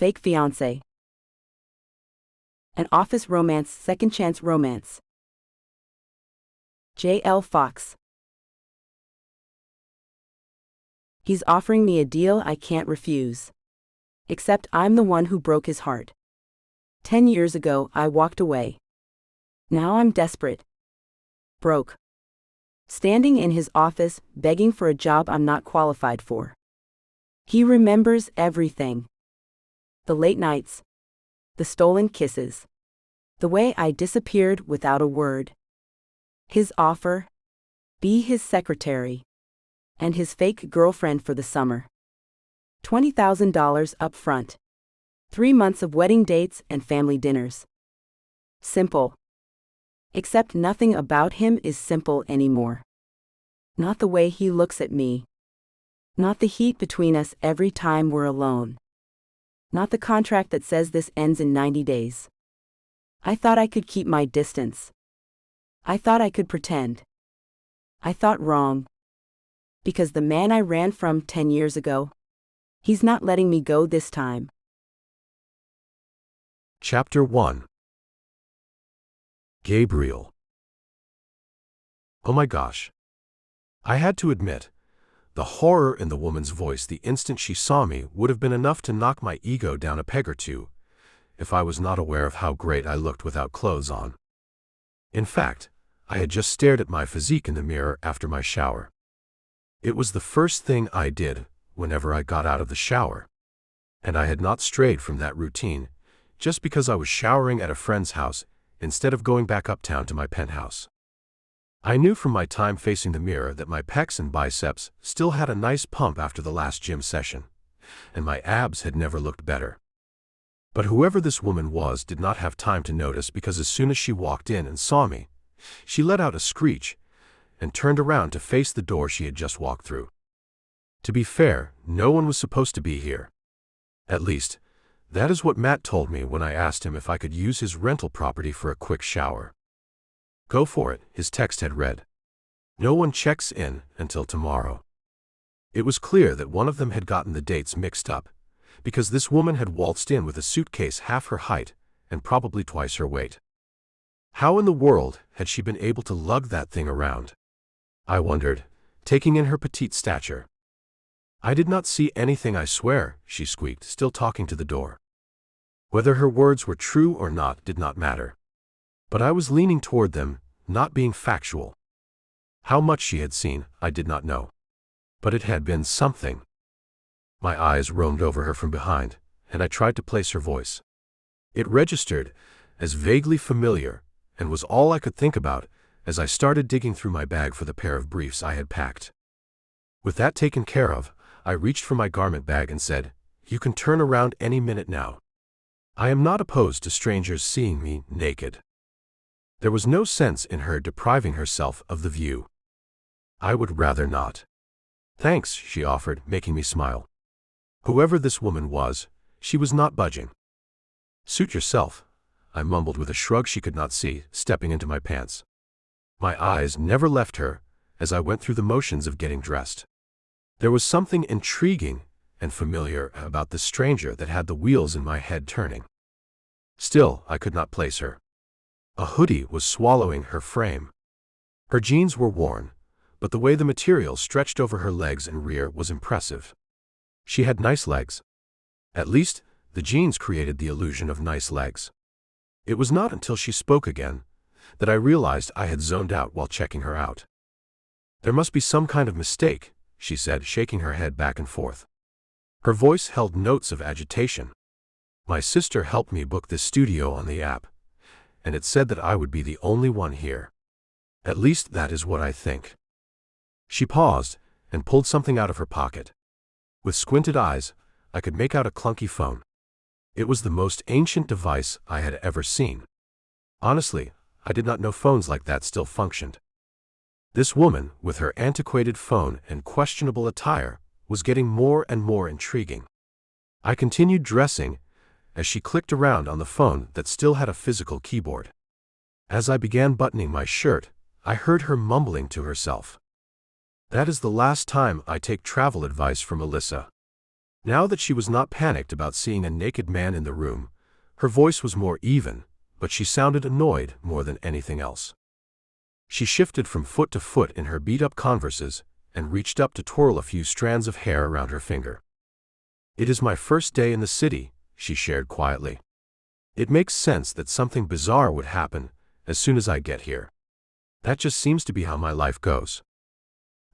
Fake Fiancé. An office romance, second chance romance. J.L. Fox. He's offering me a deal I can't refuse. Except I'm the one who broke his heart. 10 years ago, I walked away. Now I'm desperate. Broke. Standing in his office, begging for a job I'm not qualified for. He remembers everything. The late nights. The stolen kisses. The way I disappeared without a word. His offer. Be his secretary. And his fake girlfriend for the summer. $20,000 up front. 3 months of wedding dates and family dinners. Simple. Except nothing about him is simple anymore. Not the way he looks at me. Not the heat between us every time we're alone. Not the contract that says this ends in 90 days. I thought I could keep my distance. I thought I could pretend. I thought wrong. Because the man I ran from 10 years ago, he's not letting me go this time. Chapter 1. Gabriel. Oh my gosh. I had to admit, the horror in the woman's voice the instant she saw me would have been enough to knock my ego down a peg or two, if I was not aware of how great I looked without clothes on. In fact, I had just stared at my physique in the mirror after my shower. It was the first thing I did whenever I got out of the shower, and I had not strayed from that routine just because I was showering at a friend's house instead of going back uptown to my penthouse. I knew from my time facing the mirror that my pecs and biceps still had a nice pump after the last gym session, and my abs had never looked better. But whoever this woman was did not have time to notice, because as soon as she walked in and saw me, she let out a screech and turned around to face the door she had just walked through. To be fair, no one was supposed to be here. At least, that is what Matt told me when I asked him if I could use his rental property for a quick shower. Go for it, his text had read. No one checks in until tomorrow. It was clear that one of them had gotten the dates mixed up, because this woman had waltzed in with a suitcase half her height and probably twice her weight. How in the world had she been able to lug that thing around? I wondered, taking in her petite stature. I did not see anything, I swear, she squeaked, still talking to the door. Whether her words were true or not did not matter. But I was leaning toward them, not being factual. How much she had seen, I did not know. But it had been something. My eyes roamed over her from behind, and I tried to place her voice. It registered as vaguely familiar, and was all I could think about as I started digging through my bag for the pair of briefs I had packed. With that taken care of, I reached for my garment bag and said, "You can turn around any minute now. I am not opposed to strangers seeing me naked." There was no sense in her depriving herself of the view. I would rather not. "Thanks," she offered, making me smile. Whoever this woman was, she was not budging. "Suit yourself," I mumbled with a shrug she could not see, stepping into my pants. My eyes never left her as I went through the motions of getting dressed. There was something intriguing and familiar about the stranger that had the wheels in my head turning. Still, I could not place her. A hoodie was swallowing her frame. Her jeans were worn, but the way the material stretched over her legs and rear was impressive. She had nice legs. At least, the jeans created the illusion of nice legs. It was not until she spoke again that I realized I had zoned out while checking her out. "There must be some kind of mistake," she said, shaking her head back and forth. Her voice held notes of agitation. "My sister helped me book this studio on the app, and it said that I would be the only one here. At least that is what I think." She paused and pulled something out of her pocket. With squinted eyes, I could make out a clunky phone. It was the most ancient device I had ever seen. Honestly, I did not know phones like that still functioned. This woman, with her antiquated phone and questionable attire, was getting more and more intriguing. I continued dressing as she clicked around on the phone that still had a physical keyboard. As I began buttoning my shirt, I heard her mumbling to herself. "That is the last time I take travel advice from Alyssa." Now that she was not panicked about seeing a naked man in the room, her voice was more even, but she sounded annoyed more than anything else. She shifted from foot to foot in her beat-up Converses and reached up to twirl a few strands of hair around her finger. "It is my first day in the city," she shared quietly. "It makes sense that something bizarre would happen as soon as I get here. That just seems to be how my life goes."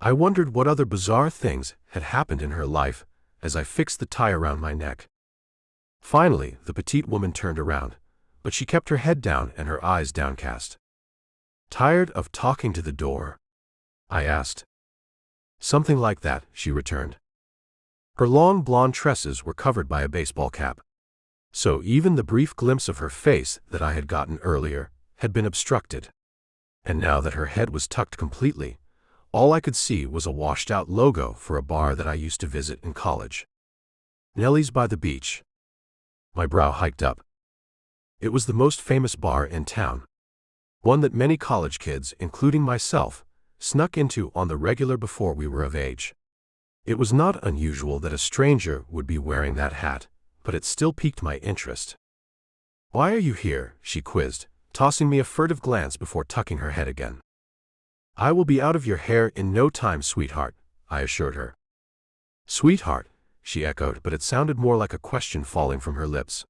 I wondered what other bizarre things had happened in her life as I fixed the tie around my neck. Finally, the petite woman turned around, but she kept her head down and her eyes downcast. "Tired of talking to the door?" I asked. "Something like that," she returned. Her long blonde tresses were covered by a baseball cap, so even the brief glimpse of her face that I had gotten earlier had been obstructed. And now that her head was tucked completely, all I could see was a washed-out logo for a bar that I used to visit in college. Nellie's by the beach. My brow hiked up. It was the most famous bar in town. One that many college kids, including myself, snuck into on the regular before we were of age. It was not unusual that a stranger would be wearing that hat, but it still piqued my interest. "Why are you here?" she quizzed, tossing me a furtive glance before tucking her head again. "I will be out of your hair in no time, sweetheart," I assured her. "Sweetheart," she echoed, but it sounded more like a question falling from her lips.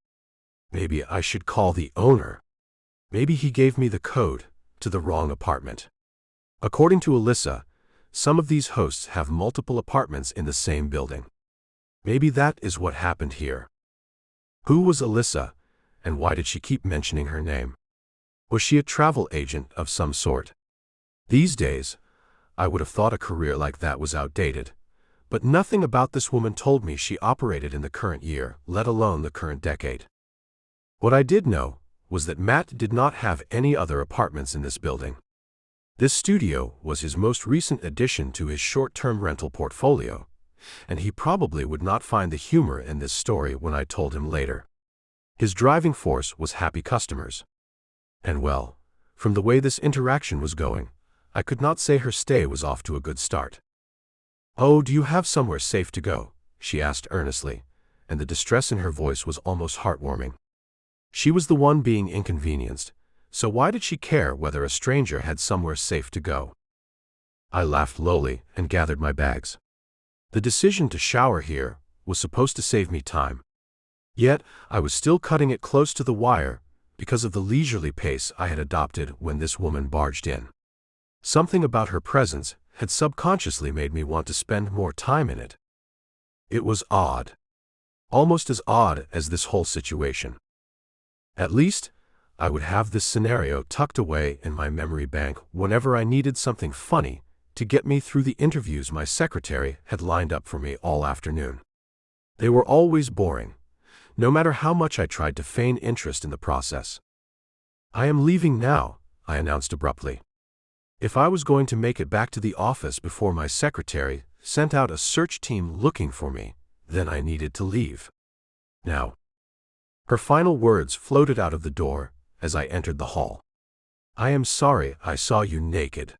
Maybe I should call the owner. Maybe he gave me the code to the wrong apartment. According to Alyssa, some of these hosts have multiple apartments in the same building. Maybe that is what happened here. Who was Alyssa, and why did she keep mentioning her name? Was she a travel agent of some sort? These days, I would have thought a career like that was outdated, but nothing about this woman told me she operated in the current year, let alone the current decade. What I did know was that Matt did not have any other apartments in this building. This studio was his most recent addition to his short-term rental portfolio, and he probably would not find the humor in this story when I told him later. His driving force was happy customers. And well, from the way this interaction was going, I could not say her stay was off to a good start. "Oh, do you have somewhere safe to go?" she asked earnestly, and the distress in her voice was almost heartwarming. She was the one being inconvenienced, so why did she care whether a stranger had somewhere safe to go? I laughed lowly and gathered my bags. The decision to shower here was supposed to save me time. Yet, I was still cutting it close to the wire because of the leisurely pace I had adopted when this woman barged in. Something about her presence had subconsciously made me want to spend more time in it. It was odd. Almost as odd as this whole situation. At least, I would have this scenario tucked away in my memory bank whenever I needed something funny to get me through the interviews my secretary had lined up for me all afternoon. They were always boring, no matter how much I tried to feign interest in the process. "I am leaving now," I announced abruptly. If I was going to make it back to the office before my secretary sent out a search team looking for me, then I needed to leave. Now. Her final words floated out of the door as I entered the hall. "I am sorry I saw you naked."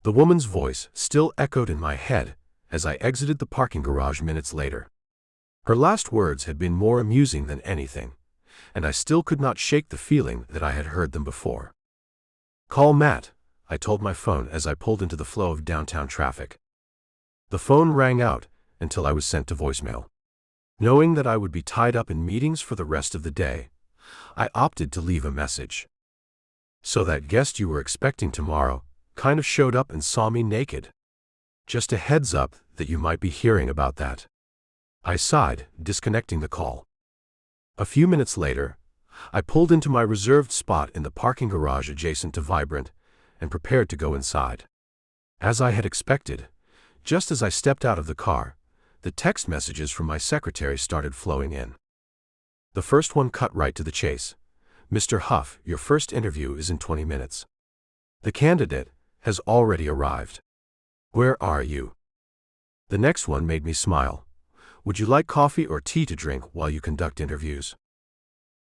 The woman's voice still echoed in my head as I exited the parking garage minutes later. Her last words had been more amusing than anything, and I still could not shake the feeling that I had heard them before. "Call Matt," I told my phone as I pulled into the flow of downtown traffic. The phone rang out until I was sent to voicemail. Knowing that I would be tied up in meetings for the rest of the day, I opted to leave a message. "So that guest you were expecting tomorrow kind of showed up and saw me naked. Just a heads up that you might be hearing about that." I sighed, disconnecting the call. A few minutes later, I pulled into my reserved spot in the parking garage adjacent to Vibrant and prepared to go inside. As I had expected, just as I stepped out of the car, the text messages from my secretary started flowing in. The first one cut right to the chase. "Mr. Huff, your first interview is in 20 minutes. The candidate has already arrived. Where are you?" The next one made me smile. "Would you like coffee or tea to drink while you conduct interviews?"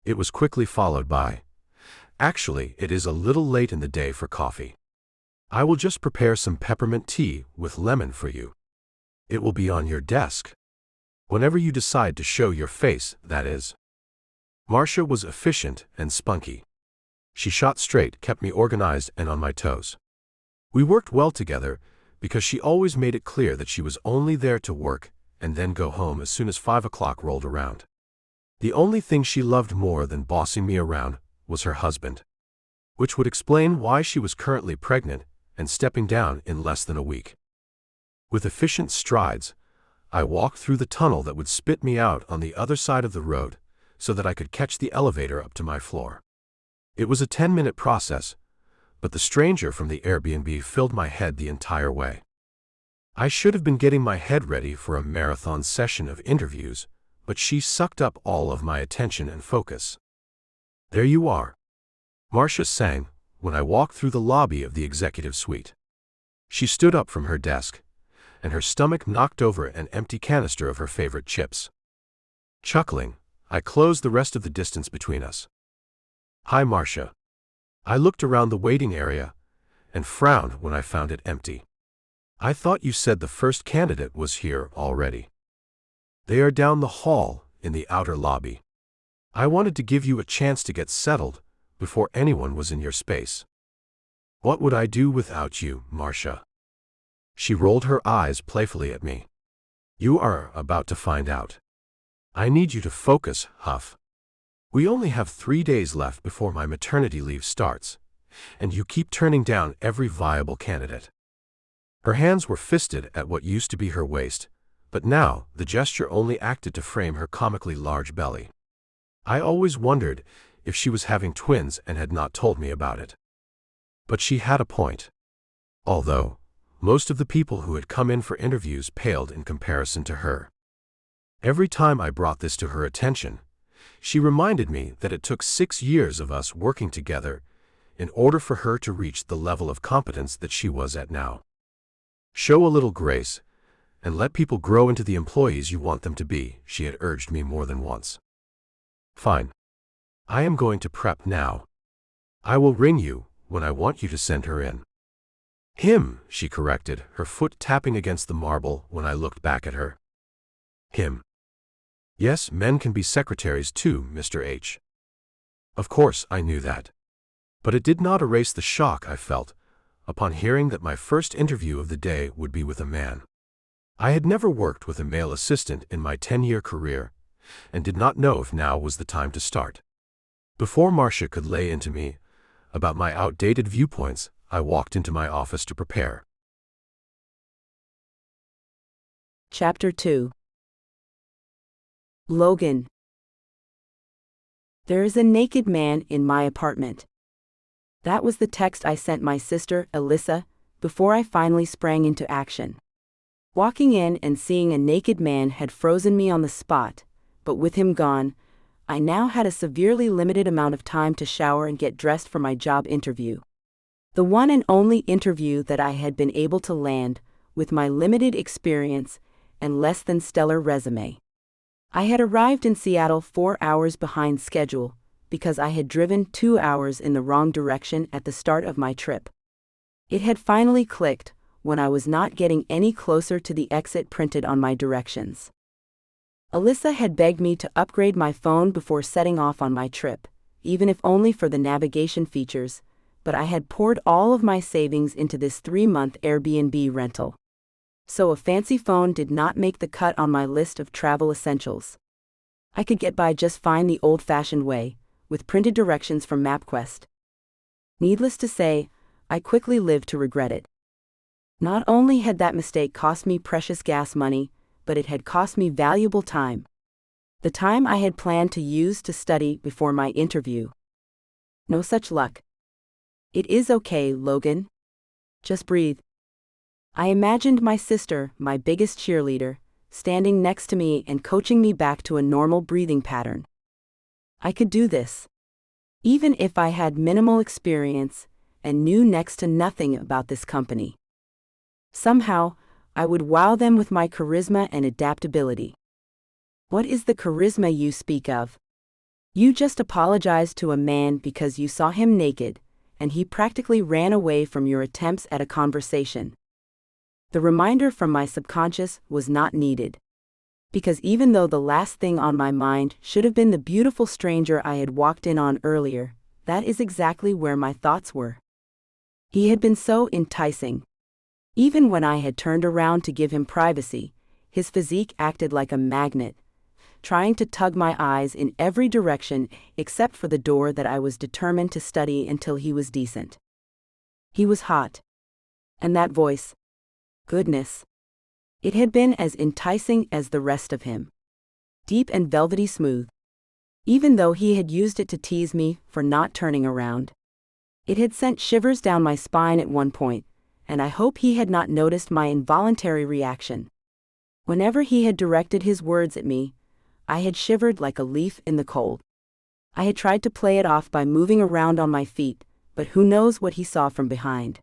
It was quickly followed by, "Actually, it is a little late in the day for coffee. I will just prepare some peppermint tea with lemon for you. It will be on your desk." Whenever you decide to show your face, that is. Marcia was efficient and spunky. She shot straight, kept me organized and on my toes. We worked well together because she always made it clear that she was only there to work and then go home as soon as 5 o'clock rolled around. The only thing she loved more than bossing me around was her husband, which would explain why she was currently pregnant and stepping down in less than a week. With efficient strides, I walked through the tunnel that would spit me out on the other side of the road so that I could catch the elevator up to my floor. It was a 10-minute process, but the stranger from the Airbnb filled my head the entire way. I should have been getting my head ready for a marathon session of interviews, but she sucked up all of my attention and focus. "There you are," Marcia sang when I walked through the lobby of the executive suite. She stood up from her desk, and her stomach knocked over an empty canister of her favorite chips. Chuckling, I closed the rest of the distance between us. "Hi, Marcia." I looked around the waiting area and frowned when I found it empty. "I thought you said the first candidate was here already." "They are down the hall in the outer lobby. I wanted to give you a chance to get settled before anyone was in your space." "What would I do without you, Marcia?" She rolled her eyes playfully at me. "You are about to find out. I need you to focus, Huff. We only have 3 days left before my maternity leave starts, and you keep turning down every viable candidate." Her hands were fisted at what used to be her waist, but now the gesture only acted to frame her comically large belly. I always wondered if she was having twins and had not told me about it. But she had a point. Although most of the people who had come in for interviews paled in comparison to her. Every time I brought this to her attention, she reminded me that it took 6 years of us working together in order for her to reach the level of competence that she was at now. "Show a little grace, and let people grow into the employees you want them to be," she had urged me more than once. "Fine. I am going to prep now. I will ring you when I want you to send her in." "Him," she corrected, her foot tapping against the marble when I looked back at her. "Him. Yes, men can be secretaries too, Mr. H." Of course, I knew that. But it did not erase the shock I felt upon hearing that my first interview of the day would be with a man. I had never worked with a male assistant in my 10-year career, and did not know if now was the time to start. Before Marcia could lay into me about my outdated viewpoints, I walked into my office to prepare. Chapter 2. Logan. "There is a naked man in my apartment." That was the text I sent my sister, Alyssa, before I finally sprang into action. Walking in and seeing a naked man had frozen me on the spot, but with him gone, I now had a severely limited amount of time to shower and get dressed for my job interview. The one and only interview that I had been able to land with my limited experience and less than stellar resume. I had arrived in Seattle 4 hours behind schedule because I had driven 2 hours in the wrong direction at the start of my trip. It had finally clicked when I was not getting any closer to the exit printed on my directions. Alyssa had begged me to upgrade my phone before setting off on my trip, even if only for the navigation features, but I had poured all of my savings into this 3-month Airbnb rental. So a fancy phone did not make the cut on my list of travel essentials. I could get by just fine the old-fashioned way, with printed directions from MapQuest. Needless to say, I quickly lived to regret it. Not only had that mistake cost me precious gas money, but it had cost me valuable time. The time I had planned to use to study before my interview. No such luck. "It is okay, Logan. Just breathe." I imagined my sister, my biggest cheerleader, standing next to me and coaching me back to a normal breathing pattern. I could do this. Even if I had minimal experience and knew next to nothing about this company. Somehow, I would wow them with my charisma and adaptability. "What is the charisma you speak of? You just apologized to a man because you saw him naked, and he practically ran away from your attempts at a conversation." The reminder from my subconscious was not needed. Because even though the last thing on my mind should have been the beautiful stranger I had walked in on earlier, that is exactly where my thoughts were. He had been so enticing. Even when I had turned around to give him privacy, his physique acted like a magnet, trying to tug my eyes in every direction except for the door that I was determined to study until he was decent. He was hot. And that voice. Goodness. It had been as enticing as the rest of him. Deep and velvety smooth. Even though he had used it to tease me for not turning around. It had sent shivers down my spine at one point, and I hope he had not noticed my involuntary reaction. Whenever he had directed his words at me, I had shivered like a leaf in the cold. I had tried to play it off by moving around on my feet, but who knows what he saw from behind.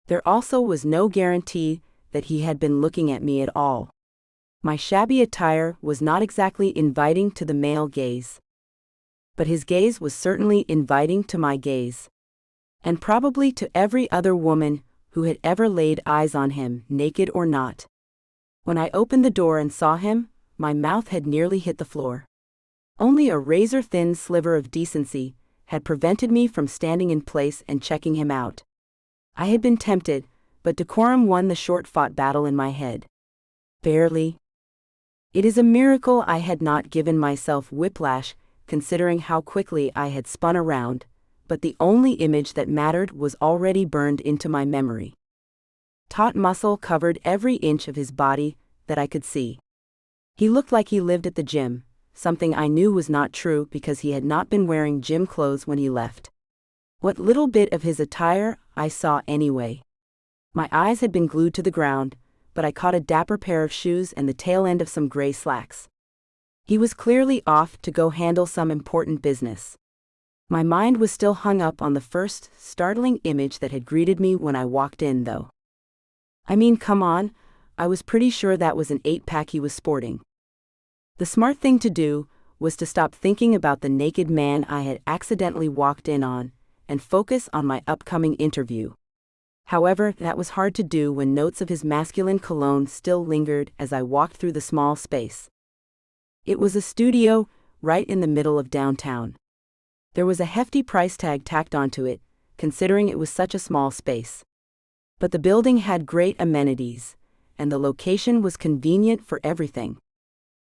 There also was no guarantee that he had been looking at me at all. My shabby attire was not exactly inviting to the male gaze. But his gaze was certainly inviting to my gaze. And probably to every other woman who had ever laid eyes on him, naked or not. When I opened the door and saw him, my mouth had nearly hit the floor. Only a razor-thin sliver of decency had prevented me from standing in place and checking him out. I had been tempted, but decorum won the short-fought battle in my head. Barely. It is a miracle I had not given myself whiplash, considering how quickly I had spun around, but the only image that mattered was already burned into my memory. Taut muscle covered every inch of his body that I could see. He looked like he lived at the gym, something I knew was not true because he had not been wearing gym clothes when he left. What little bit of his attire I saw anyway. My eyes had been glued to the ground, but I caught a dapper pair of shoes and the tail end of some gray slacks. He was clearly off to go handle some important business. My mind was still hung up on the first startling image that had greeted me when I walked in, though. I mean, come on, I was pretty sure that was an 8-pack he was sporting. The smart thing to do was to stop thinking about the naked man I had accidentally walked in on and focus on my upcoming interview. However, that was hard to do when notes of his masculine cologne still lingered as I walked through the small space. It was a studio right in the middle of downtown. There was a hefty price tag tacked onto it, considering it was such a small space. But the building had great amenities, and the location was convenient for everything.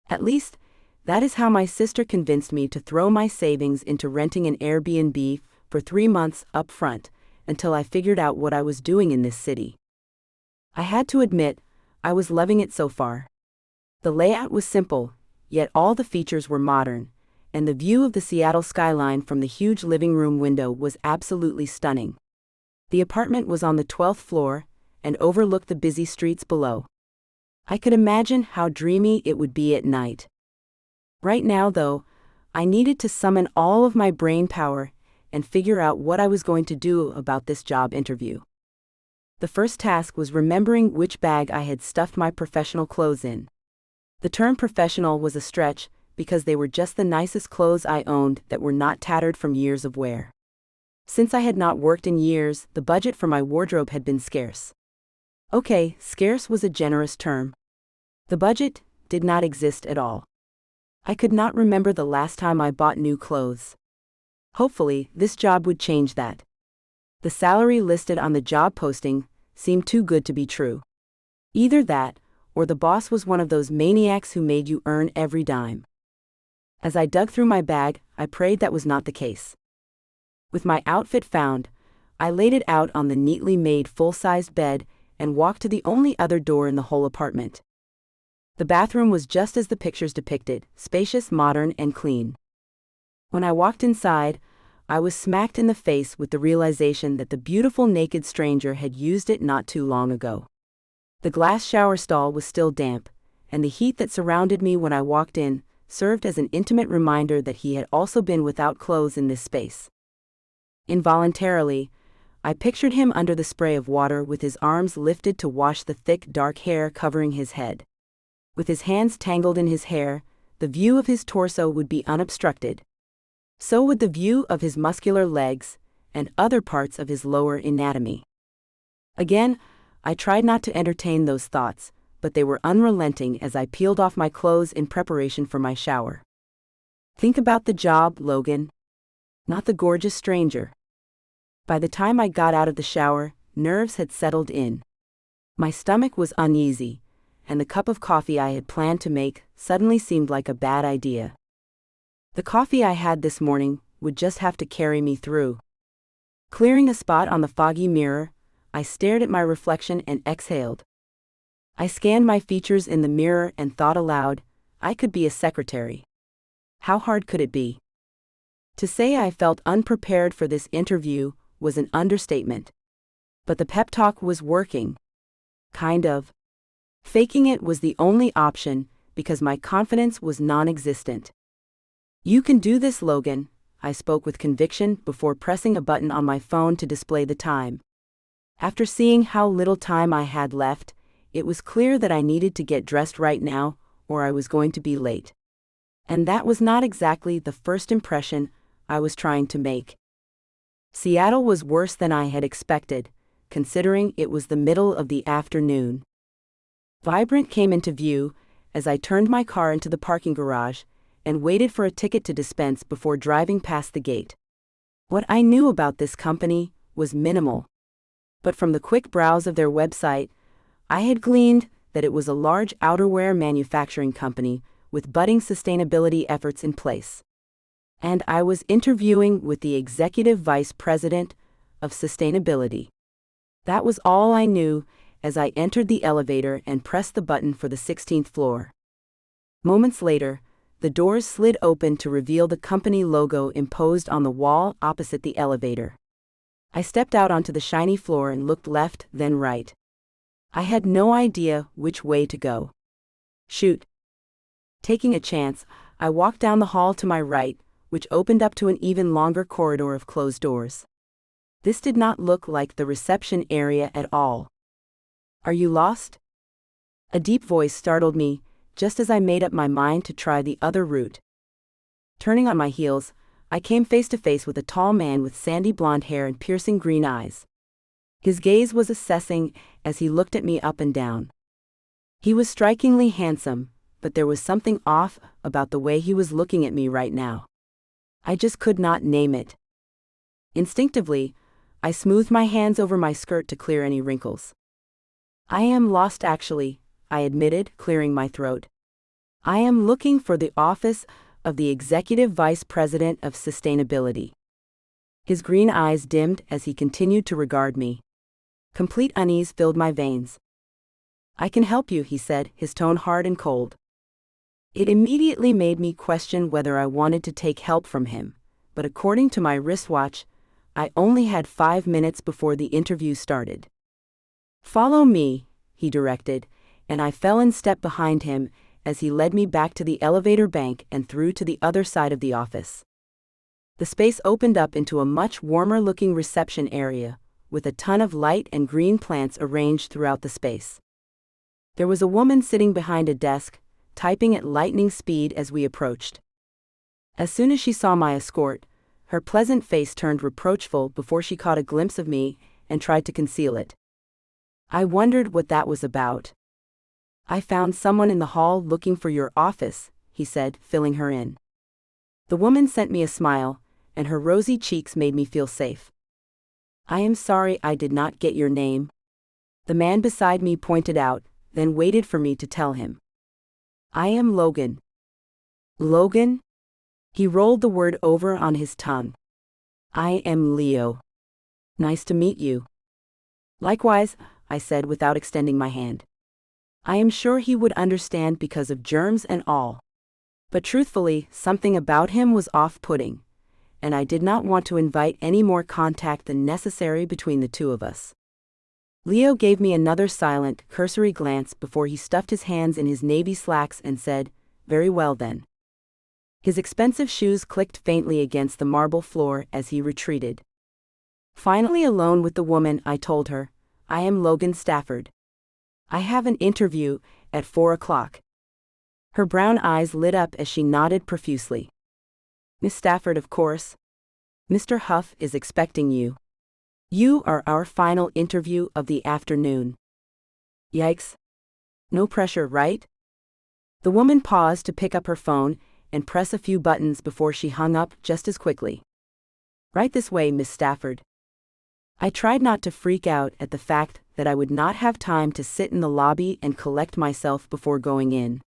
At least, that is how my sister convinced me to throw my savings into renting an Airbnb for 3 months up front, until I figured out what I was doing in this city. I had to admit, I was loving it so far. The layout was simple, yet all the features were modern, and the view of the Seattle skyline from the huge living room window was absolutely stunning. The apartment was on the 12th floor and overlooked the busy streets below. I could imagine how dreamy it would be at night. Right now, though, I needed to summon all of my brain power and figure out what I was going to do about this job interview. The first task was remembering which bag I had stuffed my professional clothes in. The term professional was a stretch because they were just the nicest clothes I owned that were not tattered from years of wear. Since I had not worked in years, the budget for my wardrobe had been scarce. Okay, scarce was a generous term. The budget did not exist at all. I could not remember the last time I bought new clothes. Hopefully, this job would change that. The salary listed on the job posting seemed too good to be true. Either that, or the boss was one of those maniacs who made you earn every dime. As I dug through my bag, I prayed that was not the case. With my outfit found, I laid it out on the neatly made full-sized bed and walked to the only other door in the whole apartment. The bathroom was just as the pictures depicted, spacious, modern, and clean. When I walked inside, I was smacked in the face with the realization that the beautiful naked stranger had used it not too long ago. The glass shower stall was still damp, and the heat that surrounded me when I walked in served as an intimate reminder that he had also been without clothes in this space. Involuntarily, I pictured him under the spray of water with his arms lifted to wash the thick, dark hair covering his head. With his hands tangled in his hair, the view of his torso would be unobstructed. So would the view of his muscular legs and other parts of his lower anatomy. Again, I tried not to entertain those thoughts, but they were unrelenting as I peeled off my clothes in preparation for my shower. Think about the job, Logan. Not the gorgeous stranger. By the time I got out of the shower, nerves had settled in. My stomach was uneasy, and the cup of coffee I had planned to make suddenly seemed like a bad idea. The coffee I had this morning would just have to carry me through. Clearing a spot on the foggy mirror, I stared at my reflection and exhaled. I scanned my features in the mirror and thought aloud, I could be a secretary. How hard could it be? To say I felt unprepared for this interview was an understatement. But the pep talk was working. Kind of. Faking it was the only option because my confidence was non-existent. You can do this, Logan, I spoke with conviction before pressing a button on my phone to display the time. After seeing how little time I had left, it was clear that I needed to get dressed right now, or I was going to be late. And that was not exactly the first impression I was trying to make. Seattle was worse than I had expected, considering it was the middle of the afternoon. Vibrant came into view as I turned my car into the parking garage and waited for a ticket to dispense before driving past the gate. What I knew about this company was minimal. But from the quick browse of their website, I had gleaned that it was a large outerwear manufacturing company with budding sustainability efforts in place. And I was interviewing with the Executive Vice President of Sustainability. That was all I knew as I entered the elevator and pressed the button for the 16th floor. Moments later, the doors slid open to reveal the company logo imposed on the wall opposite the elevator. I stepped out onto the shiny floor and looked left, then right. I had no idea which way to go. Shoot. Taking a chance, I walked down the hall to my right, which opened up to an even longer corridor of closed doors. This did not look like the reception area at all. Are you lost? A deep voice startled me, just as I made up my mind to try the other route. Turning on my heels, I came face to face with a tall man with sandy blonde hair and piercing green eyes. His gaze was assessing as he looked at me up and down. He was strikingly handsome, but there was something off about the way he was looking at me right now. I just could not name it. Instinctively, I smoothed my hands over my skirt to clear any wrinkles. I am lost actually, I admitted, clearing my throat. I am looking for the office of the Executive Vice President of Sustainability. His green eyes dimmed as he continued to regard me. Complete unease filled my veins. I can help you, he said, his tone hard and cold. It immediately made me question whether I wanted to take help from him, but according to my wristwatch, I only had 5 minutes before the interview started. Follow me, he directed, and I fell in step behind him as he led me back to the elevator bank and through to the other side of the office. The space opened up into a much warmer-looking reception area, with a ton of light and green plants arranged throughout the space. There was a woman sitting behind a desk, typing at lightning speed as we approached. As soon as she saw my escort, her pleasant face turned reproachful before she caught a glimpse of me and tried to conceal it. I wondered what that was about. I found someone in the hall looking for your office, he said, filling her in. The woman sent me a smile, and her rosy cheeks made me feel safe. I am sorry I did not get your name. The man beside me pointed out, then waited for me to tell him. I am Logan. Logan? He rolled the word over on his tongue. I am Leo. Nice to meet you. Likewise, I said without extending my hand. I am sure he would understand because of germs and all. But truthfully, something about him was off-putting, and I did not want to invite any more contact than necessary between the two of us. Leo gave me another silent, cursory glance before he stuffed his hands in his navy slacks and said, "Very well then." His expensive shoes clicked faintly against the marble floor as he retreated. Finally alone with the woman, I told her, I am Logan Stafford. I have an interview at 4 o'clock. Her brown eyes lit up as she nodded profusely. Miss Stafford, of course. Mr. Huff is expecting you. You are our final interview of the afternoon. Yikes. No pressure, right? The woman paused to pick up her phone and press a few buttons before she hung up just as quickly. Right this way, Miss Stafford. I tried not to freak out at the fact that I would not have time to sit in the lobby and collect myself before going in.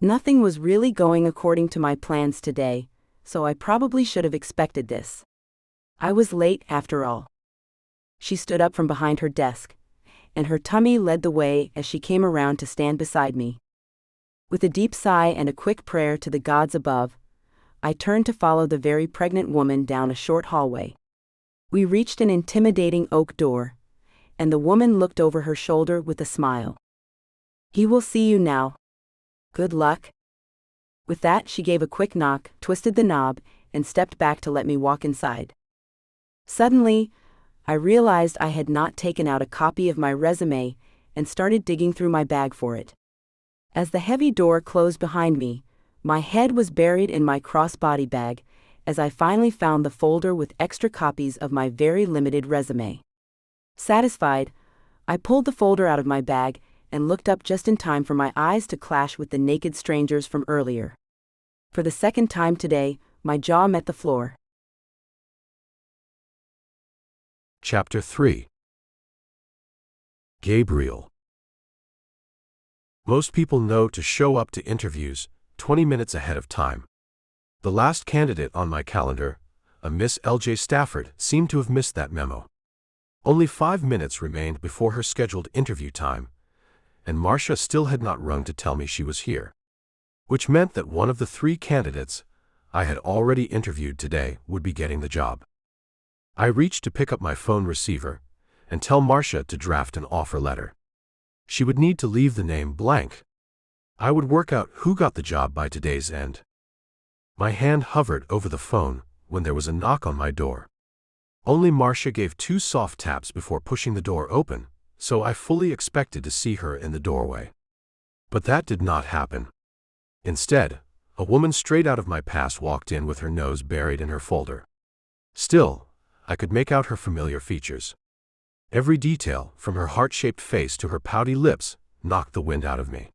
Nothing was really going according to my plans today, so I probably should have expected this. I was late after all. She stood up from behind her desk, and her tummy led the way as she came around to stand beside me. With a deep sigh and a quick prayer to the gods above, I turned to follow the very pregnant woman down a short hallway. We reached an intimidating oak door, and the woman looked over her shoulder with a smile. He will see you now. Good luck. With that, she gave a quick knock, twisted the knob, and stepped back to let me walk inside. Suddenly, I realized I had not taken out a copy of my resume and started digging through my bag for it. As the heavy door closed behind me, my head was buried in my crossbody bag as I finally found the folder with extra copies of my very limited resume. Satisfied, I pulled the folder out of my bag and looked up just in time for my eyes to clash with the naked strangers from earlier. For the second time today, my jaw met the floor. Chapter 3. Gabriel. Most people know to show up to interviews 20 minutes ahead of time. The last candidate on my calendar, a Miss L.J. Stafford, seemed to have missed that memo. Only 5 minutes remained before her scheduled interview time, and Marcia still had not rung to tell me she was here. Which meant that one of the 3 candidates I had already interviewed today would be getting the job. I reached to pick up my phone receiver and tell Marcia to draft an offer letter. She would need to leave the name blank. I would work out who got the job by today's end. My hand hovered over the phone when there was a knock on my door. Only Marcia gave 2 soft taps before pushing the door open, so I fully expected to see her in the doorway. But that did not happen. Instead, a woman straight out of my past walked in with her nose buried in her folder. Still, I could make out her familiar features. Every detail, from her heart-shaped face to her pouty lips, knocked the wind out of me.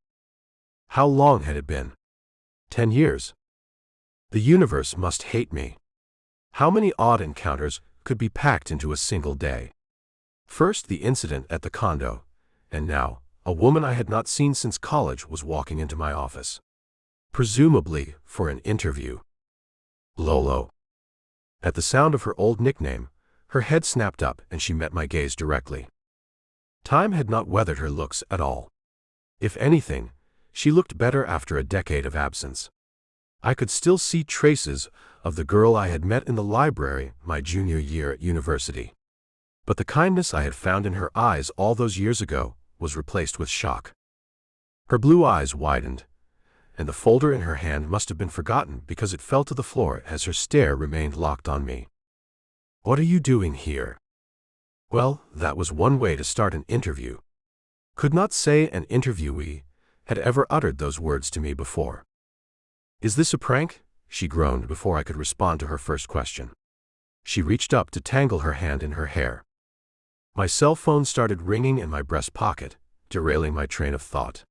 How long had it been? 10 years. The universe must hate me. How many odd encounters could be packed into a single day? First, the incident at the condo, and now, a woman I had not seen since college was walking into my office. Presumably, for an interview. Lolo. At the sound of her old nickname, her head snapped up and she met my gaze directly. Time had not weathered her looks at all. If anything, she looked better after a decade of absence. I could still see traces of the girl I had met in the library my junior year at university. But the kindness I had found in her eyes all those years ago was replaced with shock. Her blue eyes widened, and the folder in her hand must have been forgotten because it fell to the floor as her stare remained locked on me. What are you doing here? Well, that was one way to start an interview. Could not say an interviewee had ever uttered those words to me before. Is this a prank? She groaned before I could respond to her first question. She reached up to tangle her hand in her hair. My cell phone started ringing in my breast pocket, derailing my train of thought.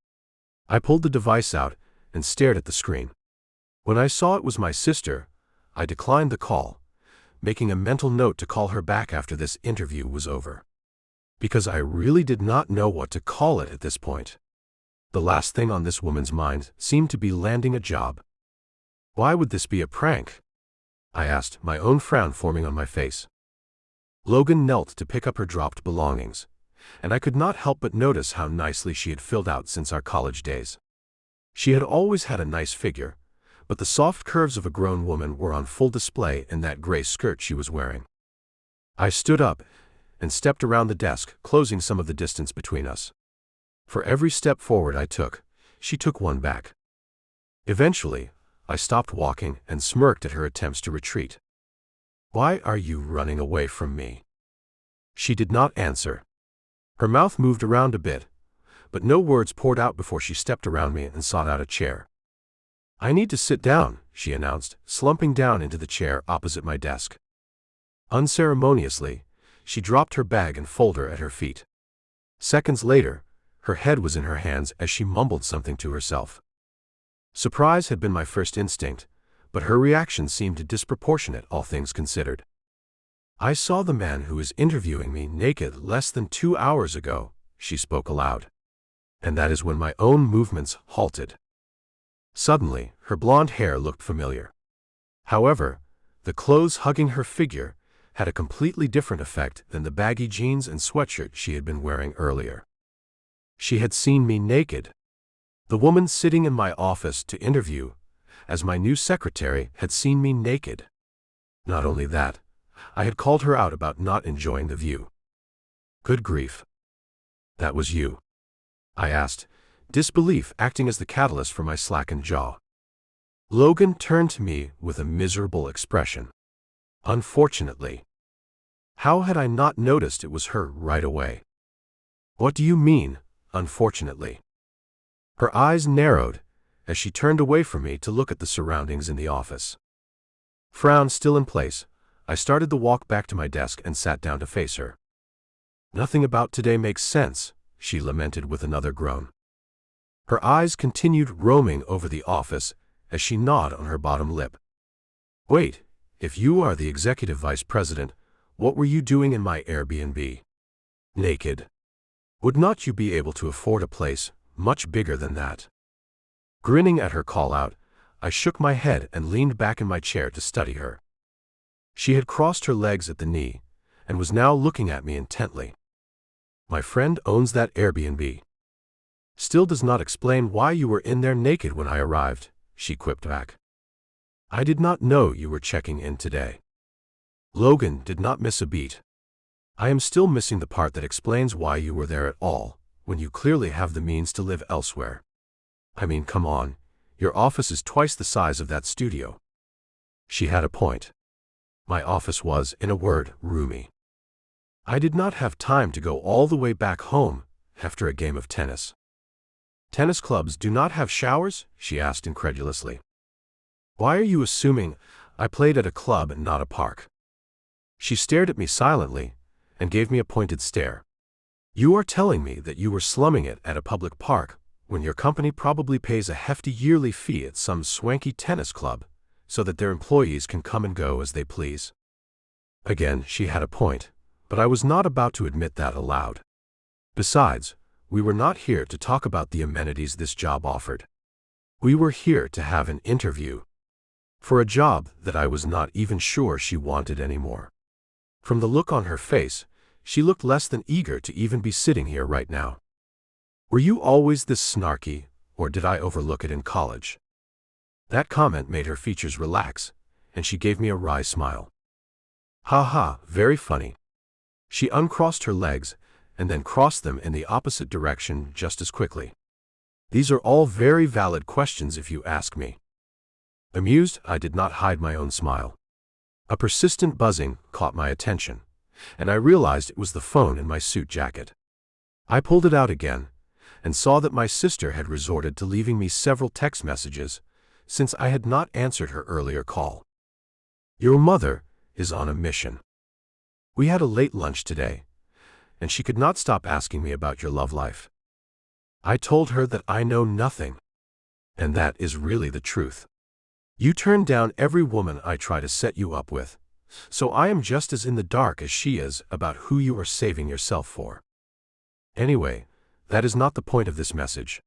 I pulled the device out and stared at the screen. When I saw it was my sister, I declined the call, making a mental note to call her back after this interview was over. Because I really did not know what to call it at this point. The last thing on this woman's mind seemed to be landing a job. Why would this be a prank? I asked, my own frown forming on my face. Logan knelt to pick up her dropped belongings, and I could not help but notice how nicely she had filled out since our college days. She had always had a nice figure, but the soft curves of a grown woman were on full display in that gray skirt she was wearing. I stood up and stepped around the desk, closing some of the distance between us. For every step forward I took, she took one back. Eventually, I stopped walking and smirked at her attempts to retreat. Why are you running away from me? She did not answer. Her mouth moved around a bit, but no words poured out before she stepped around me and sought out a chair. I need to sit down, she announced, slumping down into the chair opposite my desk. Unceremoniously, she dropped her bag and folder at her feet. Seconds later, Her head was in her hands as she mumbled something to herself. Surprise had been my first instinct, but her reaction seemed disproportionate, all things considered. "I saw the man who is interviewing me naked less than 2 hours ago," she spoke aloud. And that is when my own movements halted. Suddenly, her blonde hair looked familiar. However, the clothes hugging her figure had a completely different effect than the baggy jeans and sweatshirt she had been wearing earlier. She had seen me naked. The woman sitting in my office to interview as my new secretary had seen me naked. Not only that, I had called her out about not enjoying the view. "Good grief. That was you?" I asked, disbelief acting as the catalyst for my slackened jaw. Logan turned to me with a miserable expression. "Unfortunately." How had I not noticed it was her right away? "What do you mean, unfortunately?" Her eyes narrowed as she turned away from me to look at the surroundings in the office. Frown still in place, I started the walk back to my desk and sat down to face her. "Nothing about today makes sense," she lamented with another groan. Her eyes continued roaming over the office as she gnawed on her bottom lip. "Wait, if you are the executive vice president, what were you doing in my Airbnb? Naked? Would not you be able to afford a place much bigger than that?" Grinning at her call-out, I shook my head and leaned back in my chair to study her. She had crossed her legs at the knee and was now looking at me intently. "My friend owns that Airbnb. Still does not explain why you were in there naked when I arrived," she quipped back. "I did not know you were checking in today." Logan did not miss a beat. "I am still missing the part that explains why you were there at all, when you clearly have the means to live elsewhere. I mean, come on, your office is twice the size of that studio." She had a point. My office was, in a word, roomy. I did not have time to go all the way back home after a game of tennis. "Tennis clubs do not have showers?" she asked incredulously. "Why are you assuming I played at a club and not a park?" She stared at me silently and gave me a pointed stare. "You are telling me that you were slumming it at a public park when your company probably pays a hefty yearly fee at some swanky tennis club so that their employees can come and go as they please." Again, she had a point, but I was not about to admit that aloud. Besides, we were not here to talk about the amenities this job offered. We were here to have an interview for a job that I was not even sure she wanted anymore. From the look on her face, she looked less than eager to even be sitting here right now. "Were you always this snarky, or did I overlook it in college?" That comment made her features relax, and she gave me a wry smile. "Ha ha, very funny." She uncrossed her legs and then crossed them in the opposite direction just as quickly. "These are all very valid questions if you ask me." Amused, I did not hide my own smile. A persistent buzzing caught my attention, and I realized it was the phone in my suit jacket. I pulled it out again and saw that my sister had resorted to leaving me several text messages since I had not answered her earlier call. "Your mother is on a mission. We had a late lunch today, and she could not stop asking me about your love life. I told her that I know nothing, and that is really the truth. You turn down every woman I try to set you up with, so I am just as in the dark as she is about who you are saving yourself for. Anyway, that is not the point of this message.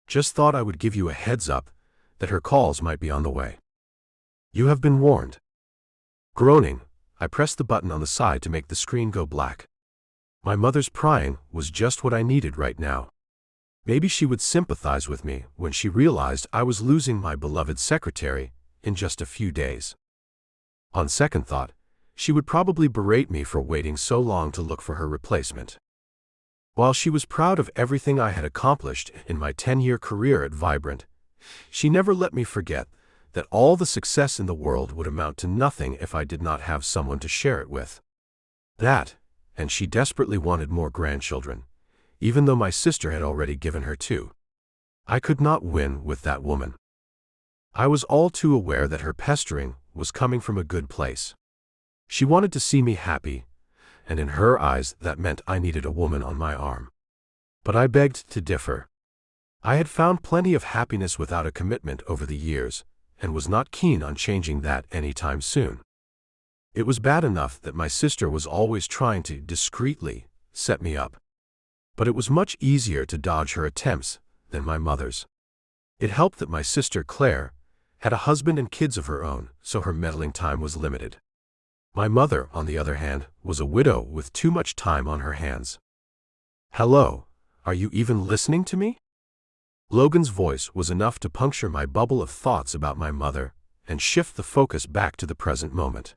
Just thought I would give you a heads up that her calls might be on the way. You have been warned." Groaning, I pressed the button on the side to make the screen go black. My mother's prying was just what I needed right now. Maybe she would sympathize with me when she realized I was losing my beloved secretary in just a few days. On second thought, she would probably berate me for waiting so long to look for her replacement. While she was proud of everything I had accomplished in my 10-year career at Vibrant, she never let me forget that all the success in the world would amount to nothing if I did not have someone to share it with. That, and she desperately wanted more grandchildren, even though my sister had already given her 2. I could not win with that woman. I was all too aware that her pestering was coming from a good place. She wanted to see me happy, and in her eyes that meant I needed a woman on my arm. But I begged to differ. I had found plenty of happiness without a commitment over the years, and was not keen on changing that anytime soon. It was bad enough that my sister was always trying to discreetly set me up. But it was much easier to dodge her attempts than my mother's. It helped that my sister Claire had a husband and kids of her own, so her meddling time was limited. My mother, on the other hand, was a widow with too much time on her hands. "Hello, are you even listening to me?" Logan's voice was enough to puncture my bubble of thoughts about my mother and shift the focus back to the present moment.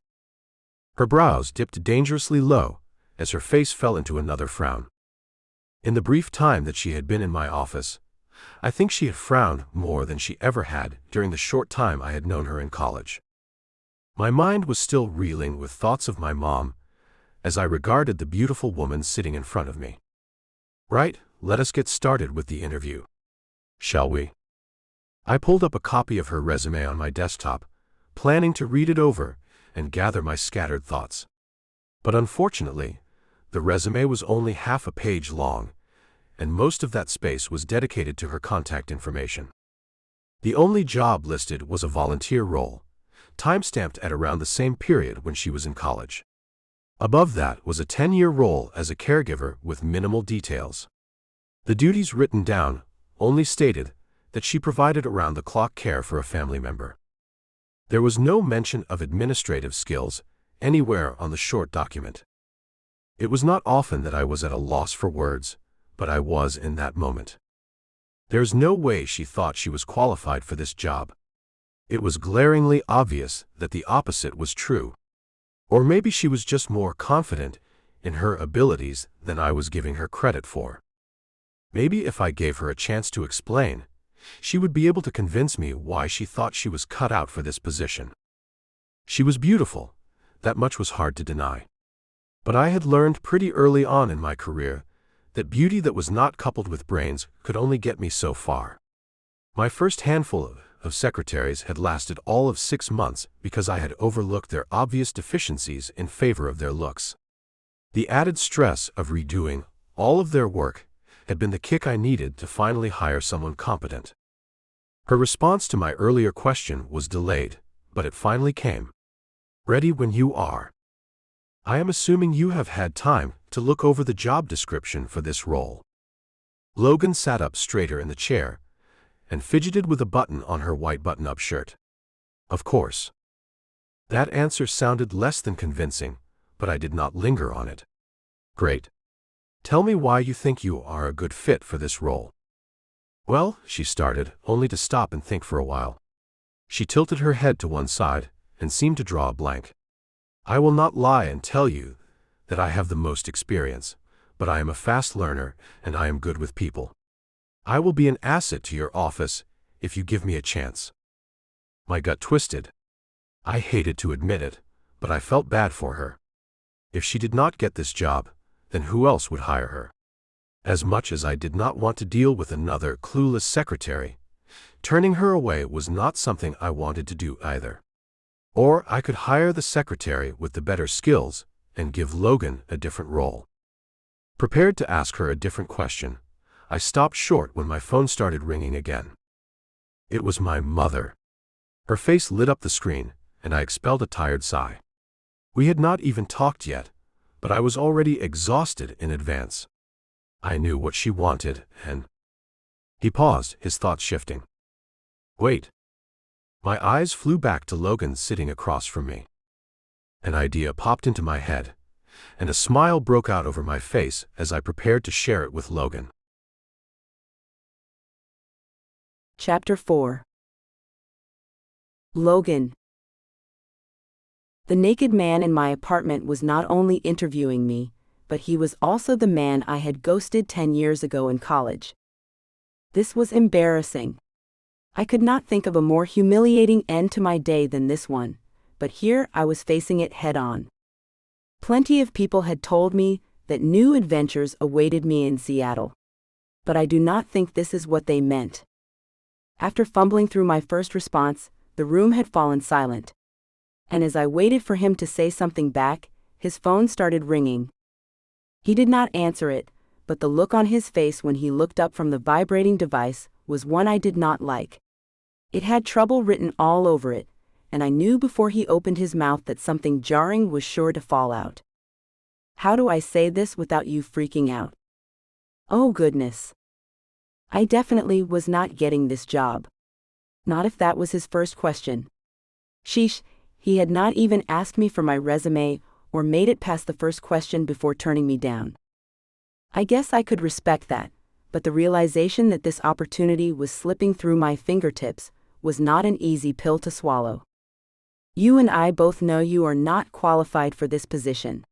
Her brows dipped dangerously low as her face fell into another frown. In the brief time that she had been in my office, I think she had frowned more than she ever had during the short time I had known her in college. My mind was still reeling with thoughts of my mom as I regarded the beautiful woman sitting in front of me. "Right, let us get started with the interview. Shall we?" I pulled up a copy of her resume on my desktop, planning to read it over and gather my scattered thoughts. But unfortunately, the resume was only half a page long, and most of that space was dedicated to her contact information. The only job listed was a volunteer role, time-stamped at around the same period when she was in college. Above that was a 10-year role as a caregiver with minimal details. The duties written down only stated that she provided around-the-clock care for a family member. There was no mention of administrative skills anywhere on the short document. It was not often that I was at a loss for words, but I was in that moment. There's no way she thought she was qualified for this job. It was glaringly obvious that the opposite was true. Or maybe she was just more confident in her abilities than I was giving her credit for. Maybe if I gave her a chance to explain, she would be able to convince me why she thought she was cut out for this position. She was beautiful, that much was hard to deny. But I had learned pretty early on in my career that beauty that was not coupled with brains could only get me so far. My first handful of secretaries had lasted all of 6 months because I had overlooked their obvious deficiencies in favor of their looks. The added stress of redoing all of their work had been the kick I needed to finally hire someone competent. Her response to my earlier question was delayed, but it finally came. "Ready when you are. I am assuming you have had time to look over the job description for this role." Logan sat up straighter in the chair and fidgeted with a button on her white button-up shirt. "Of course." That answer sounded less than convincing, but I did not linger on it. "Great. Tell me why you think you are a good fit for this role." "Well," she started, only to stop and think for a while. She tilted her head to one side and seemed to draw a blank. "I will not lie and tell you that I have the most experience, but I am a fast learner and I am good with people. I will be an asset to your office if you give me a chance." My gut twisted. I hated to admit it, but I felt bad for her. If she did not get this job, then who else would hire her? As much as I did not want to deal with another clueless secretary, turning her away was not something I wanted to do either. Or I could hire the secretary with the better skills and give Logan a different role. Prepared to ask her a different question, I stopped short when my phone started ringing again. It was my mother. Her face lit up the screen, and I expelled a tired sigh. We had not even talked yet, but I was already exhausted in advance. I knew what she wanted, and... He paused, his thoughts shifting. "Wait." My eyes flew back to Logan sitting across from me. An idea popped into my head, and a smile broke out over my face as I prepared to share it with Logan. Chapter 4. Logan. The naked man in my apartment was not only interviewing me, but he was also the man I had ghosted 10 years ago in college. This was embarrassing. I could not think of a more humiliating end to my day than this one, but here I was facing it head-on. Plenty of people had told me that new adventures awaited me in Seattle. But I do not think this is what they meant. After fumbling through my first response, the room had fallen silent. And as I waited for him to say something back, his phone started ringing. He did not answer it, but the look on his face when he looked up from the vibrating device was one I did not like. It had trouble written all over it, and I knew before he opened his mouth that something jarring was sure to fall out. How do I say this without you freaking out? Oh goodness. I definitely was not getting this job. Not if that was his first question. Sheesh, he had not even asked me for my resume or made it past the first question before turning me down. I guess I could respect that, but the realization that this opportunity was slipping through my fingertips was not an easy pill to swallow. You and I both know you are not qualified for this position.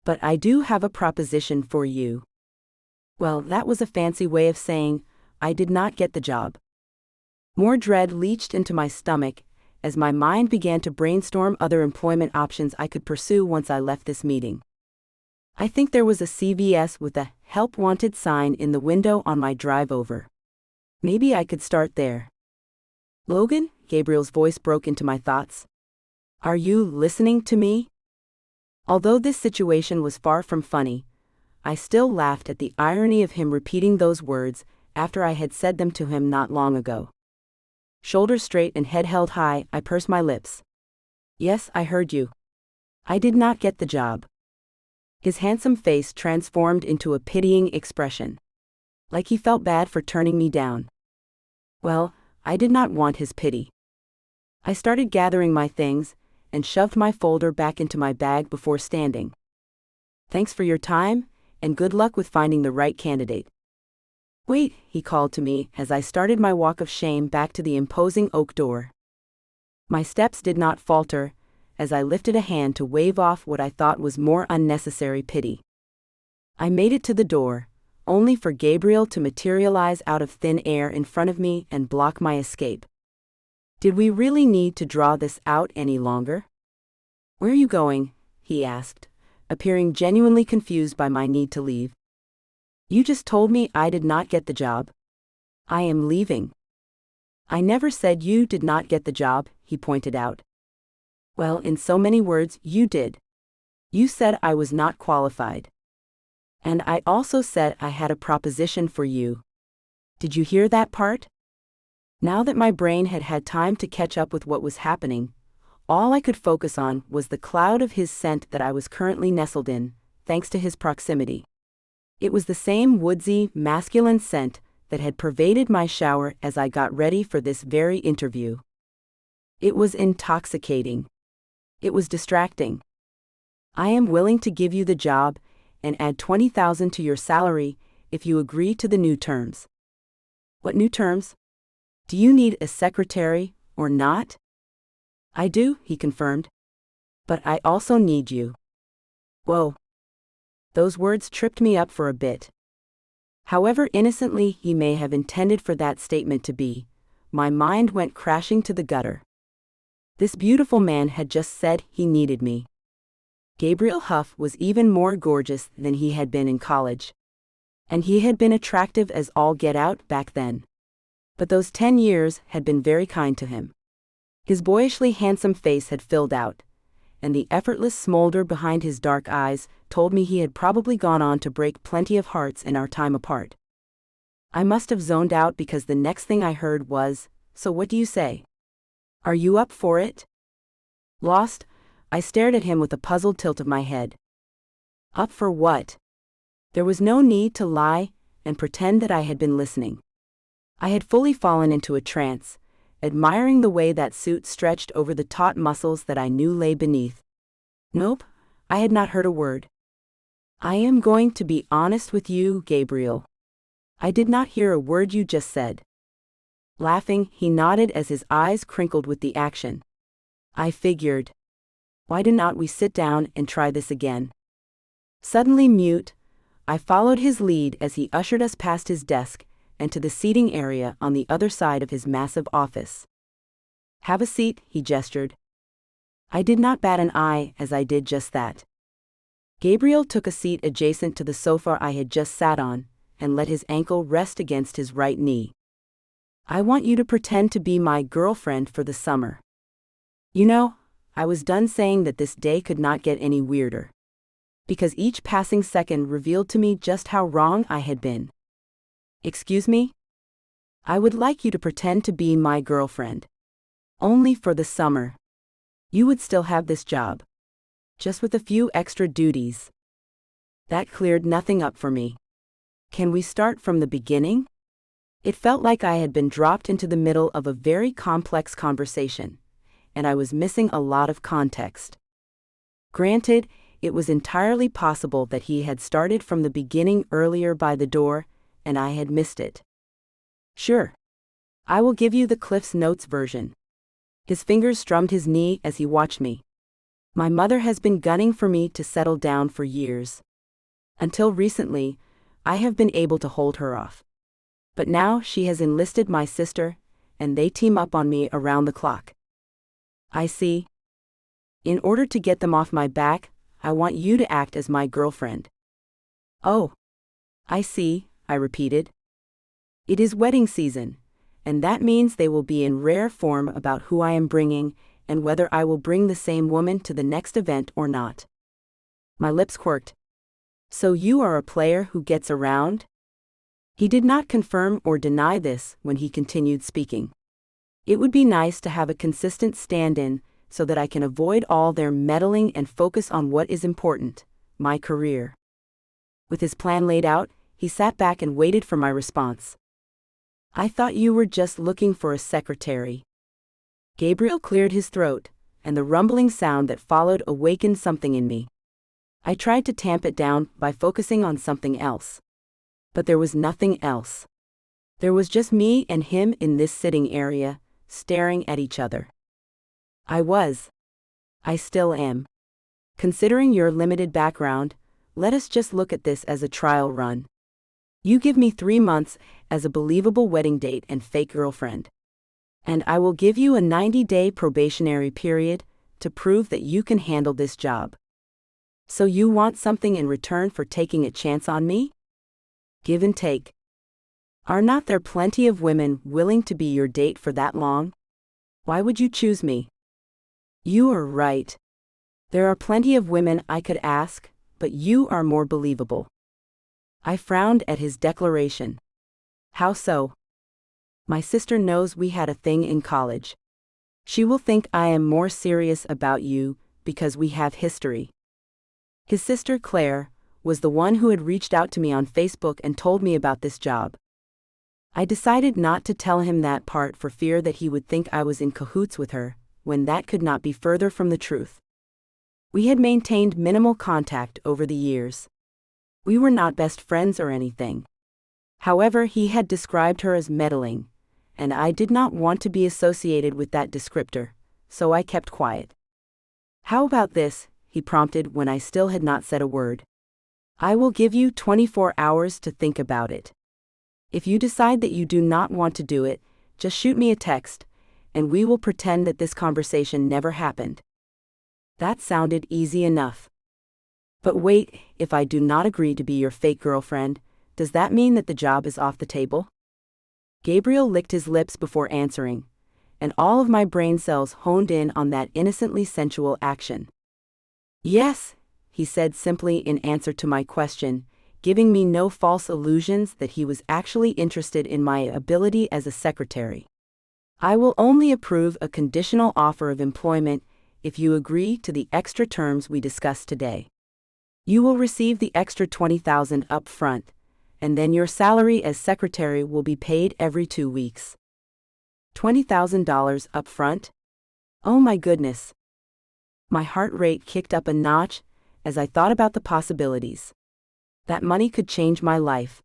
But I do have a proposition for you. Well, that was a fancy way of saying I did not get the job. More dread leached into my stomach as my mind began to brainstorm other employment options I could pursue once I left this meeting. I think there was a CVS with a "Help Wanted" sign in the window on my drive over. Maybe I could start there. Logan, Gabriel's voice broke into my thoughts. Are you listening to me? Although this situation was far from funny, I still laughed at the irony of him repeating those words after I had said them to him not long ago. Shoulders straight and head held high, I pursed my lips. Yes, I heard you. I did not get the job. His handsome face transformed into a pitying expression. Like he felt bad for turning me down. Well, I did not want his pity. I started gathering my things and shoved my folder back into my bag before standing. Thanks for your time, and good luck with finding the right candidate. Wait, he called to me as I started my walk of shame back to the imposing oak door. My steps did not falter as I lifted a hand to wave off what I thought was more unnecessary pity. I made it to the door, only for Gabriel to materialize out of thin air in front of me and block my escape. Did we really need to draw this out any longer? Where are you going? He asked, appearing genuinely confused by my need to leave. You just told me I did not get the job. I am leaving. I never said you did not get the job, he pointed out. Well, in so many words, you did. You said I was not qualified. And I also said I had a proposition for you. Did you hear that part? Now that my brain had had time to catch up with what was happening, all I could focus on was the cloud of his scent that I was currently nestled in, thanks to his proximity. It was the same woodsy, masculine scent that had pervaded my shower as I got ready for this very interview. It was intoxicating. It was distracting. I am willing to give you the job and add $20,000 to your salary if you agree to the new terms. What new terms? Do you need a secretary or not? I do, he confirmed. But I also need you. Whoa. Those words tripped me up for a bit. However innocently he may have intended for that statement to be, my mind went crashing to the gutter. This beautiful man had just said he needed me. Gabriel Huff was even more gorgeous than he had been in college. And he had been attractive as all get out back then. But those 10 years had been very kind to him. His boyishly handsome face had filled out, and the effortless smolder behind his dark eyes told me he had probably gone on to break plenty of hearts in our time apart. I must have zoned out because the next thing I heard was, "So what do you say? Are you up for it?" Lost, I stared at him with a puzzled tilt of my head. Up for what? There was no need to lie and pretend that I had been listening. I had fully fallen into a trance, admiring the way that suit stretched over the taut muscles that I knew lay beneath. Nope, I had not heard a word. I am going to be honest with you, Gabriel. I did not hear a word you just said. Laughing, he nodded as his eyes crinkled with the action. I figured. Why did not we sit down and try this again? Suddenly mute, I followed his lead as he ushered us past his desk and to the seating area on the other side of his massive office. Have a seat, he gestured. I did not bat an eye as I did just that. Gabriel took a seat adjacent to the sofa I had just sat on and let his ankle rest against his right knee. I want you to pretend to be my girlfriend for the summer. You know, I was done saying that this day could not get any weirder. because each passing second revealed to me just how wrong I had been. Excuse me? I would like you to pretend to be my girlfriend. Only for the summer. You would still have this job. Just with a few extra duties. That cleared nothing up for me. Can we start from the beginning? It felt like I had been dropped into the middle of a very complex conversation, and I was missing a lot of context. Granted, it was entirely possible that he had started from the beginning earlier by the door, and I had missed it. Sure. I will give you the Cliff's Notes version. His fingers strummed his knee as he watched me. My mother has been gunning for me to settle down for years. Until recently, I have been able to hold her off. But now she has enlisted my sister, and they team up on me around the clock. I see. In order to get them off my back, I want you to act as my girlfriend. Oh. I see, I repeated. It is wedding season, and that means they will be in rare form about who I am bringing and whether I will bring the same woman to the next event or not. My lips quirked. So you are a player who gets around? He did not confirm or deny this when he continued speaking. It would be nice to have a consistent stand-in so that I can avoid all their meddling and focus on what is important, my career. With his plan laid out, he sat back and waited for my response. I thought you were just looking for a secretary. Gabriel cleared his throat, and the rumbling sound that followed awakened something in me. I tried to tamp it down by focusing on something else. But there was nothing else. There was just me and him in this sitting area, staring at each other. I still am. Considering your limited background, let us just look at this as a trial run. You give me 3 months as a believable wedding date and fake girlfriend. And I will give you a 90-day probationary period to prove that you can handle this job. So you want something in return for taking a chance on me? Give and take. Are not there plenty of women willing to be your date for that long? Why would you choose me? You are right. There are plenty of women I could ask, but you are more believable. I frowned at his declaration. How so? My sister knows we had a thing in college. She will think I am more serious about you because we have history. His sister, Claire, was the one who had reached out to me on Facebook and told me about this job. I decided not to tell him that part for fear that he would think I was in cahoots with her, when that could not be further from the truth. We had maintained minimal contact over the years. We were not best friends or anything. However, he had described her as meddling, and I did not want to be associated with that descriptor, so I kept quiet. How about this? He prompted when I still had not said a word. I will give you 24 hours to think about it. If you decide that you do not want to do it, just shoot me a text, and we will pretend that this conversation never happened. That sounded easy enough. But wait, if I do not agree to be your fake girlfriend, does that mean that the job is off the table? Gabriel licked his lips before answering, and all of my brain cells honed in on that innocently sensual action. Yes, he said simply in answer to my question, giving me no false illusions that he was actually interested in my ability as a secretary. I will only approve a conditional offer of employment if you agree to the extra terms we discussed today. You will receive the extra $20,000 up front, and then your salary as secretary will be paid every 2 weeks. $20,000 up front? Oh my goodness. My heart rate kicked up a notch as I thought about the possibilities. That money could change my life.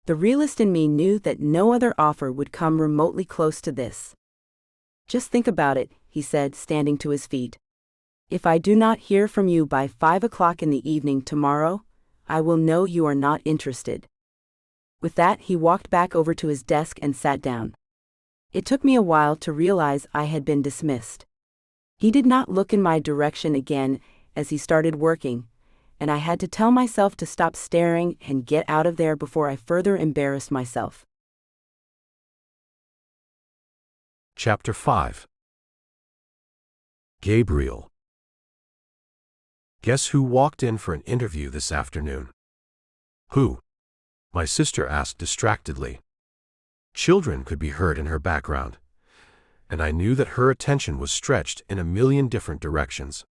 The realist in me knew that no other offer would come remotely close to this. Just think about it, he said, standing to his feet. If I do not hear from you by 5 o'clock in the evening tomorrow, I will know you are not interested. With that, he walked back over to his desk and sat down. It took me a while to realize I had been dismissed. He did not look in my direction again as he started working, and I had to tell myself to stop staring and get out of there before I further embarrassed myself. Chapter 5. Gabriel. Guess who walked in for an interview this afternoon? Who? My sister asked distractedly. Children could be heard in her background, and I knew that her attention was stretched in a million different directions.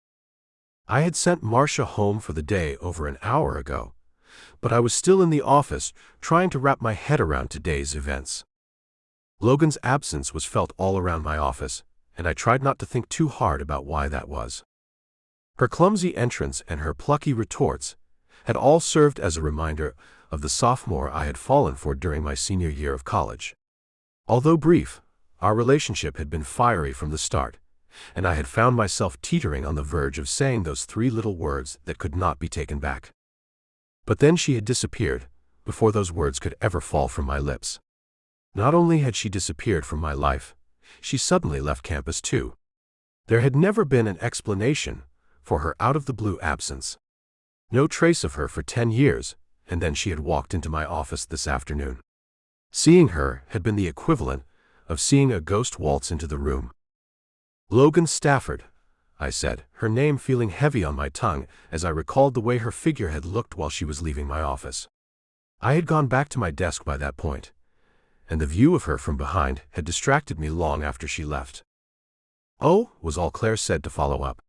I had sent Marcia home for the day over an hour ago, but I was still in the office trying to wrap my head around today's events. Logan's absence was felt all around my office, and I tried not to think too hard about why that was. Her clumsy entrance and her plucky retorts had all served as a reminder of the sophomore I had fallen for during my senior year of college. Although brief, our relationship had been fiery from the start, and I had found myself teetering on the verge of saying those three little words that could not be taken back. But then she had disappeared before those words could ever fall from my lips. Not only had she disappeared from my life, she suddenly left campus too. There had never been an explanation for her out-of-the-blue absence. No trace of her for 10 years, and then she had walked into my office this afternoon. Seeing her had been the equivalent of seeing a ghost waltz into the room. Logan Stafford, I said, her name feeling heavy on my tongue as I recalled the way her figure had looked while she was leaving my office. I had gone back to my desk by that point, and the view of her from behind had distracted me long after she left. "Oh," was all Claire said to follow up.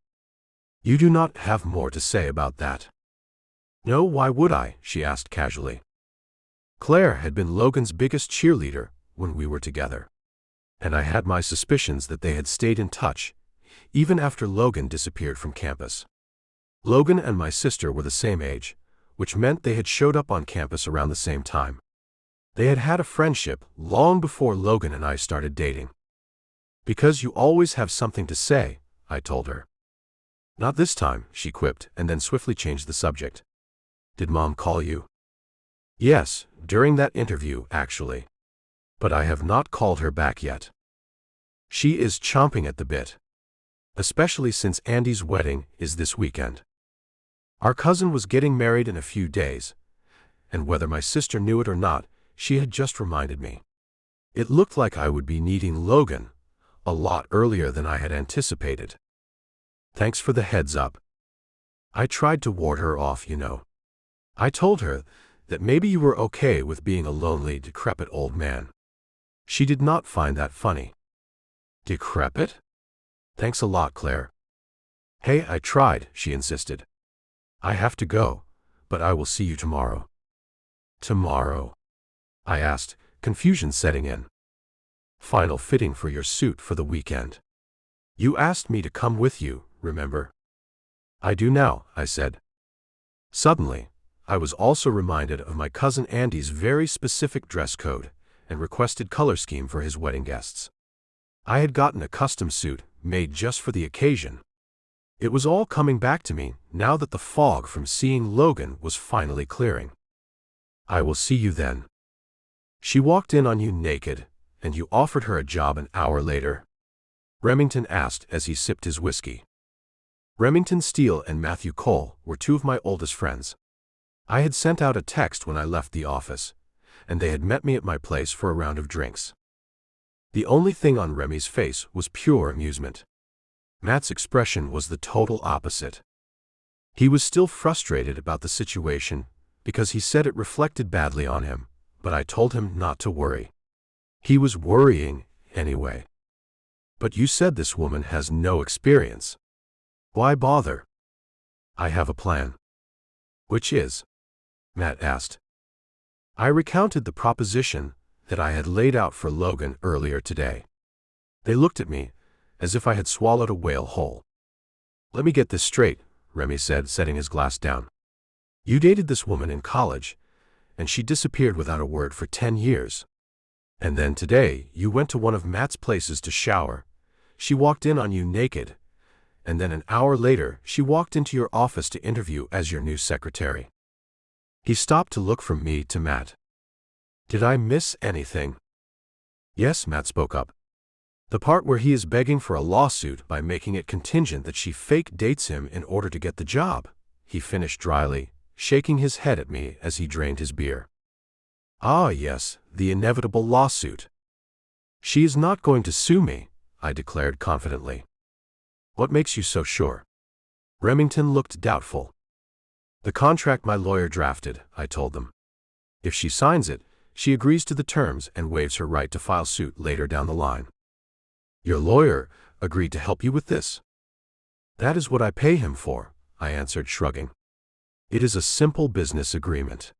"You do not have more to say about that?" "No, why would I?" she asked casually. Claire had been Logan's biggest cheerleader when we were together, and I had my suspicions that they had stayed in touch, even after Logan disappeared from campus. Logan and my sister were the same age, which meant they had showed up on campus around the same time. They had had a friendship long before Logan and I started dating. "Because you always have something to say," I told her. "Not this time," she quipped, and then swiftly changed the subject. "Did Mom call you?" "Yes, during that interview, actually. But I have not called her back yet. She is chomping at the bit. Especially since Andy's wedding is this weekend. Our cousin was getting married in a few days, and whether my sister knew it or not, she had just reminded me. It looked like I would be needing Logan a lot earlier than I had anticipated. Thanks for the heads up. I tried to ward her off, you know. I told her that maybe you were okay with being a lonely, decrepit old man. She did not find that funny." "Decrepit? Thanks a lot, Claire." "Hey, I tried," she insisted. "I have to go, but I will see you tomorrow." "Tomorrow?" I asked, confusion setting in. "Final fitting for your suit for the weekend. You asked me to come with you, remember?" "I do now," I said. Suddenly, I was also reminded of my cousin Andy's very specific dress code and requested color scheme for his wedding guests. I had gotten a custom suit made just for the occasion. It was all coming back to me now that the fog from seeing Logan was finally clearing. "I will see you then. She walked in on you naked, and you offered her a job an hour later?" Remington asked as he sipped his whiskey. Remington Steele and Matthew Cole were two of my oldest friends. I had sent out a text when I left the office, and they had met me at my place for a round of drinks. The only thing on Remy's face was pure amusement. Matt's expression was the total opposite. He was still frustrated about the situation because he said it reflected badly on him, but I told him not to worry. He was worrying anyway. "But you said this woman has no experience. Why bother?" "I have a plan." "Which is?" Matt asked. I recounted the proposition that I had laid out for Logan earlier today. They looked at me as if I had swallowed a whale whole. "Let me get this straight," Remy said, setting his glass down. "You dated this woman in college, and she disappeared without a word for 10 years. And then today, you went to one of Matt's places to shower. She walked in on you naked, and then an hour later, she walked into your office to interview as your new secretary." He stopped to look from me to Matt. "Did I miss anything?" "Yes," Matt spoke up. "The part where he is begging for a lawsuit by making it contingent that she fake dates him in order to get the job," he finished dryly, shaking his head at me as he drained his beer. "Ah, yes, the inevitable lawsuit." "She is not going to sue me," I declared confidently. "What makes you so sure?" Remington looked doubtful. "The contract my lawyer drafted," I told them. "If she signs it, she agrees to the terms and waives her right to file suit later down the line." "Your lawyer agreed to help you with this?" "That is what I pay him for," I answered, shrugging. "It is a simple business agreement.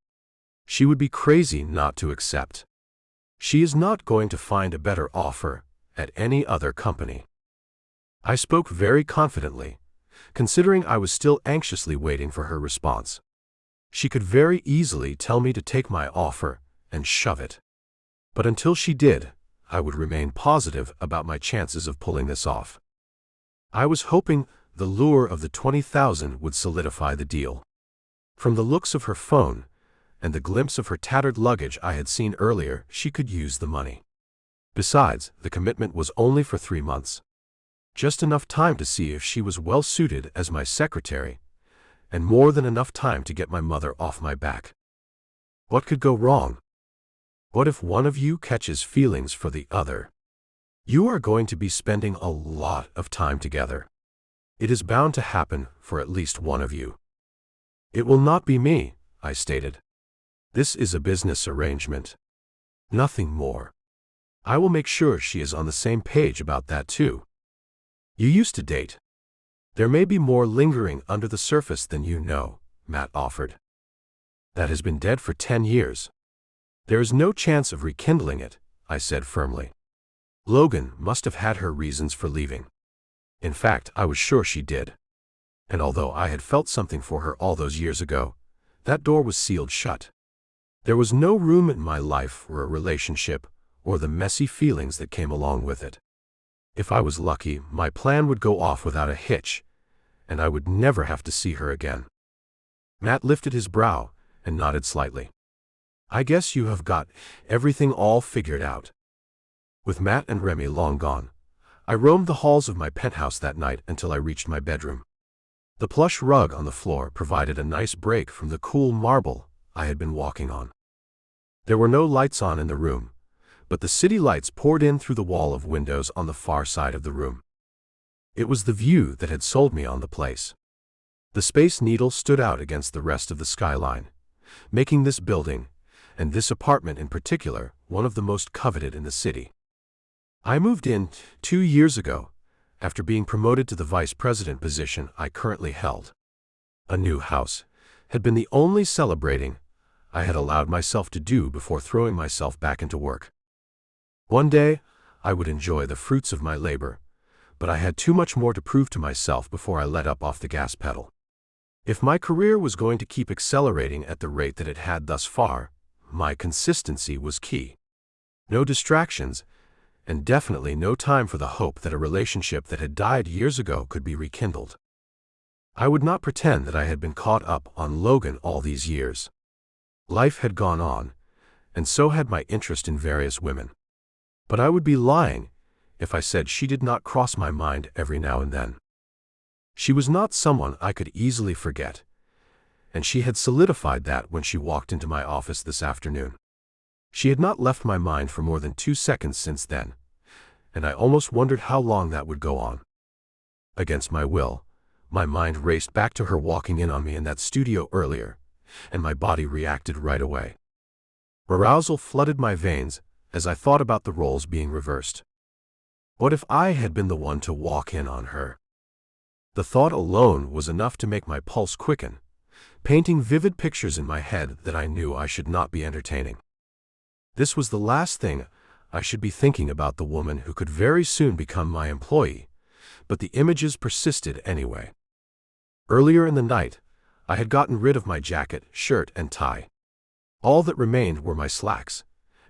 She would be crazy not to accept. She is not going to find a better offer at any other company." I spoke very confidently, considering I was still anxiously waiting for her response. She could very easily tell me to take my offer and shove it. But until she did, I would remain positive about my chances of pulling this off. I was hoping the lure of the $20,000 would solidify the deal. From the looks of her phone and the glimpse of her tattered luggage I had seen earlier, she could use the money. Besides, the commitment was only for 3 months. Just enough time to see if she was well suited as my secretary, and more than enough time to get my mother off my back. What could go wrong? What if one of you catches feelings for the other? You are going to be spending a lot of time together. It is bound to happen for at least one of you. "It will not be me," I stated. "This is a business arrangement. Nothing more. I will make sure she is on the same page about that too." "You used to date. There may be more lingering under the surface than you know," Matt offered. "That has been dead for 10 years. There is no chance of rekindling it," I said firmly. "Logan must have had her reasons for leaving. In fact, I was sure she did. And although I had felt something for her all those years ago, that door was sealed shut. There was no room in my life for a relationship or the messy feelings that came along with it. If I was lucky, my plan would go off without a hitch, and I would never have to see her again." Matt lifted his brow and nodded slightly. "I guess you have got everything all figured out." With Matt and Remy long gone, I roamed the halls of my penthouse that night until I reached my bedroom. The plush rug on the floor provided a nice break from the cool marble I had been walking on. There were no lights on in the room, but the city lights poured in through the wall of windows on the far side of the room. It was the view that had sold me on the place. The Space Needle stood out against the rest of the skyline, making this building, and this apartment in particular, one of the most coveted in the city. I moved in 2 years ago, after being promoted to the vice president position I currently held. A new house had been the only celebrating I had allowed myself to do before throwing myself back into work. One day, I would enjoy the fruits of my labor, but I had too much more to prove to myself before I let up off the gas pedal. If my career was going to keep accelerating at the rate that it had thus far, my consistency was key. No distractions, and definitely no time for the hope that a relationship that had died years ago could be rekindled. I would not pretend that I had been caught up on Logan all these years. Life had gone on, and so had my interest in various women. But I would be lying if I said she did not cross my mind every now and then. She was not someone I could easily forget, and she had solidified that when she walked into my office this afternoon. She had not left my mind for more than 2 seconds since then, and I almost wondered how long that would go on. Against my will, my mind raced back to her walking in on me in that studio earlier, and my body reacted right away. Arousal flooded my veins as I thought about the roles being reversed. What if I had been the one to walk in on her? The thought alone was enough to make my pulse quicken, painting vivid pictures in my head that I knew I should not be entertaining. This was the last thing I should be thinking about the woman who could very soon become my employee, but the images persisted anyway. Earlier in the night, I had gotten rid of my jacket, shirt, and tie. All that remained were my slacks,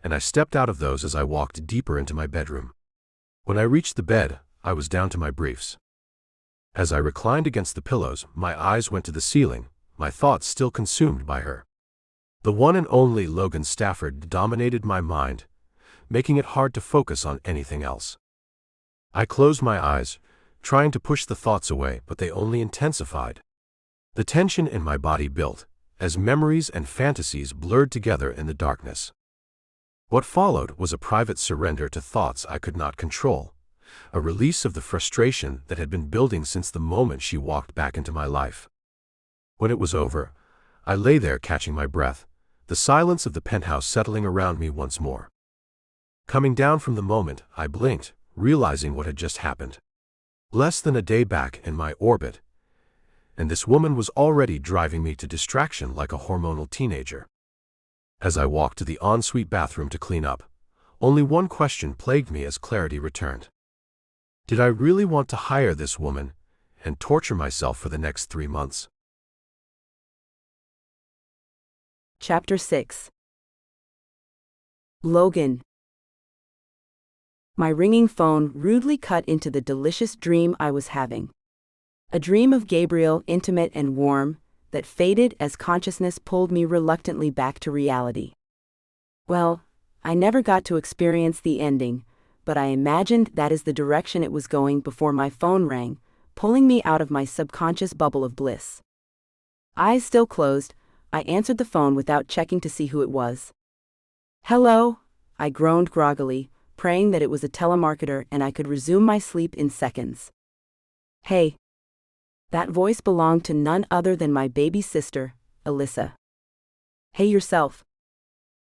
and I stepped out of those as I walked deeper into my bedroom. When I reached the bed, I was down to my briefs. As I reclined against the pillows, my eyes went to the ceiling, my thoughts still consumed by her. The one and only Logan Stafford dominated my mind, making it hard to focus on anything else. I closed my eyes, trying to push the thoughts away, but they only intensified. The tension in my body built, as memories and fantasies blurred together in the darkness. What followed was a private surrender to thoughts I could not control, a release of the frustration that had been building since the moment she walked back into my life. When it was over, I lay there catching my breath, the silence of the penthouse settling around me once more. Coming down from the moment, I blinked, realizing what had just happened. Less than a day back in my orbit, and this woman was already driving me to distraction like a hormonal teenager. As I walked to the ensuite bathroom to clean up, only one question plagued me as clarity returned. Did I really want to hire this woman and torture myself for the next 3 months? Chapter 6. Logan. My ringing phone rudely cut into the delicious dream I was having. A dream of Gabriel, intimate and warm, that faded as consciousness pulled me reluctantly back to reality. Well, I never got to experience the ending, but I imagined that is the direction it was going before my phone rang, pulling me out of my subconscious bubble of bliss. Eyes still closed, I answered the phone without checking to see who it was. "Hello," I groaned groggily, praying that it was a telemarketer and I could resume my sleep in seconds. "Hey." That voice belonged to none other than my baby sister, Alyssa. "Hey yourself."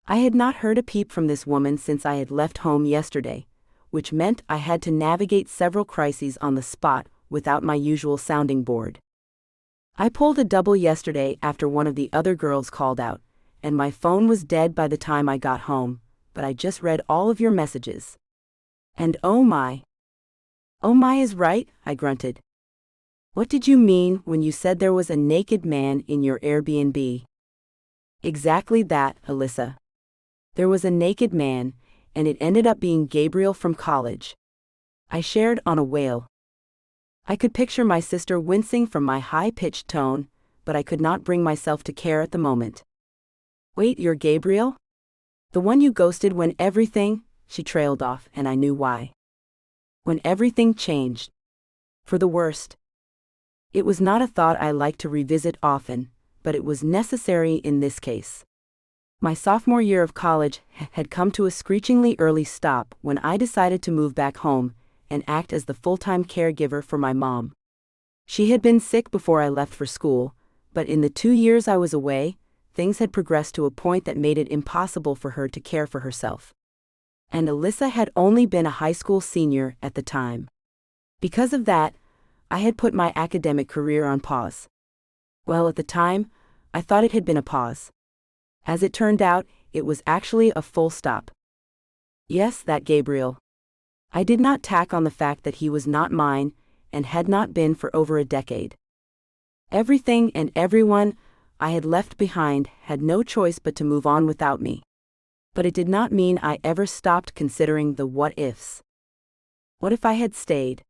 I had not heard a peep from this woman since I had left home yesterday, which meant I had to navigate several crises on the spot without my usual sounding board. I pulled a double yesterday after one of the other girls called out, and my phone was dead by the time I got home, but I just read all of your messages. And oh my. "Oh my is right," I grunted. "What did you mean when you said there was a naked man in your Airbnb?" "Exactly that, Alyssa. There was a naked man, and it ended up being Gabriel from college." I shared on a wail. I could picture my sister wincing from my high-pitched tone, but I could not bring myself to care at the moment. "Wait, you're Gabriel? The one you ghosted when everything," she trailed off, and I knew why. "When everything changed. For the worst." It was not a thought I liked to revisit often, but it was necessary in this case. My sophomore year of college had come to a screechingly early stop when I decided to move back home and act as the full-time caregiver for my mom. She had been sick before I left for school, but in the 2 years I was away, things had progressed to a point that made it impossible for her to care for herself. And Alyssa had only been a high school senior at the time. Because of that, I had put my academic career on pause. Well, at the time, I thought it had been a pause. As it turned out, it was actually a full stop. Yes, that Gabriel. I did not tack on the fact that he was not mine, and had not been for over a decade. Everything and everyone I had left behind had no choice but to move on without me. But it did not mean I ever stopped considering the what-ifs. What if I had stayed?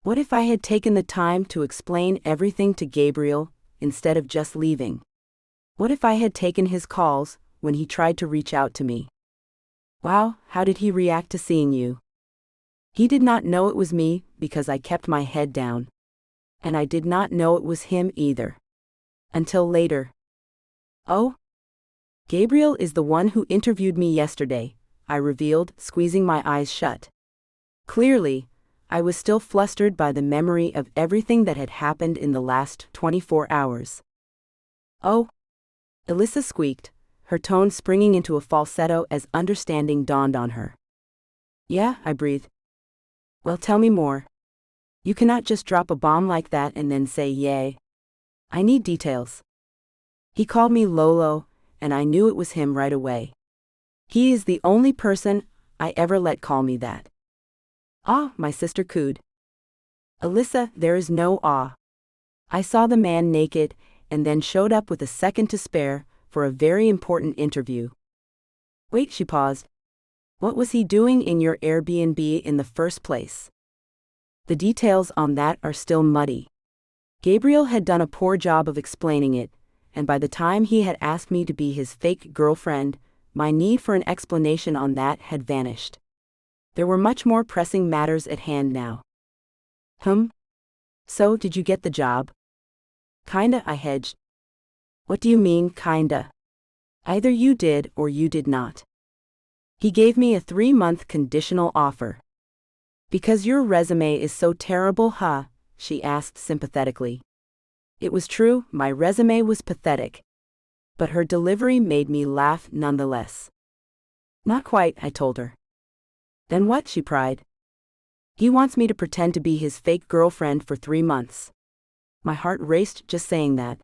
What if I had taken the time to explain everything to Gabriel, instead of just leaving? What if I had taken his calls when he tried to reach out to me? "Wow, how did he react to seeing you?" He did not know it was me because I kept my head down. And I did not know it was him either. Until later. "Oh? Gabriel is the one who interviewed me yesterday," I revealed, squeezing my eyes shut. Clearly, I was still flustered by the memory of everything that had happened in the last 24 hours. "Oh?" Alyssa squeaked, her tone springing into a falsetto as understanding dawned on her. "Yeah," I breathed. "Well, tell me more. You cannot just drop a bomb like that and then say yay. I need details." "He called me Lolo, and I knew it was him right away. He is the only person I ever let call me that." "Ah," my sister cooed. "Alyssa, there is no ah. I saw the man naked, and then showed up with a second to spare for a very important interview." "Wait," she paused. "What was he doing in your Airbnb in the first place?" The details on that are still muddy. Gabriel had done a poor job of explaining it, and by the time he had asked me to be his fake girlfriend, my need for an explanation on that had vanished. There were much more pressing matters at hand now. So, did you get the job?" "Kinda," I hedged. "What do you mean, kinda?" "Either you did or you did not. He gave me a 3-month conditional offer." Because your resume is so terrible, huh? She asked sympathetically. It was true, my resume was pathetic. But her delivery made me laugh nonetheless. Not quite, I told her. Then what? She cried. He wants me to pretend to be his fake girlfriend for 3 months. My heart raced just saying that.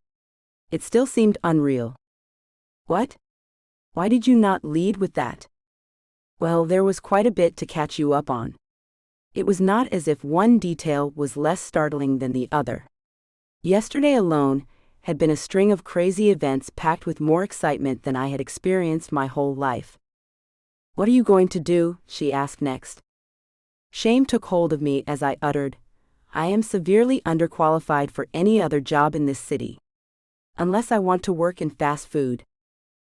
It still seemed unreal. What? Why did you not lead with that? Well, there was quite a bit to catch you up on. It was not as if one detail was less startling than the other. Yesterday alone had been a string of crazy events packed with more excitement than I had experienced my whole life. What are you going to do? She asked next. Shame took hold of me as I uttered, I am severely underqualified for any other job in this city. Unless I want to work in fast food.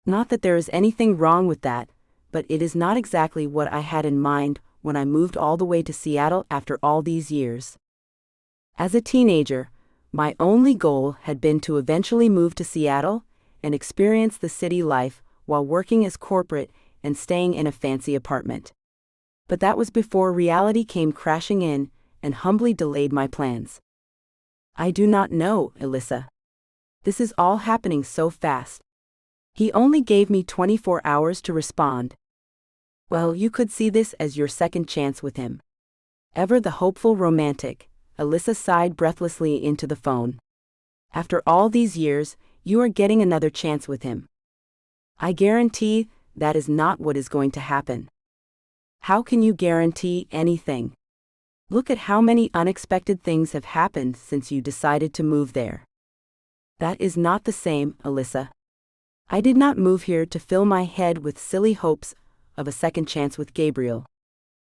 Not that there is anything wrong with that, but it is not exactly what I had in mind when I moved all the way to Seattle after all these years. As a teenager, my only goal had been to eventually move to Seattle and experience the city life while working as corporate and staying in a fancy apartment. But that was before reality came crashing in and humbly delayed my plans. I do not know, Alyssa. This is all happening so fast. He only gave me 24 hours to respond. Well, you could see this as your second chance with him. Ever the hopeful romantic, Alyssa sighed breathlessly into the phone. After all these years, you are getting another chance with him. I guarantee that is not what is going to happen. How can you guarantee anything? Look at how many unexpected things have happened since you decided to move there. That is not the same, Alyssa. I did not move here to fill my head with silly hopes of a second chance with Gabriel.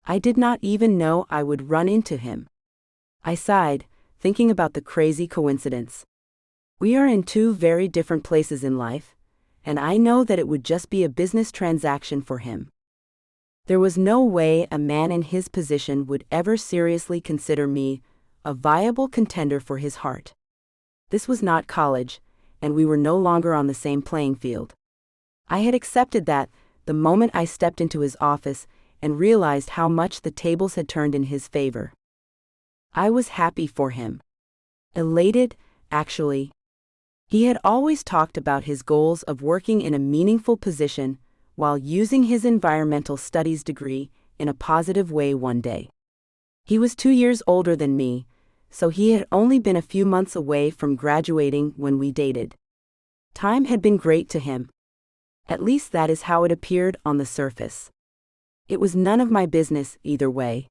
I did not even know I would run into him. I sighed, thinking about the crazy coincidence. We are in two very different places in life, and I know that it would just be a business transaction for him. There was no way a man in his position would ever seriously consider me a viable contender for his heart. This was not college, and we were no longer on the same playing field. I had accepted that the moment I stepped into his office and realized how much the tables had turned in his favor. I was happy for him. Elated, actually. He had always talked about his goals of working in a meaningful position while using his environmental studies degree in a positive way one day. He was 2 years older than me, so he had only been a few months away from graduating when we dated. Time had been great to him. At least that is how it appeared on the surface. It was none of my business either way.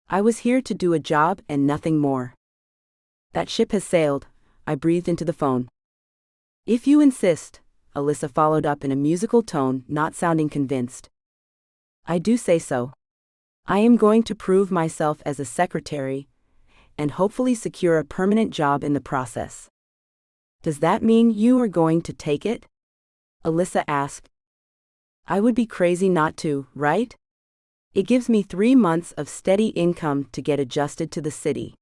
I was here to do a job and nothing more. That ship has sailed, I breathed into the phone. If you insist, Alyssa followed up in a musical tone, not sounding convinced. I do say so. I am going to prove myself as a secretary, and hopefully secure a permanent job in the process. Does that mean you are going to take it? Alyssa asked. I would be crazy not to, right? It gives me 3 months of steady income to get adjusted to the city.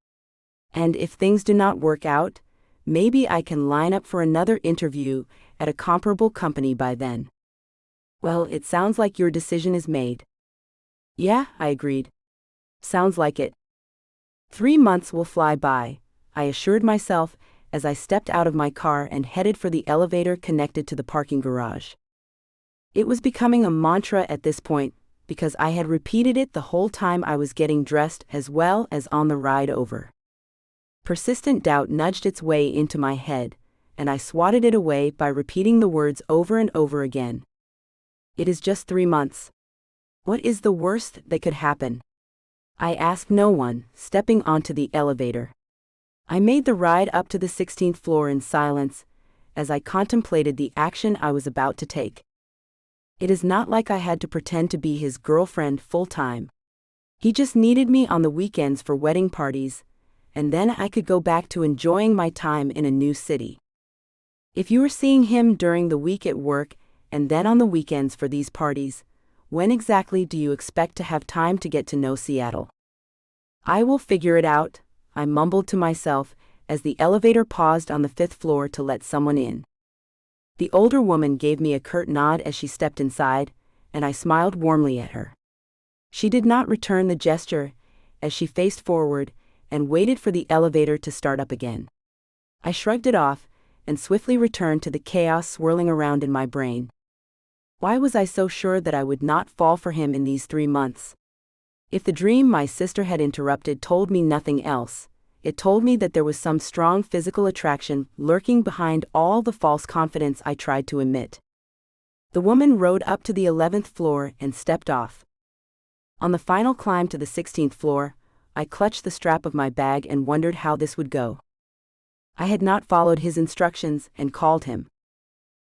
And if things do not work out, maybe I can line up for another interview at a comparable company by then. Well, it sounds like your decision is made. Yeah, I agreed. Sounds like it. 3 months will fly by, I assured myself as I stepped out of my car and headed for the elevator connected to the parking garage. It was becoming a mantra at this point, because I had repeated it the whole time I was getting dressed as well as on the ride over. Persistent doubt nudged its way into my head, and I swatted it away by repeating the words over and over again. It is just 3 months. What is the worst that could happen? I asked no one, stepping onto the elevator. I made the ride up to the 16th floor in silence, as I contemplated the action I was about to take. It is not like I had to pretend to be his girlfriend full-time. He just needed me on the weekends for wedding parties, and then I could go back to enjoying my time in a new city. If you are seeing him during the week at work and then on the weekends for these parties, when exactly do you expect to have time to get to know Seattle? I will figure it out, I mumbled to myself as the elevator paused on the 5th floor to let someone in. The older woman gave me a curt nod as she stepped inside, and I smiled warmly at her. She did not return the gesture, as she faced forward and waited for the elevator to start up again. I shrugged it off and swiftly returned to the chaos swirling around in my brain. Why was I so sure that I would not fall for him in these 3 months? If the dream my sister had interrupted told me nothing else, it told me that there was some strong physical attraction lurking behind all the false confidence I tried to emit. The woman rode up to the 11th floor and stepped off. On the final climb to the 16th floor, I clutched the strap of my bag and wondered how this would go. I had not followed his instructions and called him.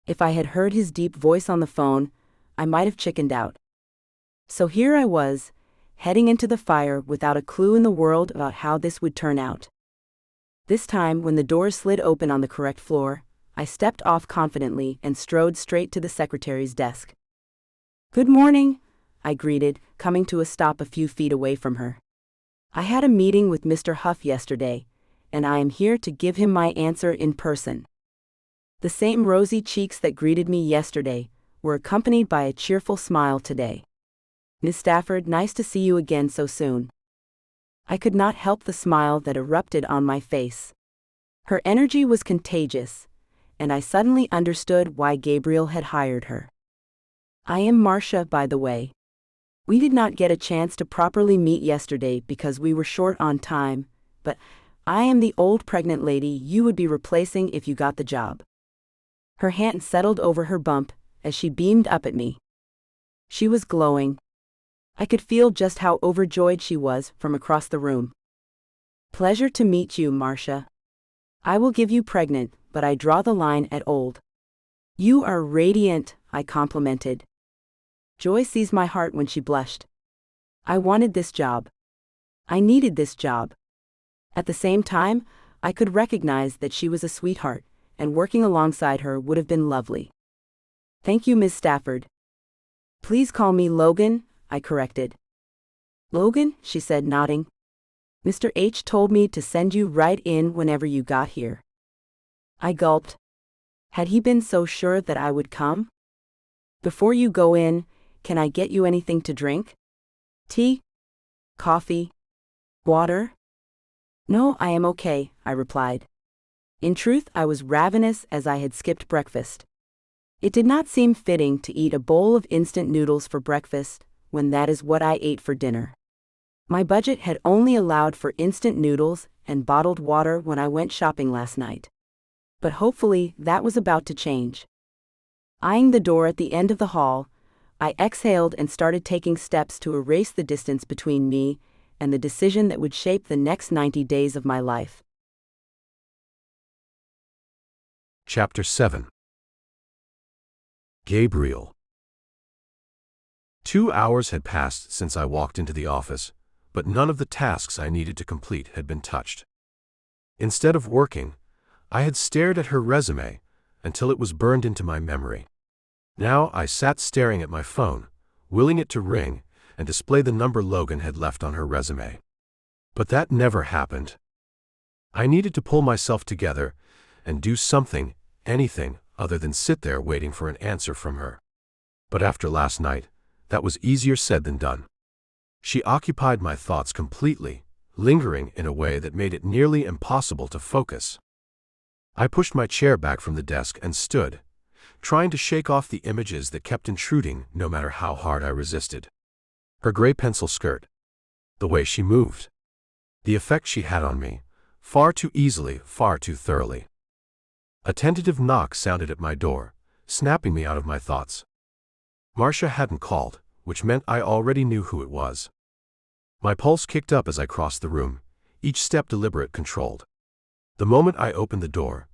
If I had heard his deep voice on the phone, I might have chickened out. So here I was, heading into the fire without a clue in the world about how this would turn out. This time, when the doors slid open on the correct floor, I stepped off confidently and strode straight to the secretary's desk. "Good morning," I greeted, coming to a stop a few feet away from her. "I had a meeting with Mr. Huff yesterday, and I am here to give him my answer in person." The same rosy cheeks that greeted me yesterday were accompanied by a cheerful smile today. "Miss Stafford, nice to see you again so soon." I could not help the smile that erupted on my face. Her energy was contagious, and I suddenly understood why Gabriel had hired her. "I am Marcia, by the way. We did not get a chance to properly meet yesterday because we were short on time, but I am the old pregnant lady you would be replacing if you got the job." Her hand settled over her bump as she beamed up at me. She was glowing. I could feel just how overjoyed she was from across the room. "Pleasure to meet you, Marcia. I will give you pregnant, but I draw the line at old." "You are radiant," I complimented. Joy seized my heart when she blushed. I wanted this job. I needed this job. At the same time, I could recognize that she was a sweetheart, and working alongside her would have been lovely. "Thank you, Ms. Stafford." "Please call me Logan," I corrected. "Logan," she said, nodding. "Mr. H told me to send you right in whenever you got here." I gulped. Had he been so sure that I would come? "Before you go in, can I get you anything to drink? Tea? Coffee? Water?" "No, I am okay," I replied. In truth, I was ravenous as I had skipped breakfast. It did not seem fitting to eat a bowl of instant noodles for breakfast when that is what I ate for dinner. My budget had only allowed for instant noodles and bottled water when I went shopping last night. But hopefully that was about to change. Eyeing the door at the end of the hall, I exhaled and started taking steps to erase the distance between me and the decision that would shape the next 90 days of my life. Chapter 7. Gabriel. 2 hours had passed since I walked into the office, but none of the tasks I needed to complete had been touched. Instead of working, I had stared at her resume until it was burned into my memory. Now I sat staring at my phone, willing it to ring and display the number Logan had left on her resume. But that never happened. I needed to pull myself together and do something, anything, other than sit there waiting for an answer from her. But after last night, that was easier said than done. She occupied my thoughts completely, lingering in a way that made it nearly impossible to focus. I pushed my chair back from the desk and stood, trying to shake off the images that kept intruding no matter how hard I resisted. Her gray pencil skirt, the way she moved, the effect she had on me, far too easily, far too thoroughly. A tentative knock sounded at my door, snapping me out of my thoughts. Marcia hadn't called, which meant I already knew who it was. My pulse kicked up as I crossed the room, each step deliberate, controlled. The moment I opened the door,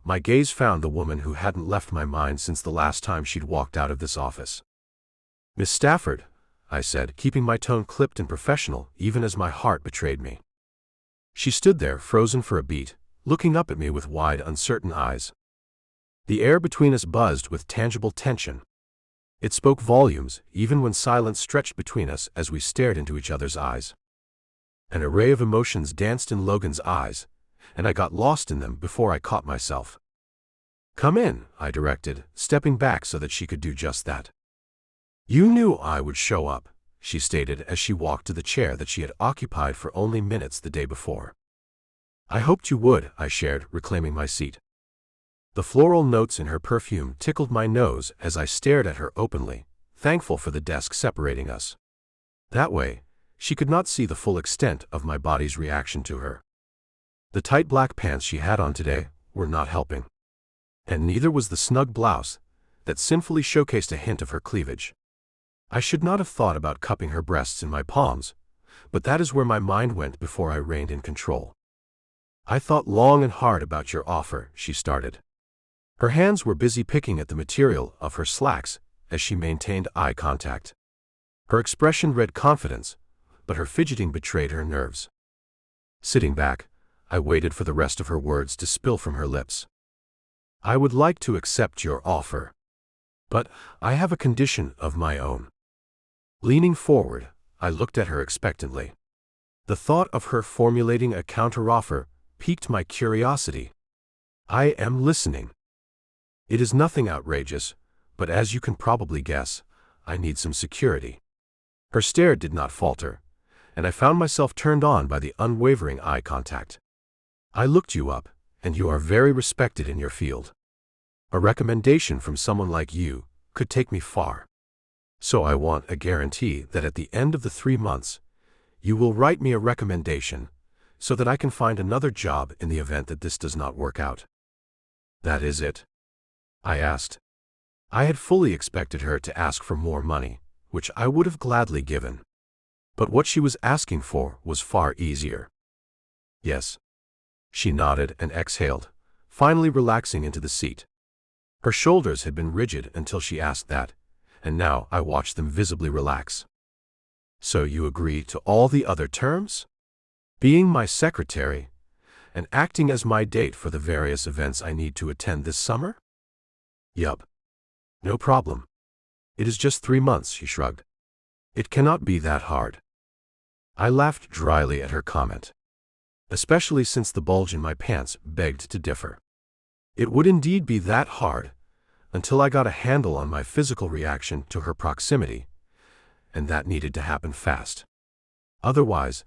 my gaze found the woman who hadn't left my mind since the last time she'd walked out of this office. "Miss Stafford," I said, keeping my tone clipped and professional even as my heart betrayed me. She stood there, frozen for a beat, looking up at me with wide, uncertain eyes. The air between us buzzed with tangible tension. It spoke volumes, even when silence stretched between us as we stared into each other's eyes. An array of emotions danced in Logan's eyes, and I got lost in them before I caught myself. "Come in," I directed, stepping back so that she could do just that. "You knew I would show up, she stated as she walked to the chair that she had occupied for only minutes the day before. I hoped you would, I shared, reclaiming my seat. The floral notes in her perfume tickled my nose as I stared at her openly, thankful for the desk separating us. That way, she could not see the full extent of my body's reaction to her. The tight black pants she had on today were not helping. And neither was the snug blouse that sinfully showcased a hint of her cleavage. I should not have thought about cupping her breasts in my palms, but that is where my mind went before I reined in control. I thought long and hard about your offer, she started. Her hands were busy picking at the material of her slacks as she maintained eye contact. Her expression read confidence, but her fidgeting betrayed her nerves. Sitting back, I waited for the rest of her words to spill from her lips. I would like to accept your offer, but I have a condition of my own. Leaning forward, I looked at her expectantly. The thought of her formulating a counteroffer piqued my curiosity. I am listening. It is nothing outrageous, but as you can probably guess, I need some security. Her stare did not falter, and I found myself turned on by the unwavering eye contact. I looked you up, and you are very respected in your field. A recommendation from someone like you could take me far. So I want a guarantee that at the end of the 3 months, you will write me a recommendation so that I can find another job in the event that this does not work out. That is it? I asked. I had fully expected her to ask for more money, which I would have gladly given. But what she was asking for was far easier. Yes. She nodded and exhaled, finally relaxing into the seat. Her shoulders had been rigid until she asked that, and now I watched them visibly relax. So you agree to all the other terms? Being my secretary, and acting as my date for the various events I need to attend this summer? Yup. No problem. It is just 3 months, she shrugged. It cannot be that hard. I laughed dryly at her comment, especially since the bulge in my pants begged to differ. It would indeed be that hard, until I got a handle on my physical reaction to her proximity, and that needed to happen fast. Otherwise,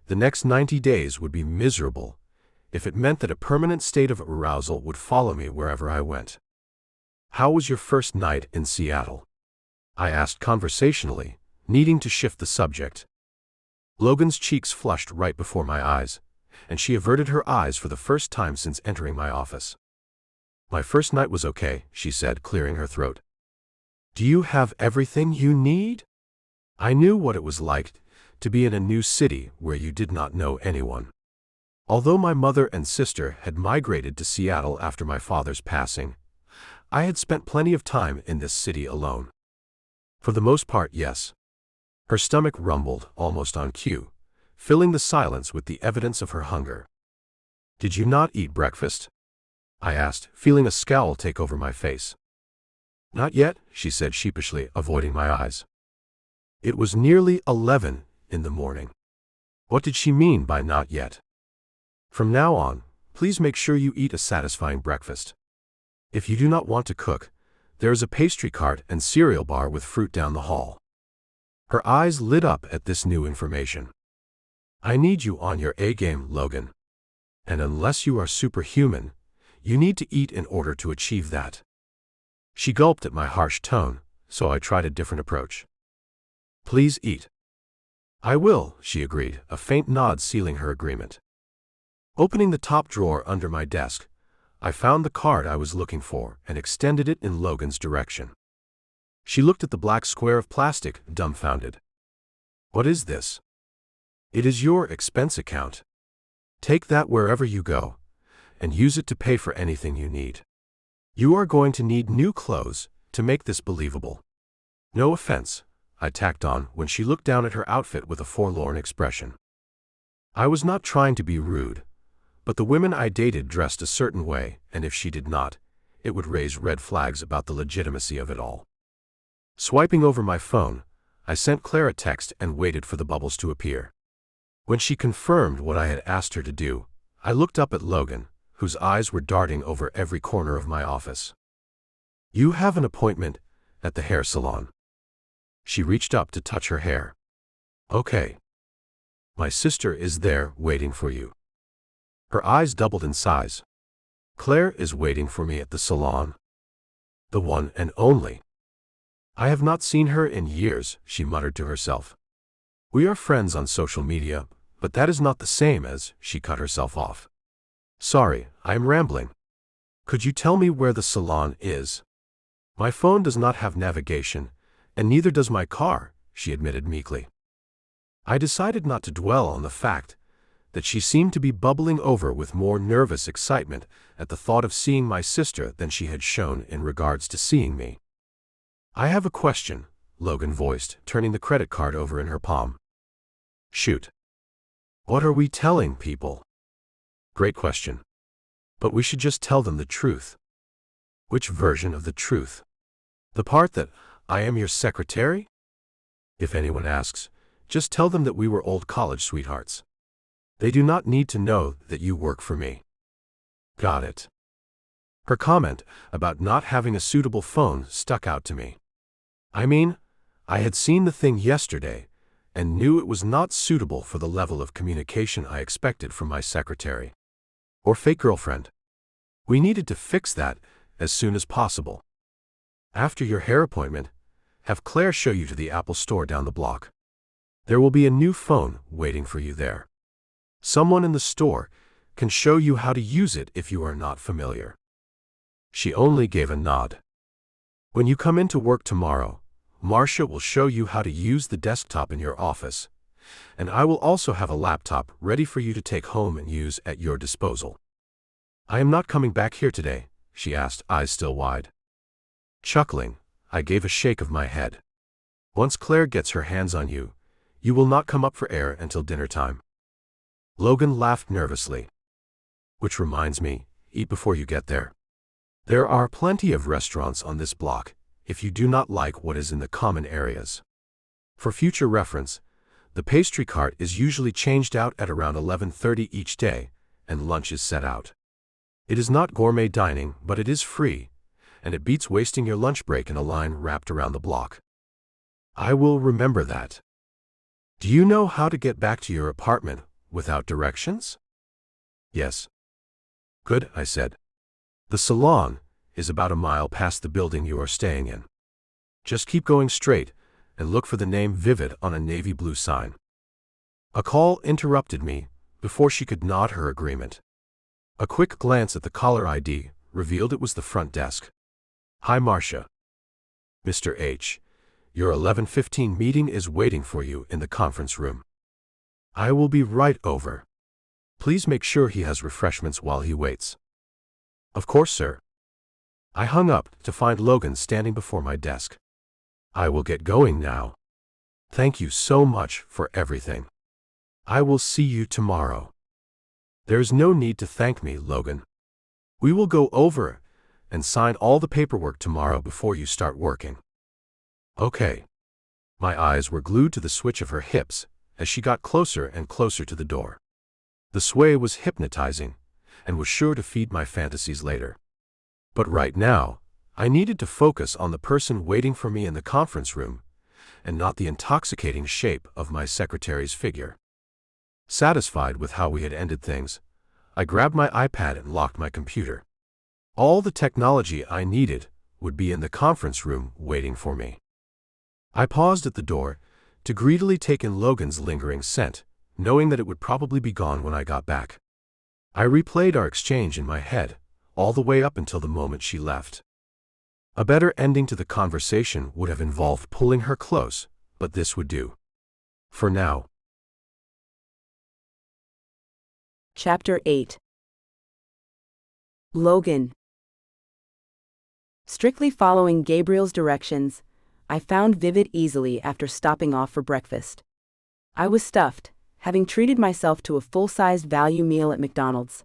the next 90 days would be miserable if it meant that a permanent state of arousal would follow me wherever I went. How was your first night in Seattle? I asked conversationally, needing to shift the subject. Logan's cheeks flushed right before my eyes, and she averted her eyes for the first time since entering my office. My first night was okay, she said, clearing her throat. Do you have everything you need? I knew what it was like to be in a new city where you did not know anyone. Although my mother and sister had migrated to Seattle after my father's passing, I had spent plenty of time in this city alone. For the most part, yes. Her stomach rumbled, almost on cue, filling the silence with the evidence of her hunger. Did you not eat breakfast? I asked, feeling a scowl take over my face. Not yet, she said sheepishly, avoiding my eyes. It was nearly 11 in the morning. What did she mean by not yet? From now on, please make sure you eat a satisfying breakfast. If you do not want to cook, there is a pastry cart and cereal bar with fruit down the hall. Her eyes lit up at this new information. I need you on your A-game, Logan. And unless you are superhuman, you need to eat in order to achieve that. She gulped at my harsh tone, so I tried a different approach. Please eat. I will, she agreed, a faint nod sealing her agreement. Opening the top drawer under my desk, I found the card I was looking for and extended it in Logan's direction. She looked at the black square of plastic, dumbfounded. What is this? It is your expense account. Take that wherever you go, and use it to pay for anything you need. You are going to need new clothes to make this believable. No offense, I tacked on when she looked down at her outfit with a forlorn expression. I was not trying to be rude, but the women I dated dressed a certain way, and if she did not, it would raise red flags about the legitimacy of it all. Swiping over my phone, I sent Claire a text and waited for the bubbles to appear. When she confirmed what I had asked her to do, I looked up at Logan, whose eyes were darting over every corner of my office. You have an appointment at the hair salon. She reached up to touch her hair. Okay. My sister is there waiting for you. Her eyes doubled in size. Claire is waiting for me at the salon. The one and only. I have not seen her in years, she muttered to herself. We are friends on social media, but that is not the same as, she cut herself off. Sorry, I am rambling. Could you tell me where the salon is? My phone does not have navigation, and neither does my car, she admitted meekly. I decided not to dwell on the fact that she seemed to be bubbling over with more nervous excitement at the thought of seeing my sister than she had shown in regards to seeing me. I have a question, Logan voiced, turning the credit card over in her palm. Shoot. What are we telling people? Great question. But we should just tell them the truth. Which version of the truth? The part that I am your secretary? If anyone asks, just tell them that we were old college sweethearts. They do not need to know that you work for me. Got it. Her comment about not having a suitable phone stuck out to me. I mean, I had seen the thing yesterday and knew it was not suitable for the level of communication I expected from my secretary. Or fake girlfriend. We needed to fix that as soon as possible. After your hair appointment, have Claire show you to the Apple store down the block. There will be a new phone waiting for you there. Someone in the store can show you how to use it if you are not familiar. She only gave a nod. When you come into work tomorrow, Marcia will show you how to use the desktop in your office, and I will also have a laptop ready for you to take home and use at your disposal. I am not coming back here today, she asked, eyes still wide. Chuckling, I gave a shake of my head. Once Claire gets her hands on you, you will not come up for air until dinner time. Logan laughed nervously. Which reminds me, eat before you get there. There are plenty of restaurants on this block, if you do not like what is in the common areas. For future reference, the pastry cart is usually changed out at around 11:30 each day, and lunch is set out. It is not gourmet dining, but it is free, and it beats wasting your lunch break in a line wrapped around the block. I will remember that. Do you know how to get back to your apartment without directions? Yes. Good, I said. The salon is about a mile past the building you are staying in. Just keep going straight and look for the name Vivid on a navy blue sign. A call interrupted me before she could nod her agreement. A quick glance at the caller ID revealed it was the front desk. Hi, Marcia. Mr. H. Your 11:15 meeting is waiting for you in the conference room. I will be right over. Please make sure he has refreshments while he waits. Of course, sir. I hung up to find Logan standing before my desk. I will get going now. Thank you so much for everything. I will see you tomorrow. There's no need to thank me, Logan. We will go over and sign all the paperwork tomorrow before you start working. Okay. My eyes were glued to the switch of her hips as she got closer and closer to the door. The sway was hypnotizing and was sure to feed my fantasies later. But right now, I needed to focus on the person waiting for me in the conference room and not the intoxicating shape of my secretary's figure. Satisfied with how we had ended things, I grabbed my iPad and locked my computer. All the technology I needed would be in the conference room waiting for me. I paused at the door to greedily take in Logan's lingering scent, knowing that it would probably be gone when I got back. I replayed our exchange in my head, all the way up until the moment she left. A better ending to the conversation would have involved pulling her close, but this would do. For now. Chapter 8. Logan. Strictly following Gabriel's directions, I found Vivid easily after stopping off for breakfast. I was stuffed, having treated myself to a full-sized value meal at McDonald's.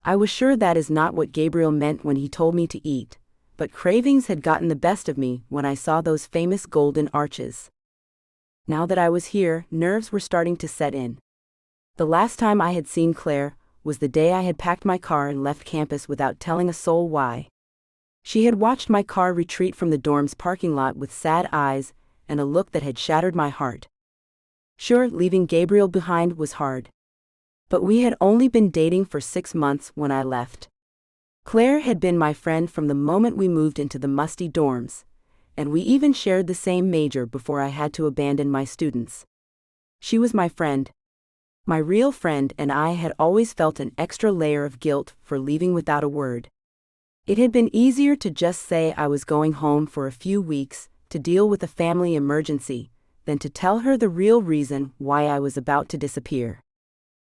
I was sure that is not what Gabriel meant when he told me to eat, but cravings had gotten the best of me when I saw those famous golden arches. Now that I was here, nerves were starting to set in. The last time I had seen Claire was the day I had packed my car and left campus without telling a soul why. She had watched my car retreat from the dorm's parking lot with sad eyes and a look that had shattered my heart. Sure, leaving Gabriel behind was hard. But we had only been dating for 6 months when I left. Claire had been my friend from the moment we moved into the musty dorms, and we even shared the same major before I had to abandon my students. She was my friend. My real friend, and I had always felt an extra layer of guilt for leaving without a word. It had been easier to just say I was going home for a few weeks to deal with a family emergency than to tell her the real reason why I was about to disappear.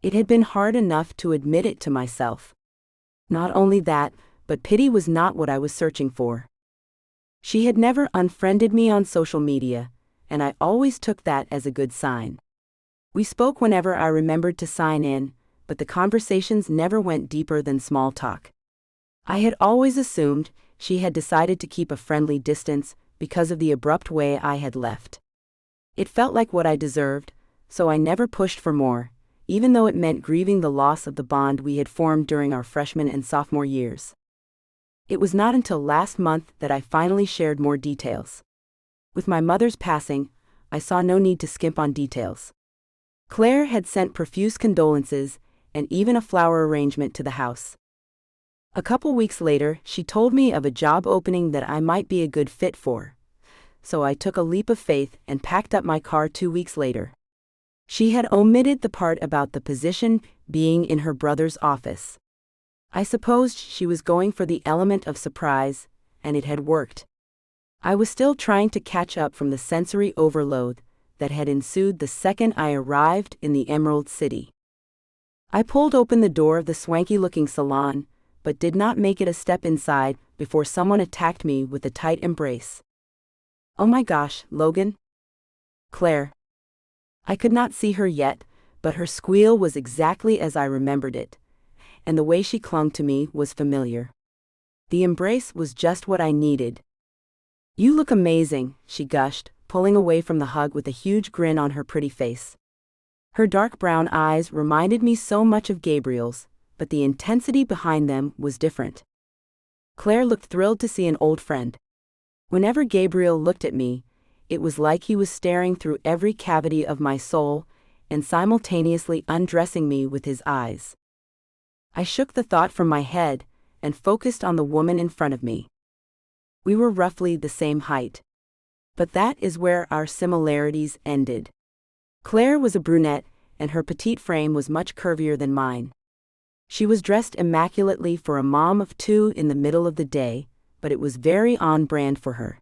It had been hard enough to admit it to myself. Not only that, but pity was not what I was searching for. She had never unfriended me on social media, and I always took that as a good sign. We spoke whenever I remembered to sign in, but the conversations never went deeper than small talk. I had always assumed she had decided to keep a friendly distance because of the abrupt way I had left. It felt like what I deserved, so I never pushed for more, even though it meant grieving the loss of the bond we had formed during our freshman and sophomore years. It was not until last month that I finally shared more details. With my mother's passing, I saw no need to skimp on details. Claire had sent profuse condolences and even a flower arrangement to the house. A couple weeks later, she told me of a job opening that I might be a good fit for, so I took a leap of faith and packed up my car 2 weeks later. She had omitted the part about the position being in her brother's office. I supposed she was going for the element of surprise, and it had worked. I was still trying to catch up from the sensory overload that had ensued the second I arrived in the Emerald City. I pulled open the door of the swanky-looking salon, but did not make it a step inside before someone attacked me with a tight embrace. "Oh my gosh, Logan." Claire. I could not see her yet, but her squeal was exactly as I remembered it, and the way she clung to me was familiar. The embrace was just what I needed. "You look amazing," she gushed, pulling away from the hug with a huge grin on her pretty face. Her dark brown eyes reminded me so much of Gabriel's, but the intensity behind them was different. Claire looked thrilled to see an old friend. Whenever Gabriel looked at me, it was like he was staring through every cavity of my soul and simultaneously undressing me with his eyes. I shook the thought from my head and focused on the woman in front of me. We were roughly the same height. But that is where our similarities ended. Claire was a brunette, and her petite frame was much curvier than mine. She was dressed immaculately for a mom of 2 in the middle of the day, but it was very on brand for her.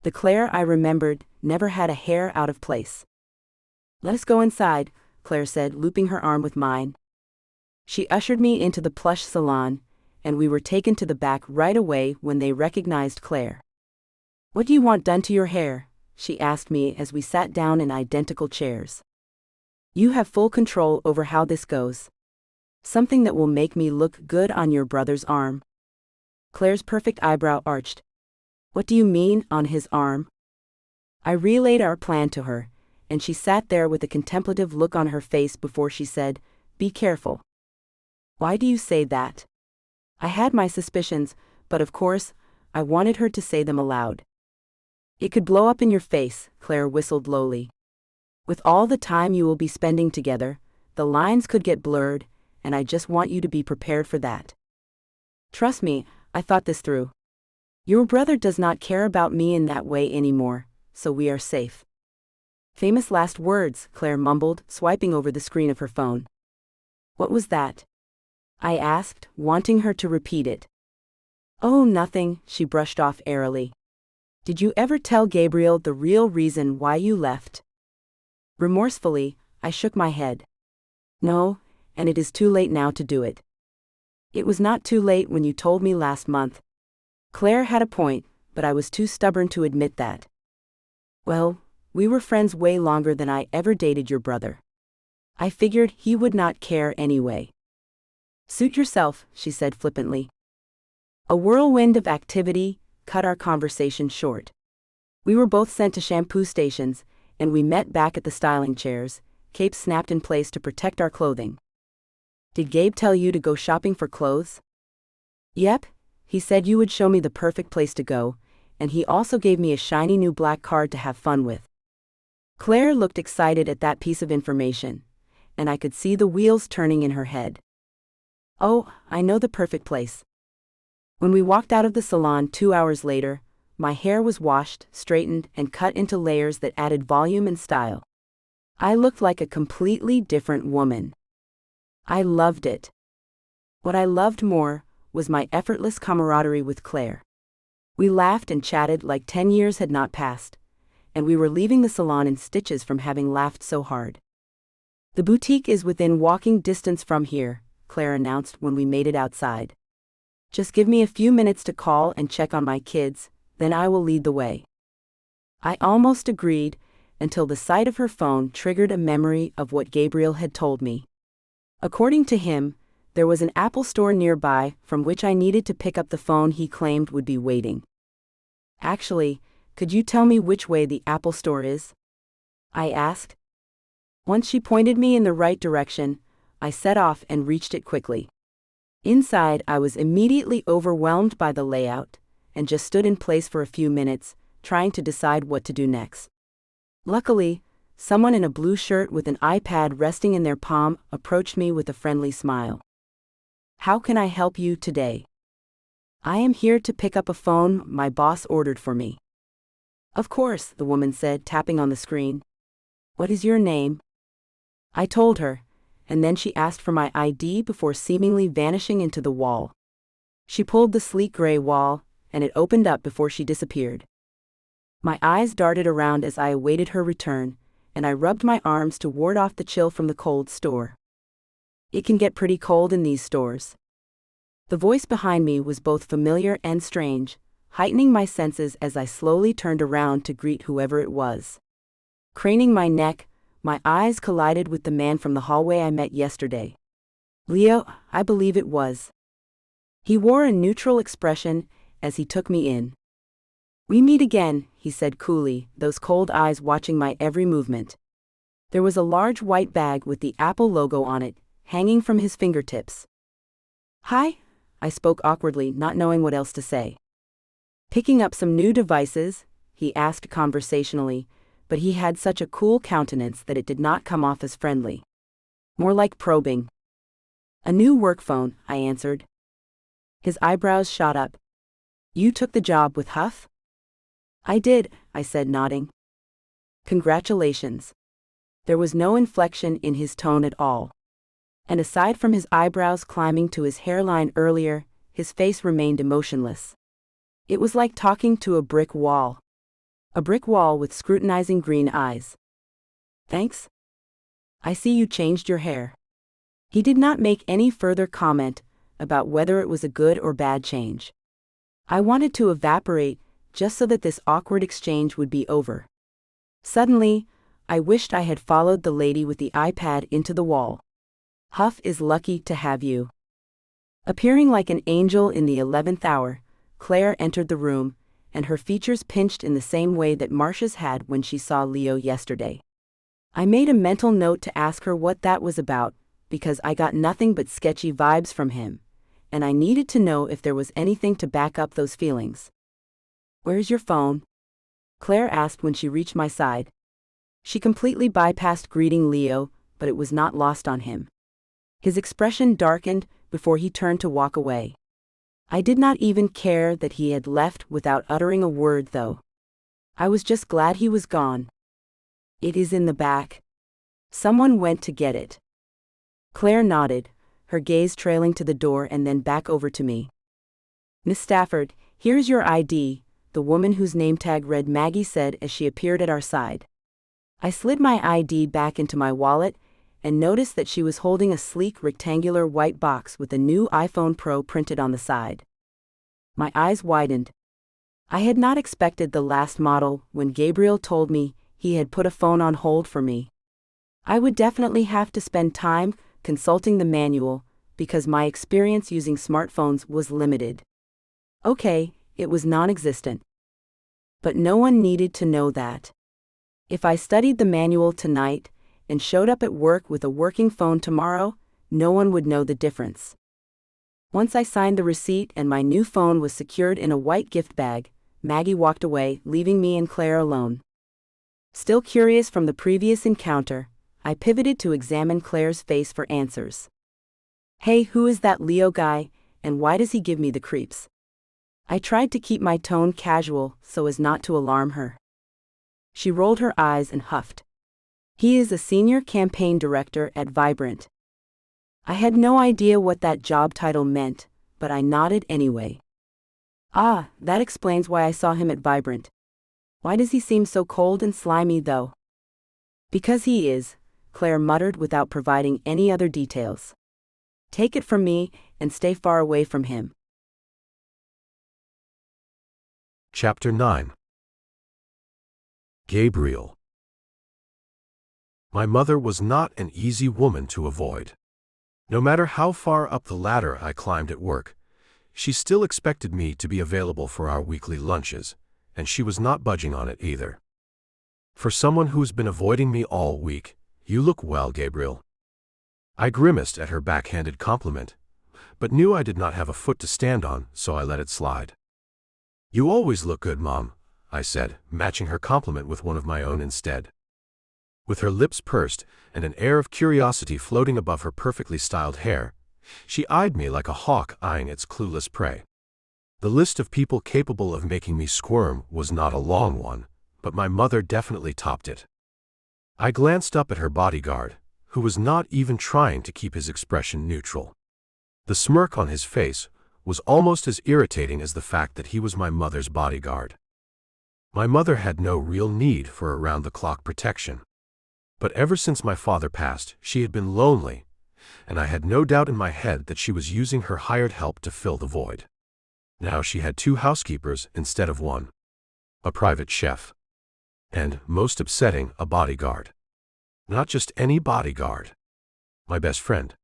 The Claire I remembered never had a hair out of place. "Let us go inside," Claire said, looping her arm with mine. She ushered me into the plush salon, and we were taken to the back right away when they recognized Claire. "What do you want done to your hair?" she asked me as we sat down in identical chairs. "You have full control over how this goes. Something that will make me look good on your brother's arm." Claire's perfect eyebrow arched. "What do you mean, on his arm?" I relayed our plan to her, and she sat there with a contemplative look on her face before she said, "Be careful." "Why do you say that?" I had my suspicions, but of course, I wanted her to say them aloud. "It could blow up in your face," Claire whistled lowly. "With all the time you will be spending together, the lines could get blurred, and I just want you to be prepared for that." "Trust me, I thought this through. Your brother does not care about me in that way anymore, so we are safe." "Famous last words," Claire mumbled, swiping over the screen of her phone. "What was that?" I asked, wanting her to repeat it. "Oh, nothing," she brushed off airily. "Did you ever tell Gabriel the real reason why you left?" Remorsefully, I shook my head. "No, and it is too late now to do it." "It was not too late when you told me last month." Claire had a point, but I was too stubborn to admit that. "Well, we were friends way longer than I ever dated your brother. I figured he would not care anyway." "Suit yourself," she said flippantly. A whirlwind of activity cut our conversation short. We were both sent to shampoo stations, and we met back at the styling chairs, capes snapped in place to protect our clothing. "Did Gabe tell you to go shopping for clothes?" "Yep, he said you would show me the perfect place to go, and he also gave me a shiny new black card to have fun with." Claire looked excited at that piece of information, and I could see the wheels turning in her head. Oh, I know the perfect place. When we walked out of the salon 2 hours later, my hair was washed, straightened, and cut into layers that added volume and style. I looked like a completely different woman. I loved it. What I loved more was my effortless camaraderie with Claire. We laughed and chatted like 10 years had not passed, and we were leaving the salon in stitches from having laughed so hard. The boutique is within walking distance from here, Claire announced when we made it outside. Just give me a few minutes to call and check on my kids, then I will lead the way. I almost agreed, until the sight of her phone triggered a memory of what Gabriel had told me. According to him, there was an Apple store nearby from which I needed to pick up the phone he claimed would be waiting. Actually, could you tell me which way the Apple store is? I asked. Once she pointed me in the right direction, I set off and reached it quickly. Inside, I was immediately overwhelmed by the layout, and just stood in place for a few minutes, trying to decide what to do next. Luckily, someone in a blue shirt with an iPad resting in their palm approached me with a friendly smile. How can I help you today? I am here to pick up a phone my boss ordered for me. Of course, the woman said, tapping on the screen. What is your name? I told her, and then she asked for my ID before seemingly vanishing into the wall. She pulled the sleek gray wall, and it opened up before she disappeared. My eyes darted around as I awaited her return, and I rubbed my arms to ward off the chill from the cold store. It can get pretty cold in these stores. The voice behind me was both familiar and strange, heightening my senses as I slowly turned around to greet whoever it was. Craning my neck, my eyes collided with the man from the hallway I met yesterday. Leo, I believe it was. He wore a neutral expression as he took me in. We meet again, he said coolly, those cold eyes watching my every movement. There was a large white bag with the Apple logo on it, hanging from his fingertips. Hi, I spoke awkwardly, not knowing what else to say. Picking up some new devices, he asked conversationally, but he had such a cool countenance that it did not come off as friendly. More like probing. A new work phone, I answered. His eyebrows shot up. You took the job with Huff? I did, I said, nodding. Congratulations. There was no inflection in his tone at all. And aside from his eyebrows climbing to his hairline earlier, his face remained emotionless. It was like talking to a brick wall. A brick wall with scrutinizing green eyes. Thanks? I see you changed your hair. He did not make any further comment about whether it was a good or bad change. I wanted to evaporate just so that this awkward exchange would be over. Suddenly, I wished I had followed the lady with the iPad into the wall. Huff is lucky to have you. Appearing like an angel in the 11th hour, Claire entered the room, and her features pinched in the same way that Marcia's had when she saw Leo yesterday. I made a mental note to ask her what that was about, because I got nothing but sketchy vibes from him, and I needed to know if there was anything to back up those feelings. Where's your phone? Claire asked when she reached my side. She completely bypassed greeting Leo, but it was not lost on him. His expression darkened before he turned to walk away. I did not even care that he had left without uttering a word, though. I was just glad he was gone. It is in the back. Someone went to get it. Claire nodded, her gaze trailing to the door and then back over to me. Miss Stafford, here's your ID, the woman whose name tag read Maggie said as she appeared at our side. I slid my ID back into my wallet and noticed that she was holding a sleek rectangular white box with a new iPhone Pro printed on the side. My eyes widened. I had not expected the last model when Gabriel told me he had put a phone on hold for me. I would definitely have to spend time consulting the manual because my experience using smartphones was limited. Okay, it was non-existent. But no one needed to know that. If I studied the manual tonight and showed up at work with a working phone tomorrow, no one would know the difference. Once I signed the receipt and my new phone was secured in a white gift bag, Maggie walked away, leaving me and Claire alone. Still curious from the previous encounter, I pivoted to examine Claire's face for answers. Hey, who is that Leo guy, and why does he give me the creeps? I tried to keep my tone casual so as not to alarm her. She rolled her eyes and huffed. He is a senior campaign director at Vibrant. I had no idea what that job title meant, but I nodded anyway. Ah, that explains why I saw him at Vibrant. Why does he seem so cold and slimy though? Because he is, Claire muttered without providing any other details. Take it from me and stay far away from him. Chapter 9. Gabriel. My mother was not an easy woman to avoid. No matter how far up the ladder I climbed at work, she still expected me to be available for our weekly lunches, and she was not budging on it either. For someone who's been avoiding me all week, you look well, Gabriel. I grimaced at her backhanded compliment, but knew I did not have a foot to stand on, so I let it slide. You always look good, Mom, I said, matching her compliment with one of my own instead. With her lips pursed and an air of curiosity floating above her perfectly styled hair, she eyed me like a hawk eyeing its clueless prey. The list of people capable of making me squirm was not a long one, but my mother definitely topped it. I glanced up at her bodyguard, who was not even trying to keep his expression neutral. The smirk on his face was almost as irritating as the fact that he was my mother's bodyguard. My mother had no real need for around-the-clock protection. But ever since my father passed, she had been lonely, and I had no doubt in my head that she was using her hired help to fill the void. Now she had 2 housekeepers instead of 1, a private chef, and, most upsetting, a bodyguard. Not just any bodyguard. My best friend.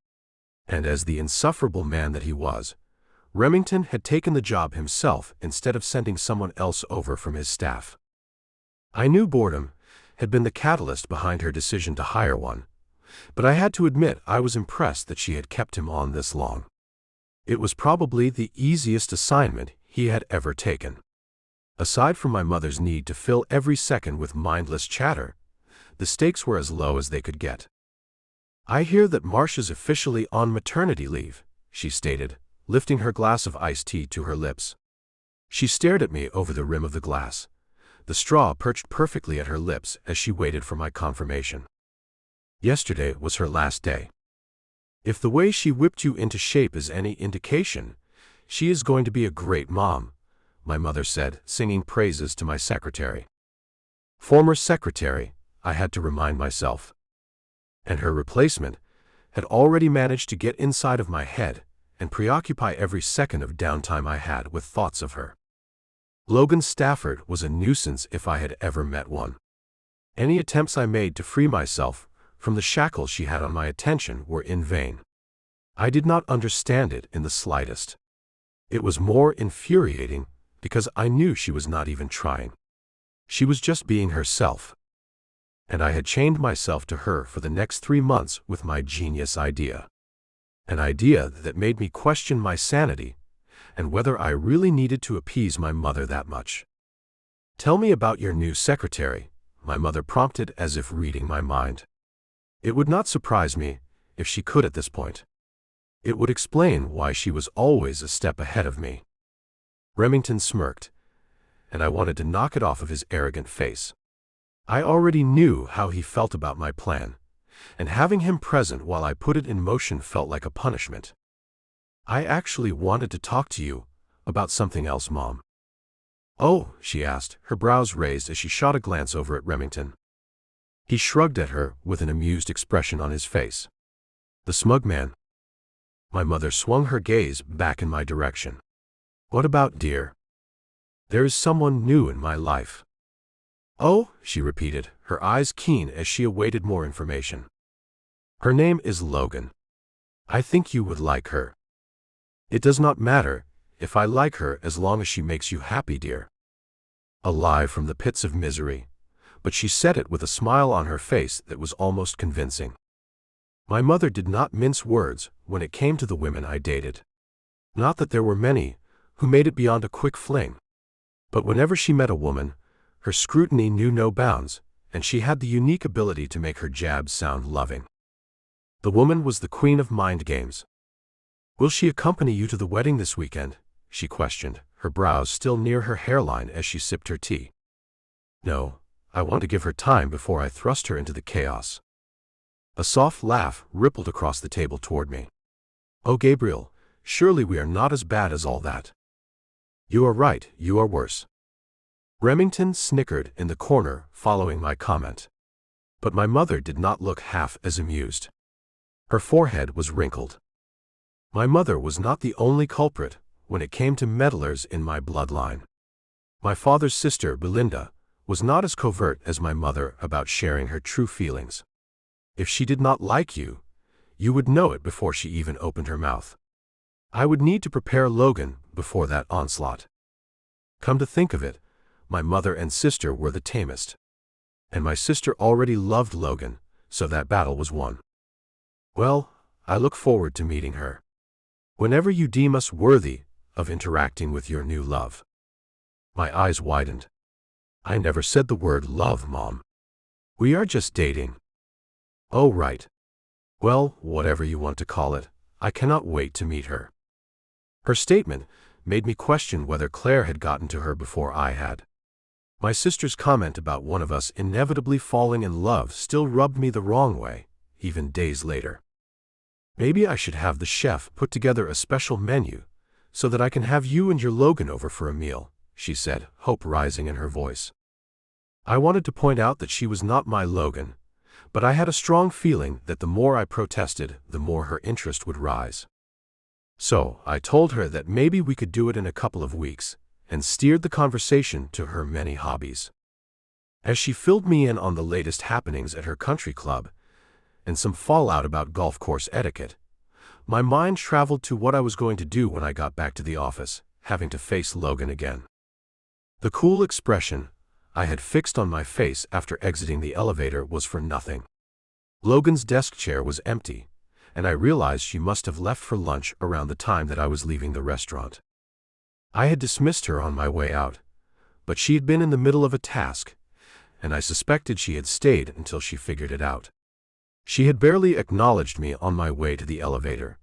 And as the insufferable man that he was, Remington had taken the job himself instead of sending someone else over from his staff. I knew boredom had been the catalyst behind her decision to hire one, but I had to admit I was impressed that she had kept him on this long. It was probably the easiest assignment he had ever taken. Aside from my mother's need to fill every second with mindless chatter, the stakes were as low as they could get. I hear that Marcia's officially on maternity leave, she stated, lifting her glass of iced tea to her lips. She stared at me over the rim of the glass, the straw perched perfectly at her lips as she waited for my confirmation. Yesterday was her last day. If the way she whipped you into shape is any indication, she is going to be a great mom, my mother said, singing praises to my secretary. Former secretary, I had to remind myself. And her replacement had already managed to get inside of my head and preoccupy every second of downtime I had with thoughts of her. Logan Stafford was a nuisance if I had ever met one. Any attempts I made to free myself from the shackles she had on my attention were in vain. I did not understand it in the slightest. It was more infuriating because I knew she was not even trying. She was just being herself. And I had chained myself to her for the next 3 months with my genius idea. An idea that made me question my sanity and whether I really needed to appease my mother that much. Tell me about your new secretary, my mother prompted as if reading my mind. It would not surprise me if she could at this point. It would explain why she was always a step ahead of me. Remington smirked, and I wanted to knock it off of his arrogant face. I already knew how he felt about my plan, and having him present while I put it in motion felt like a punishment. I actually wanted to talk to you about something else, Mom. Oh, she asked, her brows raised as she shot a glance over at Remington. He shrugged at her with an amused expression on his face. The smug man. My mother swung her gaze back in my direction. What about, dear? There is someone new in my life. Oh, she repeated, her eyes keen as she awaited more information. Her name is Logan. I think you would like her. It does not matter if I like her as long as she makes you happy, dear. A lie from the pits of misery, but she said it with a smile on her face that was almost convincing. My mother did not mince words when it came to the women I dated. Not that there were many who made it beyond a quick fling, but whenever she met a woman, her scrutiny knew no bounds, and she had the unique ability to make her jabs sound loving. The woman was the queen of mind games. "Will she accompany you to the wedding this weekend?" she questioned, her brows still near her hairline as she sipped her tea. "No, I want to give her time before I thrust her into the chaos." A soft laugh rippled across the table toward me. "Oh, Gabriel, surely we are not as bad as all that." "You are right, you are worse." Remington snickered in the corner following my comment. But my mother did not look half as amused. Her forehead was wrinkled. My mother was not the only culprit when it came to meddlers in my bloodline. My father's sister, Belinda, was not as covert as my mother about sharing her true feelings. If she did not like you, you would know it before she even opened her mouth. I would need to prepare Logan before that onslaught. Come to think of it, my mother and sister were the tamest. And my sister already loved Logan, so that battle was won. Well, I look forward to meeting her. Whenever you deem us worthy of interacting with your new love. My eyes widened. I never said the word love, Mom. We are just dating. Oh, right. Well, whatever you want to call it, I cannot wait to meet her. Her statement made me question whether Claire had gotten to her before I had. My sister's comment about one of us inevitably falling in love still rubbed me the wrong way, even days later. Maybe I should have the chef put together a special menu so that I can have you and your Logan over for a meal, she said, hope rising in her voice. I wanted to point out that she was not my Logan, but I had a strong feeling that the more I protested, the more her interest would rise. So I told her that maybe we could do it in a couple of weeks, and steered the conversation to her many hobbies. As she filled me in on the latest happenings at her country club, and some fallout about golf course etiquette, my mind traveled to what I was going to do when I got back to the office, having to face Logan again. The cool expression I had fixed on my face after exiting the elevator was for nothing. Logan's desk chair was empty, and I realized she must have left for lunch around the time that I was leaving the restaurant. I had dismissed her on my way out, but she had been in the middle of a task, and I suspected she had stayed until she figured it out. She had barely acknowledged me on my way to the elevator,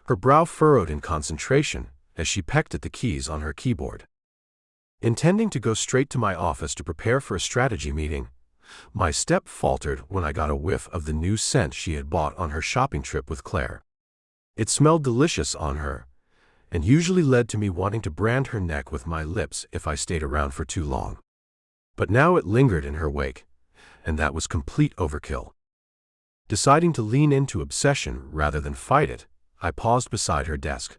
her brow furrowed in concentration as she pecked at the keys on her keyboard. Intending to go straight to my office to prepare for a strategy meeting, my step faltered when I got a whiff of the new scent she had bought on her shopping trip with Claire. It smelled delicious on her, and usually led to me wanting to brand her neck with my lips if I stayed around for too long. But now it lingered in her wake, and that was complete overkill. Deciding to lean into obsession rather than fight it, I paused beside her desk.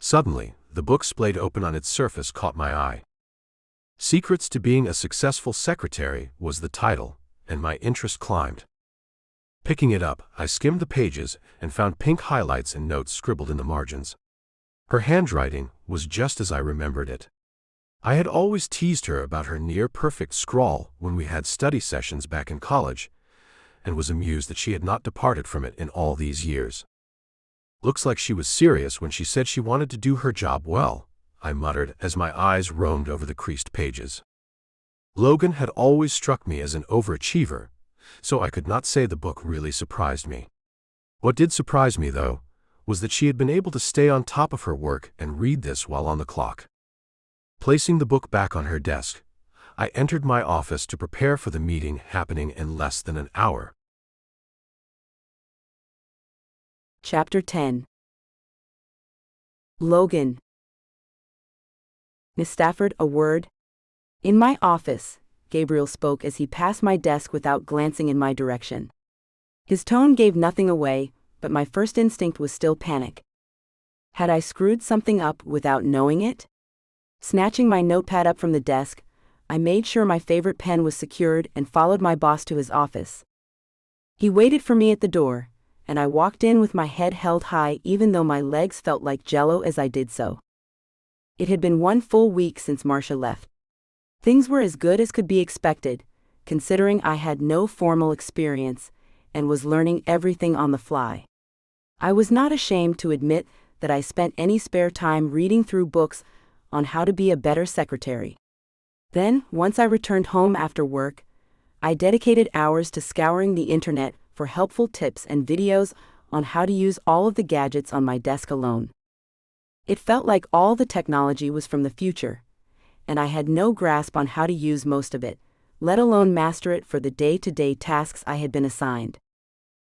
Suddenly, the book splayed open on its surface caught my eye. Secrets to Being a Successful Secretary was the title, and my interest climbed. Picking it up, I skimmed the pages and found pink highlights and notes scribbled in the margins. Her handwriting was just as I remembered it. I had always teased her about her near-perfect scrawl when we had study sessions back in college, and was amused that she had not departed from it in all these years. Looks like she was serious when she said she wanted to do her job well, I muttered as my eyes roamed over the creased pages. Logan had always struck me as an overachiever, so I could not say the book really surprised me. What did surprise me, though, was that she had been able to stay on top of her work and read this while on the clock. Placing the book back on her desk, I entered my office to prepare for the meeting happening in less than an hour. Chapter 10. Logan. Miss Stafford, a word? In my office, Gabriel spoke as he passed my desk without glancing in my direction. His tone gave nothing away, but my first instinct was still panic. Had I screwed something up without knowing it? Snatching my notepad up from the desk, I made sure my favorite pen was secured and followed my boss to his office. He waited for me at the door, and I walked in with my head held high even though my legs felt like jello as I did so. It had been 1 full week since Marcia left. Things were as good as could be expected, considering I had no formal experience and was learning everything on the fly. I was not ashamed to admit that I spent any spare time reading through books on how to be a better secretary. Then, once I returned home after work, I dedicated hours to scouring the internet for helpful tips and videos on how to use all of the gadgets on my desk alone. It felt like all the technology was from the future, and I had no grasp on how to use most of it, let alone master it for the day-to-day tasks I had been assigned.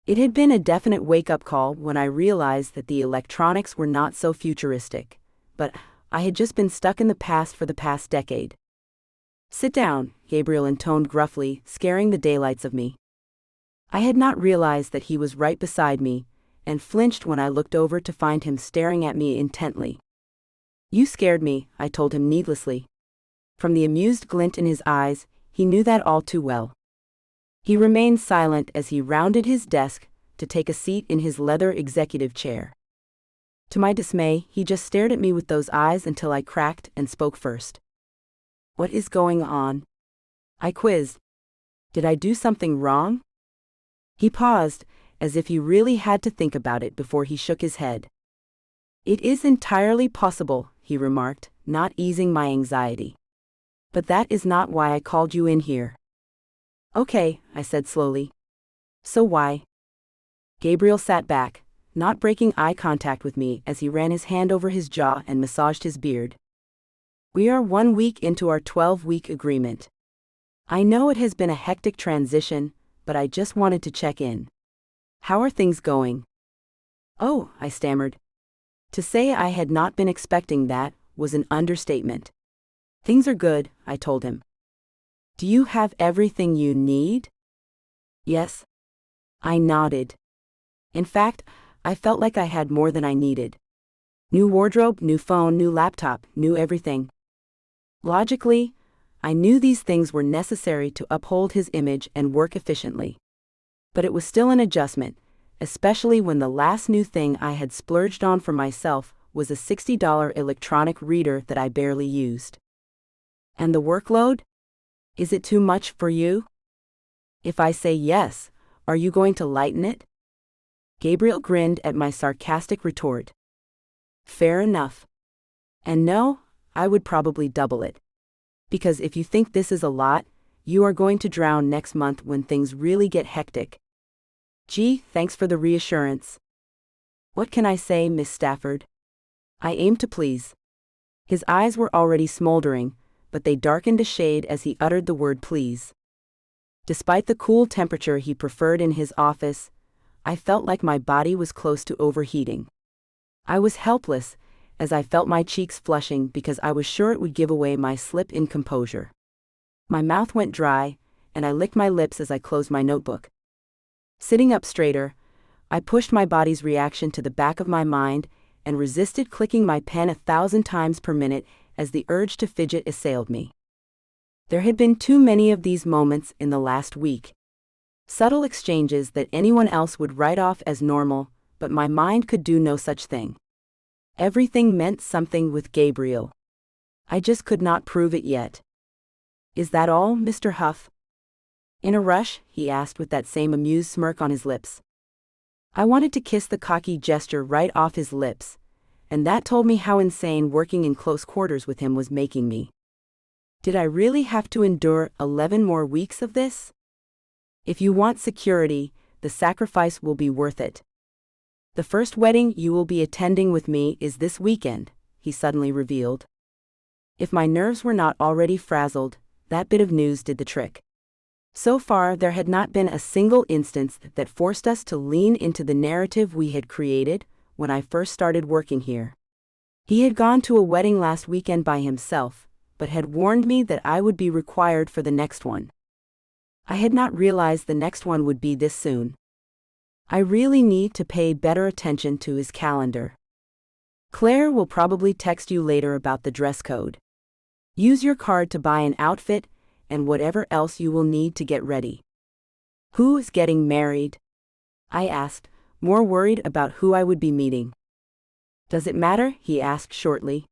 It had been a definite wake-up call when I realized that the electronics were not so futuristic, but I had just been stuck in the past for the past decade. "Sit down," Gabriel intoned gruffly, scaring the daylights of me. I had not realized that he was right beside me, and flinched when I looked over to find him staring at me intently. "You scared me," I told him needlessly. From the amused glint in his eyes, he knew that all too well. He remained silent as he rounded his desk to take a seat in his leather executive chair. To my dismay, he just stared at me with those eyes until I cracked and spoke first. "What is going on?" I quizzed. "Did I do something wrong?" He paused, as if he really had to think about it before he shook his head. "It is entirely possible," he remarked, not easing my anxiety. "But that is not why I called you in here." "Okay," I said slowly. "So why?" Gabriel sat back, not breaking eye contact with me as he ran his hand over his jaw and massaged his beard. "We are 1 week into our 12-week agreement. I know it has been a hectic transition, but I just wanted to check in. How are things going?" "Oh," I stammered. To say I had not been expecting that was an understatement. "Things are good," I told him. "Do you have everything you need?" "Yes." I nodded. In fact, I felt like I had more than I needed. New wardrobe, new phone, new laptop, new everything. Logically, I knew these things were necessary to uphold his image and work efficiently. But it was still an adjustment, especially when the last new thing I had splurged on for myself was a $60 electronic reader that I barely used. "And the workload? Is it too much for you? If I say yes, are you going to lighten it?" Gabriel grinned at my sarcastic retort. "Fair enough. And no, I would probably double it. Because if you think this is a lot, you are going to drown next month when things really get hectic." "Gee, thanks for the reassurance." "What can I say, Miss Stafford?" I aimed to please. His eyes were already smoldering, but they darkened a shade as he uttered the word please. Despite the cool temperature he preferred in his office, I felt like my body was close to overheating. I was helpless, as I felt my cheeks flushing because I was sure it would give away my slip in composure. My mouth went dry, and I licked my lips as I closed my notebook. Sitting up straighter, I pushed my body's reaction to the back of my mind and resisted clicking my pen 1,000 times per minute as the urge to fidget assailed me. There had been too many of these moments in the last week. Subtle exchanges that anyone else would write off as normal, but my mind could do no such thing. Everything meant something with Gabriel. I just could not prove it yet. "Is that all, Mr. Huff?" "In a rush?" he asked with that same amused smirk on his lips. I wanted to kiss the cocky gesture right off his lips, and that told me how insane working in close quarters with him was making me. Did I really have to endure 11 more weeks of this? "If you want security, the sacrifice will be worth it. The first wedding you will be attending with me is this weekend," he suddenly revealed. If my nerves were not already frazzled, that bit of news did the trick. So far, there had not been a single instance that forced us to lean into the narrative we had created when I first started working here. He had gone to a wedding last weekend by himself, but had warned me that I would be required for the next one. I had not realized the next one would be this soon. I really need to pay better attention to his calendar. "Claire will probably text you later about the dress code. Use your card to buy an outfit and whatever else you will need to get ready." "Who is getting married?" I asked, more worried about who I would be meeting. "Does it matter?" he asked shortly.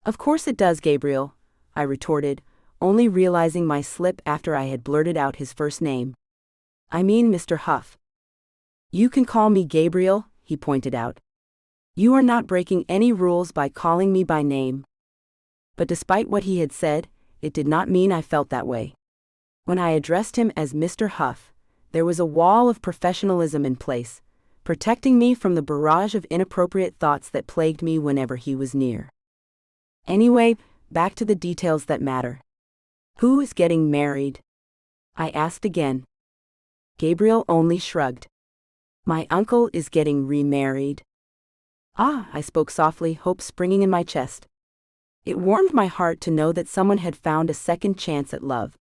"Of course it does, Gabriel," I retorted, only realizing my slip after I had blurted out his first name. "I mean Mr. Huff." "You can call me Gabriel," he pointed out. "You are not breaking any rules by calling me by name." But despite what he had said, it did not mean I felt that way. When I addressed him as Mr. Huff, there was a wall of professionalism in place, protecting me from the barrage of inappropriate thoughts that plagued me whenever he was near. Anyway, back to the details that matter. Who is getting married? I asked again. Gabriel only shrugged. My uncle is getting remarried. Ah, I spoke softly, hope springing in my chest. It warmed my heart to know that someone had found a second chance at love.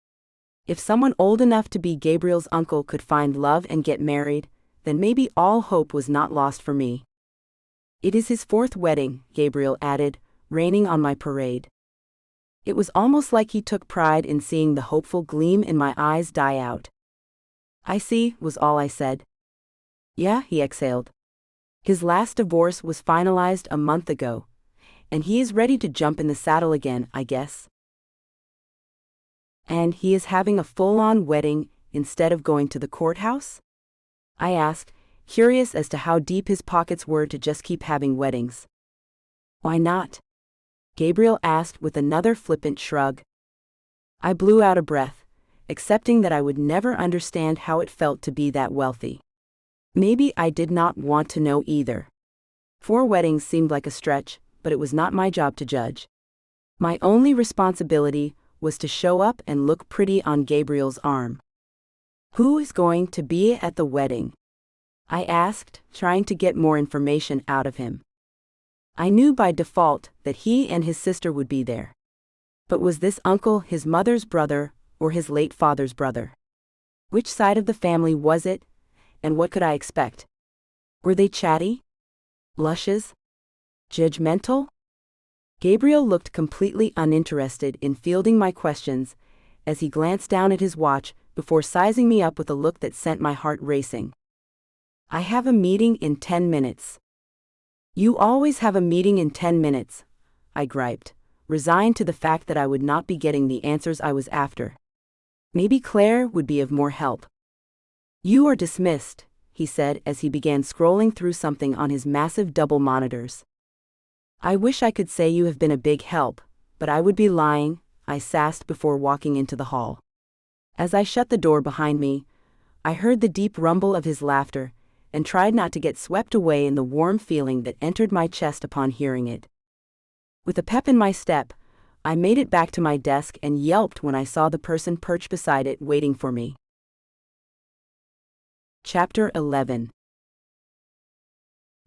If someone old enough to be Gabriel's uncle could find love and get married, then maybe all hope was not lost for me. It is his 4th wedding, Gabriel added, raining on my parade. It was almost like he took pride in seeing the hopeful gleam in my eyes die out. I see, was all I said. Yeah, he exhaled. His last divorce was finalized a month ago, and he is ready to jump in the saddle again, I guess. And he is having a full-on wedding instead of going to the courthouse? I asked, curious as to how deep his pockets were to just keep having weddings. Why not? Gabriel asked with another flippant shrug. I blew out a breath, accepting that I would never understand how it felt to be that wealthy. Maybe I did not want to know either. 4 weddings seemed like a stretch, but it was not my job to judge. My only responsibility was to show up and look pretty on Gabriel's arm. Who is going to be at the wedding? I asked, trying to get more information out of him. I knew by default that he and his sister would be there. But was this uncle his mother's brother or his late father's brother? Which side of the family was it, and what could I expect? Were they chatty? Luscious? Judgmental? Gabriel looked completely uninterested in fielding my questions as he glanced down at his watch before sizing me up with a look that sent my heart racing. I have a meeting in 10 minutes. You always have a meeting in 10 minutes, I griped, resigned to the fact that I would not be getting the answers I was after. Maybe Claire would be of more help. You are dismissed, he said as he began scrolling through something on his massive double monitors. I wish I could say you have been a big help, but I would be lying, I sassed before walking into the hall. As I shut the door behind me, I heard the deep rumble of his laughter and tried not to get swept away in the warm feeling that entered my chest upon hearing it. With a pep in my step, I made it back to my desk and yelped when I saw the person perched beside it waiting for me. Chapter 11.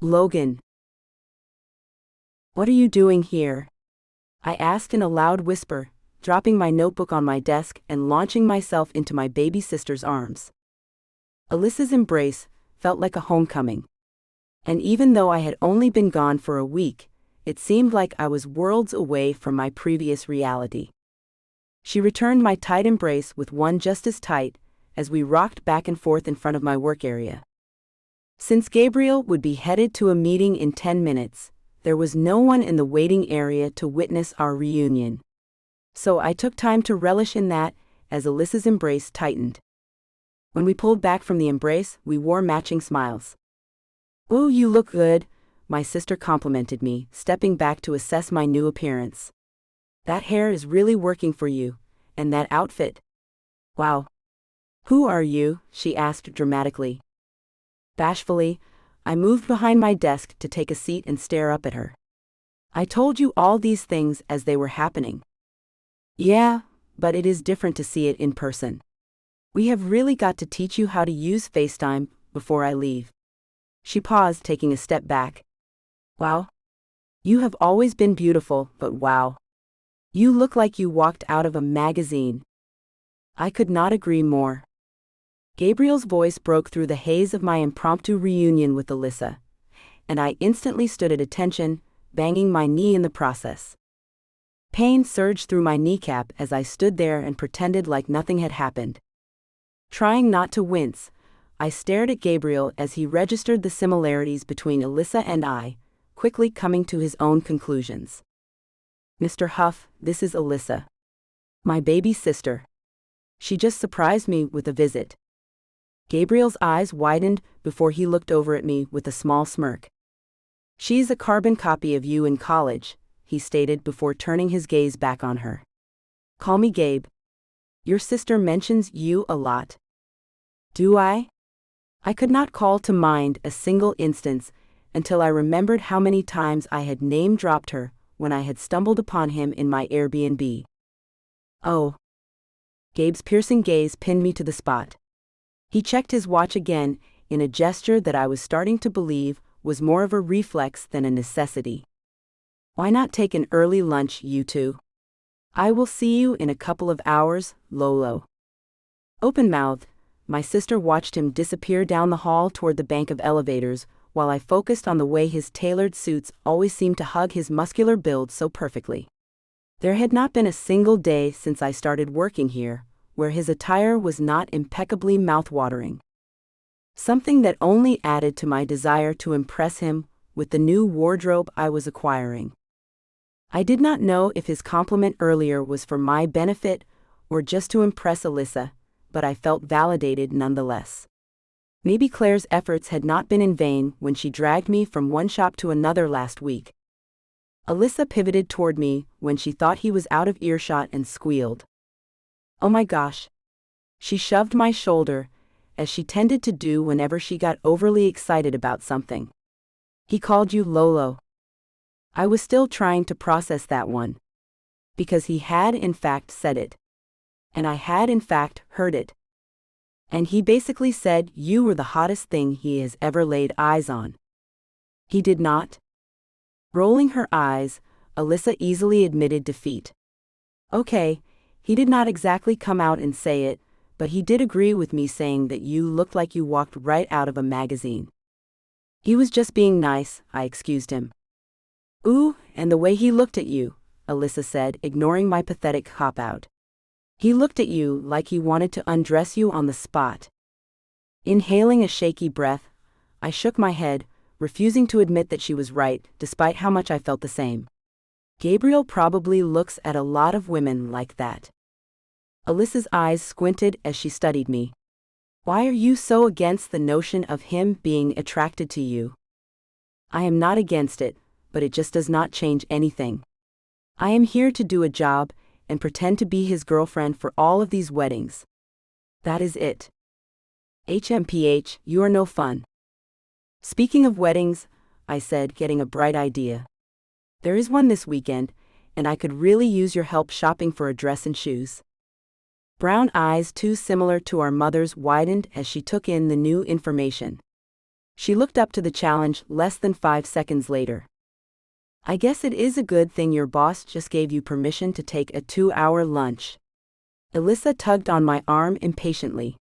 Logan. What are you doing here? I asked in a loud whisper, dropping my notebook on my desk and launching myself into my baby sister's arms. Alyssa's embrace felt like a homecoming. And even though I had only been gone for a week, it seemed like I was worlds away from my previous reality. She returned my tight embrace with one just as tight as we rocked back and forth in front of my work area. Since Gabriel would be headed to a meeting in 10 minutes, there was no one in the waiting area to witness our reunion. So I took time to relish in that as Alyssa's embrace tightened. When we pulled back from the embrace, we wore matching smiles. "Oh, you look good," my sister complimented me, stepping back to assess my new appearance. "That hair is really working for you, and that outfit. Wow." "Who are you?" she asked dramatically. Bashfully, I moved behind my desk to take a seat and stare up at her. "I told you all these things as they were happening." "Yeah, but it is different to see it in person. We have really got to teach you how to use FaceTime before I leave." She paused, taking a step back. "Wow. You have always been beautiful, but wow. You look like you walked out of a magazine." I could not agree more. Gabriel's voice broke through the haze of my impromptu reunion with Alyssa, and I instantly stood at attention, banging my knee in the process. Pain surged through my kneecap as I stood there and pretended like nothing had happened. Trying not to wince, I stared at Gabriel as he registered the similarities between Alyssa and I, quickly coming to his own conclusions. "Mr. Huff, this is Alyssa. My baby sister. She just surprised me with a visit." Gabriel's eyes widened before he looked over at me with a small smirk. "She's a carbon copy of you in college," he stated before turning his gaze back on her. "Call me Gabe." Your sister mentions you a lot. Do I? I could not call to mind a single instance until I remembered how many times I had name-dropped her when I had stumbled upon him in my Airbnb. Oh. Gabe's piercing gaze pinned me to the spot. He checked his watch again in a gesture that I was starting to believe was more of a reflex than a necessity. Why not take an early lunch, you two? I will see you in a couple of hours, Lolo. Open-mouthed, my sister watched him disappear down the hall toward the bank of elevators, while I focused on the way his tailored suits always seemed to hug his muscular build so perfectly. There had not been a single day since I started working here where his attire was not impeccably mouth-watering. Something that only added to my desire to impress him with the new wardrobe I was acquiring. I did not know if his compliment earlier was for my benefit or just to impress Alyssa, but I felt validated nonetheless. Maybe Claire's efforts had not been in vain when she dragged me from one shop to another last week. Alyssa pivoted toward me when she thought he was out of earshot and squealed. Oh my gosh. She shoved my shoulder, as she tended to do whenever she got overly excited about something. He called you Lolo. I was still trying to process that one. Because he had in fact said it. And I had in fact heard it. And he basically said you were the hottest thing he has ever laid eyes on. He did not? Rolling her eyes, Alyssa easily admitted defeat. Okay, he did not exactly come out and say it, but he did agree with me saying that you looked like you walked right out of a magazine. He was just being nice, I excused him. Ooh, and the way he looked at you, Alyssa said, ignoring my pathetic cop-out. He looked at you like he wanted to undress you on the spot. Inhaling a shaky breath, I shook my head, refusing to admit that she was right, despite how much I felt the same. Gabriel probably looks at a lot of women like that. Alyssa's eyes squinted as she studied me. Why are you so against the notion of him being attracted to you? I am not against it, but it just does not change anything. I am here to do a job and pretend to be his girlfriend for all of these weddings. That is it. HMPH, you are no fun. Speaking of weddings, I said, getting a bright idea. There is one this weekend, and I could really use your help shopping for a dress and shoes. Brown eyes too similar to our mother's widened as she took in the new information. She looked up to the challenge less than 5 seconds later. I guess it is a good thing your boss just gave you permission to take a 2-hour lunch. Alyssa tugged on my arm impatiently.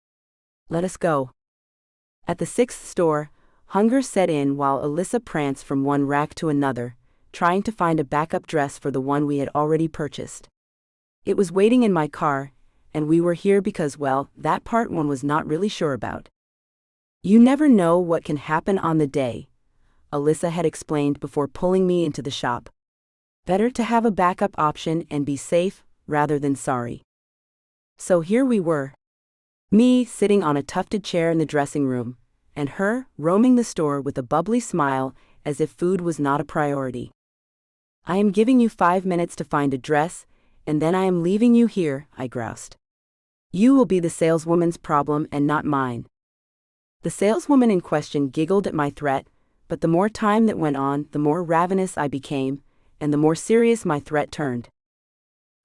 Let us go. At the 6th store, hunger set in while Alyssa pranced from one rack to another, trying to find a backup dress for the one we had already purchased. It was waiting in my car, and we were here because, well, that part one was not really sure about. You never know what can happen on the day, Alyssa had explained before pulling me into the shop. Better to have a backup option and be safe, rather than sorry. So here we were. Me sitting on a tufted chair in the dressing room, and her roaming the store with a bubbly smile as if food was not a priority. I am giving you 5 minutes to find a dress, and then I am leaving you here, I groused. You will be the saleswoman's problem and not mine. The saleswoman in question giggled at my threat, but the more time that went on, the more ravenous I became, and the more serious my threat turned.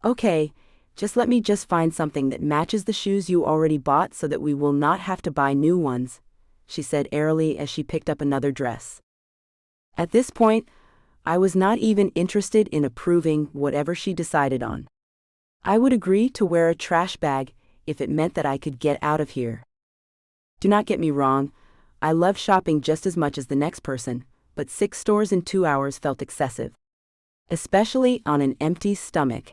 Okay, just let me find something that matches the shoes you already bought so that we will not have to buy new ones, she said airily as she picked up another dress. At this point, I was not even interested in approving whatever she decided on. I would agree to wear a trash bag if it meant that I could get out of here. Do not get me wrong, I love shopping just as much as the next person, but 6 stores in 2 hours felt excessive. Especially on an empty stomach.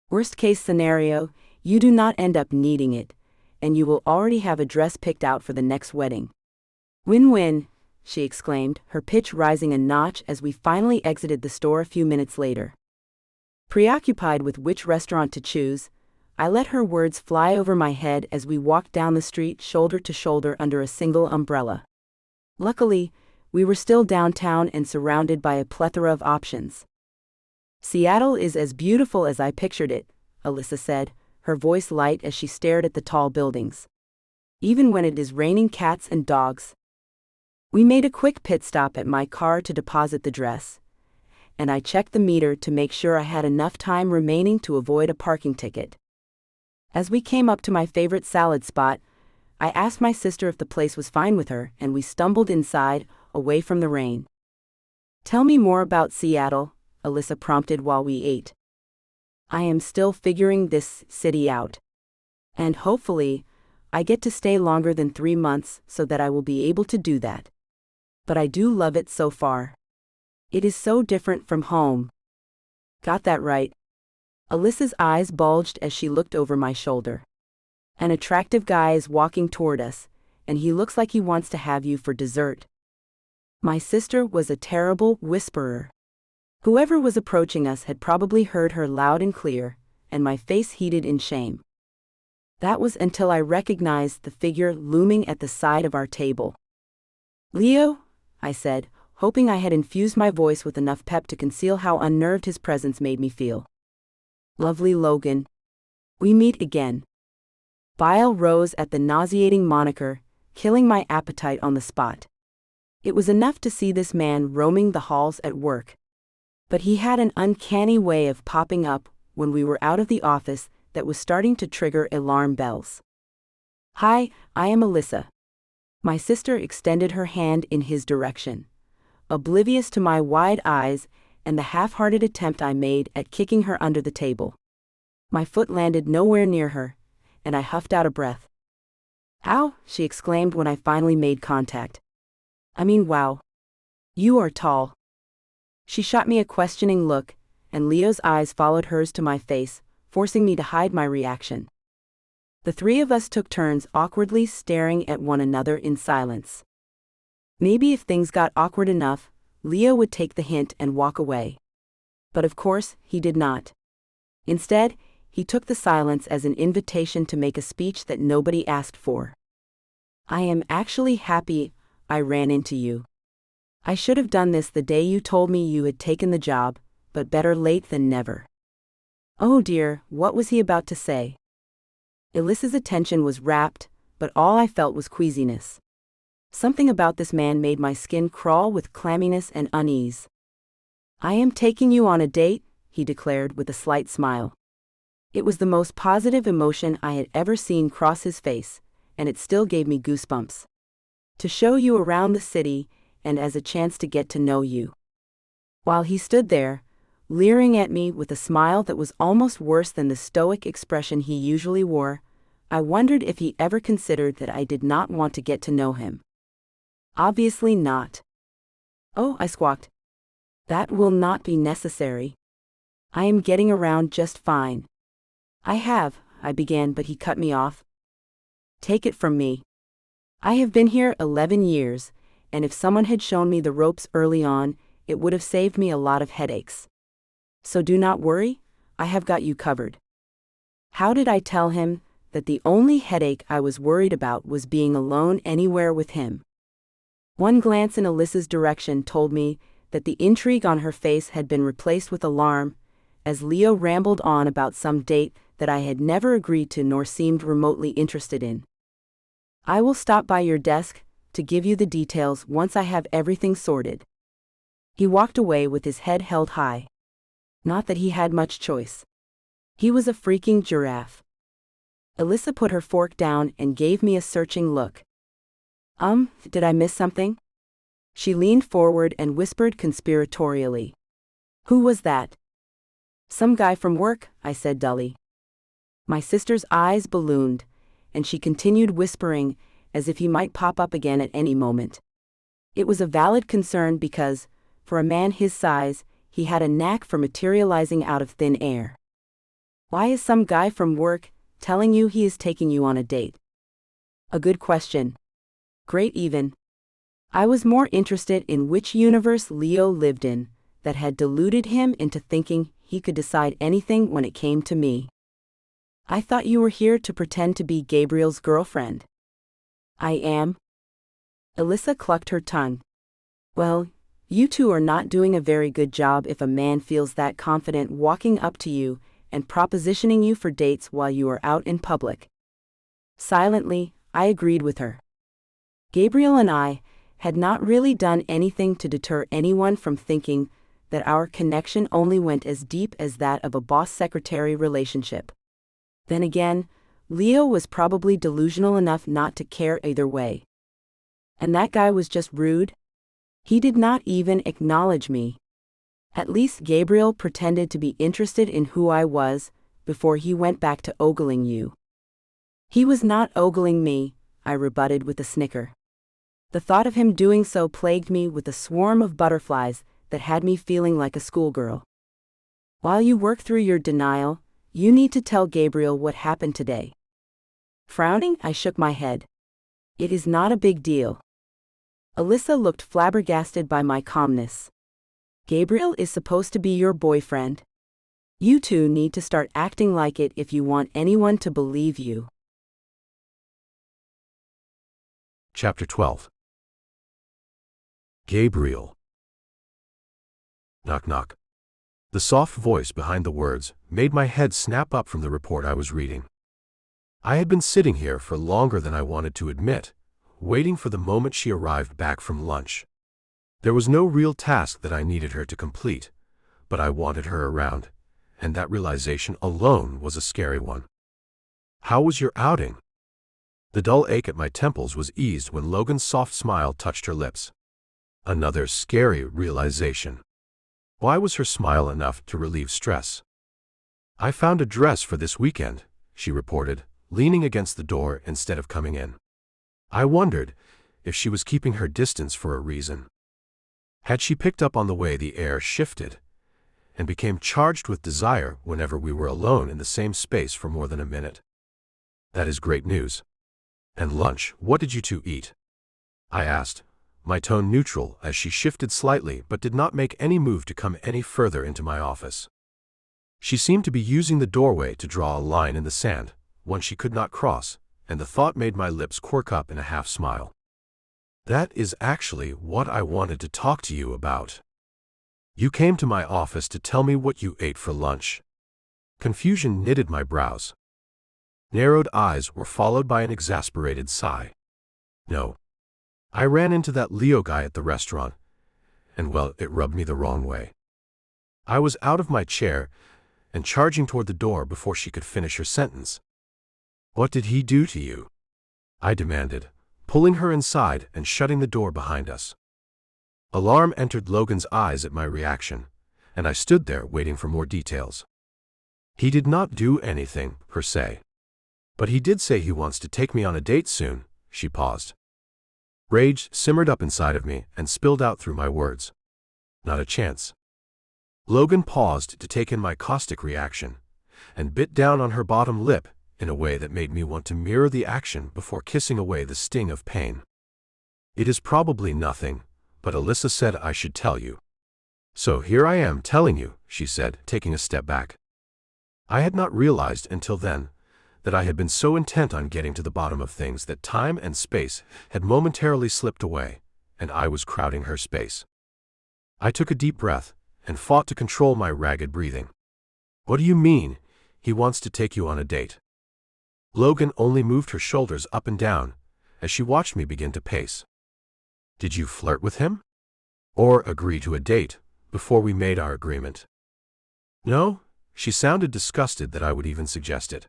Worst case scenario, you do not end up needing it, and you will already have a dress picked out for the next wedding. Win-win, she exclaimed, her pitch rising a notch as we finally exited the store a few minutes later. Preoccupied with which restaurant to choose, I let her words fly over my head as we walked down the street shoulder to shoulder under a single umbrella. Luckily, we were still downtown and surrounded by a plethora of options. Seattle is as beautiful as I pictured it, Alyssa said, her voice light as she stared at the tall buildings. Even when it is raining cats and dogs. We made a quick pit stop at my car to deposit the dress, and I checked the meter to make sure I had enough time remaining to avoid a parking ticket. As we came up to my favorite salad spot, I asked my sister if the place was fine with her, and we stumbled inside, away from the rain. "Tell me more about Seattle," Alyssa prompted while we ate. "I am still figuring this city out. And hopefully, I get to stay longer than 3 months so that I will be able to do that. But I do love it so far. It is so different from home." "Got that right." Alyssa's eyes bulged as she looked over my shoulder. "An attractive guy is walking toward us, and he looks like he wants to have you for dessert." My sister was a terrible whisperer. Whoever was approaching us had probably heard her loud and clear, and my face heated in shame. That was until I recognized the figure looming at the side of our table. "Leo?" I said, hoping I had infused my voice with enough pep to conceal how unnerved his presence made me feel. "Lovely Logan. We meet again." Bile rose at the nauseating moniker, killing my appetite on the spot. It was enough to see this man roaming the halls at work. But he had an uncanny way of popping up when we were out of the office that was starting to trigger alarm bells. "Hi, I am Alyssa." My sister extended her hand in his direction, oblivious to my wide eyes and the half-hearted attempt I made at kicking her under the table. My foot landed nowhere near her, and I huffed out a breath. "Ow," she exclaimed when I finally made contact. "I mean, wow. You are tall." She shot me a questioning look, and Leo's eyes followed hers to my face, forcing me to hide my reaction. The three of us took turns awkwardly staring at one another in silence. Maybe if things got awkward enough, Leo would take the hint and walk away. But of course, he did not. Instead, he took the silence as an invitation to make a speech that nobody asked for. "I am actually happy I ran into you. I should have done this the day you told me you had taken the job, but better late than never." Oh dear, what was he about to say? Alyssa's attention was rapt, but all I felt was queasiness. Something about this man made my skin crawl with clamminess and unease. "I am taking you on a date," he declared with a slight smile. It was the most positive emotion I had ever seen cross his face, and it still gave me goosebumps. "To show you around the city, and as a chance to get to know you." While he stood there, leering at me with a smile that was almost worse than the stoic expression he usually wore, I wondered if he ever considered that I did not want to get to know him. Obviously not. "Oh," I squawked. "That will not be necessary. I am getting around just fine." I began, but he cut me off. "Take it from me. I have been here 11 years, and if someone had shown me the ropes early on, it would have saved me a lot of headaches. So do not worry, I have got you covered." How did I tell him that the only headache I was worried about was being alone anywhere with him? One glance in Alyssa's direction told me that the intrigue on her face had been replaced with alarm, as Leo rambled on about some date that I had never agreed to nor seemed remotely interested in. "I will stop by your desk to give you the details once I have everything sorted." He walked away with his head held high. Not that he had much choice. He was a freaking giraffe. Alyssa put her fork down and gave me a searching look. Did I miss something?" She leaned forward and whispered conspiratorially. "Who was that?" "Some guy from work," I said dully. My sister's eyes ballooned, and she continued whispering, as if he might pop up again at any moment. It was a valid concern because, for a man his size, he had a knack for materializing out of thin air. "Why is some guy from work telling you he is taking you on a date?" A good question. Great even. I was more interested in which universe Leo lived in that had deluded him into thinking he could decide anything when it came to me. "I thought you were here to pretend to be Gabriel's girlfriend." "I am." Alyssa clucked her tongue. "Well, you two are not doing a very good job if a man feels that confident walking up to you and propositioning you for dates while you are out in public. Silently, I agreed with her. Gabriel and I had not really done anything to deter anyone from thinking that our connection only went as deep as that of a boss-secretary relationship. Then again, Leo was probably delusional enough not to care either way. And that guy was just rude. He did not even acknowledge me. At least Gabriel pretended to be interested in who I was before he went back to ogling you. He was not ogling me, I rebutted with a snicker. The thought of him doing so plagued me with a swarm of butterflies that had me feeling like a schoolgirl. While you work through your denial, you need to tell Gabriel what happened today. Frowning, I shook my head. It is not a big deal. Alyssa looked flabbergasted by my calmness. Gabriel is supposed to be your boyfriend. You two need to start acting like it if you want anyone to believe you. Chapter 12. Gabriel. Knock knock. The soft voice behind the words made my head snap up from the report I was reading. I had been sitting here for longer than I wanted to admit, waiting for the moment she arrived back from lunch. There was no real task that I needed her to complete, but I wanted her around, and that realization alone was a scary one. How was your outing? The dull ache at my temples was eased when Logan's soft smile touched her lips. Another scary realization. Why was her smile enough to relieve stress? I found a dress for this weekend, she reported, leaning against the door instead of coming in. I wondered if she was keeping her distance for a reason. Had she picked up on the way the air shifted and became charged with desire whenever we were alone in the same space for more than a minute? That is great news. And lunch, what did you two eat? I asked, my tone neutral as she shifted slightly but did not make any move to come any further into my office. She seemed to be using the doorway to draw a line in the sand, one she could not cross, and the thought made my lips quirk up in a half smile. That is actually what I wanted to talk to you about. You came to my office to tell me what you ate for lunch. Confusion knitted my brows. Narrowed eyes were followed by an exasperated sigh. No. I ran into that Leo guy at the restaurant, and well, it rubbed me the wrong way. I was out of my chair and charging toward the door before she could finish her sentence. What did he do to you? I demanded, pulling her inside and shutting the door behind us. Alarm entered Logan's eyes at my reaction, and I stood there waiting for more details. He did not do anything, per se. But he did say he wants to take me on a date soon, she paused. Rage simmered up inside of me and spilled out through my words. Not a chance. Logan paused to take in my caustic reaction, and bit down on her bottom lip in a way that made me want to mirror the action before kissing away the sting of pain. It is probably nothing, but Alyssa said I should tell you. So here I am telling you, she said, taking a step back. I had not realized until then that I had been so intent on getting to the bottom of things that time and space had momentarily slipped away, and I was crowding her space. I took a deep breath and fought to control my ragged breathing. What do you mean, he wants to take you on a date? Logan only moved her shoulders up and down as she watched me begin to pace. Did you flirt with him? Or agree to a date before we made our agreement? No, she sounded disgusted that I would even suggest it.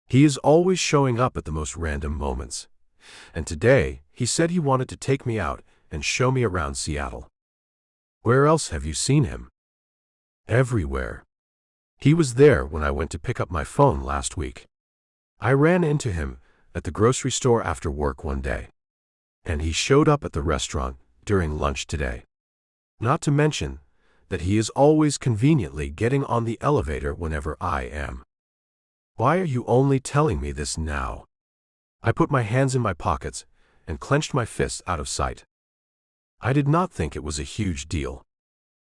He is always showing up at the most random moments. And today, he said he wanted to take me out and show me around Seattle. Where else have you seen him? Everywhere. He was there when I went to pick up my phone last week. I ran into him at the grocery store after work one day. And he showed up at the restaurant during lunch today. Not to mention that he is always conveniently getting on the elevator whenever I am. Why are you only telling me this now? I put my hands in my pockets and clenched my fists out of sight. I did not think it was a huge deal.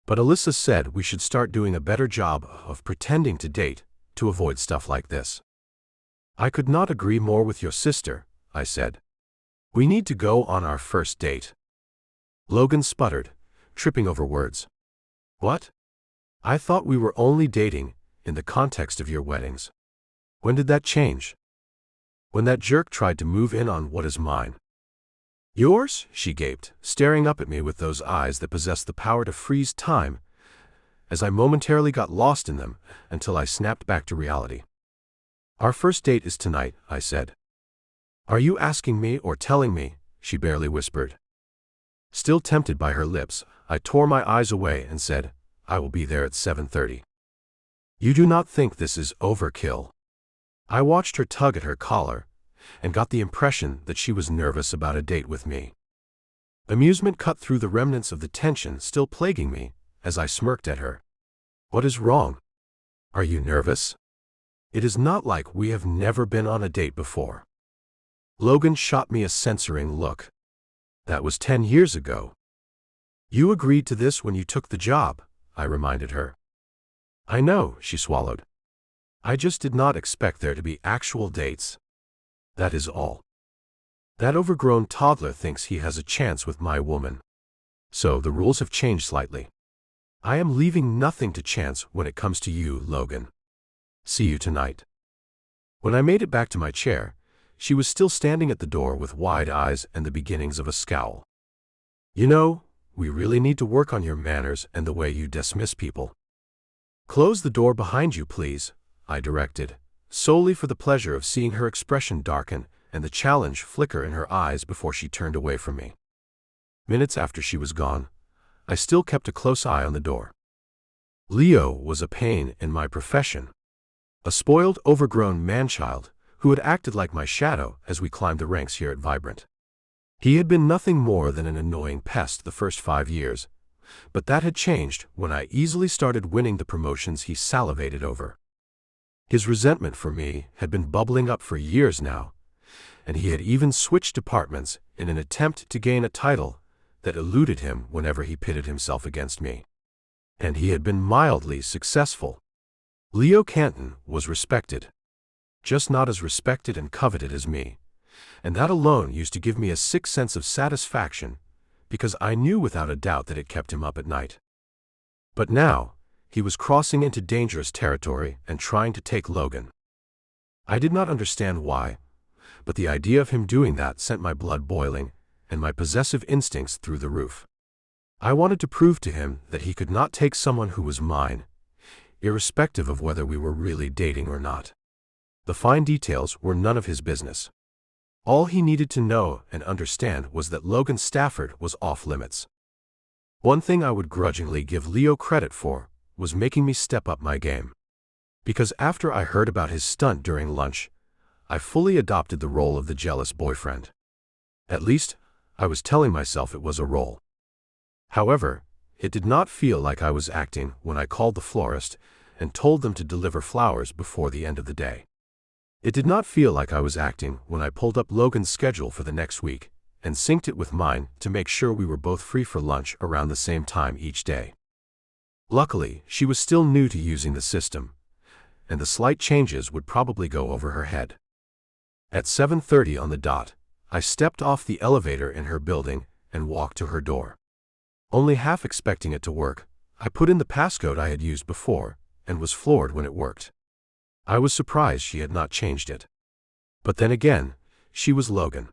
But Alyssa said we should start doing a better job of pretending to date to avoid stuff like this. I could not agree more with your sister, I said. We need to go on our first date. Logan sputtered, tripping over words. What? I thought we were only dating in the context of your weddings. When did that change? When that jerk tried to move in on what is mine. Yours? She gaped, staring up at me with those eyes that possessed the power to freeze time, as I momentarily got lost in them until I snapped back to reality. Our first date is tonight, I said. Are you asking me or telling me? She barely whispered. Still tempted by her lips, I tore my eyes away and said, I will be there at 7:30. You do not think this is overkill? I watched her tug at her collar and got the impression that she was nervous about a date with me. Amusement cut through the remnants of the tension still plaguing me as I smirked at her. What is wrong? Are you nervous? It is not like we have never been on a date before. Logan shot me a censoring look. That was 10 years ago. You agreed to this when you took the job, I reminded her. I know, she swallowed. I just did not expect there to be actual dates. That is all. That overgrown toddler thinks he has a chance with my woman. So the rules have changed slightly. I am leaving nothing to chance when it comes to you, Logan. See you tonight. When I made it back to my chair, she was still standing at the door with wide eyes and the beginnings of a scowl. You know, we really need to work on your manners and the way you dismiss people. Close the door behind you, please, I directed, solely for the pleasure of seeing her expression darken and the challenge flicker in her eyes before she turned away from me. Minutes after she was gone, I still kept a close eye on the door. Leo was a pain in my profession. A spoiled, overgrown man-child who had acted like my shadow as we climbed the ranks here at Vibrant. He had been nothing more than an annoying pest the first 5 years, but that had changed when I easily started winning the promotions he salivated over. His resentment for me had been bubbling up for years now, and he had even switched departments in an attempt to gain a title that eluded him whenever he pitted himself against me. And he had been mildly successful. Leo Canton was respected, just not as respected and coveted as me, and that alone used to give me a sick sense of satisfaction because I knew without a doubt that it kept him up at night. But now, he was crossing into dangerous territory and trying to take Logan. I did not understand why, but the idea of him doing that sent my blood boiling and my possessive instincts through the roof. I wanted to prove to him that he could not take someone who was mine, irrespective of whether we were really dating or not. The fine details were none of his business. All he needed to know and understand was that Logan Stafford was off limits. One thing I would grudgingly give Leo credit for was making me step up my game. Because after I heard about his stunt during lunch, I fully adopted the role of the jealous boyfriend. At least, I was telling myself it was a role. However, it did not feel like I was acting when I called the florist and told them to deliver flowers before the end of the day. It did not feel like I was acting when I pulled up Logan's schedule for the next week and synced it with mine to make sure we were both free for lunch around the same time each day. Luckily, she was still new to using the system, and the slight changes would probably go over her head. At 7:30 on the dot, I stepped off the elevator in her building and walked to her door. Only half expecting it to work, I put in the passcode I had used before and was floored when it worked. I was surprised she had not changed it. But then again, she was Logan.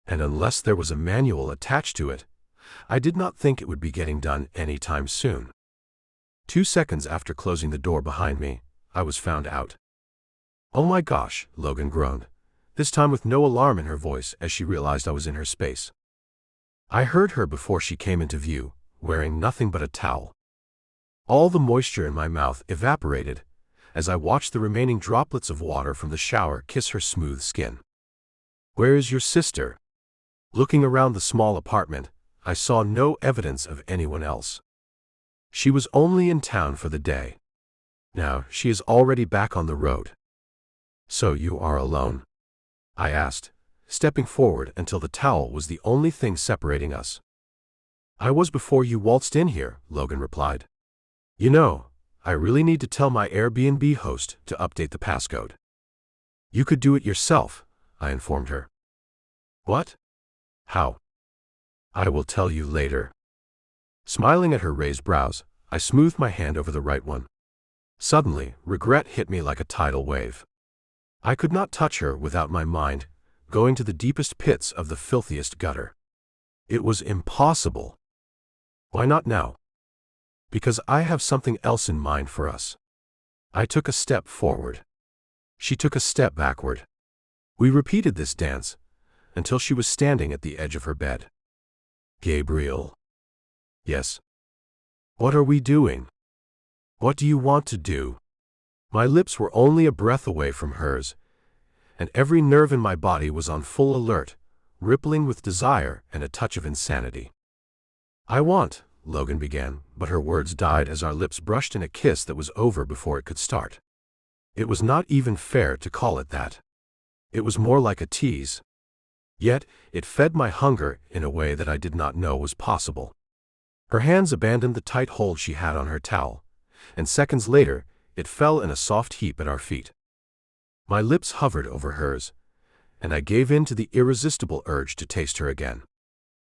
And unless there was a manual attached to it, I did not think it would be getting done anytime soon. 2 seconds after closing the door behind me, I was found out. Oh my gosh, Logan groaned, this time with no alarm in her voice as she realized I was in her space. I heard her before she came into view, wearing nothing but a towel. All the moisture in my mouth evaporated as I watched the remaining droplets of water from the shower kiss her smooth skin. Where is your sister? Looking around the small apartment, I saw no evidence of anyone else. She was only in town for the day. Now she is already back on the road. So you are alone? I asked, stepping forward until the towel was the only thing separating us. I was before you waltzed in here, Logan replied. You know, I really need to tell my Airbnb host to update the passcode. You could do it yourself, I informed her. What? How? I will tell you later. Smiling at her raised brows, I smoothed my hand over the right one. Suddenly, regret hit me like a tidal wave. I could not touch her without my mind going to the deepest pits of the filthiest gutter. It was impossible. Why not now? Because I have something else in mind for us. I took a step forward. She took a step backward. We repeated this dance until she was standing at the edge of her bed. Gabriel. Yes. What are we doing? What do you want to do? My lips were only a breath away from hers, and every nerve in my body was on full alert, rippling with desire and a touch of insanity. I want, Logan began, but her words died as our lips brushed in a kiss that was over before it could start. It was not even fair to call it that. It was more like a tease. Yet, it fed my hunger in a way that I did not know was possible. Her hands abandoned the tight hold she had on her towel, and seconds later, it fell in a soft heap at our feet. My lips hovered over hers, and I gave in to the irresistible urge to taste her again,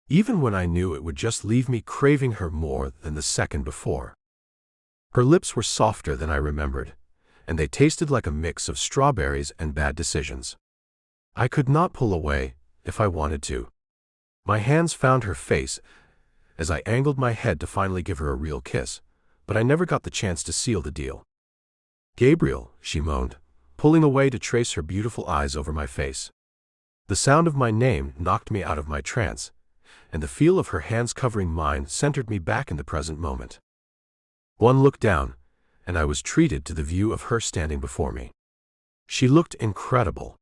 even when I knew it would just leave me craving her more than the second before. Her lips were softer than I remembered, and they tasted like a mix of strawberries and bad decisions. I could not pull away if I wanted to. My hands found her face as I angled my head to finally give her a real kiss, but I never got the chance to seal the deal. Gabriel, she moaned, pulling away to trace her beautiful eyes over my face. The sound of my name knocked me out of my trance, and the feel of her hands covering mine centered me back in the present moment. One look down, and I was treated to the view of her standing before me. She looked incredible.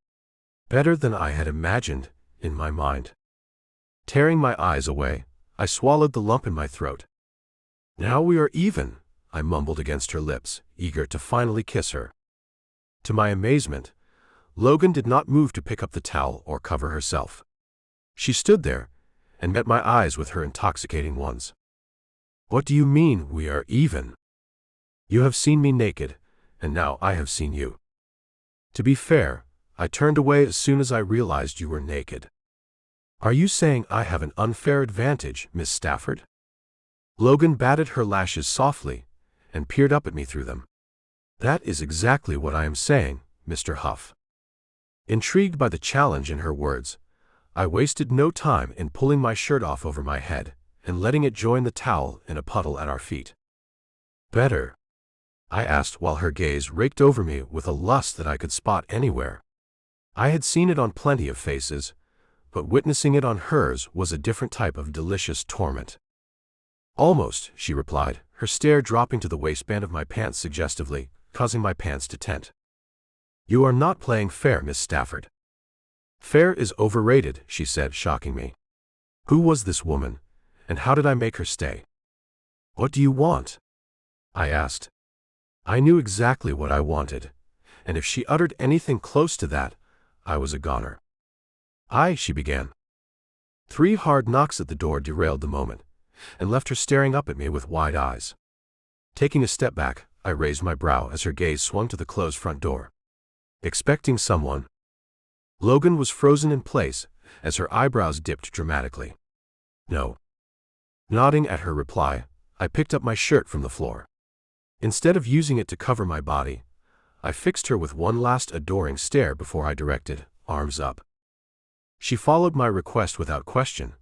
Better than I had imagined in my mind. Tearing my eyes away, I swallowed the lump in my throat. Now we are even, I mumbled against her lips, eager to finally kiss her. To my amazement, Logan did not move to pick up the towel or cover herself. She stood there and met my eyes with her intoxicating ones. What do you mean we are even? You have seen me naked, and now I have seen you. To be fair, I turned away as soon as I realized you were naked. Are you saying I have an unfair advantage, Miss Stafford? Logan batted her lashes softly and peered up at me through them. That is exactly what I am saying, Mr. Huff. Intrigued by the challenge in her words, I wasted no time in pulling my shirt off over my head and letting it join the towel in a puddle at our feet. Better? I asked while her gaze raked over me with a lust that I could spot anywhere. I had seen it on plenty of faces, but witnessing it on hers was a different type of delicious torment. Almost, she replied, her stare dropping to the waistband of my pants suggestively, causing my pants to tent. You are not playing fair, Miss Stafford. Fair is overrated, she said, shocking me. Who was this woman, and how did I make her stay? What do you want? I asked. I knew exactly what I wanted, and if she uttered anything close to that, I was a goner. She began. 3 hard knocks at the door derailed the moment, and left her staring up at me with wide eyes. Taking a step back, I raised my brow as her gaze swung to the closed front door. Expecting someone? Logan was frozen in place as her eyebrows dipped dramatically. No. Nodding at her reply, I picked up my shirt from the floor. Instead of using it to cover my body, I fixed her with one last adoring stare before I directed, arms up. She followed my request without question,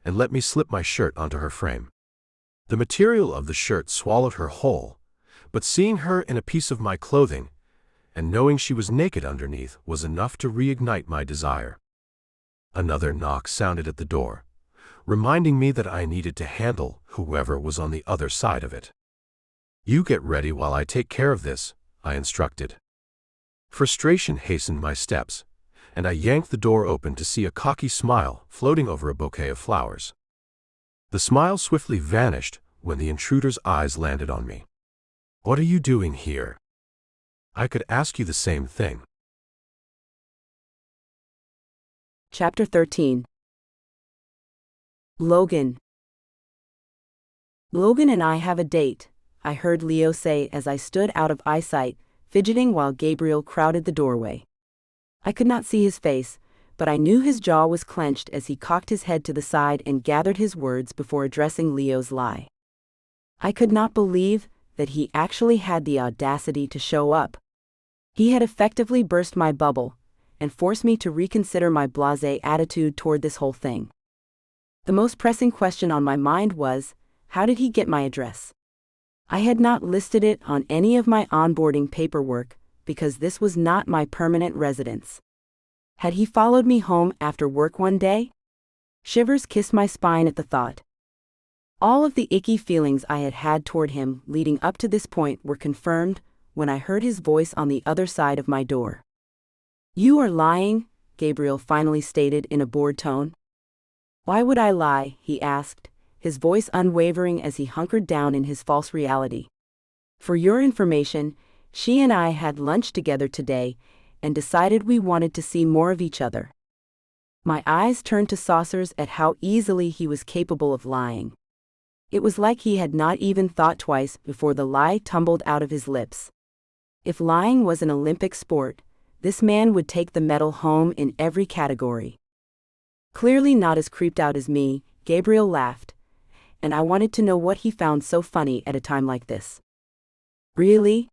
and let me slip my shirt onto her frame. The material of the shirt swallowed her whole, but seeing her in a piece of my clothing, and knowing she was naked underneath, was enough to reignite my desire. Another knock sounded at the door, reminding me that I needed to handle whoever was on the other side of it. You get ready while I take care of this, I instructed. Frustration hastened my steps, and I yanked the door open to see a cocky smile floating over a bouquet of flowers. The smile swiftly vanished when the intruder's eyes landed on me. What are you doing here? I could ask you the same thing. Chapter 13. Logan. Logan and I have a date, I heard Leo say as I stood out of eyesight, fidgeting while Gabriel crowded the doorway. I could not see his face, but I knew his jaw was clenched as he cocked his head to the side and gathered his words before addressing Leo's lie. I could not believe that he actually had the audacity to show up. He had effectively burst my bubble and forced me to reconsider my blasé attitude toward this whole thing. The most pressing question on my mind was, how did he get my address? I had not listed it on any of my onboarding paperwork because this was not my permanent residence. Had he followed me home after work one day? Shivers kissed my spine at the thought. All of the icky feelings I had had toward him leading up to this point were confirmed when I heard his voice on the other side of my door. "You are lying," Gabriel finally stated in a bored tone. "Why would I lie?" he asked, his voice unwavering as he hunkered down in his false reality. "For your information, she and I had lunch together today and decided we wanted to see more of each other." My eyes turned to saucers at how easily he was capable of lying. It was like he had not even thought twice before the lie tumbled out of his lips. If lying was an Olympic sport, this man would take the medal home in every category. Clearly not as creeped out as me, Gabriel laughed, and I wanted to know what he found so funny at a time like this. "Really?"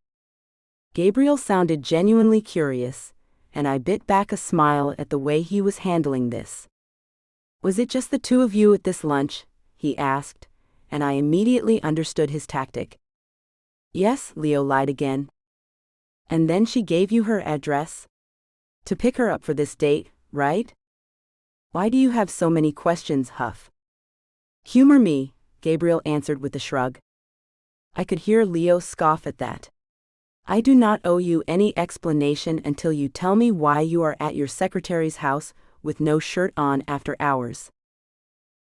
Gabriel sounded genuinely curious, and I bit back a smile at the way he was handling this. "Was it just the two of you at this lunch?" he asked, and I immediately understood his tactic. "Yes," Leo lied again. "And then she gave you her address? To pick her up for this date, right? Why do you have so many questions, Huff?" "Humor me," Gabriel answered with a shrug. I could hear Leo scoff at that. "I do not owe you any explanation until you tell me why you are at your secretary's house with no shirt on after hours."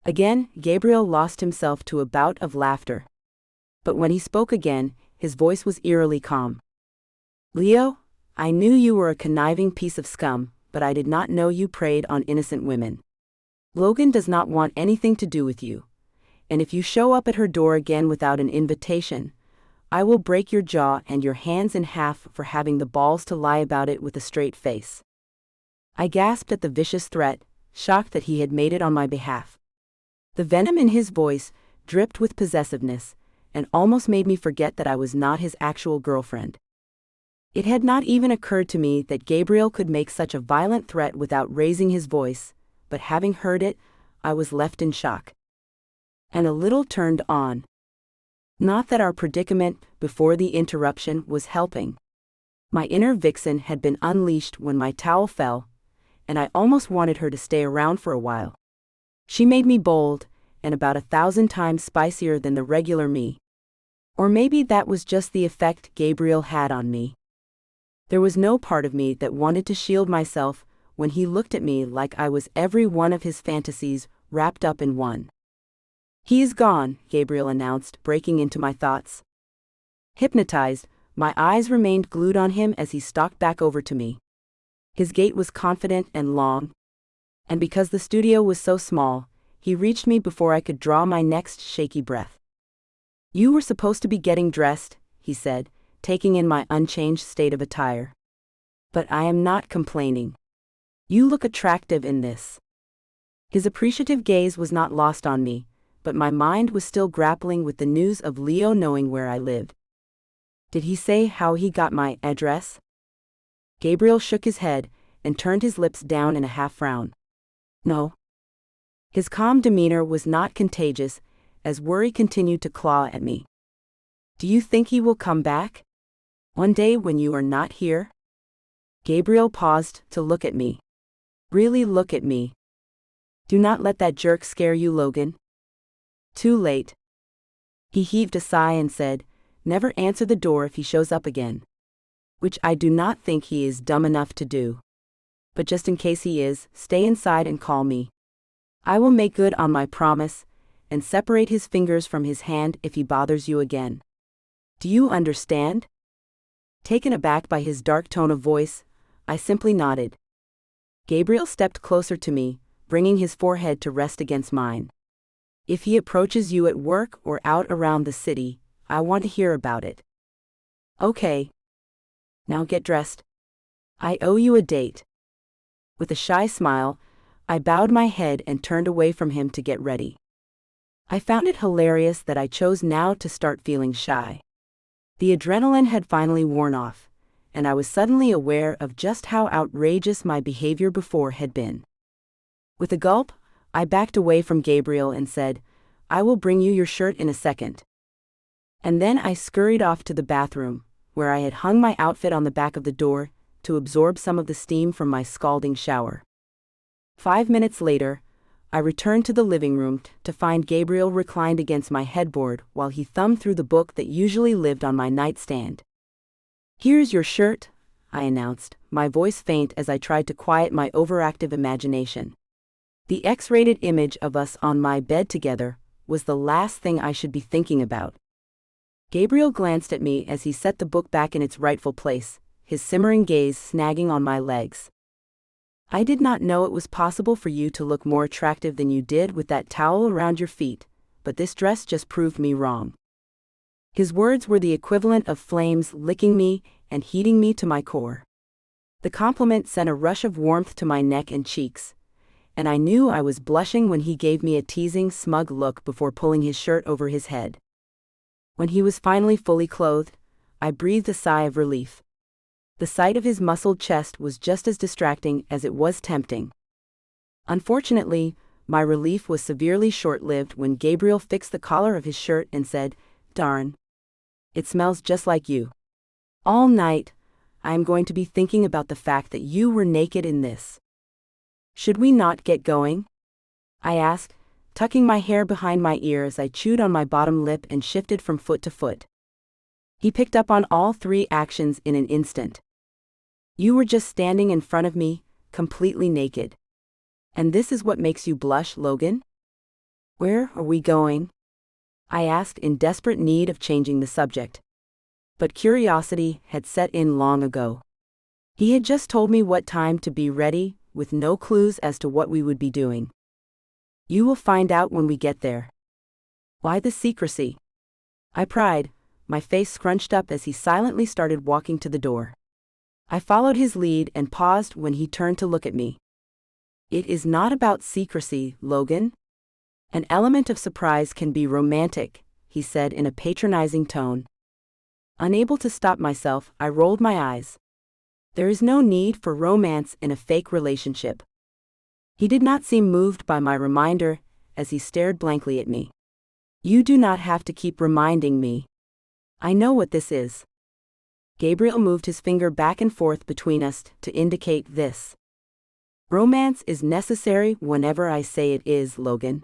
Again, Gabriel lost himself to a bout of laughter. But when he spoke again, his voice was eerily calm. "Leo, I knew you were a conniving piece of scum, but I did not know you preyed on innocent women. Logan does not want anything to do with you, and if you show up at her door again without an invitation, I will break your jaw and your hands in half for having the balls to lie about it with a straight face." I gasped at the vicious threat, shocked that he had made it on my behalf. The venom in his voice dripped with possessiveness and almost made me forget that I was not his actual girlfriend. It had not even occurred to me that Gabriel could make such a violent threat without raising his voice, but having heard it, I was left in shock. And a little turned on. Not that our predicament before the interruption was helping. My inner vixen had been unleashed when my towel fell, and I almost wanted her to stay around for a while. She made me bold, and about 1,000 times spicier than the regular me. Or maybe that was just the effect Gabriel had on me. There was no part of me that wanted to shield myself when he looked at me like I was every one of his fantasies wrapped up in one. "He is gone," Gabriel announced, breaking into my thoughts. Hypnotized, my eyes remained glued on him as he stalked back over to me. His gait was confident and long, and because the studio was so small, he reached me before I could draw my next shaky breath. "You were supposed to be getting dressed," he said, taking in my unchanged state of attire. "But I am not complaining. You look attractive in this." His appreciative gaze was not lost on me, but my mind was still grappling with the news of Leo knowing where I lived. "Did he say how he got my address?" Gabriel shook his head and turned his lips down in a half-frown. "No." His calm demeanor was not contagious, as worry continued to claw at me. "Do you think he will come back? One day when you are not here?" Gabriel paused to look at me. "Really look at me. Do not let that jerk scare you, Logan." "Too late." He heaved a sigh and said, "Never answer the door if he shows up again." Which I do not think he is dumb enough to do. But just in case he is, stay inside and call me. I will make good on my promise, and separate his fingers from his hand if he bothers you again. Do you understand? Taken aback by his dark tone of voice, I simply nodded. Gabriel stepped closer to me, bringing his forehead to rest against mine. "If he approaches you at work or out around the city, I want to hear about it." "Okay. Now get dressed. I owe you a date." With a shy smile, I bowed my head and turned away from him to get ready. I found it hilarious that I chose now to start feeling shy. The adrenaline had finally worn off, and I was suddenly aware of just how outrageous my behavior before had been. With a gulp, I backed away from Gabriel and said, "I will bring you your shirt in a second." And then I scurried off to the bathroom, where I had hung my outfit on the back of the door to absorb some of the steam from my scalding shower. 5 minutes later, I returned to the living room to find Gabriel reclined against my headboard while he thumbed through the book that usually lived on my nightstand. "Here's your shirt," I announced, my voice faint as I tried to quiet my overactive imagination. The X-rated image of us on my bed together was the last thing I should be thinking about. Gabriel glanced at me as he set the book back in its rightful place, his simmering gaze snagging on my legs. "I did not know it was possible for you to look more attractive than you did with that towel around your feet, but this dress just proved me wrong." His words were the equivalent of flames licking me and heating me to my core. The compliment sent a rush of warmth to my neck and cheeks, and I knew I was blushing when he gave me a teasing, smug look before pulling his shirt over his head. When he was finally fully clothed, I breathed a sigh of relief. The sight of his muscled chest was just as distracting as it was tempting. Unfortunately, my relief was severely short-lived when Gabriel fixed the collar of his shirt and said, "Darn. It smells just like you. All night, I am going to be thinking about the fact that you were naked in this. Should we not get going?" I asked, tucking my hair behind my ear as I chewed on my bottom lip and shifted from foot to foot. He picked up on all three actions in an instant. "You were just standing in front of me, completely naked. And this is what makes you blush, Logan?" "Where are we going?" I asked in desperate need of changing the subject. But curiosity had set in long ago. He had just told me what time to be ready, with no clues as to what we would be doing. "You will find out when we get there." "Why the secrecy?" I pried, my face scrunched up as he silently started walking to the door. I followed his lead and paused when he turned to look at me. "It is not about secrecy, Logan. An element of surprise can be romantic," he said in a patronizing tone. Unable to stop myself, I rolled my eyes. There is no need for romance in a fake relationship. He did not seem moved by my reminder as he stared blankly at me. "You do not have to keep reminding me. I know what this is." Gabriel moved his finger back and forth between us to indicate this. "Romance is necessary whenever I say it is, Logan.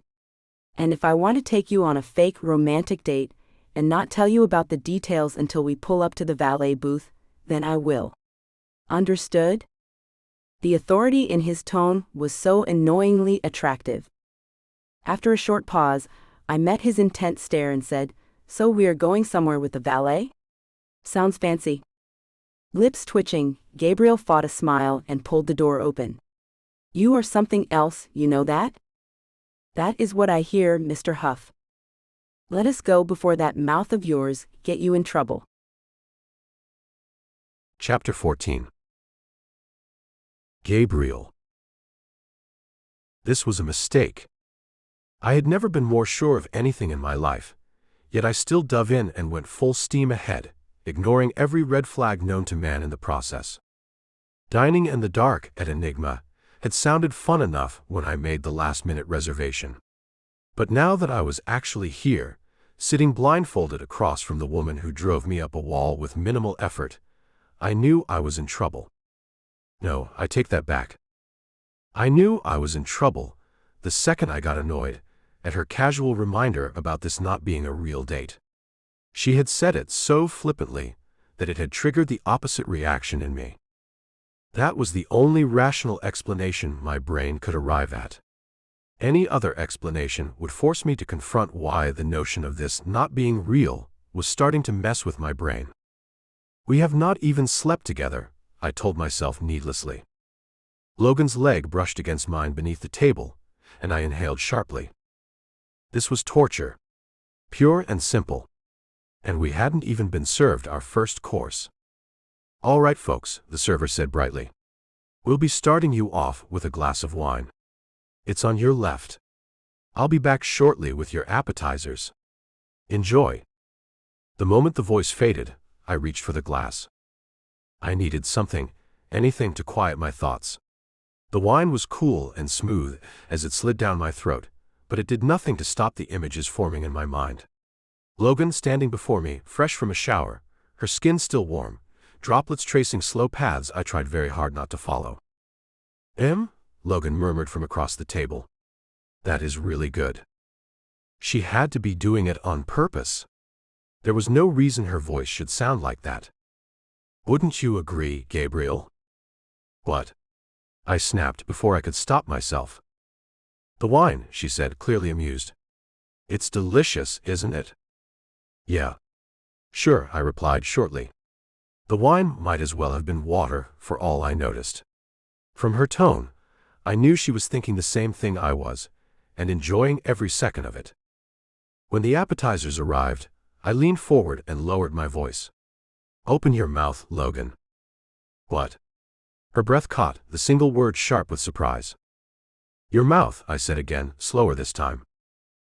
And if I want to take you on a fake romantic date and not tell you about the details until we pull up to the valet booth, then I will. Understood?" The authority in his tone was so annoyingly attractive. After a short pause, I met his intent stare and said, "So we are going somewhere with the valet? Sounds fancy." Lips twitching, Gabriel fought a smile and pulled the door open. "You are something else, you know that?" "That is what I hear, Mr. Huff. Let us go before that mouth of yours get you in trouble." Chapter 14. Gabriel. This was a mistake. I had never been more sure of anything in my life, yet I still dove in and went full steam ahead, ignoring every red flag known to man in the process. Dining in the dark at Enigma had sounded fun enough when I made the last-minute reservation. But now that I was actually here, sitting blindfolded across from the woman who drove me up a wall with minimal effort, I knew I was in trouble. No, I take that back. I knew I was in trouble the second I got annoyed at her casual reminder about this not being a real date. She had said it so flippantly that it had triggered the opposite reaction in me. That was the only rational explanation my brain could arrive at. Any other explanation would force me to confront why the notion of this not being real was starting to mess with my brain. "We have not even slept together," I told myself needlessly. Logan's leg brushed against mine beneath the table, and I inhaled sharply. This was torture. Pure and simple. And we hadn't even been served our first course. "All right, folks," the server said brightly. "We'll be starting you off with a glass of wine. It's on your left. I'll be back shortly with your appetizers. Enjoy." The moment the voice faded, I reached for the glass. I needed something, anything to quiet my thoughts. The wine was cool and smooth as it slid down my throat, but it did nothing to stop the images forming in my mind. Logan standing before me, fresh from a shower, her skin still warm, droplets tracing slow paths I tried very hard not to follow. Logan murmured from across the table. That is really good. She had to be doing it on purpose. There was no reason her voice should sound like that. Wouldn't you agree, Gabriel? What? I snapped before I could stop myself. The wine, she said, clearly amused. It's delicious, isn't it? Yeah. Sure, I replied shortly. The wine might as well have been water, for all I noticed. From her tone, I knew she was thinking the same thing I was, and enjoying every second of it. When the appetizers arrived, I leaned forward and lowered my voice. Open your mouth, Logan. What? Her breath caught, the single word sharp with surprise. Your mouth, I said again, slower this time.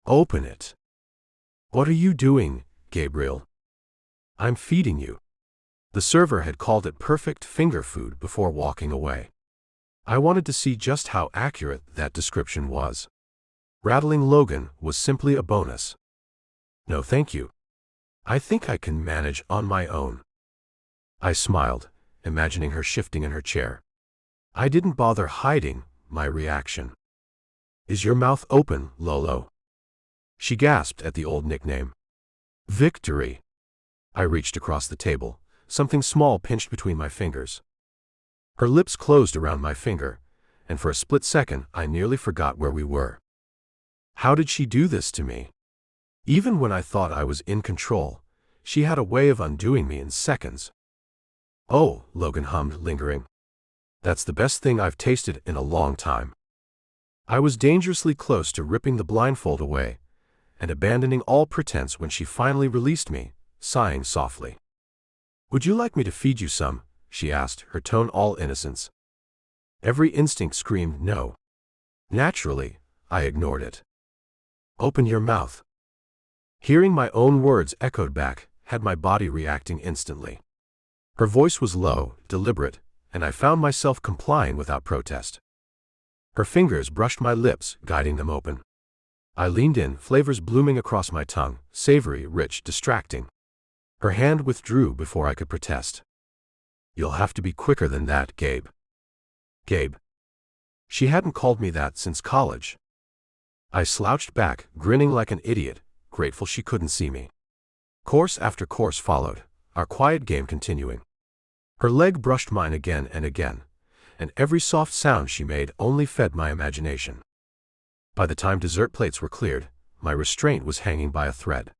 Open it. What are you doing, Gabriel? I'm feeding you. The server had called it perfect finger food before walking away. I wanted to see just how accurate that description was. Rattling Logan was simply a bonus. No, thank you. I think I can manage on my own. I smiled, imagining her shifting in her chair. I didn't bother hiding my reaction. Is your mouth open, Lolo? She gasped at the old nickname. Victory. I reached across the table, something small pinched between my fingers. Her lips closed around my finger, and for a split second I nearly forgot where we were. How did she do this to me? Even when I thought I was in control, she had a way of undoing me in seconds. Oh, Logan hummed, lingering. That's the best thing I've tasted in a long time. I was dangerously close to ripping the blindfold away and abandoning all pretense when she finally released me, sighing softly. Would you like me to feed you some? She asked, her tone all innocence. Every instinct screamed no. Naturally, I ignored it. Open your mouth. Hearing my own words echoed back had my body reacting instantly. Her voice was low, deliberate, and I found myself complying without protest. Her fingers brushed my lips, guiding them open. I leaned in, flavors blooming across my tongue, savory, rich, distracting. Her hand withdrew before I could protest. You'll have to be quicker than that, Gabe. Gabe. She hadn't called me that since college. I slouched back, grinning like an idiot, grateful she couldn't see me. Course after course followed, our quiet game continuing. Her leg brushed mine again, and every soft sound she made only fed my imagination. By the time dessert plates were cleared, my restraint was hanging by a thread.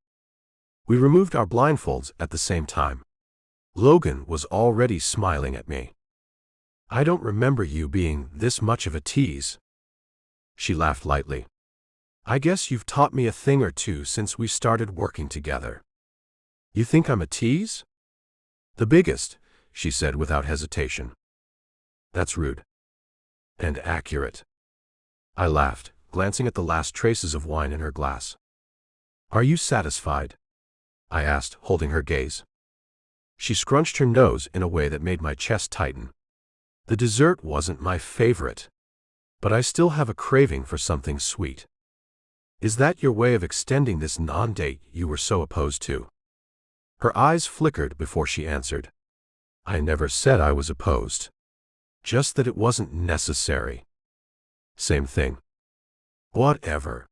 We removed our blindfolds at the same time. Logan was already smiling at me. I don't remember you being this much of a tease. She laughed lightly. I guess you've taught me a thing or two since we started working together. You think I'm a tease? The biggest, she said without hesitation. That's rude. And accurate. I laughed, glancing at the last traces of wine in her glass. Are you satisfied? I asked, holding her gaze. She scrunched her nose in a way that made my chest tighten. The dessert wasn't my favorite, but I still have a craving for something sweet. Is that your way of extending this non-date you were so opposed to? Her eyes flickered before she answered. I never said I was opposed. Just that it wasn't necessary. Same thing. Whatever.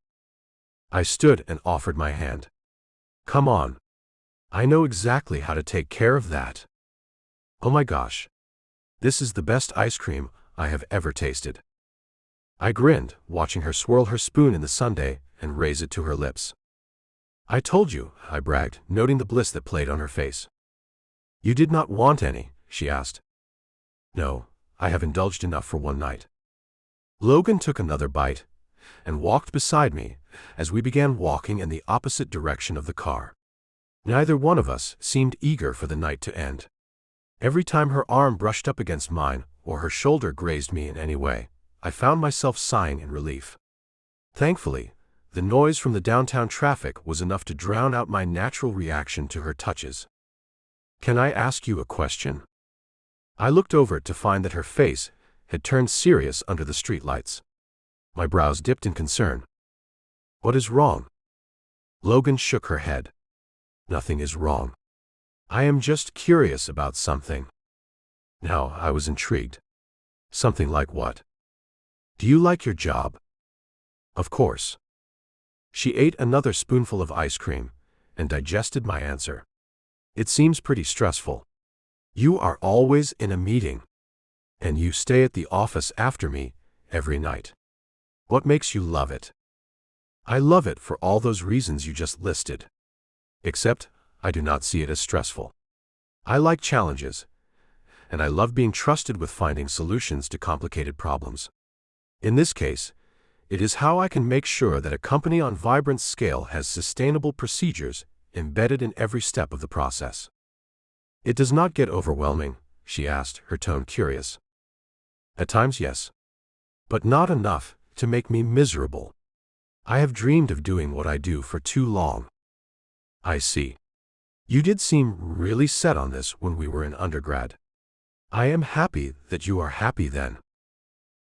I stood and offered my hand. Come on. I know exactly how to take care of that. Oh my gosh. This is the best ice cream I have ever tasted. I grinned, watching her swirl her spoon in the sundae and raise it to her lips. I told you, I bragged, noting the bliss that played on her face. You did not want any, she asked. No, I have indulged enough for one night. Logan took another bite and walked beside me as we began walking in the opposite direction of the car. Neither one of us seemed eager for the night to end. Every time her arm brushed up against mine or her shoulder grazed me in any way, I found myself sighing in relief. Thankfully, the noise from the downtown traffic was enough to drown out my natural reaction to her touches. Can I ask you a question? I looked over to find that her face had turned serious under the streetlights. My brows dipped in concern. What is wrong? Logan shook her head. Nothing is wrong. I am just curious about something. Now I was intrigued. Something like what? Do you like your job? Of course. She ate another spoonful of ice cream and digested my answer. It seems pretty stressful. You are always in a meeting, and you stay at the office after me every night. What makes you love it? I love it for all those reasons you just listed. Except, I do not see it as stressful. I like challenges, and I love being trusted with finding solutions to complicated problems. In this case, it is how I can make sure that a company on Vibrant's scale has sustainable procedures embedded in every step of the process. It does not get overwhelming, she asked, her tone curious. At times, yes. But not enough to make me miserable. I have dreamed of doing what I do for too long. I see. You did seem really set on this when we were in undergrad. I am happy that you are happy then.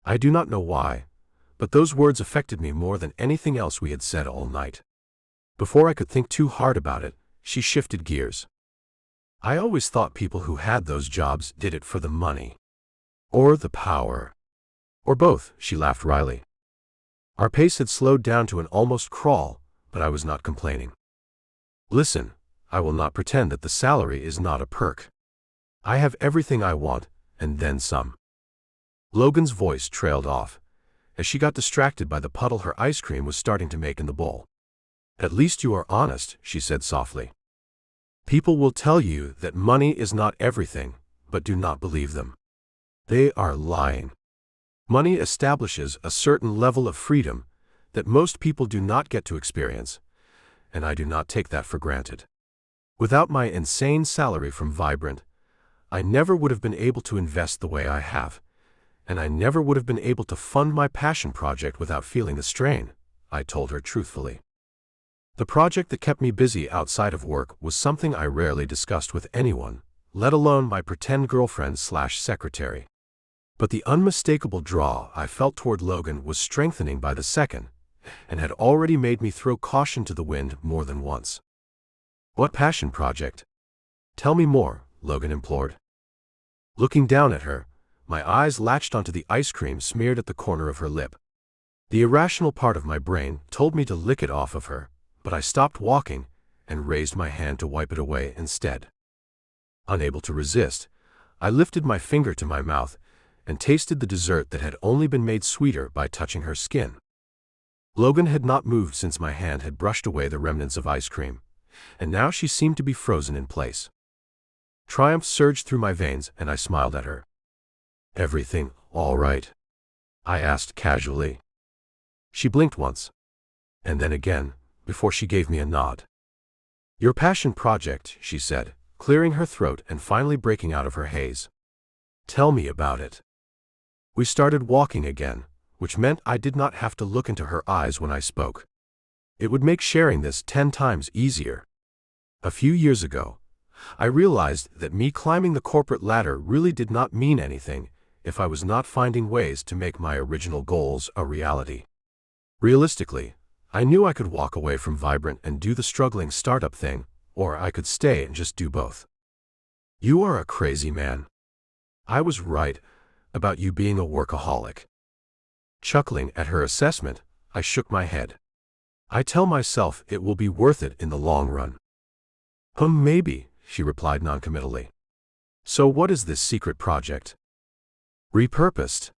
I do not know why, but those words affected me more than anything else we had said all night. Before I could think too hard about it, she shifted gears. I always thought people who had those jobs did it for the money. Or the power. Or both, she laughed wryly. Our pace had slowed down to an almost crawl, but I was not complaining. Listen, I will not pretend that the salary is not a perk. I have everything I want, and then some. Logan's voice trailed off, as she got distracted by the puddle her ice cream was starting to make in the bowl. At least you are honest, she said softly. People will tell you that money is not everything, but do not believe them. They are lying. Money establishes a certain level of freedom that most people do not get to experience, and I do not take that for granted. Without my insane salary from Vibrant, I never would have been able to invest the way I have, and I never would have been able to fund my passion project without feeling the strain, I told her truthfully. The project that kept me busy outside of work was something I rarely discussed with anyone, let alone my pretend girlfriend/secretary. But the unmistakable draw I felt toward Logan was strengthening by the second, and had already made me throw caution to the wind more than once. What passion project? Tell me more, Logan implored. Looking down at her, my eyes latched onto the ice cream smeared at the corner of her lip. The irrational part of my brain told me to lick it off of her, but I stopped walking and raised my hand to wipe it away instead. Unable to resist, I lifted my finger to my mouth and tasted the dessert that had only been made sweeter by touching her skin. Logan had not moved since my hand had brushed away the remnants of ice cream, and now she seemed to be frozen in place. Triumph surged through my veins, and I smiled at her. Everything all right? I asked casually. She blinked once, and then again, before she gave me a nod. Your passion project, she said, clearing her throat and finally breaking out of her haze. Tell me about it. We started walking again, which meant I did not have to look into her eyes when I spoke. It would make sharing this 10 times easier. A few years ago, I realized that me climbing the corporate ladder really did not mean anything if I was not finding ways to make my original goals a reality. Realistically, I knew I could walk away from Vibrant and do the struggling startup thing, or I could stay and just do both. You are a crazy man. I was right about you being a workaholic. Chuckling at her assessment, I shook my head. I tell myself it will be worth it in the long run. Maybe, she replied noncommittally. So what is this secret project? Repurposed.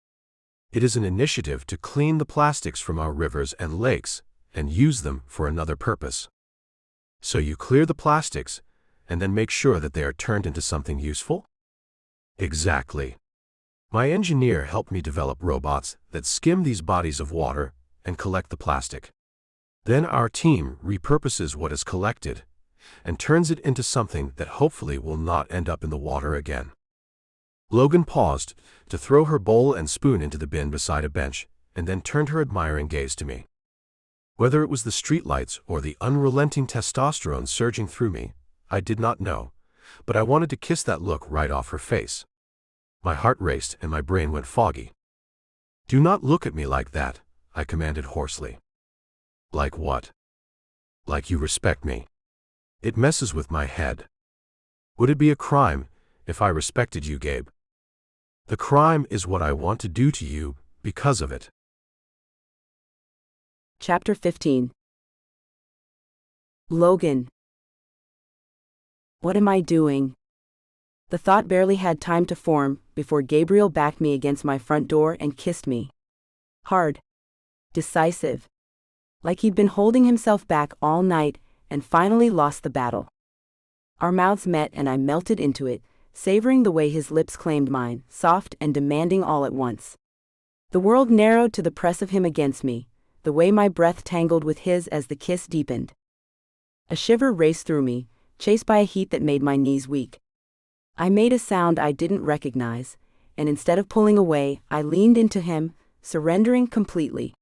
It is an initiative to clean the plastics from our rivers and lakes and use them for another purpose. So you clear the plastics and then make sure that they are turned into something useful? Exactly. My engineer helped me develop robots that skim these bodies of water and collect the plastic. Then our team repurposes what is collected and turns it into something that hopefully will not end up in the water again. Logan paused to throw her bowl and spoon into the bin beside a bench and then turned her admiring gaze to me. Whether it was the streetlights or the unrelenting testosterone surging through me, I did not know, but I wanted to kiss that look right off her face. My heart raced and my brain went foggy. "Do not look at me like that," I commanded hoarsely. "Like what?" "Like you respect me. It messes with my head. Would it be a crime if I respected you, Gabe? The crime is what I want to do to you because of it." Chapter 15. Logan. What am I doing? The thought barely had time to form before Gabriel backed me against my front door and kissed me. Hard. Decisive. Like he'd been holding himself back all night and finally lost the battle. Our mouths met and I melted into it, savoring the way his lips claimed mine, soft and demanding all at once. The world narrowed to the press of him against me, the way my breath tangled with his as the kiss deepened. A shiver raced through me, chased by a heat that made my knees weak. I made a sound I didn't recognize, and instead of pulling away, I leaned into him, surrendering completely.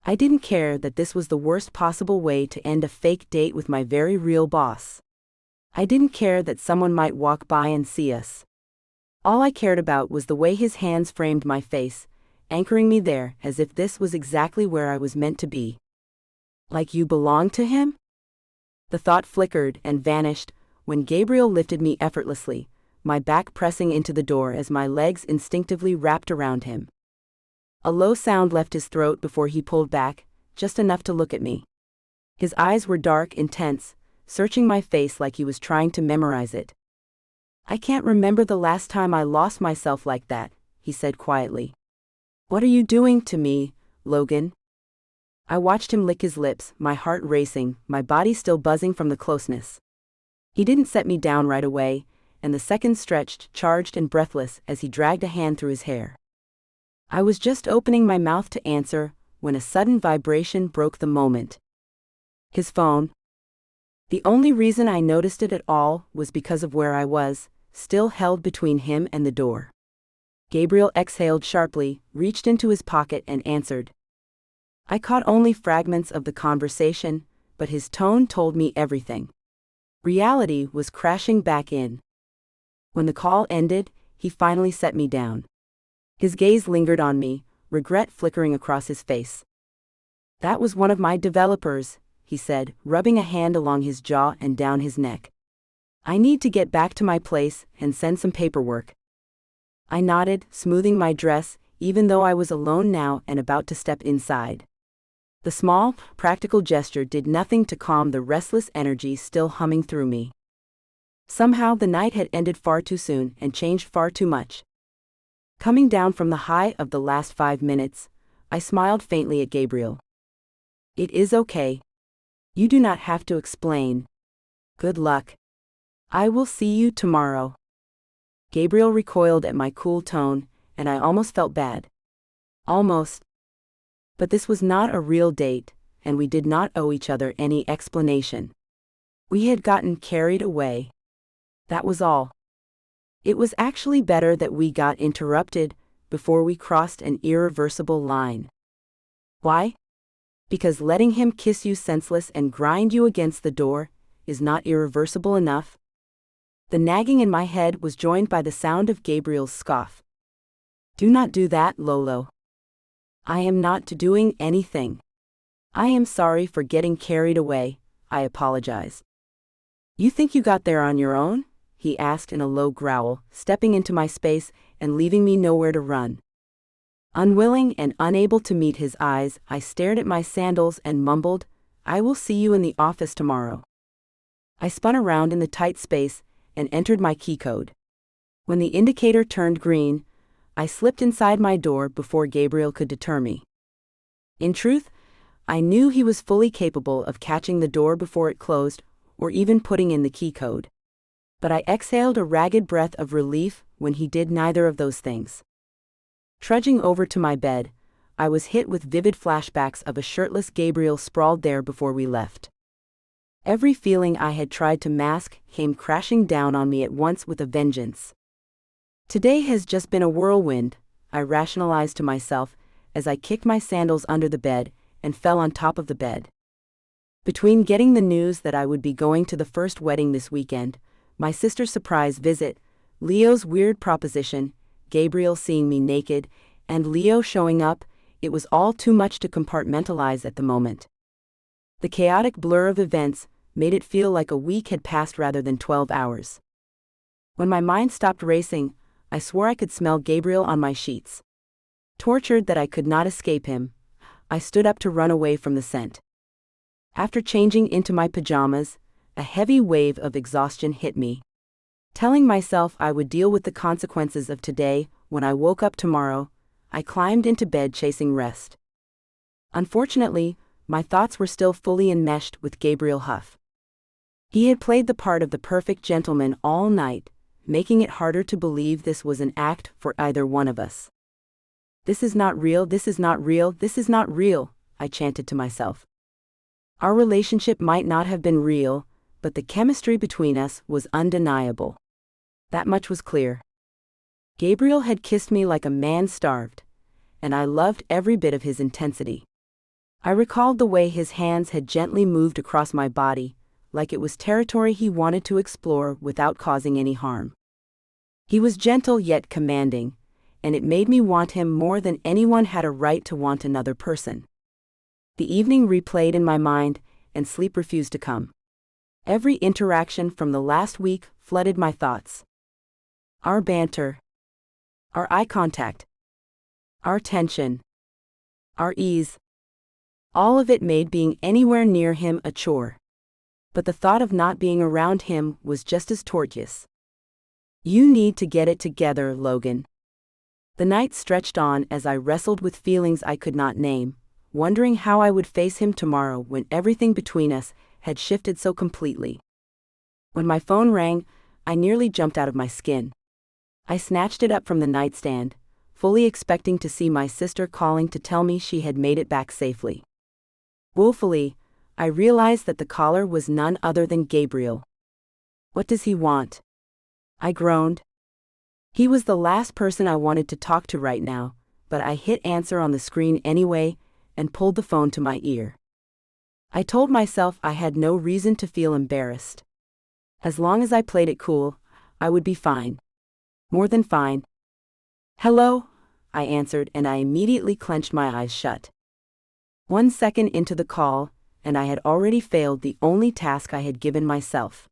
I didn't care that this was the worst possible way to end a fake date with my very real boss. I didn't care that someone might walk by and see us. All I cared about was the way his hands framed my face, anchoring me there as if this was exactly where I was meant to be. Like you belonged to him? The thought flickered and vanished when Gabriel lifted me effortlessly, my back pressing into the door as my legs instinctively wrapped around him. A low sound left his throat before he pulled back, just enough to look at me. His eyes were dark, intense, searching my face like he was trying to memorize it. "I can't remember the last time I lost myself like that," he said quietly. "What are you doing to me, Logan?" I watched him lick his lips, my heart racing, my body still buzzing from the closeness. He didn't set me down right away, and the seconds stretched, charged and breathless as he dragged a hand through his hair. I was just opening my mouth to answer when a sudden vibration broke the moment. His phone. The only reason I noticed it at all was because of where I was, still held between him and the door. Gabriel exhaled sharply, reached into his pocket and answered. I caught only fragments of the conversation, but his tone told me everything. Reality was crashing back in. When the call ended, he finally set me down. His gaze lingered on me, regret flickering across his face. "That was one of my developers," he said, rubbing a hand along his jaw and down his neck. "I need to get back to my place and send some paperwork." I nodded, smoothing my dress, even though I was alone now and about to step inside. The small, practical gesture did nothing to calm the restless energy still humming through me. Somehow the night had ended far too soon and changed far too much. Coming down from the high of the last 5 minutes, I smiled faintly at Gabriel. "It is okay. You do not have to explain. Good luck. I will see you tomorrow." Gabriel recoiled at my cool tone, and I almost felt bad. Almost. But this was not a real date, and we did not owe each other any explanation. We had gotten carried away. That was all. It was actually better that we got interrupted before we crossed an irreversible line. Why? Because letting him kiss you senseless and grind you against the door is not irreversible enough? The nagging in my head was joined by the sound of Gabriel's scoff. "Do not do that, Lolo." "I am not doing anything. I am sorry for getting carried away," I apologized. "You think you got there on your own?" he asked in a low growl, stepping into my space and leaving me nowhere to run. Unwilling and unable to meet his eyes, I stared at my sandals and mumbled, "I will see you in the office tomorrow." I spun around in the tight space and entered my key code. When the indicator turned green, I slipped inside my door before Gabriel could deter me. In truth, I knew he was fully capable of catching the door before it closed, or even putting in the key code. But I exhaled a ragged breath of relief when he did neither of those things. Trudging over to my bed, I was hit with vivid flashbacks of a shirtless Gabriel sprawled there before we left. Every feeling I had tried to mask came crashing down on me at once with a vengeance. Today has just been a whirlwind, I rationalized to myself as I kicked my sandals under the bed and fell on top of the bed. Between getting the news that I would be going to the first wedding this weekend, My sister's surprise visit, Leo's weird proposition, Gabriel seeing me naked, and Leo showing up, it was all too much to compartmentalize at the moment. The chaotic blur of events made it feel like a week had passed rather than 12 hours. When my mind stopped racing, I swore I could smell Gabriel on my sheets. Tortured that I could not escape him, I stood up to run away from the scent. After changing into my pajamas, a heavy wave of exhaustion hit me. Telling myself I would deal with the consequences of today when I woke up tomorrow, I climbed into bed chasing rest. Unfortunately, my thoughts were still fully enmeshed with Gabriel Huff. He had played the part of the perfect gentleman all night, making it harder to believe this was an act for either one of us. This is not real, this is not real, this is not real, I chanted to myself. Our relationship might not have been real, but the chemistry between us was undeniable. That much was clear. Gabriel had kissed me like a man starved, and I loved every bit of his intensity. I recalled the way his hands had gently moved across my body, like it was territory he wanted to explore without causing any harm. He was gentle yet commanding, and it made me want him more than anyone had a right to want another person. The evening replayed in my mind, and sleep refused to come. Every interaction from the last week flooded my thoughts. Our banter, our eye contact, our tension, our ease, all of it made being anywhere near him a chore. But the thought of not being around him was just as torturous. You need to get it together, Logan. The night stretched on as I wrestled with feelings I could not name, wondering how I would face him tomorrow when everything between us had shifted so completely. When my phone rang, I nearly jumped out of my skin. I snatched it up from the nightstand, fully expecting to see my sister calling to tell me she had made it back safely. Woefully, I realized that the caller was none other than Gabriel. What does he want? I groaned. He was the last person I wanted to talk to right now, but I hit answer on the screen anyway and pulled the phone to my ear. I told myself I had no reason to feel embarrassed. As long as I played it cool, I would be fine. More than fine. Hello, I answered, and I immediately clenched my eyes shut. 1 second into the call, and I had already failed the only task I had given myself.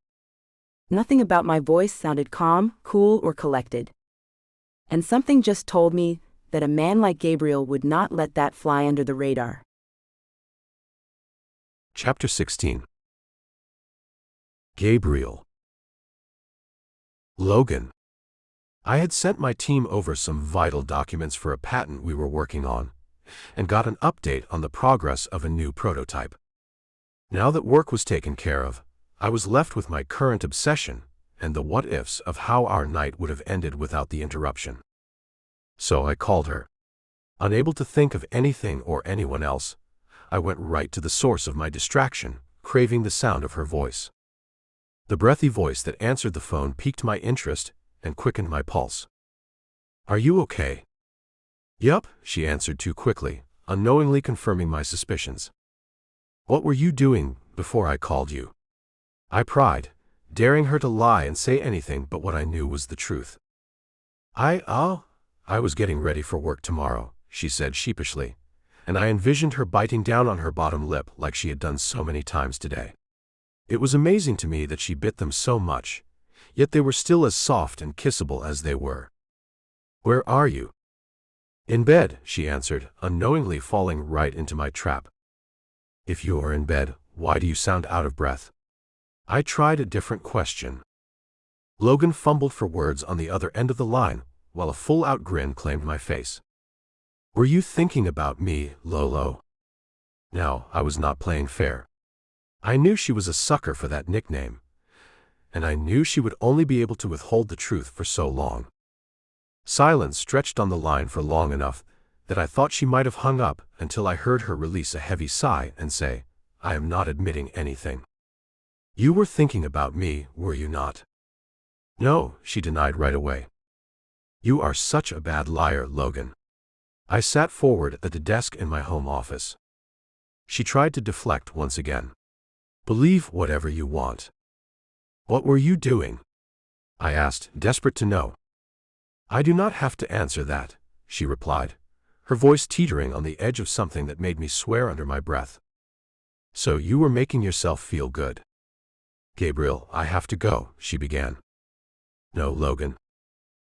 Nothing about my voice sounded calm, cool, or collected. And something just told me that a man like Gabriel would not let that fly under the radar. Chapter 16. Gabriel. Logan. I had sent my team over some vital documents for a patent we were working on, and got an update on the progress of a new prototype. Now that work was taken care of, I was left with my current obsession and the what-ifs of how our night would have ended without the interruption. So I called her. Unable to think of anything or anyone else, I went right to the source of my distraction, craving the sound of her voice. The breathy voice that answered the phone piqued my interest and quickened my pulse. "Are you okay?" "Yup," she answered too quickly, unknowingly confirming my suspicions. "What were you doing before I called you?" I pried, daring her to lie and say anything but what I knew was the truth. I was getting ready for work tomorrow," she said sheepishly, and I envisioned her biting down on her bottom lip like she had done so many times today. It was amazing to me that she bit them so much, yet they were still as soft and kissable as they were. "Where are you?" "In bed," she answered, unknowingly falling right into my trap. "If you are in bed, why do you sound out of breath?" I tried a different question. Logan fumbled for words on the other end of the line, while a full-out grin claimed my face. "Were you thinking about me, Lolo?" Now, I was not playing fair. I knew she was a sucker for that nickname, and I knew she would only be able to withhold the truth for so long. Silence stretched on the line for long enough that I thought she might have hung up until I heard her release a heavy sigh and say, "I am not admitting anything." "You were thinking about me, were you not?" "No," she denied right away. "You are such a bad liar, Logan." I sat forward at the desk in my home office. She tried to deflect once again. "Believe whatever you want." "What were you doing?" I asked, desperate to know. I do not have to answer that, she replied, her voice teetering on the edge of something that made me swear under my breath. So you were making yourself feel good. Gabriel, I have to go, she began. No, Logan.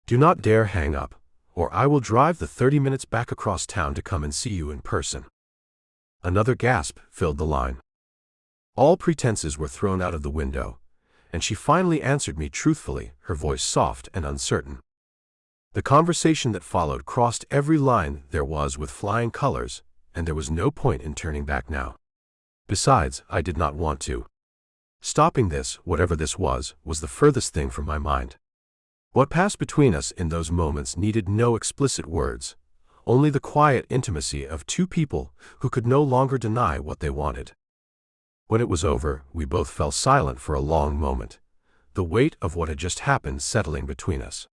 Do not dare hang up, or I will drive the 30 minutes back across town to come and see you in person. Another gasp filled the line. All pretenses were thrown out of the window, and she finally answered me truthfully, her voice soft and uncertain. The conversation that followed crossed every line there was with flying colors, and there was no point in turning back now. Besides, I did not want to. Stopping this, whatever this was the furthest thing from my mind. What passed between us in those moments needed no explicit words, only the quiet intimacy of two people who could no longer deny what they wanted. When it was over, we both fell silent for a long moment, the weight of what had just happened settling between us.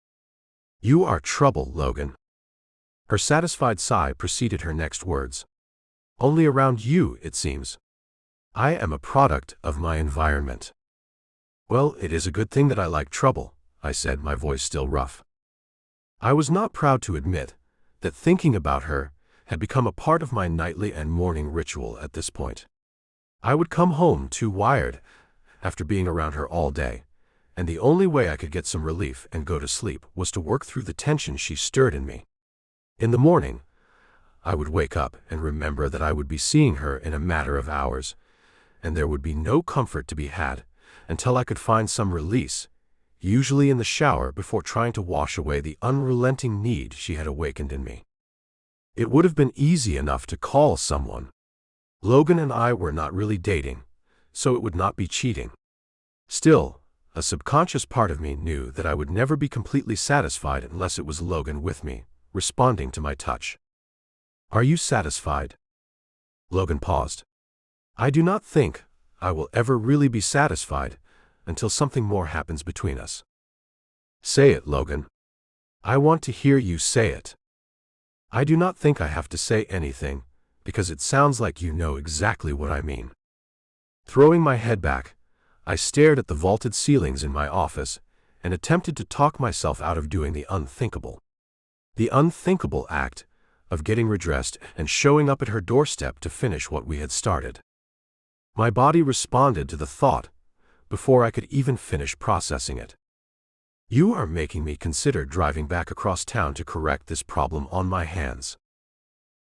You are trouble, Logan. Her satisfied sigh preceded her next words. Only around you, it seems. I am a product of my environment. Well, it is a good thing that I like trouble, I said, my voice still rough. I was not proud to admit that thinking about her had become a part of my nightly and morning ritual at this point. I would come home too wired after being around her all day, and the only way I could get some relief and go to sleep was to work through the tension she stirred in me. In the morning, I would wake up and remember that I would be seeing her in a matter of hours, and there would be no comfort to be had until I could find some release, usually in the shower before trying to wash away the unrelenting need she had awakened in me. It would have been easy enough to call someone. Logan and I were not really dating, so it would not be cheating. Still, a subconscious part of me knew that I would never be completely satisfied unless it was Logan with me, responding to my touch. Are you satisfied? Logan paused. I do not think I will ever really be satisfied until something more happens between us. Say it, Logan. I want to hear you say it. I do not think I have to say anything, because it sounds like you know exactly what I mean. Throwing my head back, I stared at the vaulted ceilings in my office and attempted to talk myself out of doing the unthinkable. The unthinkable act of getting redressed and showing up at her doorstep to finish what we had started. My body responded to the thought before I could even finish processing it. You are making me consider driving back across town to correct this problem on my hands.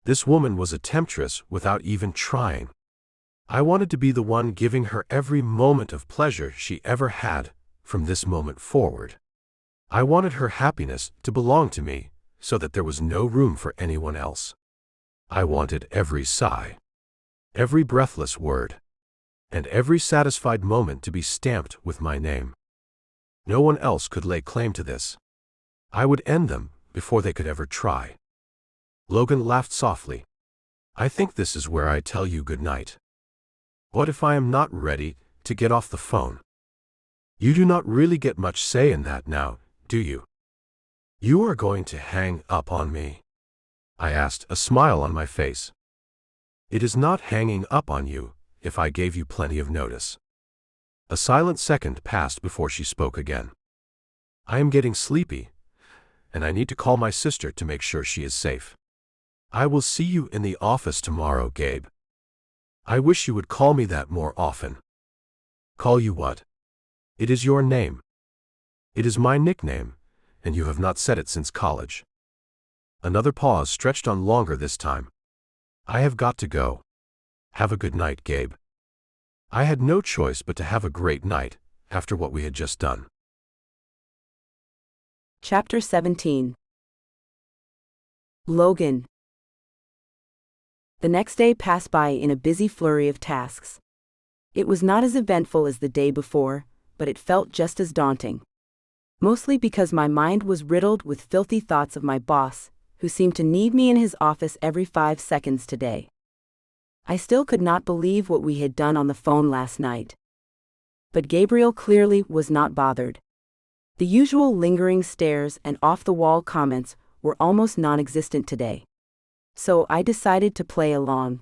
This woman was a temptress without even trying. I wanted to be the one giving her every moment of pleasure she ever had from this moment forward. I wanted her happiness to belong to me so that there was no room for anyone else. I wanted every sigh, every breathless word, and every satisfied moment to be stamped with my name. No one else could lay claim to this. I would end them before they could ever try. Logan laughed softly. I think this is where I tell you good night. What if I am not ready to get off the phone? You do not really get much say in that now, do you? You are going to hang up on me? I asked, a smile on my face. It is not hanging up on you if I gave you plenty of notice. A silent second passed before she spoke again. I am getting sleepy, and I need to call my sister to make sure she is safe. I will see you in the office tomorrow, Gabe. I wish you would call me that more often. Call you what? It is your name. It is my nickname, and you have not said it since college. Another pause stretched on longer this time. I have got to go. Have a good night, Gabe. I had no choice but to have a great night after what we had just done. Chapter 17. Logan. The next day passed by in a busy flurry of tasks. It was not as eventful as the day before, but it felt just as daunting. Mostly because my mind was riddled with filthy thoughts of my boss, who seemed to need me in his office every 5 seconds today. I still could not believe what we had done on the phone last night. But Gabriel clearly was not bothered. The usual lingering stares and off-the-wall comments were almost non-existent today. So I decided to play along.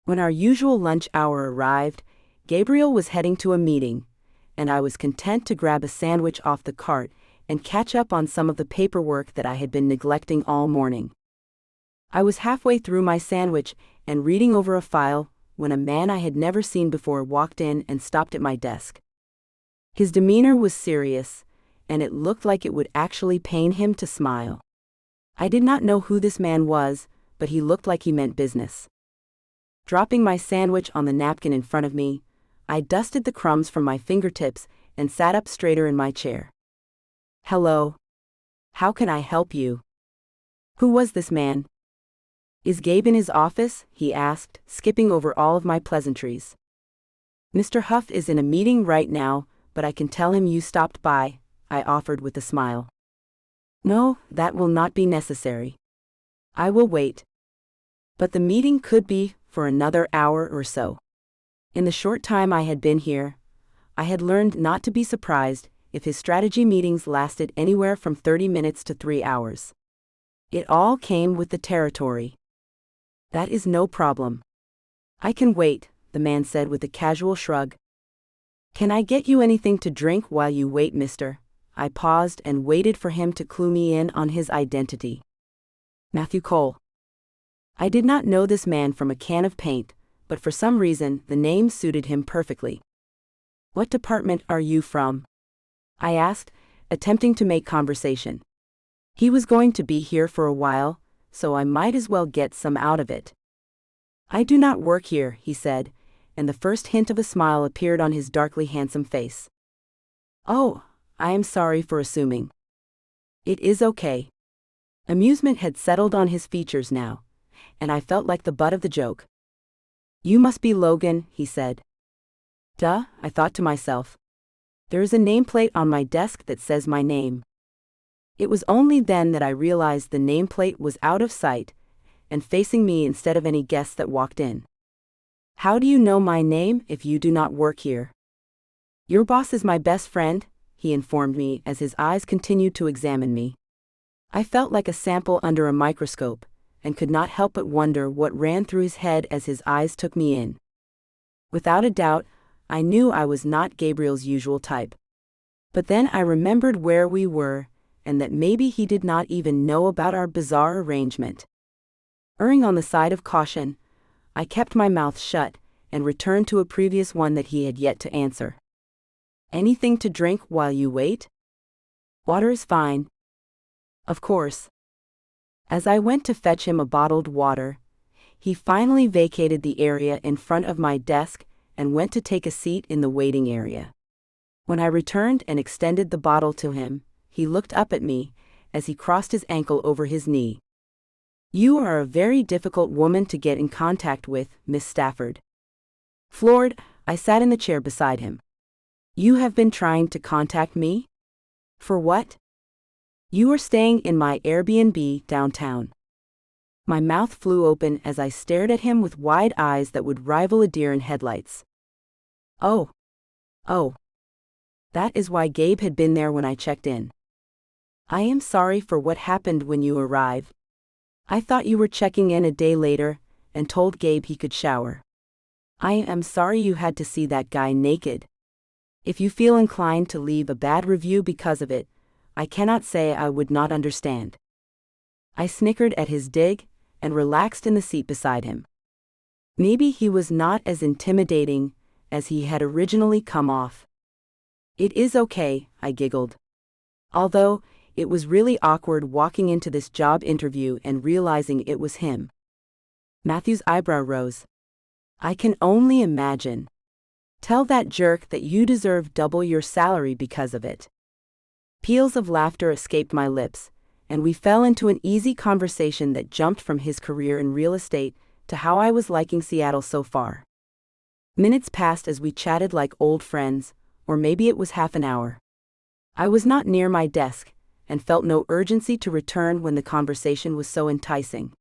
When our usual lunch hour arrived, Gabriel was heading to a meeting, and I was content to grab a sandwich off the cart and catch up on some of the paperwork that I had been neglecting all morning. I was halfway through my sandwich and reading over a file when a man I had never seen before walked in and stopped at my desk. His demeanor was serious, and it looked like it would actually pain him to smile. I did not know who this man was, but he looked like he meant business. Dropping my sandwich on the napkin in front of me, I dusted the crumbs from my fingertips and sat up straighter in my chair. "Hello. How can I help you?" Who was this man? "Is Gabe in his office?" he asked, skipping over all of my pleasantries. "Mr. Huff is in a meeting right now, but I can tell him you stopped by," I offered with a smile. "No, that will not be necessary. I will wait." But the meeting could be for another hour or so. In the short time I had been here, I had learned not to be surprised if his strategy meetings lasted anywhere from 30 minutes to 3 hours. It all came with the territory. "That is no problem. I can wait," the man said with a casual shrug. "Can I get you anything to drink while you wait, mister?" I paused and waited for him to clue me in on his identity. Matthew Cole. I did not know this man from a can of paint, but for some reason the name suited him perfectly. "What department are you from?" I asked, attempting to make conversation. He was going to be here for a while, so I might as well get some out of it. "I do not work here," he said, and the first hint of a smile appeared on his darkly handsome face. "Oh, I am sorry for assuming." "It is okay." Amusement had settled on his features now, and I felt like the butt of the joke. "You must be Logan," he said. "Duh," I thought to myself. "There is a nameplate on my desk that says my name." It was only then that I realized the nameplate was out of sight and facing me instead of any guests that walked in. "How do you know my name if you do not work here?" "Your boss is my best friend," he informed me as his eyes continued to examine me. I felt like a sample under a microscope, and could not help but wonder what ran through his head as his eyes took me in. Without a doubt, I knew I was not Gabriel's usual type. But then I remembered where we were, and that maybe he did not even know about our bizarre arrangement. Erring on the side of caution, I kept my mouth shut and returned to a previous one that he had yet to answer. "Anything to drink while you wait?" "Water is fine." "Of course." As I went to fetch him a bottled water, he finally vacated the area in front of my desk and went to take a seat in the waiting area. When I returned and extended the bottle to him, he looked up at me as he crossed his ankle over his knee. "You are a very difficult woman to get in contact with, Miss Stafford." Floored, I sat in the chair beside him. "You have been trying to contact me? For what?" "You are staying in my Airbnb downtown." My mouth flew open as I stared at him with wide eyes that would rival a deer in headlights. Oh. That is why Gabe had been there when I checked in. "I am sorry for what happened when you arrived. I thought you were checking in a day later and told Gabe he could shower. I am sorry you had to see that guy naked. If you feel inclined to leave a bad review because of it, I cannot say I would not understand." I snickered at his dig and relaxed in the seat beside him. Maybe he was not as intimidating as he had originally come off. "It is okay," I giggled. Although, it was really awkward walking into this job interview and realizing it was him. Matthew's eyebrow rose. "I can only imagine. Tell that jerk that you deserve double your salary because of it." Peals of laughter escaped my lips, and we fell into an easy conversation that jumped from his career in real estate to how I was liking Seattle so far. Minutes passed as we chatted like old friends, or maybe it was half an hour. I was not near my desk, and felt no urgency to return when the conversation was so enticing.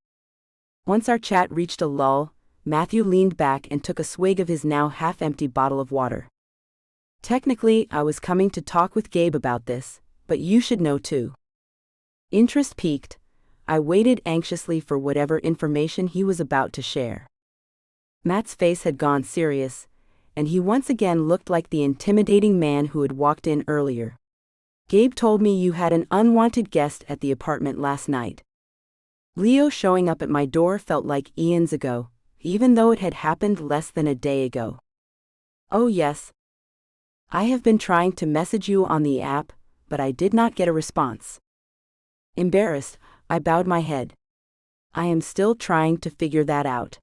Once our chat reached a lull, Matthew leaned back and took a swig of his now half-empty bottle of water. "Technically, I was coming to talk with Gabe about this, but you should know too." Interest piqued, I waited anxiously for whatever information he was about to share. Matt's face had gone serious, and he once again looked like the intimidating man who had walked in earlier. "Gabe told me you had an unwanted guest at the apartment last night." Leo showing up at my door felt like eons ago, even though it had happened less than a day ago. "Oh yes. I have been trying to message you on the app, but I did not get a response." Embarrassed, I bowed my head. I am still trying to figure that out.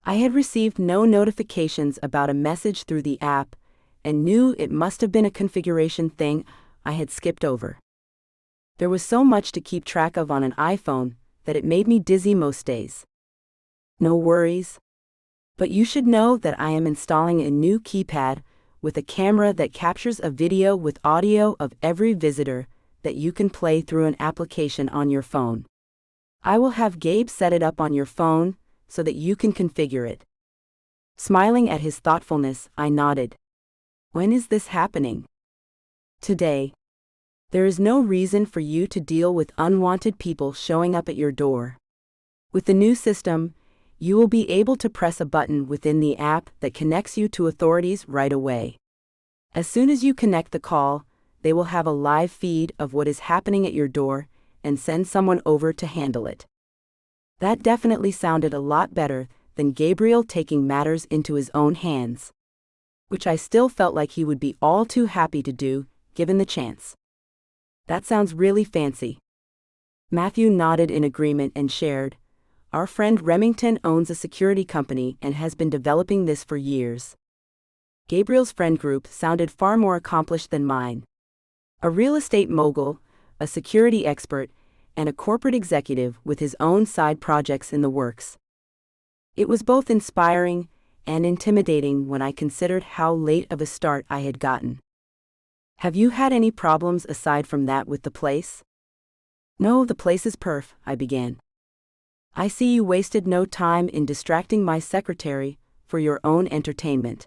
I had received no notifications about a message through the app, and knew it must have been a configuration thing I had skipped over. There was so much to keep track of on an iPhone that it made me dizzy most days. "No worries. But you should know that I am installing a new keypad with a camera that captures a video with audio of every visitor that you can play through an application on your phone. I will have Gabe set it up on your phone so that you can configure it." Smiling at his thoughtfulness, I nodded. "When is this happening?" "Today. There is no reason for you to deal with unwanted people showing up at your door. With the new system, you will be able to press a button within the app that connects you to authorities right away. As soon as you connect the call, they will have a live feed of what is happening at your door and send someone over to handle it." That definitely sounded a lot better than Gabriel taking matters into his own hands, which I still felt like he would be all too happy to do, given the chance. "That sounds really fancy." Matthew nodded in agreement and shared, "Our friend Remington owns a security company and has been developing this for years." Gabriel's friend group sounded far more accomplished than mine. A real estate mogul, a security expert, and a corporate executive with his own side projects in the works. It was both inspiring and intimidating when I considered how late of a start I had gotten. "Have you had any problems aside from that with the place?" "No, the place is perf," I began. "I see you wasted no time in distracting my secretary for your own entertainment."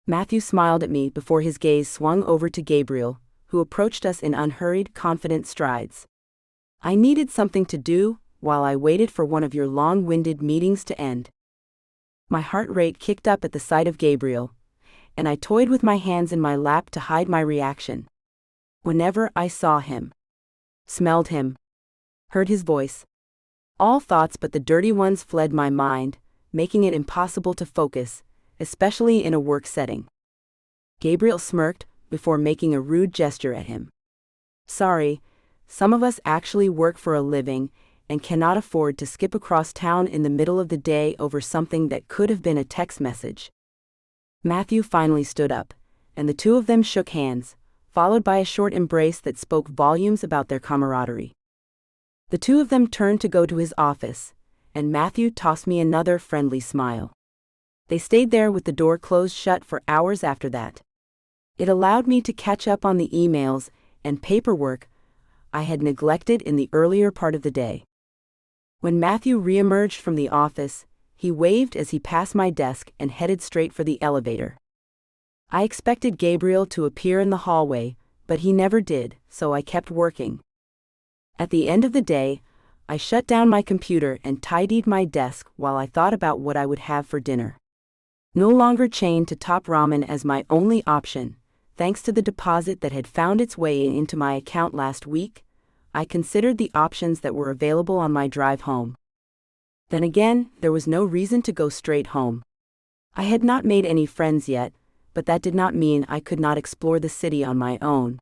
Matthew smiled at me before his gaze swung over to Gabriel, who approached us in unhurried, confident strides. "I needed something to do while I waited for one of your long-winded meetings to end." My heart rate kicked up at the sight of Gabriel, and I toyed with my hands in my lap to hide my reaction. Whenever I saw him, smelled him, heard his voice, all thoughts but the dirty ones fled my mind, making it impossible to focus, especially in a work setting. Gabriel smirked before making a rude gesture at him. "Sorry, some of us actually work for a living and cannot afford to skip across town in the middle of the day over something that could have been a text message." Matthew finally stood up, and the two of them shook hands, followed by a short embrace that spoke volumes about their camaraderie. The two of them turned to go to his office, and Matthew tossed me another friendly smile. They stayed there with the door closed shut for hours after that. It allowed me to catch up on the emails and paperwork I had neglected in the earlier part of the day. When Matthew reemerged from the office, he waved as he passed my desk and headed straight for the elevator. I expected Gabriel to appear in the hallway, but he never did, so I kept working. At the end of the day, I shut down my computer and tidied my desk while I thought about what I would have for dinner. No longer chained to Top Ramen as my only option, thanks to the deposit that had found its way into my account last week, I considered the options that were available on my drive home. Then again, there was no reason to go straight home. I had not made any friends yet, but that did not mean I could not explore the city on my own.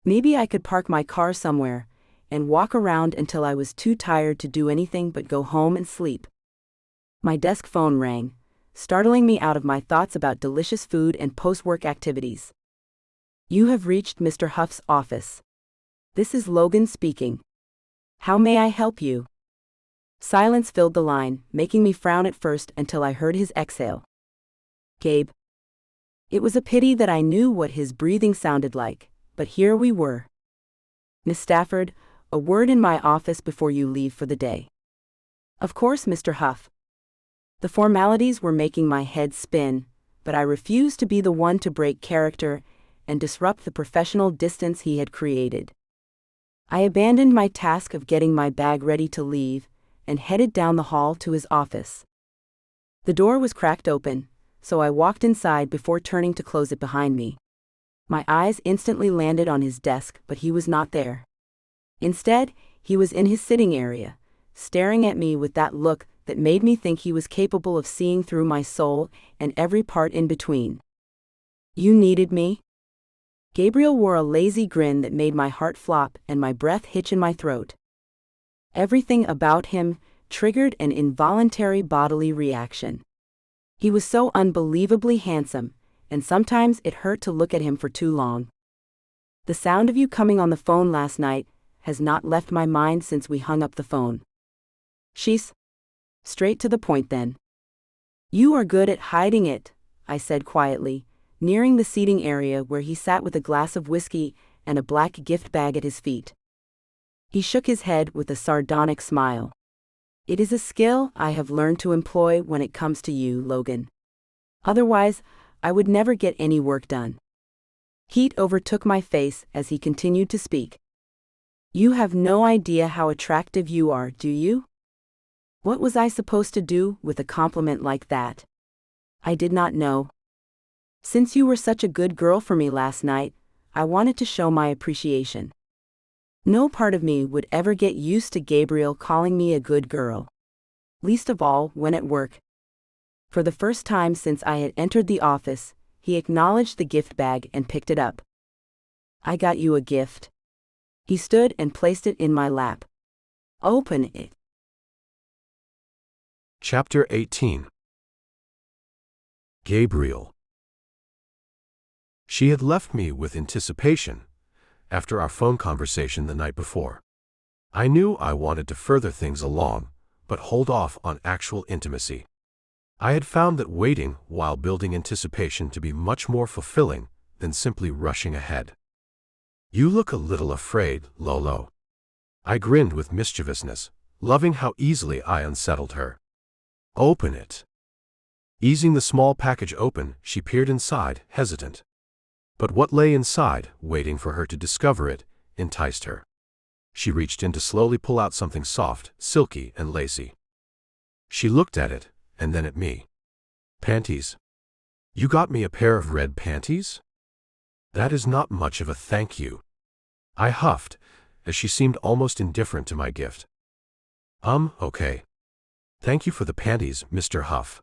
Maybe I could park my car somewhere and walk around until I was too tired to do anything but go home and sleep. My desk phone rang, startling me out of my thoughts about delicious food and post-work activities. "You have reached Mr. Huff's office. This is Logan speaking. How may I help you?" Silence filled the line, making me frown at first until I heard his exhale. "Gabe." It was a pity that I knew what his breathing sounded like, but here we were. "Miss Stafford, a word in my office before you leave for the day." "Of course, Mr. Huff." The formalities were making my head spin, but I refused to be the one to break character and disrupt the professional distance he had created. I abandoned my task of getting my bag ready to leave and headed down the hall to his office. The door was cracked open, so I walked inside before turning to close it behind me. My eyes instantly landed on his desk, but he was not there. Instead, he was in his sitting area, staring at me with that look that made me think he was capable of seeing through my soul and every part in between. "You needed me?" Gabriel wore a lazy grin that made my heart flop and my breath hitch in my throat. Everything about him triggered an involuntary bodily reaction. He was so unbelievably handsome, and sometimes it hurt to look at him for too long. "The sound of you coming on the phone last night has not left my mind since we hung up the phone." "She's straight to the point then." "You are good at hiding it," I said quietly, nearing the seating area where he sat with a glass of whiskey and a black gift bag at his feet. He shook his head with a sardonic smile. "It is a skill I have learned to employ when it comes to you, Logan. Otherwise, I would never get any work done." Heat overtook my face as he continued to speak. "You have no idea how attractive you are, do you?" What was I supposed to do with a compliment like that? I did not know. "Since you were such a good girl for me last night, I wanted to show my appreciation." No part of me would ever get used to Gabriel calling me a good girl. Least of all when at work. For the first time since I had entered the office, he acknowledged the gift bag and picked it up. "I got you a gift." He stood and placed it in my lap. "Open it." Chapter 18. Gabriel. She had left me with anticipation after our phone conversation the night before. I knew I wanted to further things along, but hold off on actual intimacy. I had found that waiting while building anticipation to be much more fulfilling than simply rushing ahead. "You look a little afraid, Lolo." I grinned with mischievousness, loving how easily I unsettled her. "Open it." Easing the small package open, she peered inside, hesitant. But what lay inside, waiting for her to discover it, enticed her. She reached in to slowly pull out something soft, silky, and lacy. She looked at it, and then at me. "Panties. You got me a pair of red panties? That is not much of a thank you." I huffed, as she seemed almost indifferent to my gift. Okay. Thank you for the panties, Mr. Huff."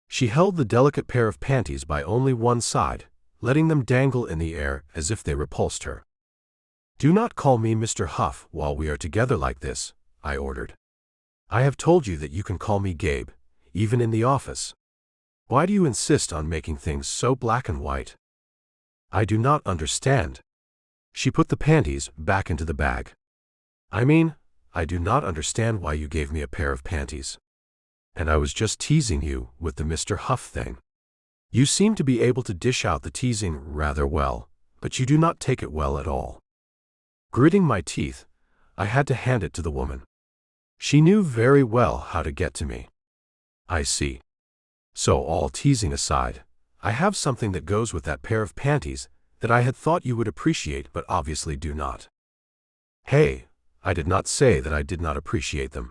She held the delicate pair of panties by only one side, letting them dangle in the air as if they repulsed her. "Do not call me Mr. Huff while we are together like this," I ordered. "I have told you that you can call me Gabe, even in the office. Why do you insist on making things so black and white?" "I do not understand." She put the panties back into the bag. I do not understand why you gave me a pair of panties. And I was just teasing you with the Mr. Huff thing. You seem to be able to dish out the teasing rather well, but you do not take it well at all." Gritting my teeth, I had to hand it to the woman. She knew very well how to get to me. "I see. So all teasing aside, I have something that goes with that pair of panties that I had thought you would appreciate but obviously do not." "Hey, I did not say that I did not appreciate them."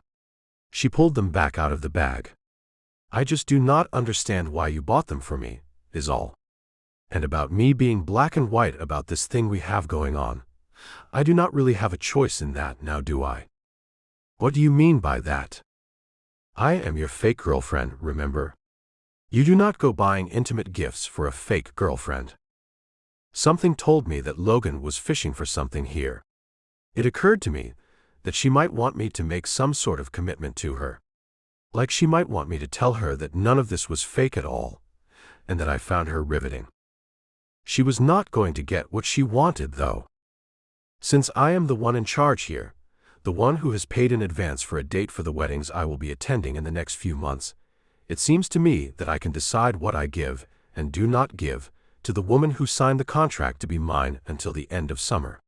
She pulled them back out of the bag. "I just do not understand why you bought them for me, is all. And about me being black and white about this thing we have going on, I do not really have a choice in that, now do I?" "What do you mean by that?" "I am your fake girlfriend, remember? You do not go buying intimate gifts for a fake girlfriend." Something told me that Logan was fishing for something here. It occurred to me that she might want me to make some sort of commitment to her. Like she might want me to tell her that none of this was fake at all, and that I found her riveting. She was not going to get what she wanted, though. Since I am the one in charge here, the one who has paid in advance for a date for the weddings I will be attending in the next few months, it seems to me that I can decide what I give and do not give to the woman who signed the contract to be mine until the end of summer.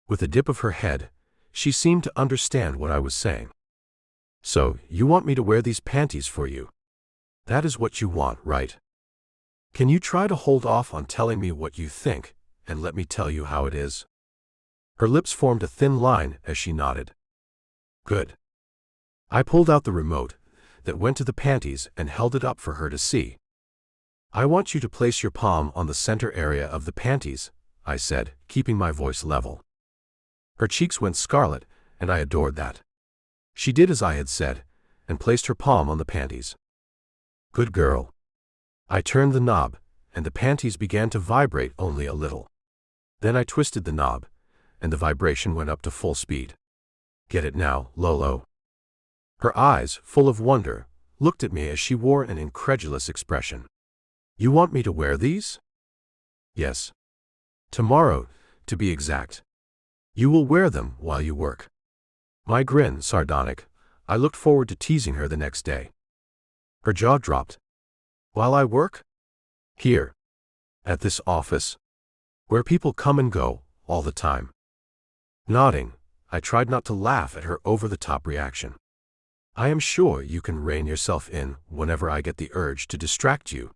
With a dip of her head, she seemed to understand what I was saying. "So, you want me to wear these panties for you? That is what you want, right? Can you try to hold off on telling me what you think, and let me tell you how it is?" Her lips formed a thin line as she nodded. "Good." I pulled out the remote that went to the panties and held it up for her to see. I want you to place your palm on the center area of the panties, I said, keeping my voice level. Her cheeks went scarlet, and I adored that. She did as I had said, and placed her palm on the panties. Good girl. I turned the knob, and the panties began to vibrate only a little. Then I twisted the knob, and the vibration went up to full speed. Get it now, Lolo? Her eyes, full of wonder, looked at me as she wore an incredulous expression. You want me to wear these? Yes. Tomorrow, to be exact. You will wear them while you work. My grin, sardonic, I looked forward to teasing her the next day. Her jaw dropped. While I work? Here. At this office? Where people come and go, all the time. Nodding, I tried not to laugh at her over-the-top reaction. I am sure you can rein yourself in whenever I get the urge to distract you.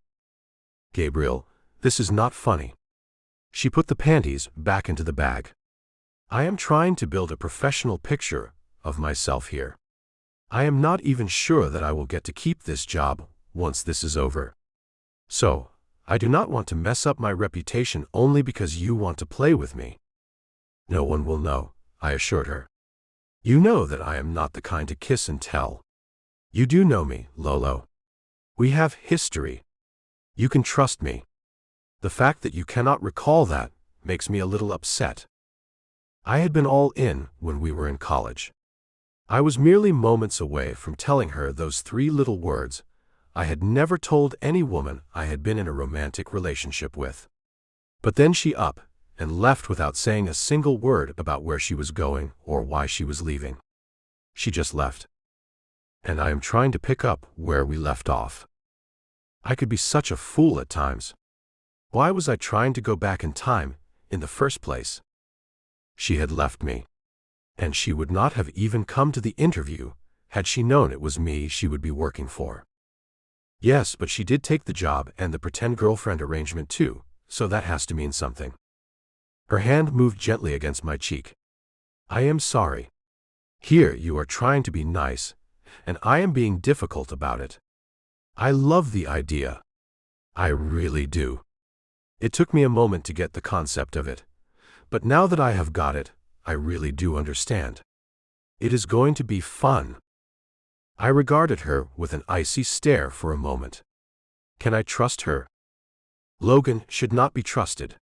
Gabriel, this is not funny. She put the panties back into the bag. I am trying to build a professional picture of myself here. I am not even sure that I will get to keep this job once this is over. So, I do not want to mess up my reputation only because you want to play with me. No one will know, I assured her. You know that I am not the kind to kiss and tell. You do know me, Lolo. We have history. You can trust me. The fact that you cannot recall that makes me a little upset. I had been all in when we were in college. I was merely moments away from telling her those 3 little words I had never told any woman I had been in a romantic relationship with. But then she up and left without saying a single word about where she was going or why she was leaving. She just left. And I am trying to pick up where we left off. I could be such a fool at times. Why was I trying to go back in time in the first place? She had left me. And she would not have even come to the interview had she known it was me she would be working for. Yes, but she did take the job and the pretend girlfriend arrangement too, so that has to mean something. Her hand moved gently against my cheek. I am sorry. Here you are trying to be nice, and I am being difficult about it. I love the idea. I really do. It took me a moment to get the concept of it, but now that I have got it, I really do understand. It is going to be fun. I regarded her with an icy stare for a moment. Can I trust her? Logan should not be trusted.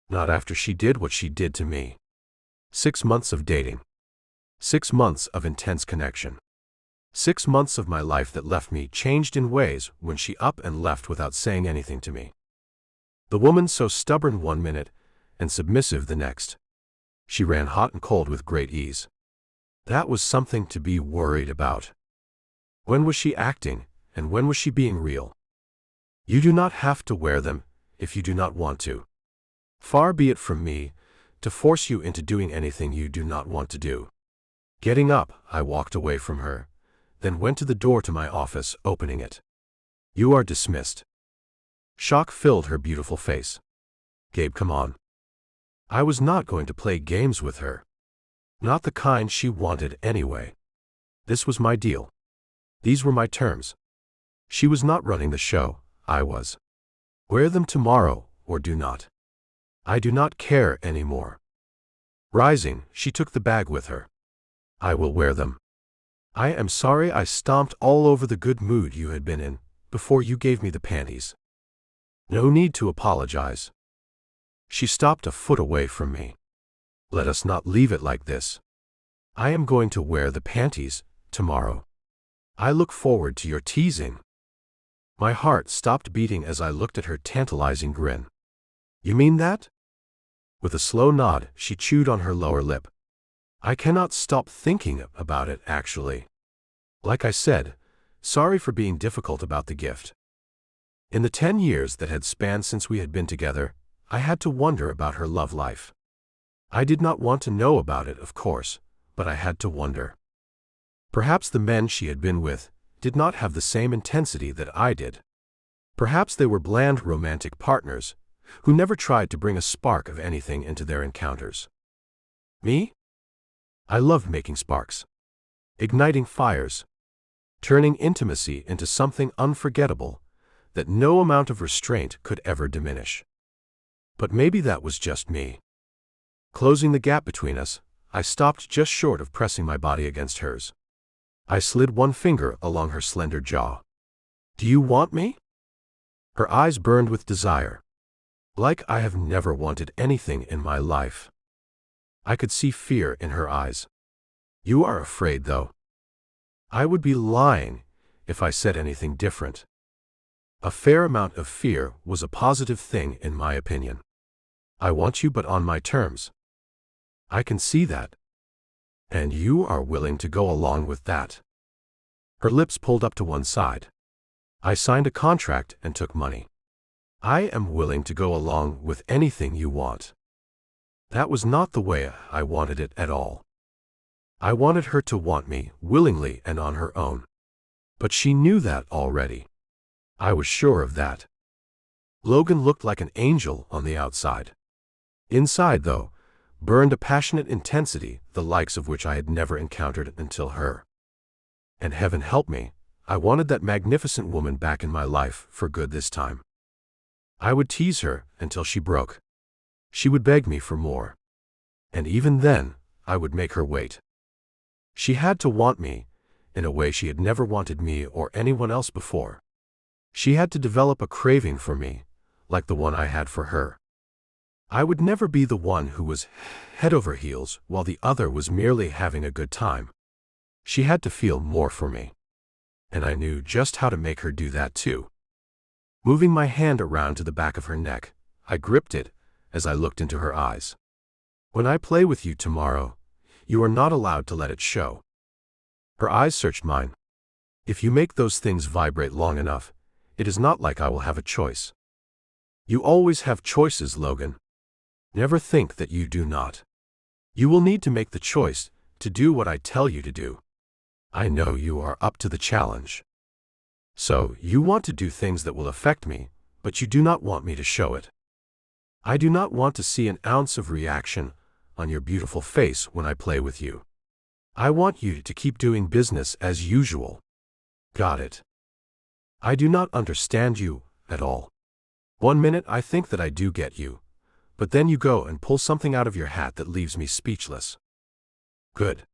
Not after she did what she did to me. 6 months of dating. 6 months of intense connection. 6 months of my life that left me changed in ways when she up and left without saying anything to me. The woman so stubborn one minute and submissive the next. She ran hot and cold with great ease. That was something to be worried about. When was she acting, and when was she being real? You do not have to wear them if you do not want to. Far be it from me to force you into doing anything you do not want to do. Getting up, I walked away from her, then went to the door to my office, opening it. You are dismissed. Shock filled her beautiful face. Gabe, come on. I was not going to play games with her. Not the kind she wanted anyway. This was my deal. These were my terms. She was not running the show, I was. Wear them tomorrow, or do not. I do not care anymore. Rising, she took the bag with her. I will wear them. I am sorry I stomped all over the good mood you had been in before you gave me the panties. No need to apologize. She stopped a foot away from me. Let us not leave it like this. I am going to wear the panties tomorrow. I look forward to your teasing. My heart stopped beating as I looked at her tantalizing grin. You mean that? With a slow nod, she chewed on her lower lip. I cannot stop thinking about it, actually. Like I said, sorry for being difficult about the gift. In the 10 years that had spanned since we had been together, I had to wonder about her love life. I did not want to know about it, of course, but I had to wonder. Perhaps the men she had been with did not have the same intensity that I did. Perhaps they were bland romantic partners who never tried to bring a spark of anything into their encounters. Me? I loved making sparks. Igniting fires. Turning intimacy into something unforgettable that no amount of restraint could ever diminish. But maybe that was just me. Closing the gap between us, I stopped just short of pressing my body against hers. I slid one finger along her slender jaw. "Do you want me?" Her eyes burned with desire. Like I have never wanted anything in my life. I could see fear in her eyes. "You are afraid, though." I would be lying if I said anything different. A fair amount of fear was a positive thing in my opinion. "I want you, but on my terms." "I can see that. And you are willing to go along with that." Her lips pulled up to one side. "I signed a contract and took money. I am willing to go along with anything you want." That was not the way I wanted it at all. I wanted her to want me willingly and on her own. But she knew that already. I was sure of that. Logan looked like an angel on the outside. Inside, though, burned a passionate intensity the likes of which I had never encountered until her. And heaven help me, I wanted that magnificent woman back in my life for good this time. I would tease her until she broke. She would beg me for more. And even then, I would make her wait. She had to want me in a way she had never wanted me or anyone else before. She had to develop a craving for me, like the one I had for her. I would never be the one who was head over heels while the other was merely having a good time. She had to feel more for me. And I knew just how to make her do that too. Moving my hand around to the back of her neck, I gripped it as I looked into her eyes. "When I play with you tomorrow, you are not allowed to let it show." Her eyes searched mine. "If you make those things vibrate long enough, it is not like I will have a choice." "You always have choices, Logan. Never think that you do not. You will need to make the choice to do what I tell you to do. I know you are up to the challenge. So, you want to do things that will affect me, but you do not want me to show it. I do not want to see an ounce of reaction on your beautiful face when I play with you. I want you to keep doing business as usual." Got it. I do not understand you at all. One minute I think that I do get you, but then you go and pull something out of your hat that leaves me speechless. Good.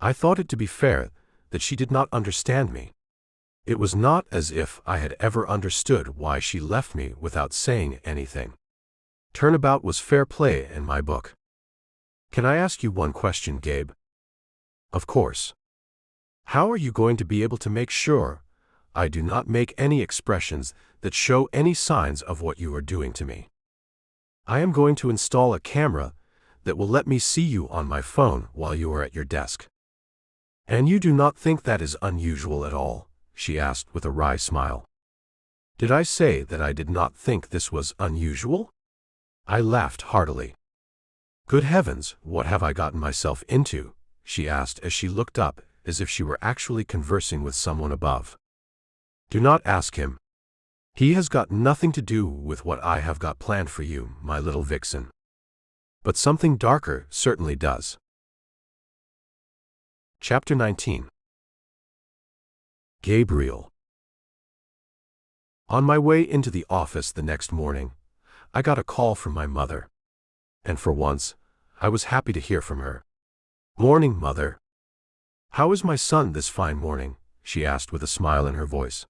I thought it to be fair that she did not understand me. It was not as if I had ever understood why she left me without saying anything. Turnabout was fair play in my book. "Can I ask you one question, Gabe?" "Of course." "How are you going to be able to make sure I do not make any expressions that show any signs of what you are doing to me?" "I am going to install a camera that will let me see you on my phone while you are at your desk." "And you do not think that is unusual at all?" she asked with a wry smile. Did I say that I did not think this was unusual? I laughed heartily. "Good heavens, what have I gotten myself into?" she asked as she looked up as if she were actually conversing with someone above. "Do not ask him. He has got nothing to do with what I have got planned for you, my little vixen. But something darker certainly does." Chapter 19. Gabriel. On my way into the office the next morning, I got a call from my mother. And for once, I was happy to hear from her. "Morning, Mother. How is my son this fine morning?" she asked with a smile in her voice.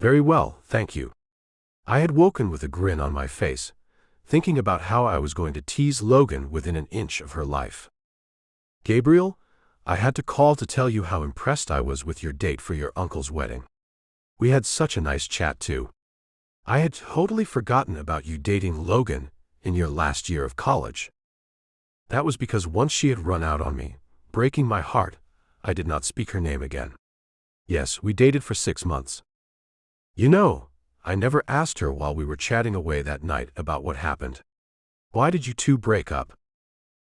"Very well, thank you." I had woken with a grin on my face, thinking about how I was going to tease Logan within an inch of her life. "Gabriel, I had to call to tell you how impressed I was with your date for your uncle's wedding. We had such a nice chat too. I had totally forgotten about you dating Logan in your last year of college. That was because once she had run out on me, breaking my heart, I did not speak her name again. Yes, we dated for 6 months. You know, I never asked her while we were chatting away that night about what happened. Why did you two break up?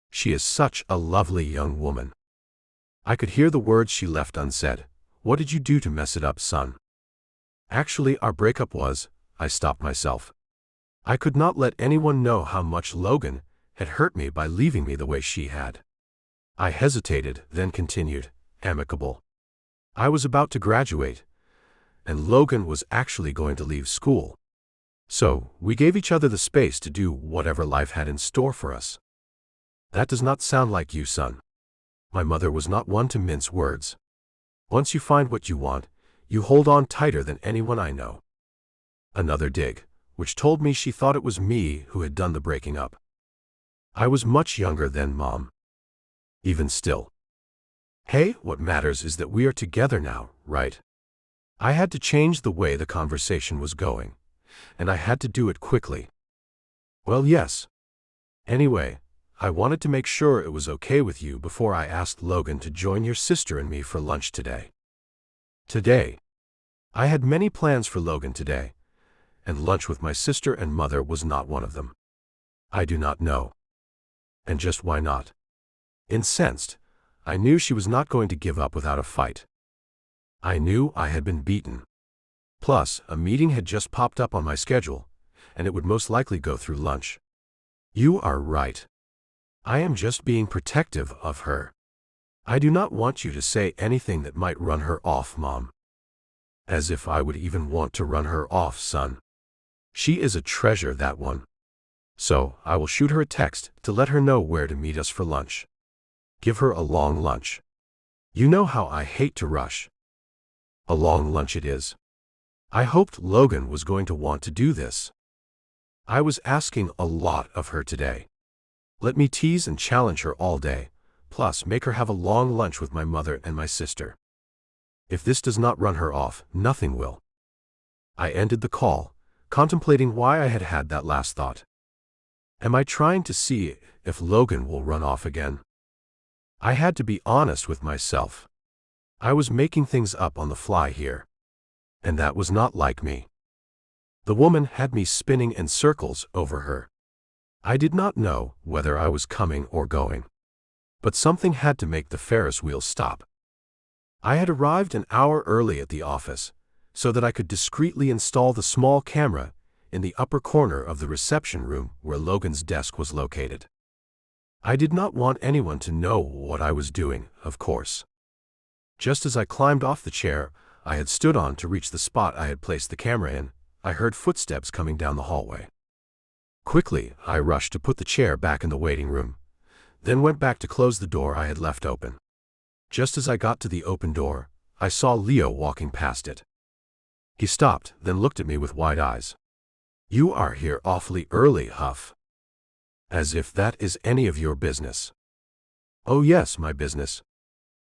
She is such a lovely young woman." I could hear the words she left unsaid. "What did you do to mess it up, son?" "Actually, our breakup was," I stopped myself. I could not let anyone know how much Logan had hurt me by leaving me the way she had. I hesitated, then continued, "Amicable. I was about to graduate, and Logan was actually going to leave school. So, we gave each other the space to do whatever life had in store for us. That does not sound like you, son. My mother was not one to mince words. Once you find what you want, you hold on tighter than anyone I know. Another dig, which told me she thought it was me who had done the breaking up. I was much younger then, Mom. Even still. Hey, what matters is that we are together now, right? I had to change the way the conversation was going, and I had to do it quickly. Well, yes. Anyway, I wanted to make sure it was okay with you before I asked Logan to join your sister and me for lunch today. Today. I had many plans for Logan today, and lunch with my sister and mother was not one of them. I do not know. And just why not? Incensed, I knew she was not going to give up without a fight. I knew I had been beaten. Plus, a meeting had just popped up on my schedule, and it would most likely go through lunch. You are right. I am just being protective of her. I do not want you to say anything that might run her off, Mom. As if I would even want to run her off, son. She is a treasure, that one. So, I will shoot her a text to let her know where to meet us for lunch. Give her a long lunch. You know how I hate to rush. A long lunch it is. I hoped Logan was going to want to do this. I was asking a lot of her today. Let me tease and challenge her all day, plus make her have a long lunch with my mother and my sister. If this does not run her off, nothing will. I ended the call, contemplating why I had had that last thought. Am I trying to see if Logan will run off again? I had to be honest with myself. I was making things up on the fly here. And that was not like me. The woman had me spinning in circles over her. I did not know whether I was coming or going. But something had to make the Ferris wheel stop. I had arrived an hour early at the office, so that I could discreetly install the small camera in the upper corner of the reception room where Logan's desk was located. I did not want anyone to know what I was doing, of course. Just as I climbed off the chair I had stood on to reach the spot I had placed the camera in, I heard footsteps coming down the hallway. Quickly, I rushed to put the chair back in the waiting room, then went back to close the door I had left open. Just as I got to the open door, I saw Leo walking past it. He stopped, then looked at me with wide eyes. You are here awfully early, Huff. As if that is any of your business. Oh yes, my business.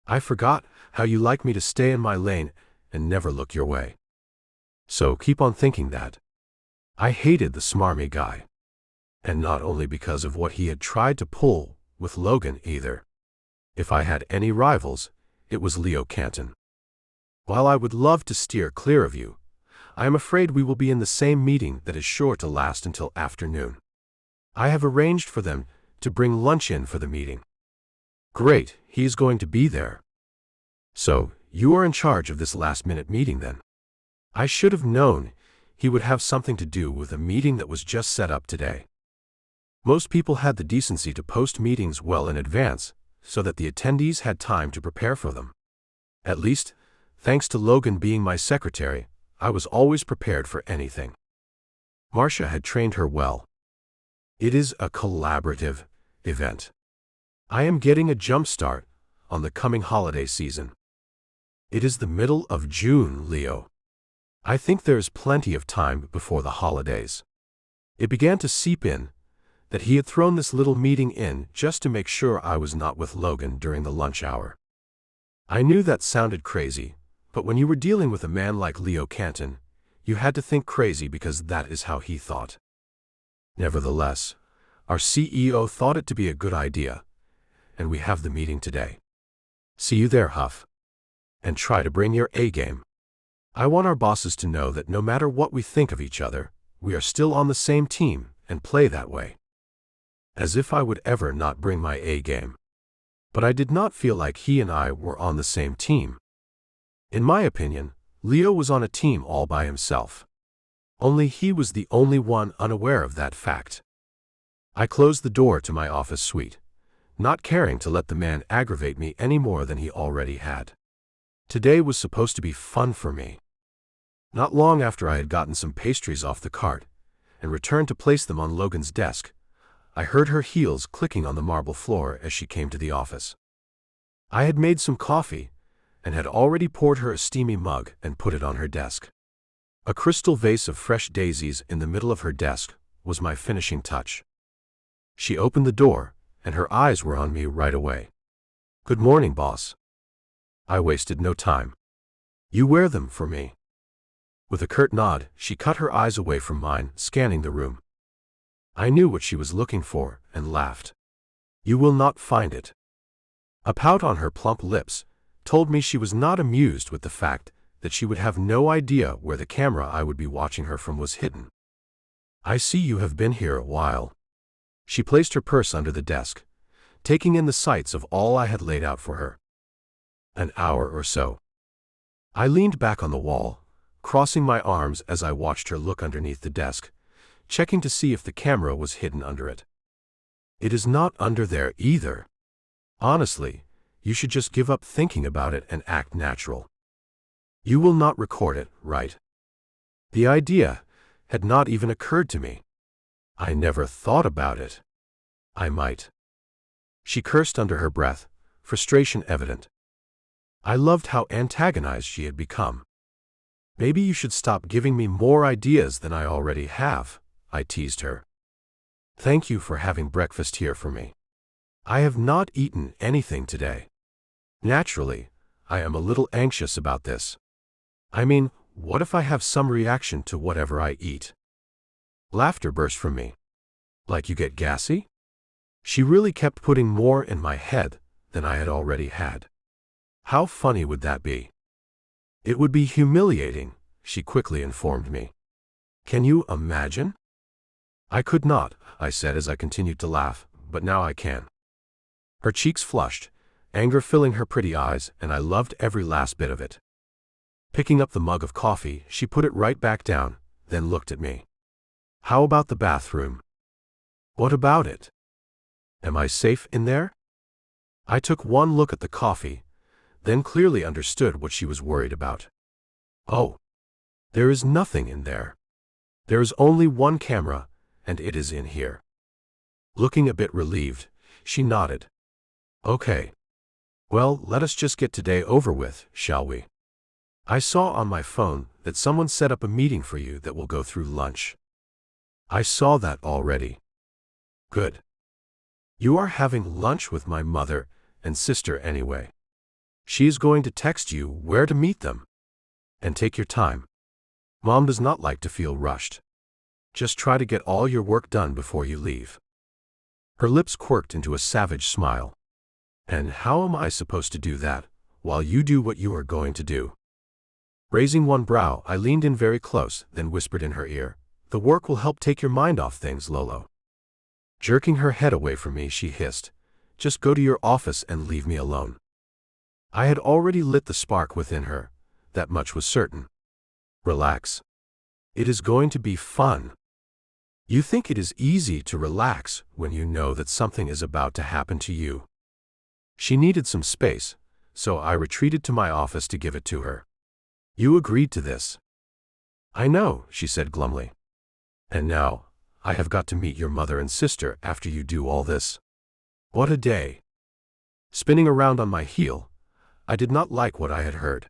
I forgot how you like me to stay in my lane and never look your way. So keep on thinking that. I hated the smarmy guy. And not only because of what he had tried to pull with Logan either. If I had any rivals, it was Leo Canton. While I would love to steer clear of you, I am afraid we will be in the same meeting that is sure to last until afternoon. I have arranged for them to bring lunch in for the meeting. Great, he is going to be there. So, you are in charge of this last-minute meeting then. I should have known he would have something to do with a meeting that was just set up today. Most people had the decency to post meetings well in advance, so that the attendees had time to prepare for them. At least, thanks to Logan being my secretary, I was always prepared for anything. Marcia had trained her well. It is a collaborative event. I am getting a jump start on the coming holiday season. It is the middle of June, Leo. I think there is plenty of time before the holidays. It began to seep in that he had thrown this little meeting in just to make sure I was not with Logan during the lunch hour. I knew that sounded crazy, but when you were dealing with a man like Leo Canton, you had to think crazy because that is how he thought. Nevertheless, our CEO thought it to be a good idea, and we have the meeting today. See you there, Huff. And try to bring your A-game. I want our bosses to know that no matter what we think of each other, we are still on the same team and play that way. As if I would ever not bring my A-game. But I did not feel like he and I were on the same team. In my opinion, Leo was on a team all by himself. Only he was the only one unaware of that fact. I closed the door to my office suite, not caring to let the man aggravate me any more than he already had. Today was supposed to be fun for me. Not long after I had gotten some pastries off the cart and returned to place them on Logan's desk, I heard her heels clicking on the marble floor as she came to the office. I had made some coffee and had already poured her a steamy mug and put it on her desk. A crystal vase of fresh daisies in the middle of her desk was my finishing touch. She opened the door, and her eyes were on me right away. "Good morning, boss." I wasted no time. "You wear them for me." With a curt nod, she cut her eyes away from mine, scanning the room. I knew what she was looking for and laughed. "You will not find it." A pout on her plump lips told me she was not amused with the fact that she would have no idea where the camera I would be watching her from was hidden. "I see you have been here a while." She placed her purse under the desk, taking in the sights of all I had laid out for her. "An hour or so." I leaned back on the wall, crossing my arms as I watched her look underneath the desk, checking to see if the camera was hidden under it. "It is not under there either. Honestly, you should just give up thinking about it and act natural. You will not record it, right?" The idea had not even occurred to me. I never thought about it. I might. She cursed under her breath, frustration evident. I loved how antagonized she had become. "Maybe you should stop giving me more ideas than I already have," I teased her. "Thank you for having breakfast here for me. I have not eaten anything today. Naturally, I am a little anxious about this. I mean, what if I have some reaction to whatever I eat?" Laughter burst from me. "Like you get gassy?" She really kept putting more in my head than I had already had. "How funny would that be?" "It would be humiliating," she quickly informed me. "Can you imagine?" "I could not," I said as I continued to laugh, "but now I can." Her cheeks flushed, anger filling her pretty eyes, and I loved every last bit of it. Picking up the mug of coffee, she put it right back down, then looked at me. "How about the bathroom?" "What about it? Am I safe in there?" I took one look at the coffee, then clearly understood what she was worried about. "Oh, there is nothing in there. There is only one camera, and it is in here." Looking a bit relieved, she nodded. "Okay. Well, let us just get today over with, shall we? I saw on my phone that someone set up a meeting for you that will go through lunch." "I saw that already." "Good. You are having lunch with my mother and sister anyway. She is going to text you where to meet them. And take your time. Mom does not like to feel rushed. Just try to get all your work done before you leave." Her lips quirked into a savage smile. "And how am I supposed to do that, while you do what you are going to do?" Raising one brow, I leaned in very close, then whispered in her ear, "The work will help take your mind off things, Lolo." Jerking her head away from me, she hissed, "Just go to your office and leave me alone." I had already lit the spark within her, that much was certain. "Relax. It is going to be fun." You think it is easy to relax when you know that something is about to happen to you. She needed some space, so I retreated to my office to give it to her. "You agreed to this." "I know," she said glumly. "And now, I have got to meet your mother and sister after you do all this. What a day." Spinning around on my heel, I did not like what I had heard.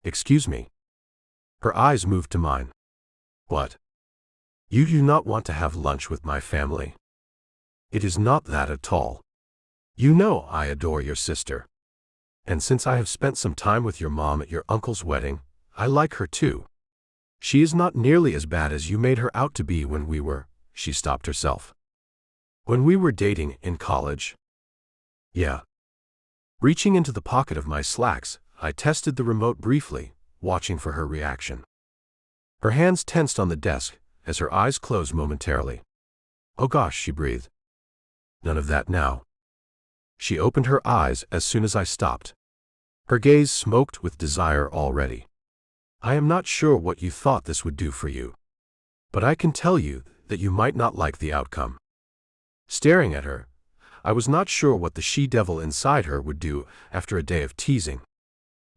"Excuse me." Her eyes moved to mine. "What? You do not want to have lunch with my family?" "It is not that at all. You know I adore your sister. And since I have spent some time with your mom at your uncle's wedding, I like her too. She is not nearly as bad as you made her out to be when we were," she stopped herself. "When we were dating in college?" "Yeah." Reaching into the pocket of my slacks, I tested the remote briefly, watching for her reaction. Her hands tensed on the desk as her eyes closed momentarily. "Oh gosh," she breathed. "None of that now." She opened her eyes as soon as I stopped. Her gaze smoked with desire already. "I am not sure what you thought this would do for you. But I can tell you that you might not like the outcome." Staring at her, I was not sure what the she-devil inside her would do after a day of teasing.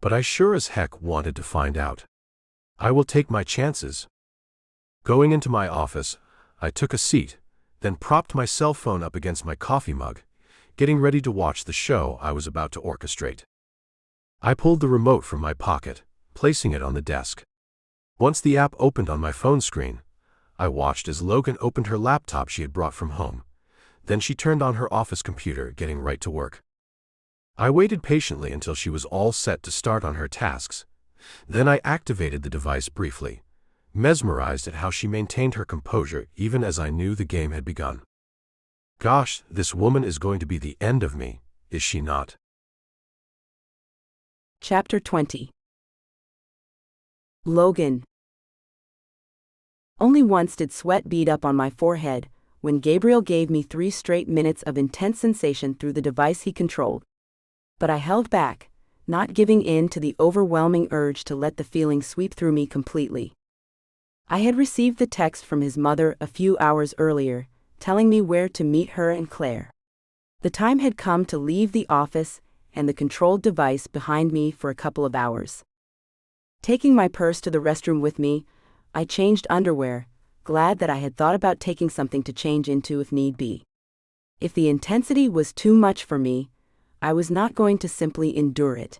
But I sure as heck wanted to find out. I will take my chances. Going into my office, I took a seat, then propped my cell phone up against my coffee mug, getting ready to watch the show I was about to orchestrate. I pulled the remote from my pocket, placing it on the desk. Once the app opened on my phone screen, I watched as Logan opened her laptop she had brought from home. Then she turned on her office computer, getting right to work. I waited patiently until she was all set to start on her tasks. Then I activated the device briefly, mesmerized at how she maintained her composure even as I knew the game had begun. Gosh, this woman is going to be the end of me, is she not? Chapter 20. Logan. Only once did sweat bead up on my forehead, when Gabriel gave me 3 straight minutes of intense sensation through the device he controlled. But I held back, not giving in to the overwhelming urge to let the feeling sweep through me completely. I had received the text from his mother a few hours earlier, telling me where to meet her and Claire. The time had come to leave the office and the controlled device behind me for a couple of hours. Taking my purse to the restroom with me, I changed underwear, glad that I had thought about taking something to change into if need be. If the intensity was too much for me, I was not going to simply endure it.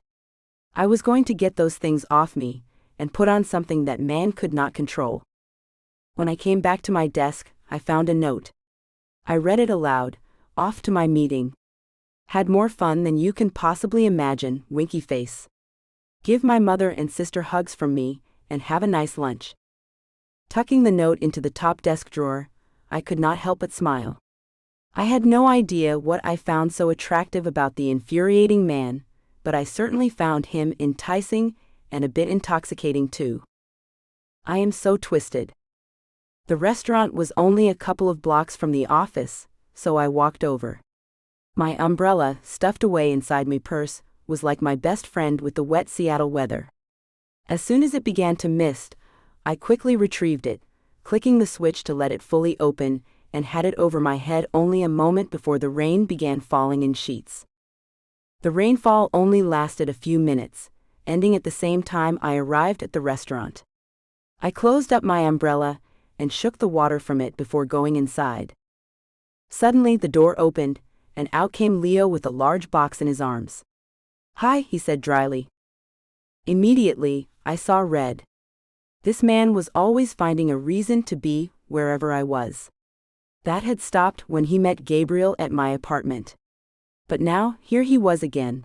I was going to get those things off me and put on something that man could not control. When I came back to my desk, I found a note. I read it aloud. Off to my meeting. Had more fun than you can possibly imagine, winky face. Give my mother and sister hugs from me, and have a nice lunch. Tucking the note into the top desk drawer, I could not help but smile. I had no idea what I found so attractive about the infuriating man, but I certainly found him enticing and a bit intoxicating too. I am so twisted. The restaurant was only a couple of blocks from the office, so I walked over. My umbrella, stuffed away inside my purse, was like my best friend with the wet Seattle weather. As soon as it began to mist, I quickly retrieved it, clicking the switch to let it fully open, and had it over my head only a moment before the rain began falling in sheets. The rainfall only lasted a few minutes, ending at the same time I arrived at the restaurant. I closed up my umbrella and shook the water from it before going inside. Suddenly the door opened, and out came Leo with a large box in his arms. "Hi," he said dryly. Immediately, I saw red. This man was always finding a reason to be wherever I was. That had stopped when he met Gabriel at my apartment. But now, here he was again.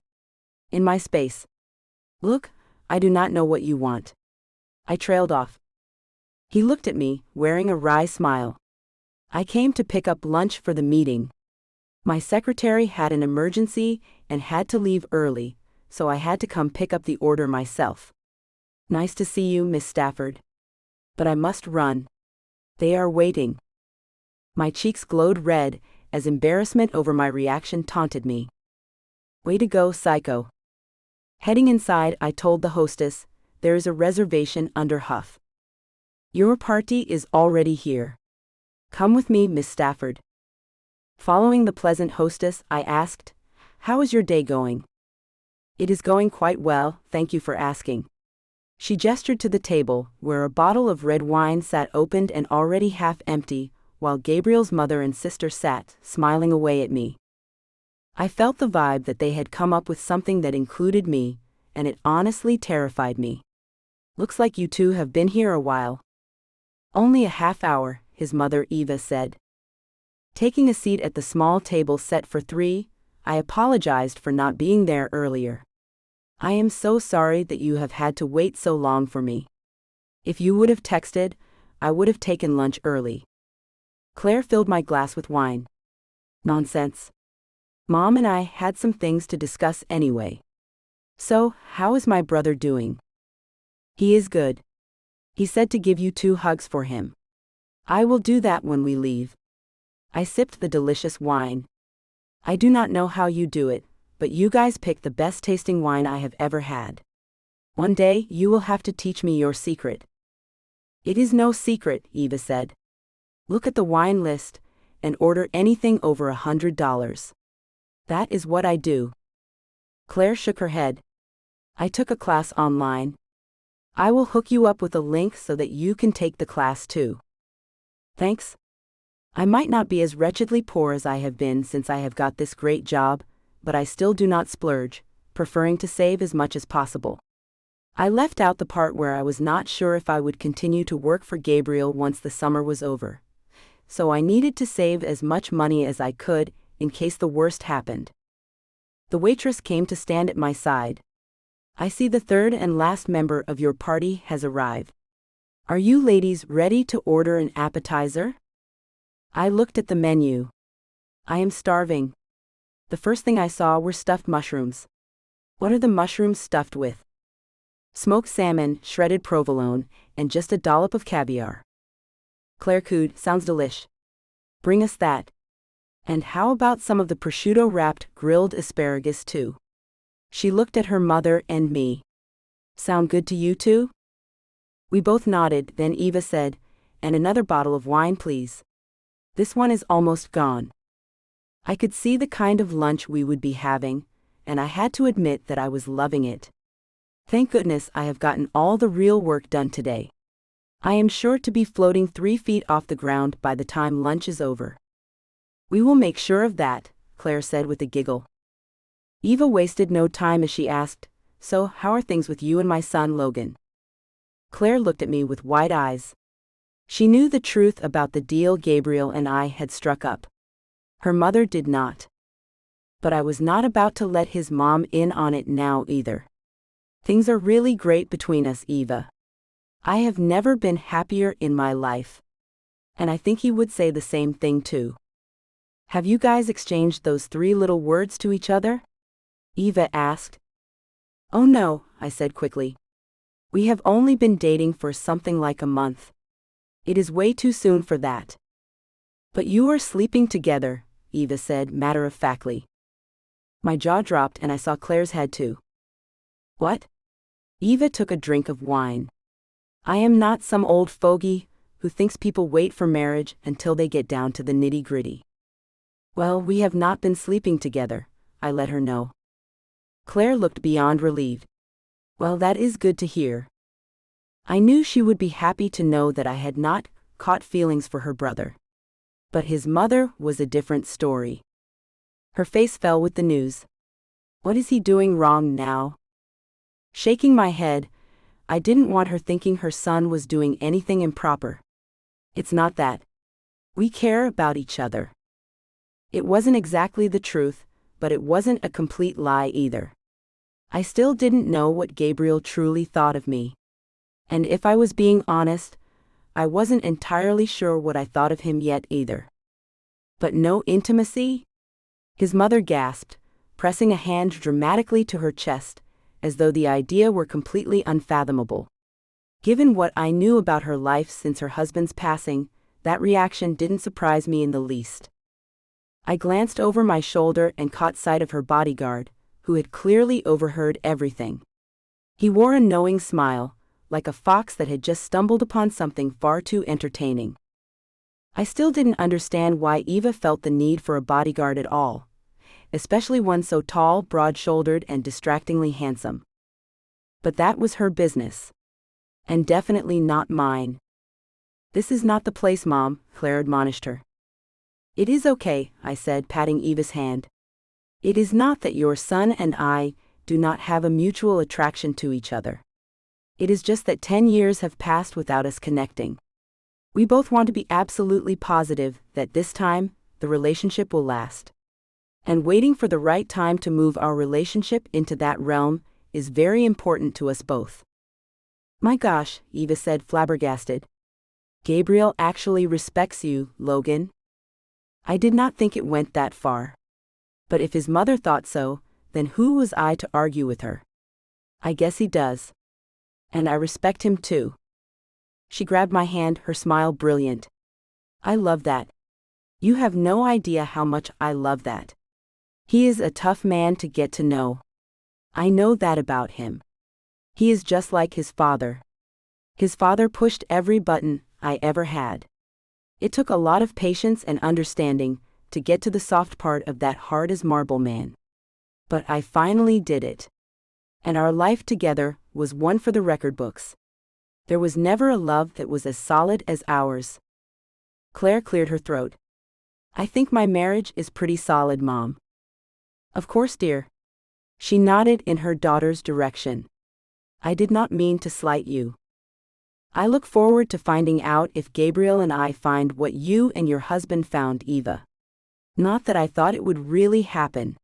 In my space. "Look, I do not know what you want." I trailed off. He looked at me, wearing a wry smile. "I came to pick up lunch for the meeting. My secretary had an emergency and had to leave early, so I had to come pick up the order myself." "Nice to see you, Miss Stafford. But I must run. They are waiting." My cheeks glowed red as embarrassment over my reaction taunted me. "Way to go, psycho." Heading inside, I told the hostess, "There is a reservation under Huff. Your party is already here. Come with me, Miss Stafford." Following the pleasant hostess, I asked, "How is your day going?" "It is going quite well, thank you for asking." She gestured to the table, where a bottle of red wine sat opened and already half empty, while Gabriel's mother and sister sat, smiling away at me. I felt the vibe that they had come up with something that included me, and it honestly terrified me. "Looks like you two have been here a while." "Only a half hour," his mother Eva said. Taking a seat at the small table set for 3, I apologized for not being there earlier. "I am so sorry that you have had to wait so long for me. If you would have texted, I would have taken lunch early." Claire filled my glass with wine. "Nonsense. Mom and I had some things to discuss anyway. So, how is my brother doing?" "He is good. He said to give you 2 hugs for him." "I will do that when we leave." I sipped the delicious wine. "I do not know how you do it, but you guys pick the best tasting wine I have ever had. One day you will have to teach me your secret." "It is no secret," Eva said. "Look at the wine list and order anything over $100. That is what I do." Claire shook her head. "I took a class online. I will hook you up with a link so that you can take the class too. Thanks. I might not be as wretchedly poor as I have been since I have got this great job, but I still do not splurge, preferring to save as much as possible. I left out the part where I was not sure if I would continue to work for Gabriel once the summer was over. So I needed to save as much money as I could, in case the worst happened. The waitress came to stand at my side. I see the third and last member of your party has arrived. Are you ladies ready to order an appetizer? I looked at the menu. I am starving. The first thing I saw were stuffed mushrooms. What are the mushrooms stuffed with? Smoked salmon, shredded provolone, and just a dollop of caviar. Claire cooed, sounds delish. Bring us that. And how about some of the prosciutto-wrapped grilled asparagus too? She looked at her mother and me. Sound good to you two? We both nodded, then Eva said, and another bottle of wine please. This one is almost gone. I could see the kind of lunch we would be having, and I had to admit that I was loving it. Thank goodness I have gotten all the real work done today. I am sure to be floating 3 feet off the ground by the time lunch is over. We will make sure of that, Claire said with a giggle. Eva wasted no time as she asked, so how are things with you and my son Logan? Claire looked at me with wide eyes. She knew the truth about the deal Gabriel and I had struck up. Her mother did not. But I was not about to let his mom in on it now either. Things are really great between us, Eva. I have never been happier in my life. And I think he would say the same thing too. Have you guys exchanged those 3 little words to each other? Eva asked. Oh no, I said quickly. We have only been dating for something like a month. It is way too soon for that. But you are sleeping together, Eva said matter-of-factly. My jaw dropped and I saw Claire's head too. What? Eva took a drink of wine. I am not some old fogey who thinks people wait for marriage until they get down to the nitty-gritty. Well, we have not been sleeping together, I let her know. Claire looked beyond relieved. Well, that is good to hear. I knew she would be happy to know that I had not caught feelings for her brother. But his mother was a different story. Her face fell with the news. What is he doing wrong now? Shaking my head, I didn't want her thinking her son was doing anything improper. It's not that. We care about each other. It wasn't exactly the truth, but it wasn't a complete lie either. I still didn't know what Gabriel truly thought of me. And if I was being honest, I wasn't entirely sure what I thought of him yet either. But no intimacy? His mother gasped, pressing a hand dramatically to her chest, as though the idea were completely unfathomable. Given what I knew about her life since her husband's passing, that reaction didn't surprise me in the least. I glanced over my shoulder and caught sight of her bodyguard, who had clearly overheard everything. He wore a knowing smile, like a fox that had just stumbled upon something far too entertaining. I still didn't understand why Eva felt the need for a bodyguard at all, especially one so tall, broad-shouldered, and distractingly handsome. But that was her business. And definitely not mine. This is not the place, Mom, Claire admonished her. It is okay, I said, patting Eva's hand. It is not that your son and I do not have a mutual attraction to each other. It is just that 10 years have passed without us connecting. We both want to be absolutely positive that this time, the relationship will last. And waiting for the right time to move our relationship into that realm is very important to us both. My gosh, Eva said, flabbergasted. Gabriel actually respects you, Logan. I did not think it went that far. But if his mother thought so, then who was I to argue with her? I guess he does. And I respect him too. She grabbed my hand, her smile brilliant. I love that. You have no idea how much I love that. He is a tough man to get to know. I know that about him. He is just like his father. His father pushed every button I ever had. It took a lot of patience and understanding to get to the soft part of that hard-as-marble man. But I finally did it. And our life together was one for the record books. There was never a love that was as solid as ours. Claire cleared her throat. I think my marriage is pretty solid, Mom. Of course, dear. She nodded in her daughter's direction. I did not mean to slight you. I look forward to finding out if Gabriel and I find what you and your husband found, Eva. Not that I thought it would really happen.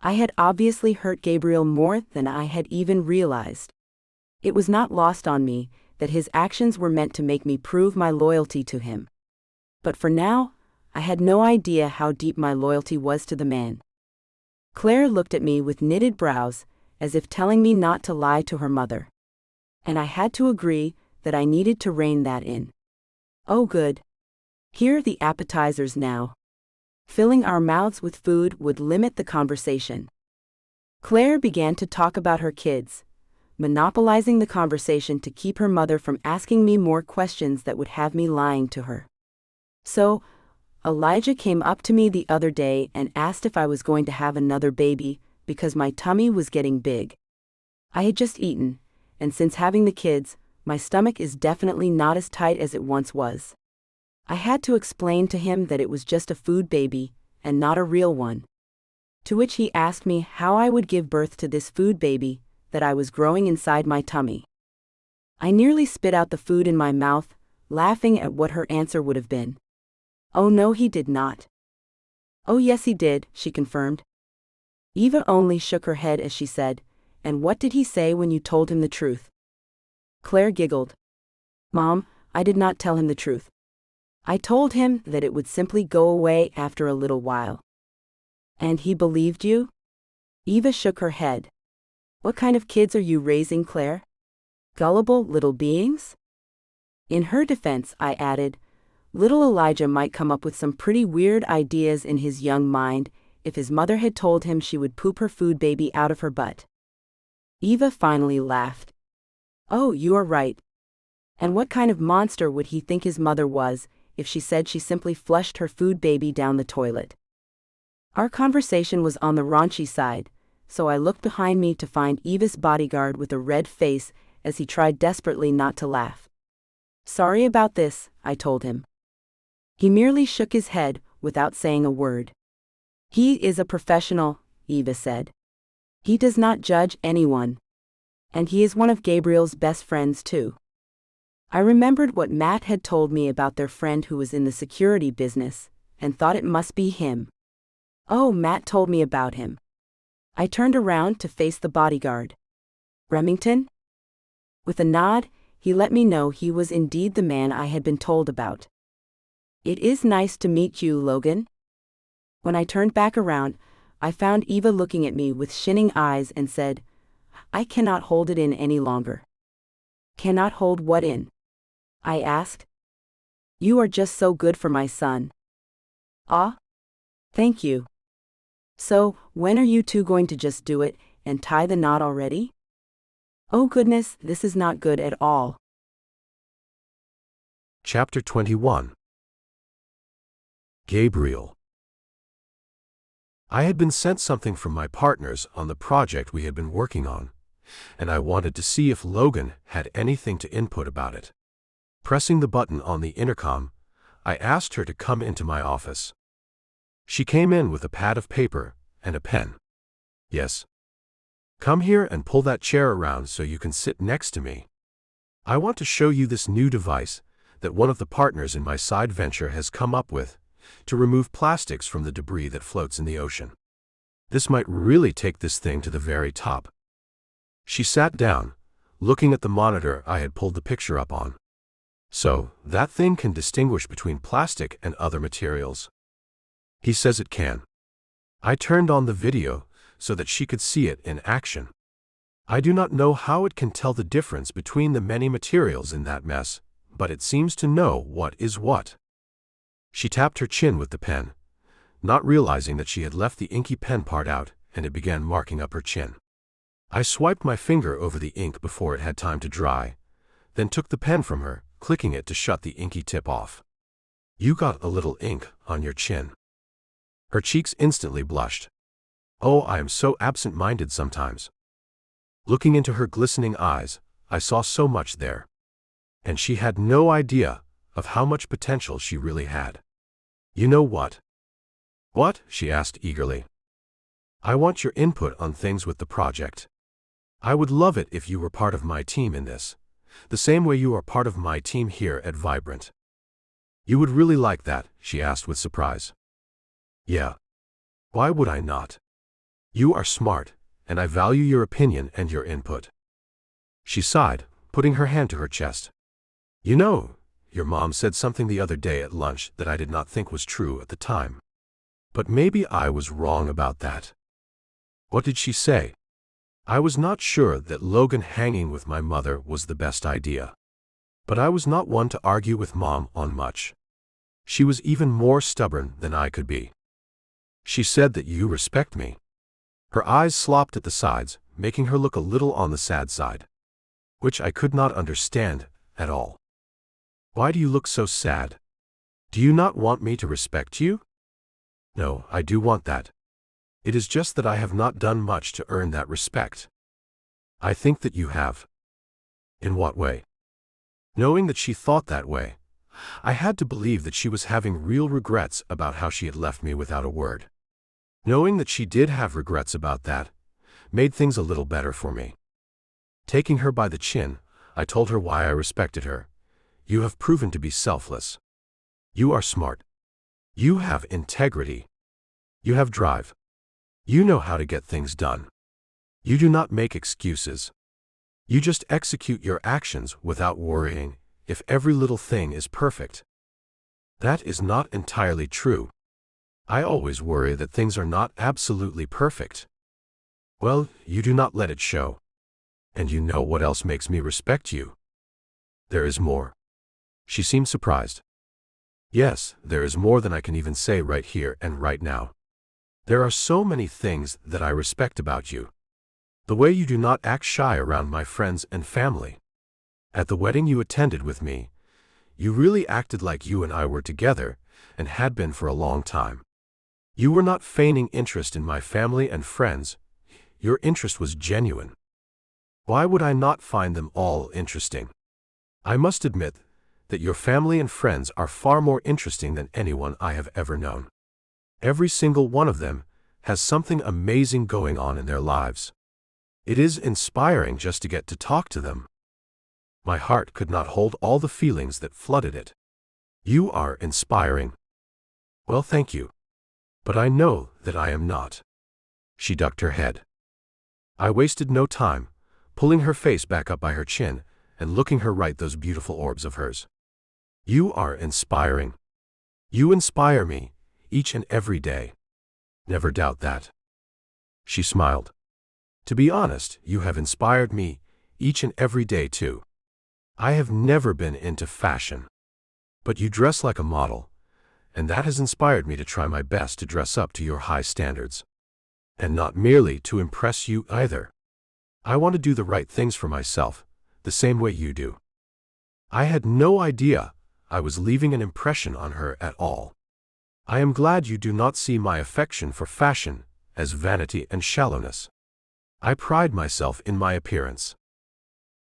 I had obviously hurt Gabriel more than I had even realized. It was not lost on me that his actions were meant to make me prove my loyalty to him. But for now, I had no idea how deep my loyalty was to the man. Claire looked at me with knitted brows, as if telling me not to lie to her mother. And I had to agree that I needed to rein that in. Oh good. Here are the appetizers now. Filling our mouths with food would limit the conversation. Claire began to talk about her kids, monopolizing the conversation to keep her mother from asking me more questions that would have me lying to her. So, Elijah came up to me the other day and asked if I was going to have another baby because my tummy was getting big. I had just eaten, and since having the kids, my stomach is definitely not as tight as it once was. I had to explain to him that it was just a food baby and not a real one. To which he asked me how I would give birth to this food baby that I was growing inside my tummy. I nearly spit out the food in my mouth, laughing at what her answer would have been. Oh no, he did not. Oh yes, he did, she confirmed. Eva only shook her head as she said, and what did he say when you told him the truth? Claire giggled. Mom, I did not tell him the truth. I told him that it would simply go away after a little while. And he believed you? Eva shook her head. What kind of kids are you raising, Claire? Gullible little beings? In her defense, I added, little Elijah might come up with some pretty weird ideas in his young mind if his mother had told him she would poop her food baby out of her butt. Eva finally laughed. Oh, you are right. And what kind of monster would he think his mother was if she said she simply flushed her food baby down the toilet? Our conversation was on the raunchy side, so I looked behind me to find Eva's bodyguard with a red face as he tried desperately not to laugh. Sorry about this, I told him. He merely shook his head without saying a word. He is a professional, Eva said. He does not judge anyone. And he is one of Gabriel's best friends too. I remembered what Matt had told me about their friend who was in the security business, and thought it must be him. Oh, Matt told me about him. I turned around to face the bodyguard. Remington? With a nod, he let me know he was indeed the man I had been told about. It is nice to meet you, Logan. When I turned back around, I found Eva looking at me with shining eyes and said, I cannot hold it in any longer. Cannot hold what in? I asked. You are just so good for my son. Ah? Thank you. So, when are you two going to just do it and tie the knot already? Oh goodness, this is not good at all. Chapter 21. Gabriel. I had been sent something from my partners on the project we had been working on, and I wanted to see if Logan had anything to input about it. Pressing the button on the intercom, I asked her to come into my office. She came in with a pad of paper and a pen. Yes. Come here and pull that chair around so you can sit next to me. I want to show you this new device that one of the partners in my side venture has come up with to remove plastics from the debris that floats in the ocean. This might really take this thing to the very top. She sat down, looking at the monitor I had pulled the picture up on. So, that thing can distinguish between plastic and other materials. He says it can. I turned on the video so that she could see it in action. I do not know how it can tell the difference between the many materials in that mess, but it seems to know what is what. She tapped her chin with the pen, not realizing that she had left the inky pen part out, and it began marking up her chin. I swiped my finger over the ink before it had time to dry, then took the pen from her, clicking it to shut the inky tip off. You got a little ink on your chin. Her cheeks instantly blushed. Oh, I am so absent-minded sometimes. Looking into her glistening eyes, I saw so much there. and she had no idea of how much potential she really had. You know what? What? She asked eagerly. I want your input on things with the project. I would love it if you were part of my team in this, the same way you are part of my team here at Vibrant. You would really like that? She asked with surprise. Yeah. Why would I not? You are smart, and I value your opinion and your input. She sighed, putting her hand to her chest. You know, your mom said something the other day at lunch that I did not think was true at the time. But maybe I was wrong about that. What did she say? I was not sure that Logan hanging with my mother was the best idea. But I was not one to argue with Mom on much. She was even more stubborn than I could be. She said that you respect me. Her eyes slopped at the sides, making her look a little on the sad side, which I could not understand at all. Why do you look so sad? Do you not want me to respect you? No, I do want that. It is just that I have not done much to earn that respect. I think that you have. In what way? Knowing that she thought that way, I had to believe that she was having real regrets about how she had left me without a word. Knowing that she did have regrets about that, made things a little better for me. Taking her by the chin, I told her why I respected her. You have proven to be selfless. You are smart. You have integrity. You have drive. You know how to get things done. You do not make excuses. You just execute your actions without worrying if every little thing is perfect. That is not entirely true. I always worry that things are not absolutely perfect. Well, you do not let it show. And you know what else makes me respect you? There is more. She seemed surprised. Yes, there is more than I can even say right here and right now. There are so many things that I respect about you. The way you do not act shy around my friends and family. At the wedding you attended with me, you really acted like you and I were together and had been for a long time. You were not feigning interest in my family and friends. Your interest was genuine. Why would I not find them all interesting? I must admit that your family and friends are far more interesting than anyone I have ever known. Every single one of them has something amazing going on in their lives. It is inspiring just to get to talk to them. My heart could not hold all the feelings that flooded it. You are inspiring. Well, thank you. But I know that I am not. She ducked her head. I wasted no time, pulling her face back up by her chin and looking her right those beautiful orbs of hers. You are inspiring. You inspire me each and every day. Never doubt that. She smiled. To be honest, you have inspired me each and every day too. I have never been into fashion. But you dress like a model, and that has inspired me to try my best to dress up to your high standards. And not merely to impress you either. I want to do the right things for myself, the same way you do. I had no idea I was leaving an impression on her at all. I am glad you do not see my affection for fashion as vanity and shallowness. I pride myself in my appearance.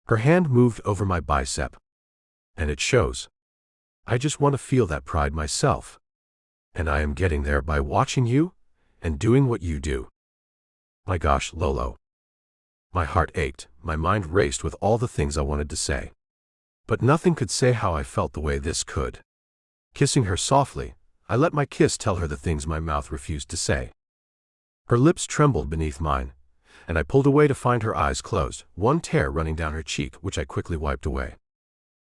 Her hand moved over my bicep. And it shows. I just want to feel that pride myself. And I am getting there by watching you and doing what you do. My gosh, Lolo. My heart ached, my mind raced with all the things I wanted to say. But nothing could say how I felt the way this could. Kissing her softly, I let my kiss tell her the things my mouth refused to say. Her lips trembled beneath mine, and I pulled away to find her eyes closed, one tear running down her cheek which I quickly wiped away.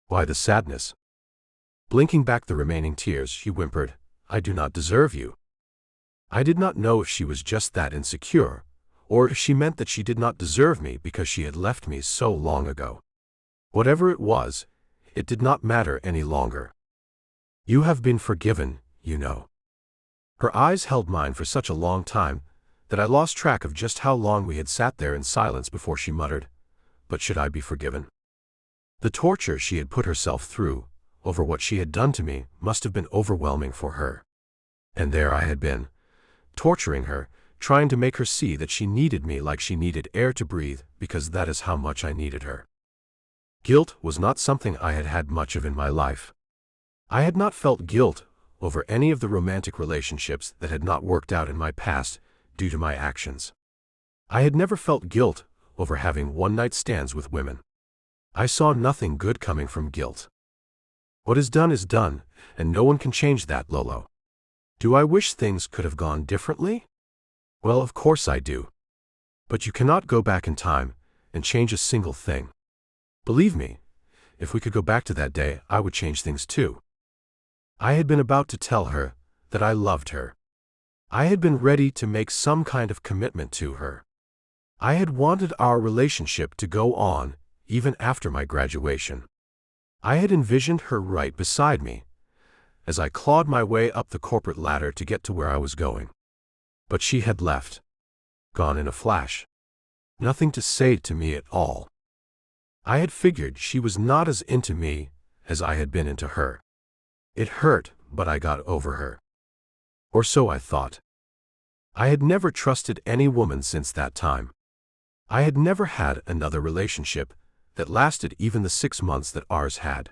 Why the sadness? Blinking back the remaining tears, she whimpered, I do not deserve you. I did not know if she was just that insecure, or if she meant that she did not deserve me because she had left me so long ago. Whatever it was, it did not matter any longer. You have been forgiven, you know. Her eyes held mine for such a long time that I lost track of just how long we had sat there in silence before she muttered, but should I be forgiven? The torture she had put herself through over what she had done to me must have been overwhelming for her. And there I had been, torturing her, trying to make her see that she needed me like she needed air to breathe because that is how much I needed her. Guilt was not something I had had much of in my life. I had not felt guilt over any of the romantic relationships that had not worked out in my past due to my actions. I had never felt guilt over having one-night stands with women. I saw nothing good coming from guilt. What is done, and no one can change that, Lolo. Do I wish things could have gone differently? Well, of course I do. But you cannot go back in time and change a single thing. Believe me, if we could go back to that day, I would change things too. I had been about to tell her that I loved her. I had been ready to make some kind of commitment to her. I had wanted our relationship to go on even after my graduation. I had envisioned her right beside me as I clawed my way up the corporate ladder to get to where I was going. But she had left, gone in a flash. Nothing to say to me at all. I had figured she was not as into me as I had been into her. It hurt, but I got over her. Or so I thought. I had never trusted any woman since that time. I had never had another relationship that lasted even the 6 months that ours had.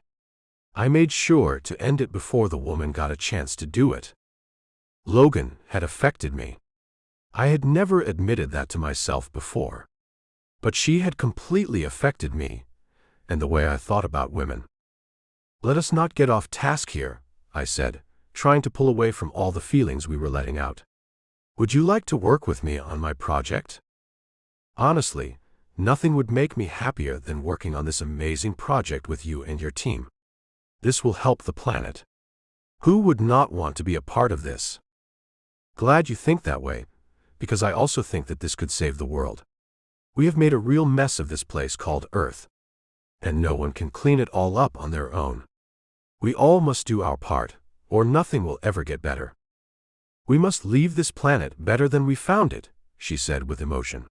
I made sure to end it before the woman got a chance to do it. Logan had affected me. I had never admitted that to myself before. But she had completely affected me and the way I thought about women. Let us not get off task here, I said, trying to pull away from all the feelings we were letting out. Would you like to work with me on my project? Honestly, nothing would make me happier than working on this amazing project with you and your team. This will help the planet. Who would not want to be a part of this? Glad you think that way, because I also think that this could save the world. We have made a real mess of this place called Earth, and no one can clean it all up on their own. We all must do our part, or nothing will ever get better. We must leave this planet better than we found it, she said with emotion.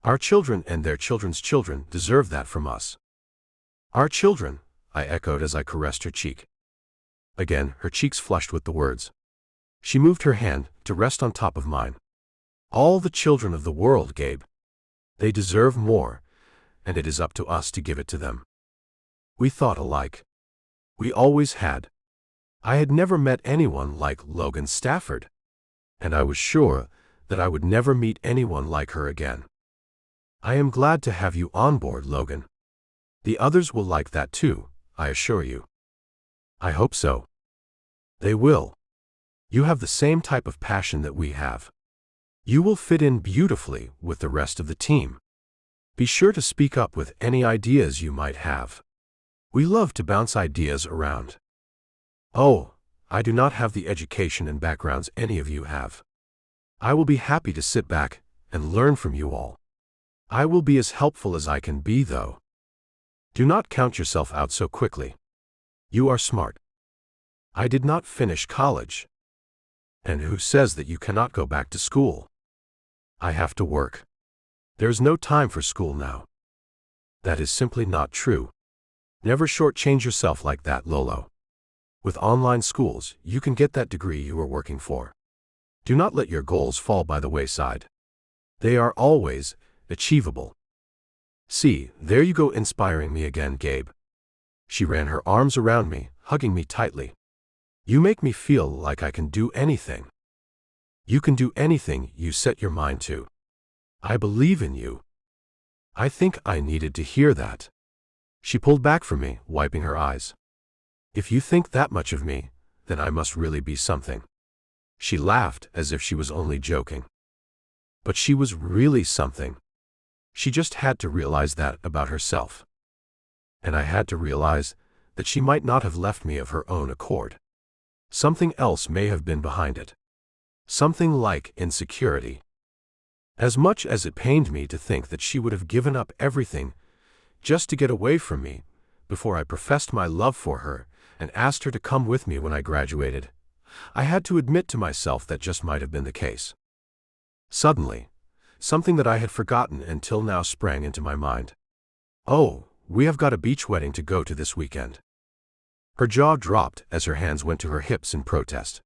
Our children and their children's children deserve that from us. Our children, I echoed as I caressed her cheek. Again, her cheeks flushed with the words. She moved her hand to rest on top of mine. All the children of the world, Gabe. They deserve more, and it is up to us to give it to them. We thought alike. We always had. I had never met anyone like Logan Stafford, and I was sure that I would never meet anyone like her again. I am glad to have you on board, Logan. The others will like that too, I assure you. I hope so. They will. You have the same type of passion that we have. You will fit in beautifully with the rest of the team. Be sure to speak up with any ideas you might have. We love to bounce ideas around. Oh, I do not have the education and backgrounds any of you have. I will be happy to sit back and learn from you all. I will be as helpful as I can be, though. Do not count yourself out so quickly. You are smart. I did not finish college. And who says that you cannot go back to school? I have to work. There is no time for school now. That is simply not true. Never shortchange yourself like that, Lolo. With online schools, you can get that degree you are working for. Do not let your goals fall by the wayside. They are always achievable. See, there you go, inspiring me again, Gabe. She ran her arms around me, hugging me tightly. You make me feel like I can do anything. You can do anything you set your mind to. I believe in you. I think I needed to hear that. She pulled back from me, wiping her eyes. If you think that much of me, then I must really be something. She laughed as if she was only joking. But she was really something. She just had to realize that about herself. And I had to realize that she might not have left me of her own accord. Something else may have been behind it. Something like insecurity. As much as it pained me to think that she would have given up everything just to get away from me before I professed my love for her and asked her to come with me when I graduated, I had to admit to myself that just might have been the case. Suddenly, something that I had forgotten until now sprang into my mind. Oh, we have got a beach wedding to go to this weekend. Her jaw dropped as her hands went to her hips in protest.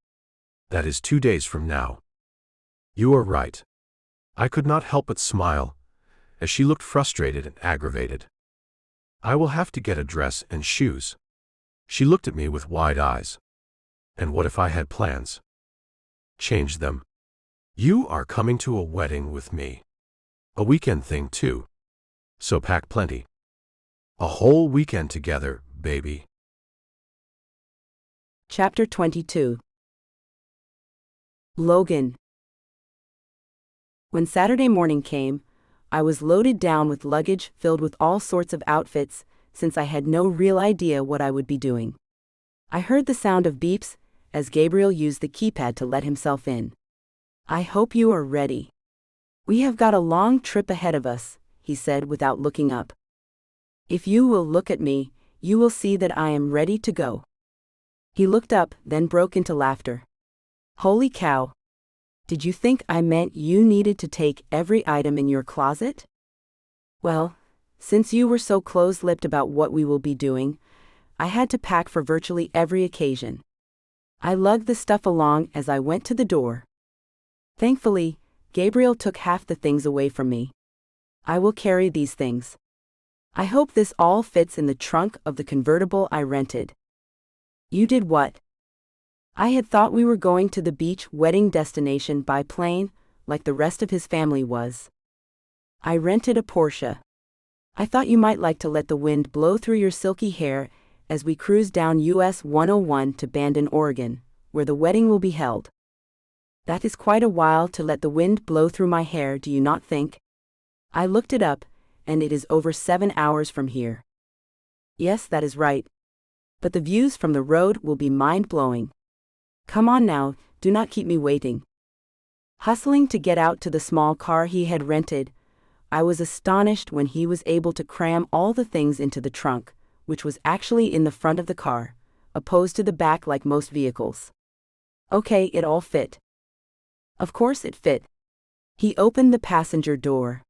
That is 2 days from now. You are right. I could not help but smile as she looked frustrated and aggravated. I will have to get a dress and shoes. She looked at me with wide eyes. And what if I had plans? Change them. You are coming to a wedding with me. A weekend thing too. So pack plenty. A whole weekend together, baby. Chapter 22. Logan. When Saturday morning came, I was loaded down with luggage filled with all sorts of outfits, since I had no real idea what I would be doing. I heard the sound of beeps as Gabriel used the keypad to let himself in. I hope you are ready. We have got a long trip ahead of us, he said without looking up. If you will look at me, you will see that I am ready to go. He looked up, then broke into laughter. Holy cow! Did you think I meant you needed to take every item in your closet? Well, since you were so close-lipped about what we will be doing, I had to pack for virtually every occasion. I lugged the stuff along as I went to the door. Thankfully, Gabriel took half the things away from me. I will carry these things. I hope this all fits in the trunk of the convertible I rented. You did what? I had thought we were going to the beach wedding destination by plane, like the rest of his family was. I rented a Porsche. I thought you might like to let the wind blow through your silky hair as we cruise down US 101 to Bandon, Oregon, where the wedding will be held. That is quite a while to let the wind blow through my hair, do you not think? I looked it up, and it is over 7 hours from here. Yes, that is right. But the views from the road will be mind-blowing. Come on now, do not keep me waiting. Hustling to get out to the small car he had rented, I was astonished when he was able to cram all the things into the trunk, which was actually in the front of the car, opposed to the back like most vehicles. Okay, it all fit. Of course it fit. He opened the passenger door.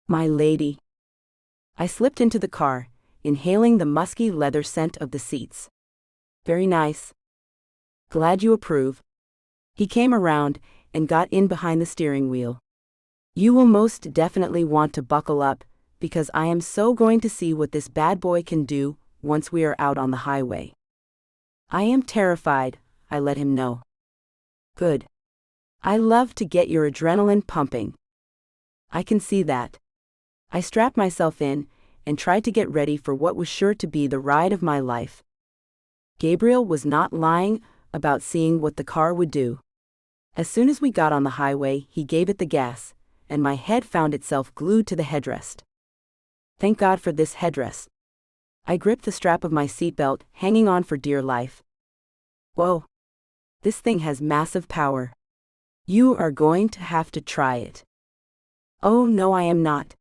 My lady. I slipped into the car, inhaling the musky leather scent of the seats. Very nice. Glad you approve. He came around and got in behind the steering wheel. You will most definitely want to buckle up, because I am so going to see what this bad boy can do once we are out on the highway. I am terrified, I let him know. Good. I love to get your adrenaline pumping. I can see that. I strapped myself in and tried to get ready for what was sure to be the ride of my life. Gabriel was not lying about seeing what the car would do. As soon as we got on the highway, he gave it the gas, and my head found itself glued to the headrest. Thank God for this headrest. I gripped the strap of my seatbelt, hanging on for dear life. Whoa! This thing has massive power. You are going to have to try it. Oh no, I am not.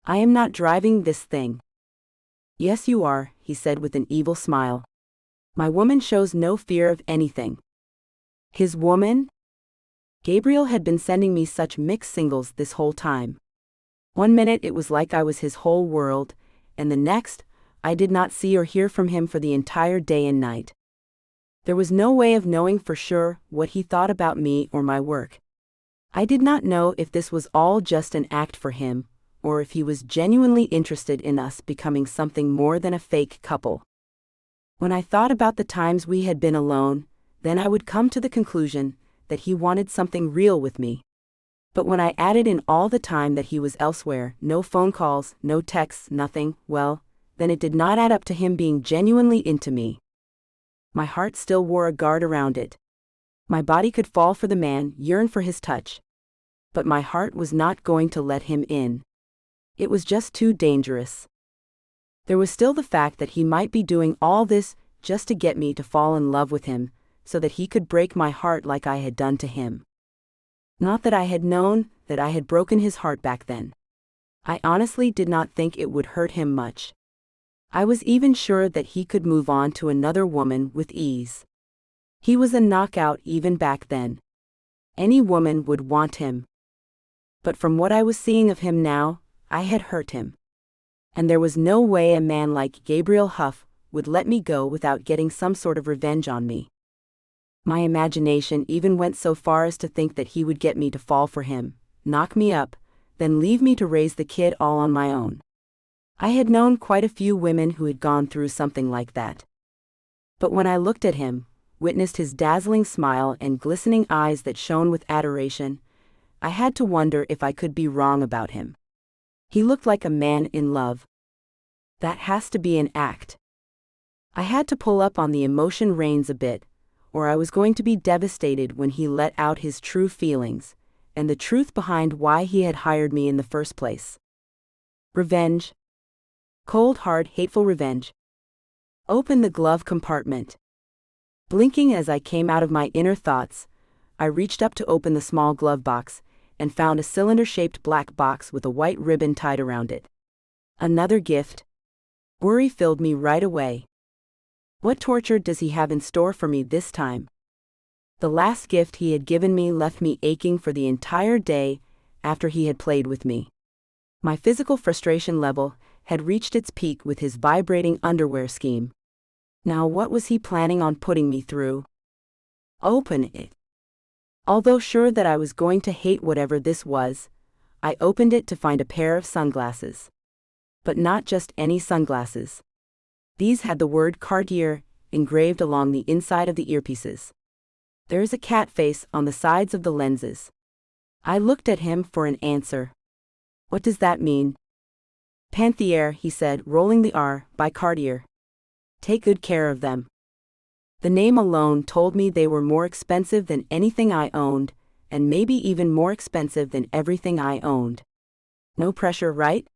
I am not driving this thing. Yes, you are, he said with an evil smile. My woman shows no fear of anything. His woman? Gabriel had been sending me such mixed signals this whole time. One minute it was like I was his whole world, and the next, I did not see or hear from him for the entire day and night. There was no way of knowing for sure what he thought about me or my work. I did not know if this was all just an act for him, or if he was genuinely interested in us becoming something more than a fake couple. When I thought about the times we had been alone, then I would come to the conclusion that he wanted something real with me. But when I added in all the time that he was elsewhere, no phone calls, no texts, nothing, well, then it did not add up to him being genuinely into me. My heart still wore a guard around it. My body could fall for the man, yearn for his touch. But my heart was not going to let him in. It was just too dangerous. There was still the fact that he might be doing all this just to get me to fall in love with him, so that he could break my heart like I had done to him. Not that I had known that I had broken his heart back then. I honestly did not think it would hurt him much. I was even sure that he could move on to another woman with ease. He was a knockout even back then. Any woman would want him. But from what I was seeing of him now, I had hurt him. And there was no way a man like Gabriel Huff would let me go without getting some sort of revenge on me. My imagination even went so far as to think that he would get me to fall for him, knock me up, then leave me to raise the kid all on my own. I had known quite a few women who had gone through something like that. But when I looked at him, witnessed his dazzling smile and glistening eyes that shone with adoration, I had to wonder if I could be wrong about him. He looked like a man in love. That has to be an act. I had to pull up on the emotion reins a bit, or I was going to be devastated when he let out his true feelings, and the truth behind why he had hired me in the first place. Revenge. Cold, hard, hateful revenge. Open the glove compartment. Blinking as I came out of my inner thoughts, I reached up to open the small glove box and found a cylinder-shaped black box with a white ribbon tied around it. Another gift. Worry filled me right away. What torture does he have in store for me this time? The last gift he had given me left me aching for the entire day after he had played with me. My physical frustration level had reached its peak with his vibrating underwear scheme. Now what was he planning on putting me through? Open it. Although sure that I was going to hate whatever this was, I opened it to find a pair of sunglasses. But not just any sunglasses. These had the word Cartier engraved along the inside of the earpieces. There is a cat face on the sides of the lenses. I looked at him for an answer. What does that mean? Panthier, he said, rolling the R, by Cartier. Take good care of them. The name alone told me they were more expensive than anything I owned, and maybe even more expensive than everything I owned. No pressure, right?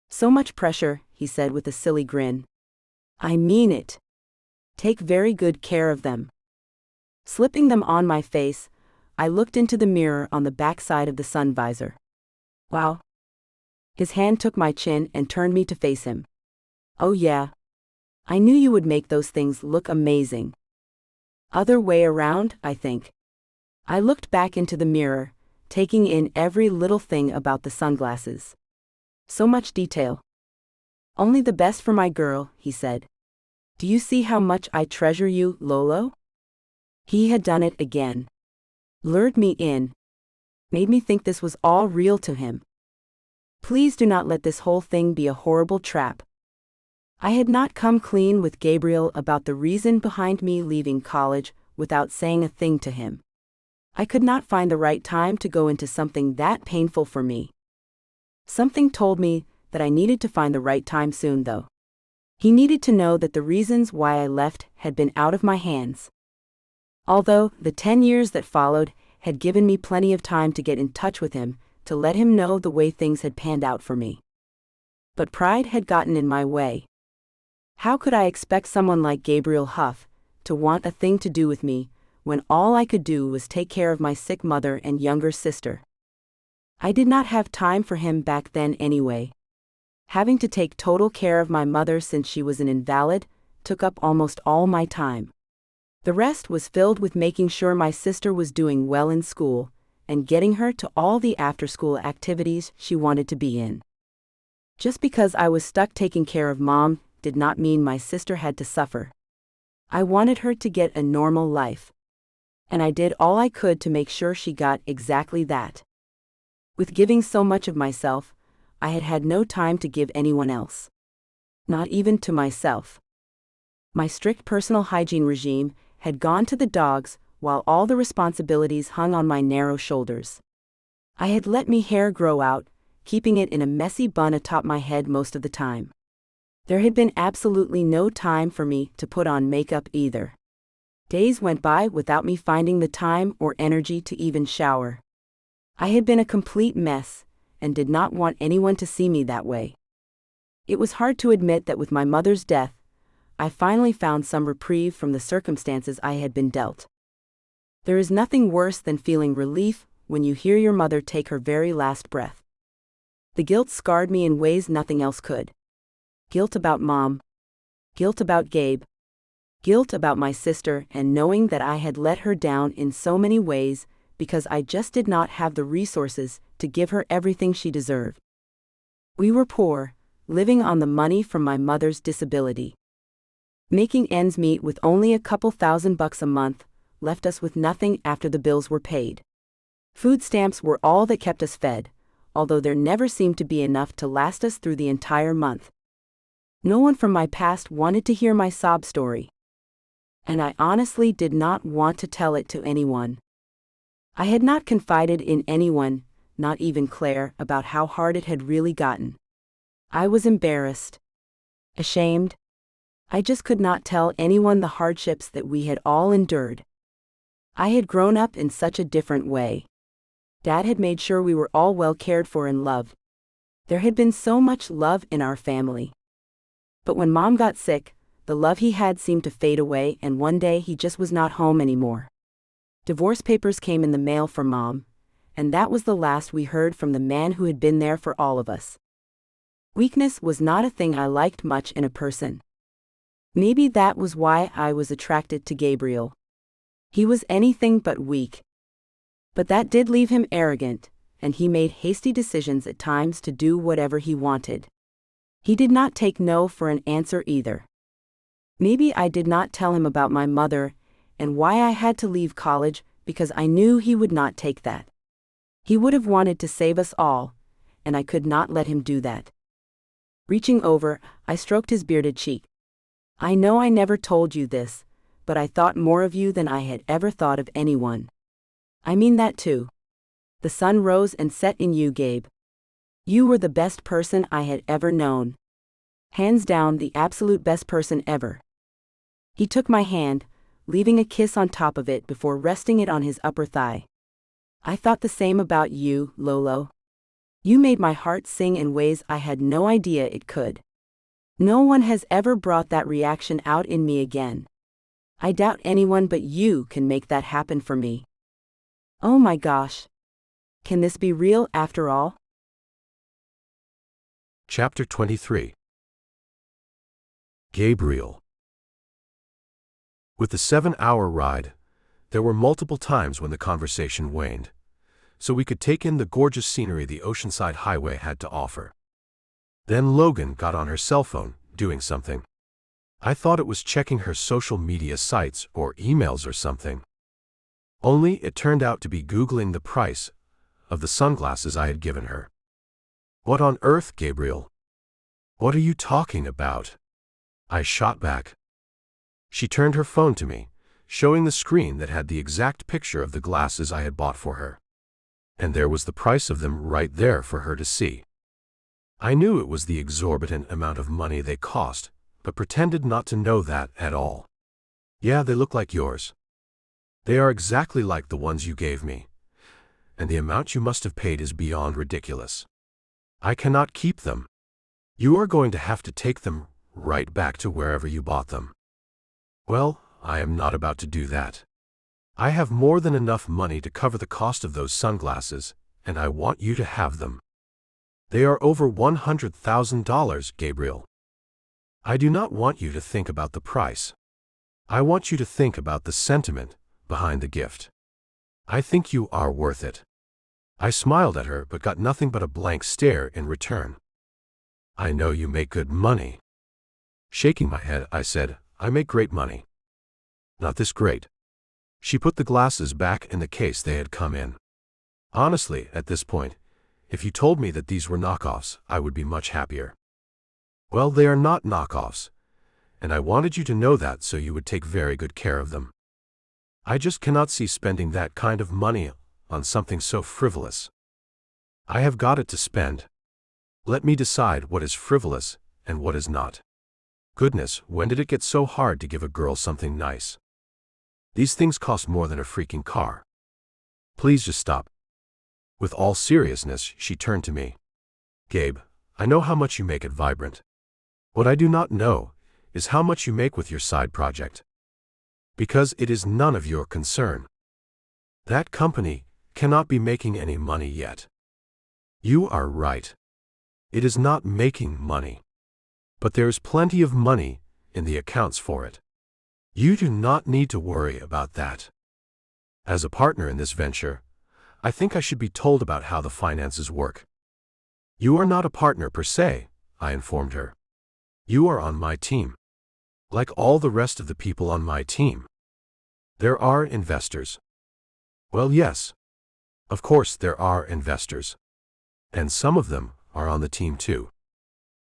So much pressure, he said with a silly grin. I mean it. Take very good care of them. Slipping them on my face, I looked into the mirror on the back side of the sun visor. Wow. His hand took my chin and turned me to face him. Oh yeah. I knew you would make those things look amazing. Other way around, I think. I looked back into the mirror, taking in every little thing about the sunglasses. So much detail. Only the best for my girl, he said. Do you see how much I treasure you, Lolo? He had done it again. Lured me in. Made me think this was all real to him. Please do not let this whole thing be a horrible trap. I had not come clean with Gabriel about the reason behind me leaving college without saying a thing to him. I could not find the right time to go into something that painful for me. Something told me that I needed to find the right time soon, though. He needed to know that the reasons why I left had been out of my hands. Although the 10 years that followed had given me plenty of time to get in touch with him, to let him know the way things had panned out for me. But pride had gotten in my way. How could I expect someone like Gabriel Huff to want a thing to do with me, when all I could do was take care of my sick mother and younger sister? I did not have time for him back then anyway. Having to take total care of my mother since she was an invalid took up almost all my time. The rest was filled with making sure my sister was doing well in school, and getting her to all the after-school activities she wanted to be in. Just because I was stuck taking care of Mom did not mean my sister had to suffer. I wanted her to get a normal life. And I did all I could to make sure she got exactly that. With giving so much of myself, I had had no time to give anyone else. Not even to myself. My strict personal hygiene regime had gone to the dogs, while all the responsibilities hung on my narrow shoulders. I had let me hair grow out, keeping it in a messy bun atop my head most of the time. There had been absolutely no time for me to put on makeup either. Days went by without me finding the time or energy to even shower. I had been a complete mess, and did not want anyone to see me that way. It was hard to admit that with my mother's death, I finally found some reprieve from the circumstances I had been dealt. There is nothing worse than feeling relief when you hear your mother take her very last breath. The guilt scarred me in ways nothing else could. Guilt about Mom. Guilt about Gabe. Guilt about my sister, and knowing that I had let her down in so many ways because I just did not have the resources to give her everything she deserved. We were poor, living on the money from my mother's disability. Making ends meet with only a couple $1,000 a month left us with nothing after the bills were paid. Food stamps were all that kept us fed, although there never seemed to be enough to last us through the entire month. No one from my past wanted to hear my sob story. And I honestly did not want to tell it to anyone. I had not confided in anyone, not even Claire, about how hard it had really gotten. I was embarrassed. Ashamed. I just could not tell anyone the hardships that we had all endured. I had grown up in such a different way. Dad had made sure we were all well cared for and loved. There had been so much love in our family. But when Mom got sick, the love he had seemed to fade away, and one day he just was not home anymore. Divorce papers came in the mail for Mom, and that was the last we heard from the man who had been there for all of us. Weakness was not a thing I liked much in a person. Maybe that was why I was attracted to Gabriel. He was anything but weak. But that did leave him arrogant, and he made hasty decisions at times to do whatever he wanted. He did not take no for an answer either. Maybe I did not tell him about my mother and why I had to leave college, because I knew he would not take that. He would have wanted to save us all, and I could not let him do that. Reaching over, I stroked his bearded cheek. I know I never told you this, but I thought more of you than I had ever thought of anyone. I mean that too. The sun rose and set in you, Gabe. You were the best person I had ever known. Hands down, the absolute best person ever. He took my hand, leaving a kiss on top of it before resting it on his upper thigh. I thought the same about you, Lolo. You made my heart sing in ways I had no idea it could. No one has ever brought that reaction out in me again. I doubt anyone but you can make that happen for me. Oh my gosh. Can this be real after all? Chapter 23. Gabriel. With the 7-hour ride, there were multiple times when the conversation waned, so we could take in the gorgeous scenery the Oceanside Highway had to offer. Then Logan got on her cell phone, doing something. I thought it was checking her social media sites or emails or something. Only it turned out to be Googling the price of the sunglasses I had given her. What on earth, Gabriel? What are you talking about? I shot back. She turned her phone to me, showing the screen that had the exact picture of the glasses I had bought for her. And there was the price of them right there for her to see. I knew it was the exorbitant amount of money they cost, but pretended not to know that at all. Yeah, they look like yours. They are exactly like the ones you gave me, and the amount you must have paid is beyond ridiculous. I cannot keep them. You are going to have to take them right back to wherever you bought them. Well, I am not about to do that. I have more than enough money to cover the cost of those sunglasses, and I want you to have them. They are over $100,000, Gabriel. I do not want you to think about the price. I want you to think about the sentiment behind the gift. I think you are worth it. I smiled at her but got nothing but a blank stare in return. I know you make good money. Shaking my head, I said, I make great money. Not this great. She put the glasses back in the case they had come in. Honestly, at this point, if you told me that these were knockoffs, I would be much happier. Well, they are not knockoffs, and I wanted you to know that so you would take very good care of them. I just cannot see spending that kind of money on something so frivolous. I have got it to spend. Let me decide what is frivolous and what is not. Goodness, when did it get so hard to give a girl something nice? These things cost more than a freaking car. Please just stop. With all seriousness, she turned to me. Gabe, I know how much you make at Vibrant. What I do not know is how much you make with your side project. Because it is none of your concern. That company cannot be making any money yet. You are right. It is not making money. But there is plenty of money in the accounts for it. You do not need to worry about that. As a partner in this venture, I think I should be told about how the finances work. You are not a partner per se, I informed her. You are on my team. Like all the rest of the people on my team. There are investors. Well, yes. Of course there are investors. And some of them are on the team too.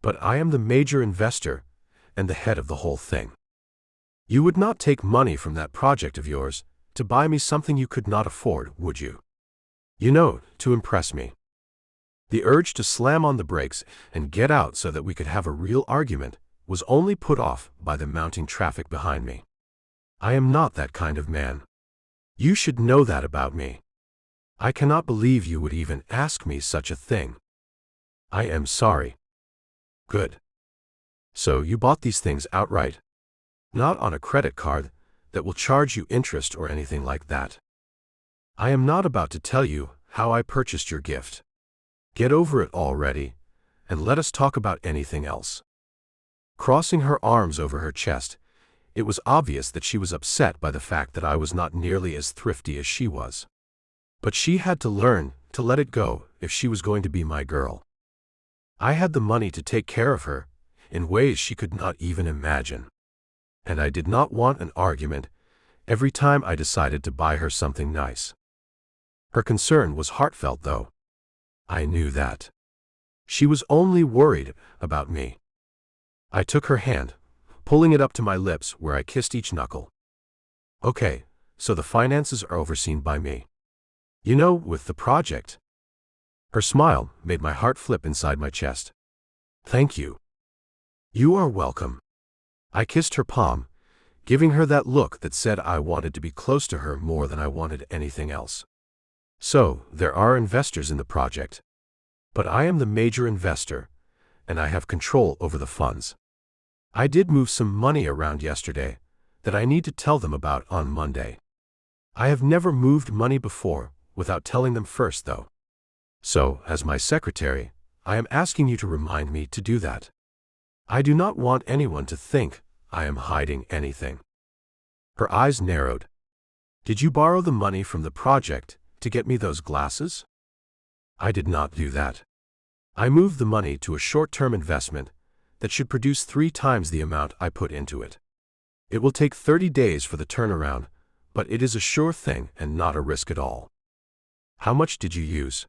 But I am the major investor and the head of the whole thing. You would not take money from that project of yours to buy me something you could not afford, would you? You know, to impress me. The urge to slam on the brakes and get out so that we could have a real argument was only put off by the mounting traffic behind me. I am not that kind of man. You should know that about me. I cannot believe you would even ask me such a thing. I am sorry. Good. So you bought these things outright? Not on a credit card that will charge you interest or anything like that. I am not about to tell you how I purchased your gift. Get over it already, and let us talk about anything else. Crossing her arms over her chest, it was obvious that she was upset by the fact that I was not nearly as thrifty as she was. But she had to learn to let it go if she was going to be my girl. I had the money to take care of her in ways she could not even imagine. And I did not want an argument every time I decided to buy her something nice. Her concern was heartfelt, though. I knew that. She was only worried about me. I took her hand, pulling it up to my lips where I kissed each knuckle. Okay, so the finances are overseen by me. You know, with the project. Her smile made my heart flip inside my chest. Thank you. You are welcome. I kissed her palm, giving her that look that said I wanted to be close to her more than I wanted anything else. So, there are investors in the project. But I am the major investor, and I have control over the funds. I did move some money around yesterday that I need to tell them about on Monday. I have never moved money before without telling them first, though. So, as my secretary, I am asking you to remind me to do that. I do not want anyone to think I am hiding anything. Her eyes narrowed. Did you borrow the money from the project to get me those glasses? I did not do that. I moved the money to a short-term investment that should produce 3 times the amount I put into it. It will take 30 days for the turnaround, but it is a sure thing and not a risk at all. How much did you use?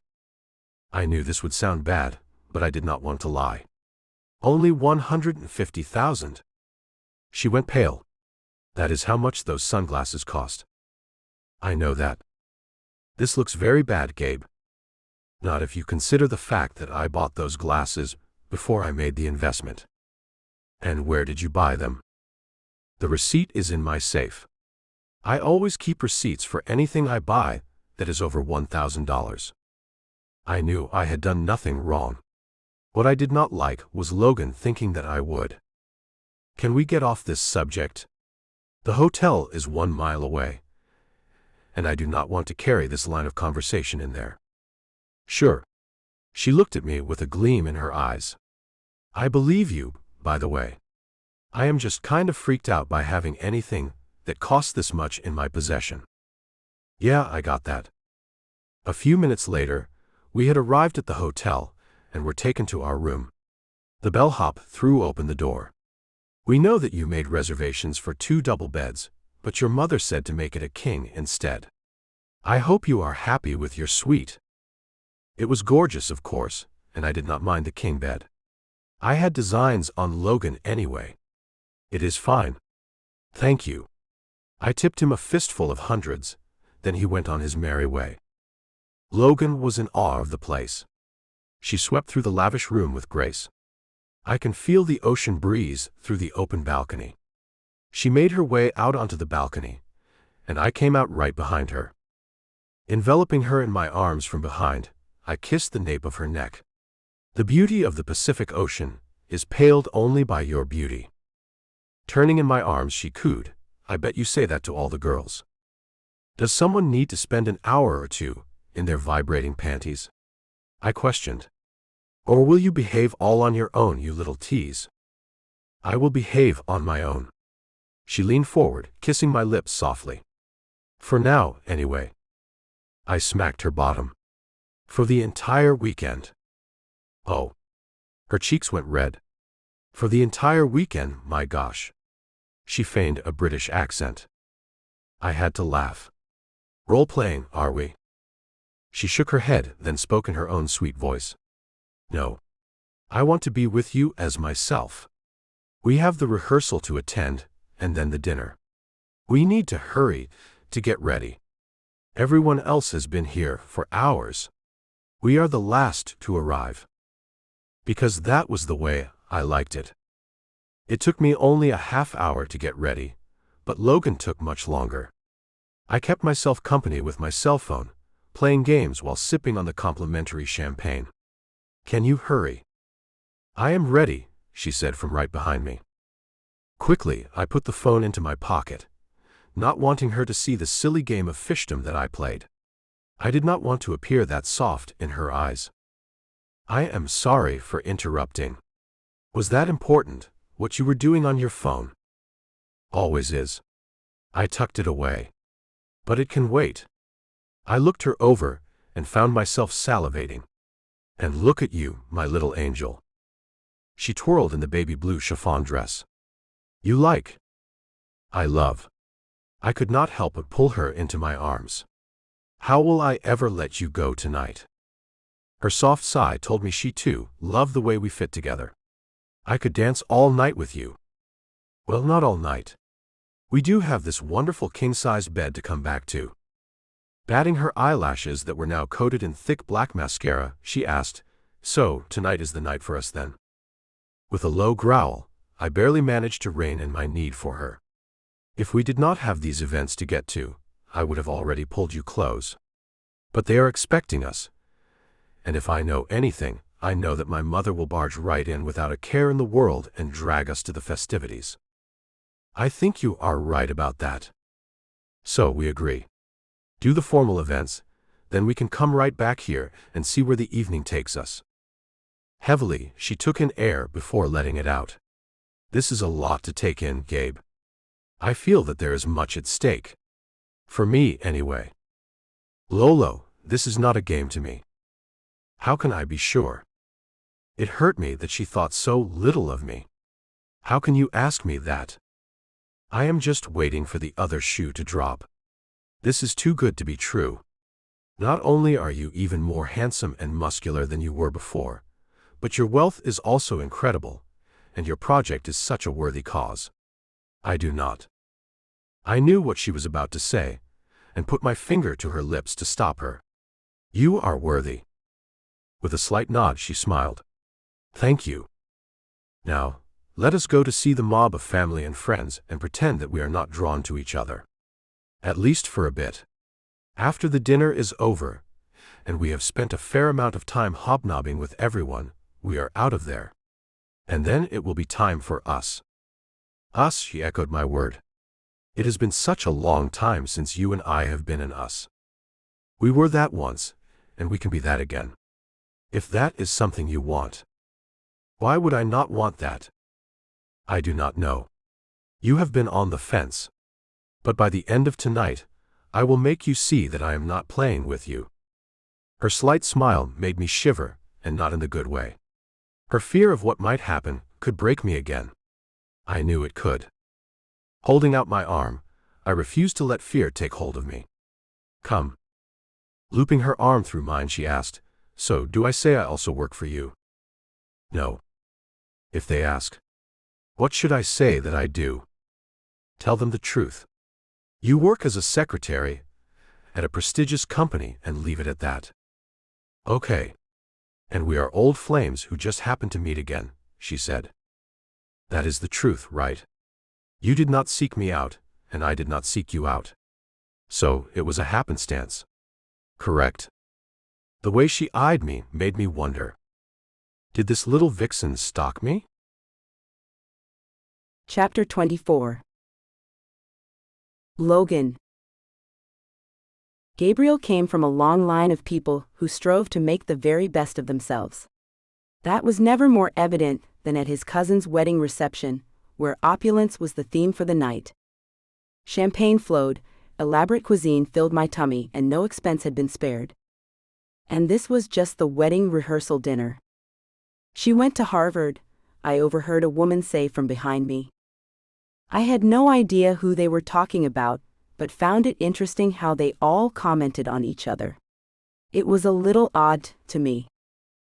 I knew this would sound bad, but I did not want to lie. Only 150,000. She went pale. That is how much those sunglasses cost. I know that. This looks very bad, Gabe. Not if you consider the fact that I bought those glasses before I made the investment. And where did you buy them? The receipt is in my safe. I always keep receipts for anything I buy that is over $1,000. I knew I had done nothing wrong. What I did not like was Logan thinking that I would. Can we get off this subject? The hotel is 1 mile away, and I do not want to carry this line of conversation in there. Sure. She looked at me with a gleam in her eyes. I believe you, by the way. I am just kind of freaked out by having anything that costs this much in my possession. Yeah, I got that. A few minutes later, we had arrived at the hotel and were taken to our room. The bellhop threw open the door. We know that you made reservations for 2 double beds, but your mother said to make it a king instead. I hope you are happy with your suite. It was gorgeous, of course, and I did not mind the king bed. I had designs on Logan anyway. It is fine. Thank you. I tipped him a fistful of hundreds, then he went on his merry way. Logan was in awe of the place. She swept through the lavish room with grace. I can feel the ocean breeze through the open balcony. She made her way out onto the balcony, and I came out right behind her. Enveloping her in my arms from behind, I kissed the nape of her neck. The beauty of the Pacific Ocean is paled only by your beauty. Turning in my arms, she cooed, I bet you say that to all the girls. Does someone need to spend an hour or two in their vibrating panties? I questioned. Or will you behave all on your own, you little tease? I will behave on my own. She leaned forward, kissing my lips softly. For now, anyway. I smacked her bottom. For the entire weekend. Oh. Her cheeks went red. For the entire weekend, my gosh. She feigned a British accent. I had to laugh. Role-playing, are we? She shook her head, then spoke in her own sweet voice. No. I want to be with you as myself. We have the rehearsal to attend, and then the dinner. We need to hurry to get ready. Everyone else has been here for hours. We are the last to arrive. Because that was the way I liked it. It took me only a half hour to get ready, but Logan took much longer. I kept myself company with my cell phone, playing games while sipping on the complimentary champagne. Can you hurry? I am ready, she said from right behind me. Quickly, I put the phone into my pocket, not wanting her to see the silly game of fishdom that I played. I did not want to appear that soft in her eyes. I am sorry for interrupting. Was that important, what you were doing on your phone? Always is. I tucked it away. But it can wait. I looked her over and found myself salivating. And look at you, my little angel. She twirled in the baby blue chiffon dress. You like? I love. I could not help but pull her into my arms. How will I ever let you go tonight? Her soft sigh told me she too loved the way we fit together. I could dance all night with you. Well, not all night. We do have this wonderful king-size bed to come back to. Batting her eyelashes that were now coated in thick black mascara, she asked, So, tonight is the night for us then? With a low growl, I barely managed to rein in my need for her. If we did not have these events to get to, I would have already pulled you close. But they are expecting us. And if I know anything, I know that my mother will barge right in without a care in the world and drag us to the festivities. I think you are right about that. So we agree. Do the formal events, then we can come right back here and see where the evening takes us. Heavily, she took in air before letting it out. This is a lot to take in, Gabe. I feel that there is much at stake. For me, anyway. Lolo, this is not a game to me. How can I be sure? It hurt me that she thought so little of me. How can you ask me that? I am just waiting for the other shoe to drop. This is too good to be true. Not only are you even more handsome and muscular than you were before, but your wealth is also incredible, and your project is such a worthy cause. I do not. I knew what she was about to say, and put my finger to her lips to stop her. You are worthy. With a slight nod, she smiled. Thank you. Now, let us go to see the mob of family and friends and pretend that we are not drawn to each other. At least for a bit. After the dinner is over, and we have spent a fair amount of time hobnobbing with everyone, we are out of there. And then it will be time for us. Us, she echoed my word. It has been such a long time since you and I have been an us. We were that once, and we can be that again. If that is something you want. Why would I not want that? I do not know. You have been on the fence. But by the end of tonight, I will make you see that I am not playing with you. Her slight smile made me shiver, and not in the good way. Her fear of what might happen could break me again. I knew it could. Holding out my arm, I refused to let fear take hold of me. Come. Looping her arm through mine, she asked, So, do I say I also work for you? No. If they ask, what should I say that I do? Tell them the truth. You work as a secretary at a prestigious company and leave it at that. Okay. And we are old flames who just happened to meet again, she said. That is the truth, right? You did not seek me out, and I did not seek you out. So, it was a happenstance. Correct. The way she eyed me made me wonder. Did this little vixen stalk me? Chapter 24. Logan. Gabriel came from a long line of people who strove to make the very best of themselves. That was never more evident than at his cousin's wedding reception, where opulence was the theme for the night. Champagne flowed, elaborate cuisine filled my tummy, and no expense had been spared. And this was just the wedding rehearsal dinner. She went to Harvard, I overheard a woman say from behind me. I had no idea who they were talking about, but found it interesting how they all commented on each other. It was a little odd to me.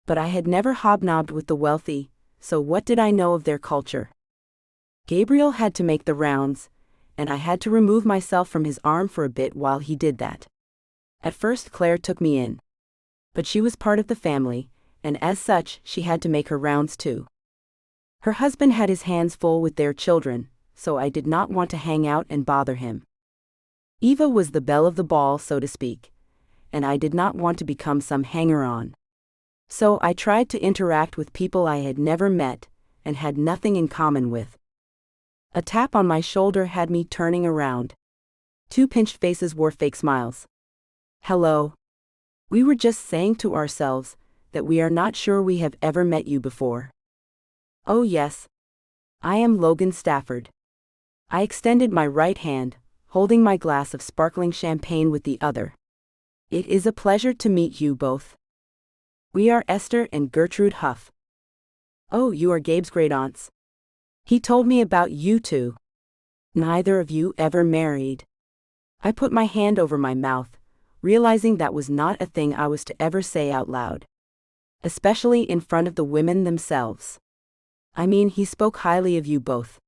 But I had never hobnobbed with the wealthy, so what did I know of their culture? Gabriel had to make the rounds, and I had to remove myself from his arm for a bit while he did that. At first Claire took me in. But she was part of the family, and as such she had to make her rounds too. Her husband had his hands full with their children, so I did not want to hang out and bother him. Eva was the belle of the ball, so to speak, and I did not want to become some hanger-on. So I tried to interact with people I had never met and had nothing in common with. A tap on my shoulder had me turning around. Two pinched faces wore fake smiles. Hello. We were just saying to ourselves that we are not sure we have ever met you before. Oh yes. I am Logan Stafford. I extended my right hand, holding my glass of sparkling champagne with the other. It is a pleasure to meet you both. We are Esther and Gertrude Huff. Oh, you are Gabe's great-aunts. He told me about you two. Neither of you ever married. I put my hand over my mouth, realizing that was not a thing I was to ever say out loud. Especially in front of the women themselves. I mean, he spoke highly of you both.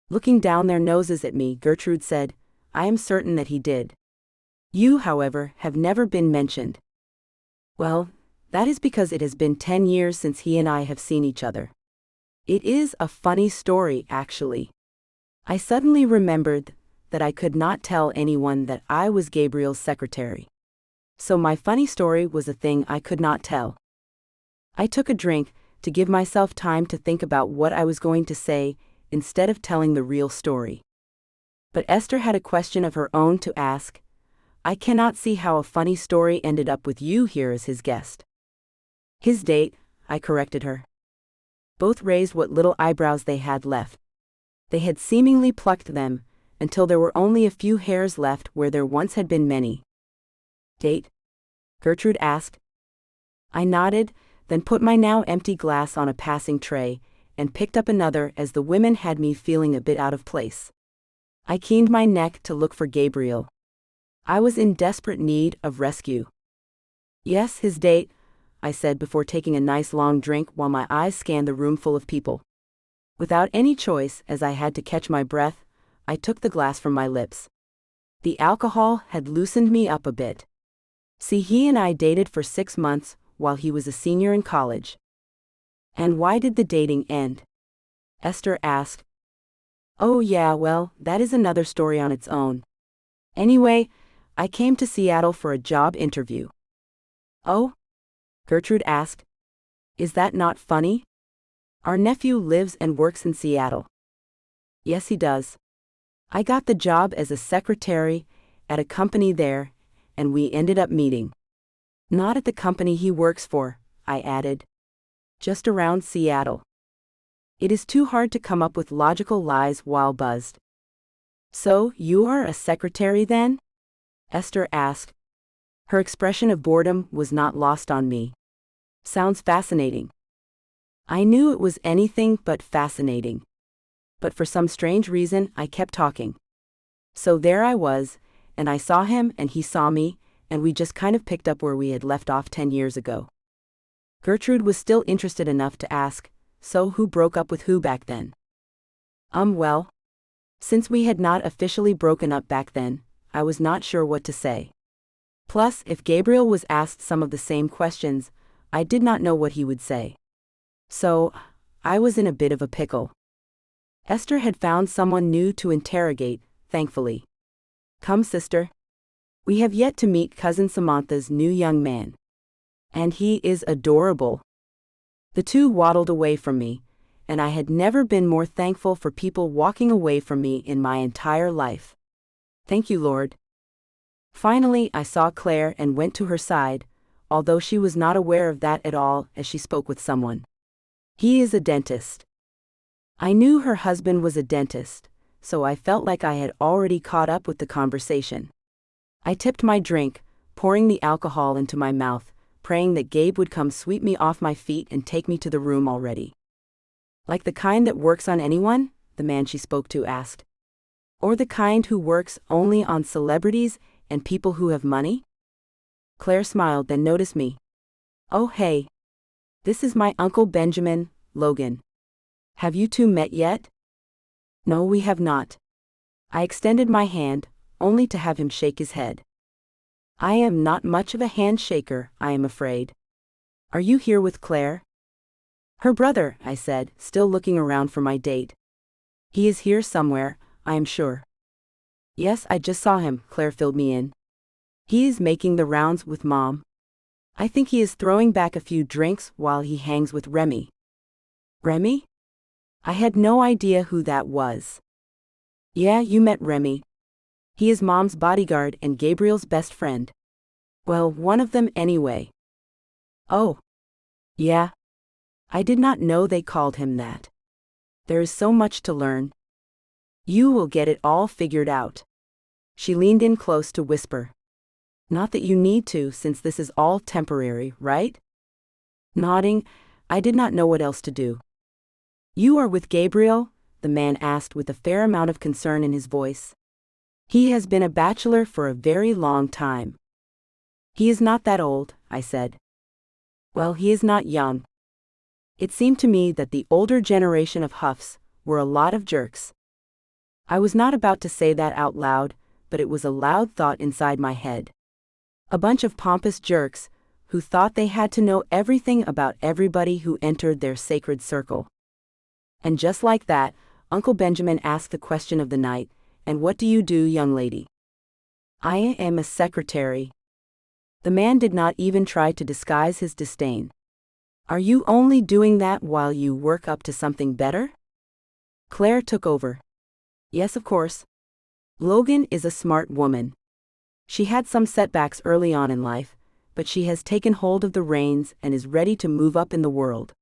Looking down their noses at me, Gertrude said, I am certain that he did. You, however, have never been mentioned. Well, that is because it has been 10 years since he and I have seen each other. It is a funny story, actually. I suddenly remembered that I could not tell anyone that I was Gabriel's secretary. So my funny story was a thing I could not tell. I took a drink to give myself time to think about what I was going to say instead of telling the real story. But Esther had a question of her own to ask. I cannot see how a funny story ended up with you here as his guest. His date, I corrected her. Both raised what little eyebrows they had left. They had seemingly plucked them, until there were only a few hairs left where there once had been many. Date? Gertrude asked. I nodded, then put my now empty glass on a passing tray, and picked up another as the women had me feeling a bit out of place. I craned my neck to look for Gabriel. I was in desperate need of rescue. Yes, his date, I said before taking a nice long drink while my eyes scanned the room full of people. Without any choice, as I had to catch my breath, I took the glass from my lips. The alcohol had loosened me up a bit. See, he and I dated for 6 months while he was a senior in college. And why did the dating end? Esther asked. Oh yeah, well, that is another story on its own. Anyway, I came to Seattle for a job interview. Oh? Gertrude asked. Is that not funny? Our nephew lives and works in Seattle. Yes, he does. I got the job as a secretary at a company there, and we ended up meeting. Not at the company he works for, I added. Just around Seattle. It is too hard to come up with logical lies while buzzed. So, you are a secretary then? Esther asked. Her expression of boredom was not lost on me. Sounds fascinating. I knew it was anything but fascinating. But for some strange reason, I kept talking. So there I was, and I saw him and he saw me, and we just kind of picked up where we had left off 10 years ago. Gertrude was still interested enough to ask, so who broke up with who back then? Well, since we had not officially broken up back then, I was not sure what to say. Plus, if Gabriel was asked some of the same questions, I did not know what he would say. So, I was in a bit of a pickle. Esther had found someone new to interrogate, thankfully. Come, sister. We have yet to meet Cousin Samantha's new young man. And he is adorable. The two waddled away from me, and I had never been more thankful for people walking away from me in my entire life. Thank you, Lord. Finally, I saw Claire and went to her side, although she was not aware of that at all as she spoke with someone. He is a dentist. I knew her husband was a dentist, so I felt like I had already caught up with the conversation. I tipped my drink, pouring the alcohol into my mouth, praying that Gabe would come sweep me off my feet and take me to the room already. Like the kind that works on anyone? The man she spoke to asked. Or the kind who works only on celebrities and people who have money? Claire smiled, then noticed me. Oh hey. This is my Uncle Benjamin, Logan. Have you two met yet? No, we have not. I extended my hand, only to have him shake his head. I am not much of a handshaker, I am afraid. Are you here with Claire? Her brother, I said, still looking around for my date. He is here somewhere, I am sure. Yes, I just saw him, Claire filled me in. He is making the rounds with Mom. I think he is throwing back a few drinks while he hangs with Remy. Remy? I had no idea who that was. Yeah, you met Remy. He is Mom's bodyguard and Gabriel's best friend. Well, one of them anyway. Oh. Yeah. I did not know they called him that. There is so much to learn. You will get it all figured out. She leaned in close to whisper. Not that you need to, since this is all temporary, right? Nodding, I did not know what else to do. You are with Gabriel? The man asked with a fair amount of concern in his voice. He has been a bachelor for a very long time. He is not that old, I said. Well, he is not young. It seemed to me that the older generation of Huffs were a lot of jerks. I was not about to say that out loud, but it was a loud thought inside my head. A bunch of pompous jerks, who thought they had to know everything about everybody who entered their sacred circle. And just like that, Uncle Benjamin asked the question of the night, and what do you do, young lady? I am a secretary. The man did not even try to disguise his disdain. Are you only doing that while you work up to something better? Claire took over. Yes, of course. Logan is a smart woman. She had some setbacks early on in life, but she has taken hold of the reins and is ready to move up in the world.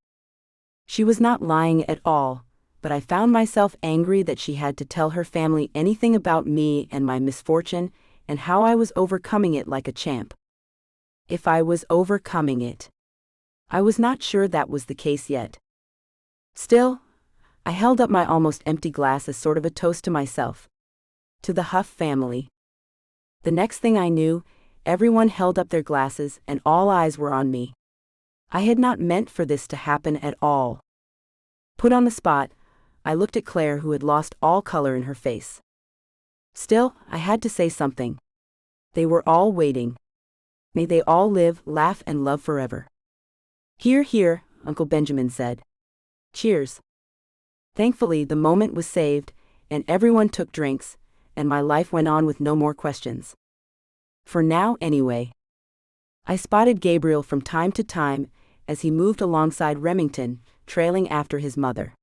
She was not lying at all, but I found myself angry that she had to tell her family anything about me and my misfortune and how I was overcoming it like a champ. If I was overcoming it. I was not sure that was the case yet. Still, I held up my almost empty glass as sort of a toast to myself. To the Huff family. The next thing I knew, everyone held up their glasses and all eyes were on me. I had not meant for this to happen at all. Put on the spot, I looked at Claire, who had lost all color in her face. Still, I had to say something. They were all waiting. May they all live, laugh, and love forever. Hear, hear, Uncle Benjamin said. Cheers. Thankfully, the moment was saved, and everyone took drinks, and my life went on with no more questions. For now, anyway. I spotted Gabriel from time to time as he moved alongside Remington, trailing after his mother.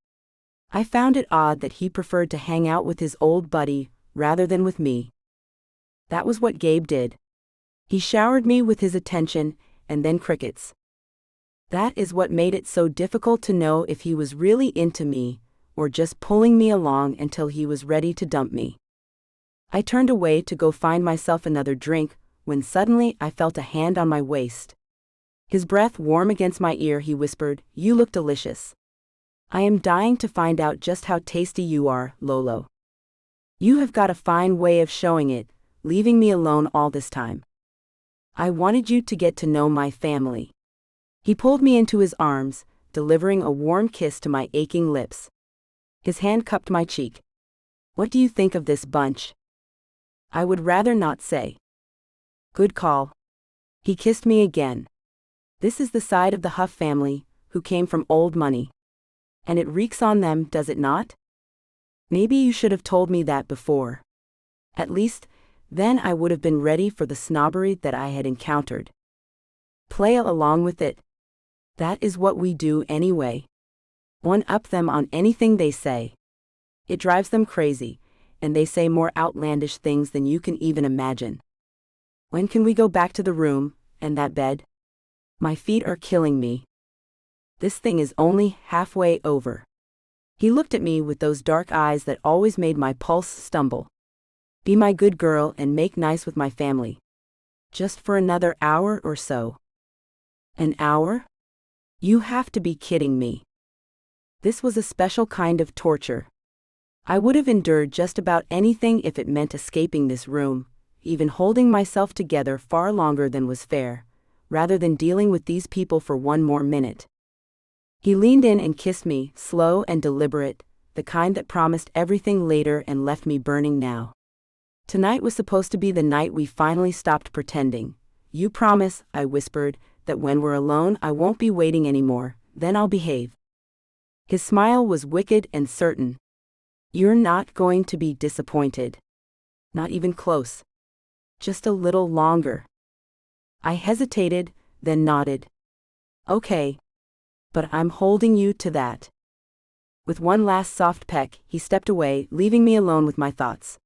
I found it odd that he preferred to hang out with his old buddy rather than with me. That was what Gabe did. He showered me with his attention, and then crickets. That is what made it so difficult to know if he was really into me, or just pulling me along until he was ready to dump me. I turned away to go find myself another drink, when suddenly I felt a hand on my waist. His breath warm against my ear, he whispered, "You look delicious. I am dying to find out just how tasty you are, Lolo. You have got a fine way of showing it, leaving me alone all this time. I wanted you to get to know my family." He pulled me into his arms, delivering a warm kiss to my aching lips. His hand cupped my cheek. "What do you think of this bunch?" I would rather not say. Good call. He kissed me again. This is the side of the Huff family, who came from old money. And it reeks on them, does it not? Maybe you should have told me that before. At least, then I would have been ready for the snobbery that I had encountered. Play along with it. That is what we do anyway. One-up them on anything they say. It drives them crazy, and they say more outlandish things than you can even imagine. When can we go back to the room, and that bed? My feet are killing me. This thing is only halfway over. He looked at me with those dark eyes that always made my pulse stumble. Be my good girl and make nice with my family. Just for another hour or so. An hour? You have to be kidding me. This was a special kind of torture. I would have endured just about anything if it meant escaping this room, even holding myself together far longer than was fair, rather than dealing with these people for one more minute. He leaned in and kissed me, slow and deliberate, the kind that promised everything later and left me burning now. Tonight was supposed to be the night we finally stopped pretending. You promise, I whispered, that when we're alone I won't be waiting anymore, then I'll behave. His smile was wicked and certain. You're not going to be disappointed. Not even close. Just a little longer. I hesitated, then nodded. Okay. But I'm holding you to that. With one last soft peck, he stepped away, leaving me alone with my thoughts.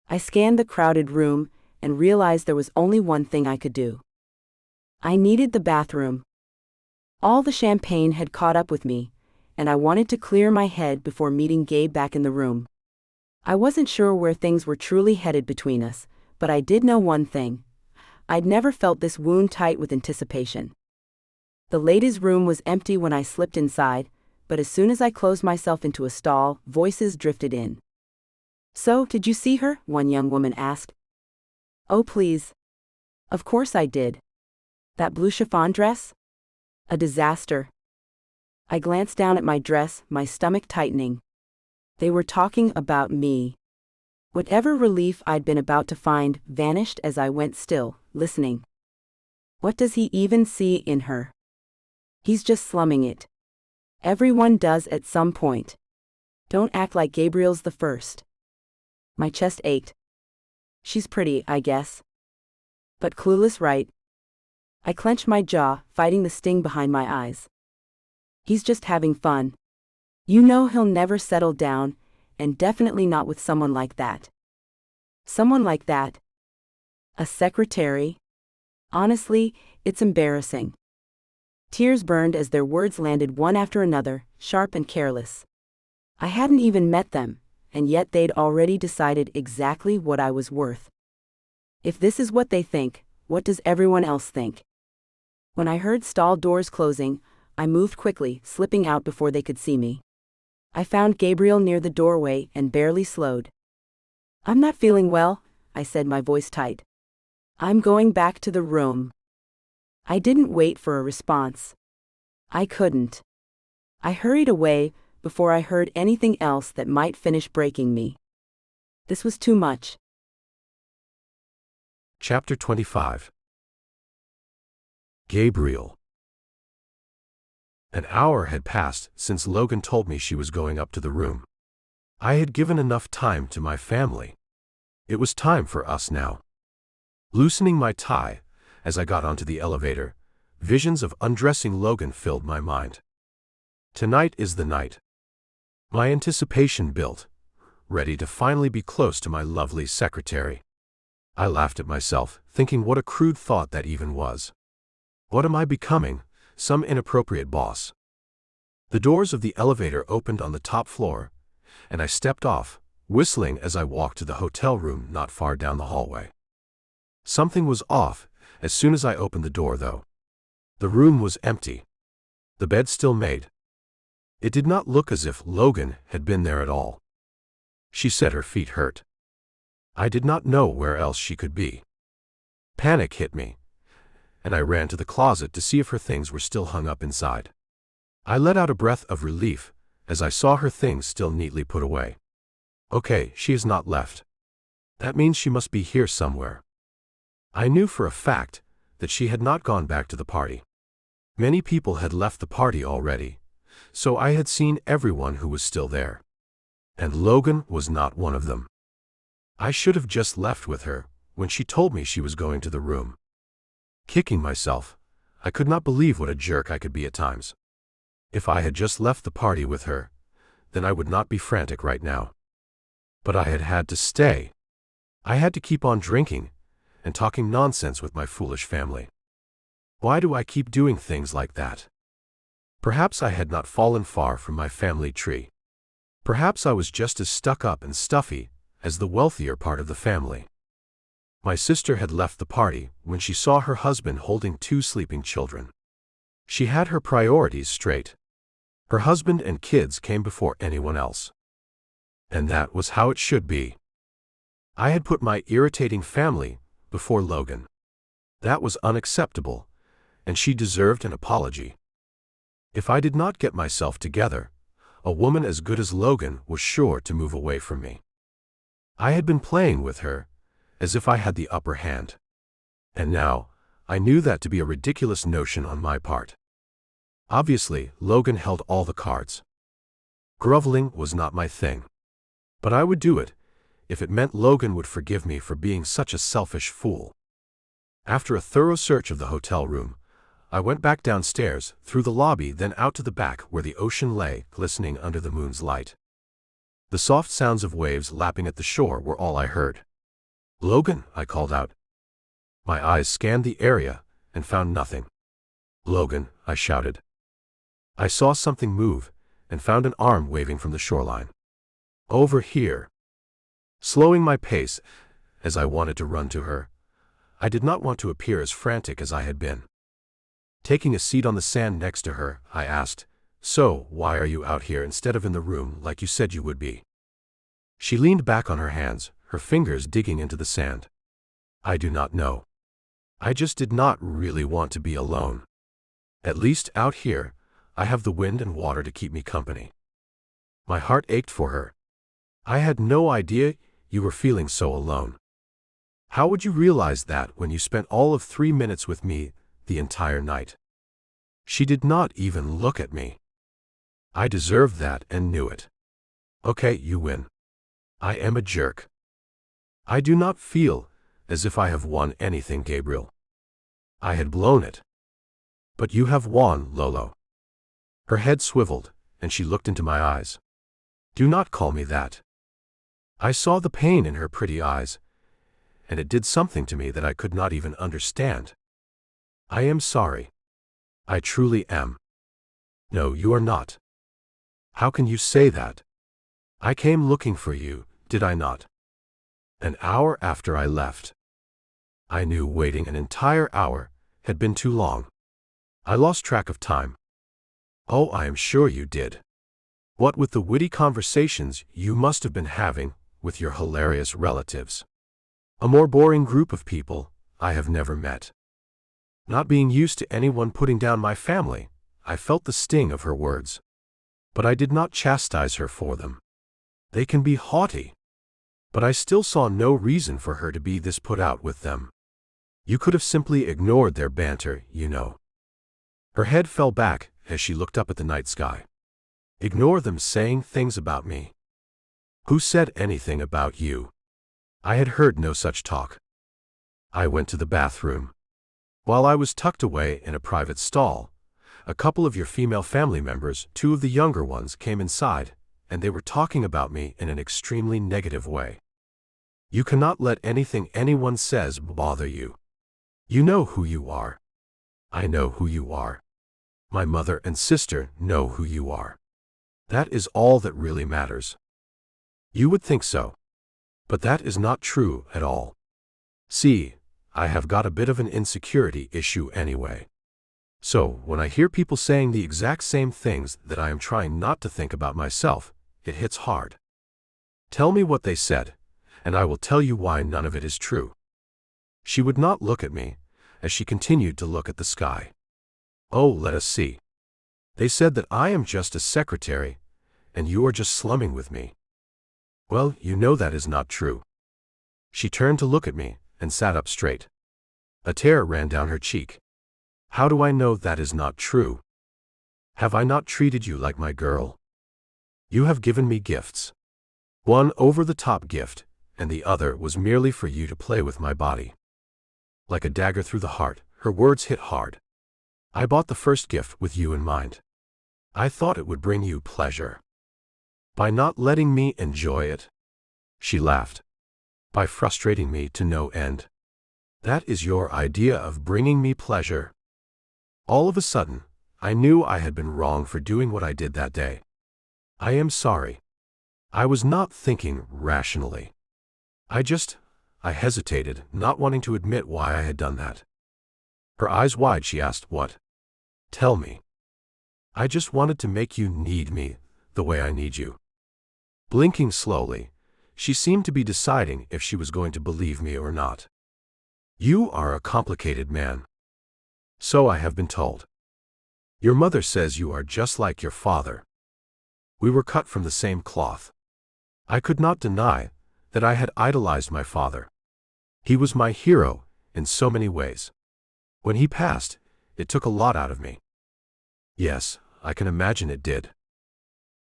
I scanned the crowded room and realized there was only one thing I could do. I needed the bathroom. All the champagne had caught up with me, and I wanted to clear my head before meeting Gabe back in the room. I wasn't sure where things were truly headed between us, but I did know one thing. I'd never felt this wound tight with anticipation. The ladies' room was empty when I slipped inside, but as soon as I closed myself into a stall, voices drifted in. So, did you see her? One young woman asked. Oh please. Of course I did. That blue chiffon dress? A disaster. I glanced down at my dress, my stomach tightening. They were talking about me. Whatever relief I'd been about to find vanished as I went still, listening. What does he even see in her? He's just slumming it. Everyone does at some point. Don't act like Gabriel's the first. My chest ached. She's pretty, I guess. But clueless, right? I clenched my jaw, fighting the sting behind my eyes. He's just having fun. You know he'll never settle down, and definitely not with someone like that. Someone like that? A secretary? Honestly, it's embarrassing. Tears burned as their words landed one after another, sharp and careless. I hadn't even met them, and yet they'd already decided exactly what I was worth. If this is what they think, what does everyone else think? When I heard stall doors closing, I moved quickly, slipping out before they could see me. I found Gabriel near the doorway and barely slowed. I'm not feeling well, I said, my voice tight. I'm going back to the room. I didn't wait for a response. I couldn't. I hurried away before I heard anything else that might finish breaking me. This was too much. Chapter 25. Gabriel. An hour had passed since Logan told me she was going up to the room. I had given enough time to my family. It was time for us now. Loosening my tie, as I got onto the elevator, visions of undressing Logan filled my mind. Tonight is the night. My anticipation built, ready to finally be close to my lovely secretary. I laughed at myself, thinking what a crude thought that even was. What am I becoming? Some inappropriate boss. The doors of the elevator opened on the top floor, and I stepped off, whistling as I walked to the hotel room not far down the hallway. Something was off as soon as I opened the door, though. The room was empty. The bed still made. It did not look as if Logan had been there at all. She said her feet hurt. I did not know where else she could be. Panic hit me, and I ran to the closet to see if her things were still hung up inside. I let out a breath of relief as I saw her things still neatly put away. Okay, she has not left. That means she must be here somewhere. I knew for a fact that she had not gone back to the party. Many people had left the party already, so I had seen everyone who was still there. And Logan was not one of them. I should have just left with her when she told me she was going to the room. Kicking myself, I could not believe what a jerk I could be at times. If I had just left the party with her, then I would not be frantic right now. But I had had to stay. I had to keep on drinking and talking nonsense with my foolish family. Why do I keep doing things like that? Perhaps I had not fallen far from my family tree. Perhaps I was just as stuck up and stuffy as the wealthier part of the family. My sister had left the party when she saw her husband holding 2 sleeping children. She had her priorities straight. Her husband and kids came before anyone else. And that was how it should be. I had put my irritating family before Logan. That was unacceptable, and she deserved an apology. If I did not get myself together, a woman as good as Logan was sure to move away from me. I had been playing with her, as if I had the upper hand. And now, I knew that to be a ridiculous notion on my part. Obviously, Logan held all the cards. Groveling was not my thing. But I would do it, if it meant Logan would forgive me for being such a selfish fool. After a thorough search of the hotel room, I went back downstairs, through the lobby, then out to the back where the ocean lay, glistening under the moon's light. The soft sounds of waves lapping at the shore were all I heard. "Logan," I called out. My eyes scanned the area and found nothing. "Logan," I shouted. I saw something move and found an arm waving from the shoreline. "Over here." Slowing my pace, as I wanted to run to her, I did not want to appear as frantic as I had been. Taking a seat on the sand next to her, I asked, "So, why are you out here instead of in the room like you said you would be?" She leaned back on her hands, her fingers digging into the sand. "I do not know. I just did not really want to be alone. At least out here, I have the wind and water to keep me company." My heart ached for her. I had no idea you were feeling so alone. How would you realize that when you spent all of 3 minutes with me the entire night? She did not even look at me. I deserved that and knew it. Okay, you win. I am a jerk. I do not feel as if I have won anything, Gabriel. I had blown it. But you have won, Lolo. Her head swiveled, and she looked into my eyes. Do not call me that. I saw the pain in her pretty eyes, and it did something to me that I could not even understand. I am sorry. I truly am. No, you are not. How can you say that? I came looking for you, did I not? An hour after I left. I knew waiting an entire hour had been too long. I lost track of time. Oh, I am sure you did. What with the witty conversations you must have been having with your hilarious relatives. A more boring group of people I have never met. Not being used to anyone putting down my family, I felt the sting of her words. But I did not chastise her for them. They can be haughty. But I still saw no reason for her to be this put out with them. You could have simply ignored their banter, you know. Her head fell back as she looked up at the night sky. Ignore them saying things about me. Who said anything about you? I had heard no such talk. I went to the bathroom. While I was tucked away in a private stall, a couple of your female family members, 2 of the younger ones, came inside, and they were talking about me in an extremely negative way. You cannot let anything anyone says bother you. You know who you are. I know who you are. My mother and sister know who you are. That is all that really matters. You would think so. But that is not true at all. See, I have got a bit of an insecurity issue anyway. So, when I hear people saying the exact same things that I am trying not to think about myself, it hits hard. Tell me what they said, and I will tell you why none of it is true. She would not look at me, as she continued to look at the sky. Oh, let us see. They said that I am just a secretary, and you are just slumming with me. Well, you know that is not true. She turned to look at me, and sat up straight. A tear ran down her cheek. How do I know that is not true? Have I not treated you like my girl? You have given me gifts. One over-the-top gift, and the other was merely for you to play with my body. Like a dagger through the heart, her words hit hard. I bought the first gift with you in mind. I thought it would bring you pleasure. By not letting me enjoy it. She laughed. By frustrating me to no end. That is your idea of bringing me pleasure. All of a sudden, I knew I had been wrong for doing what I did that day. I am sorry. I was not thinking rationally. I hesitated, not wanting to admit why I had done that. Her eyes wide, she asked, What? Tell me. I just wanted to make you need me the way I need you. Blinking slowly, she seemed to be deciding if she was going to believe me or not. You are a complicated man. So I have been told. Your mother says you are just like your father. We were cut from the same cloth. I could not deny that I had idolized my father. He was my hero in so many ways. When he passed, it took a lot out of me. Yes, I can imagine it did.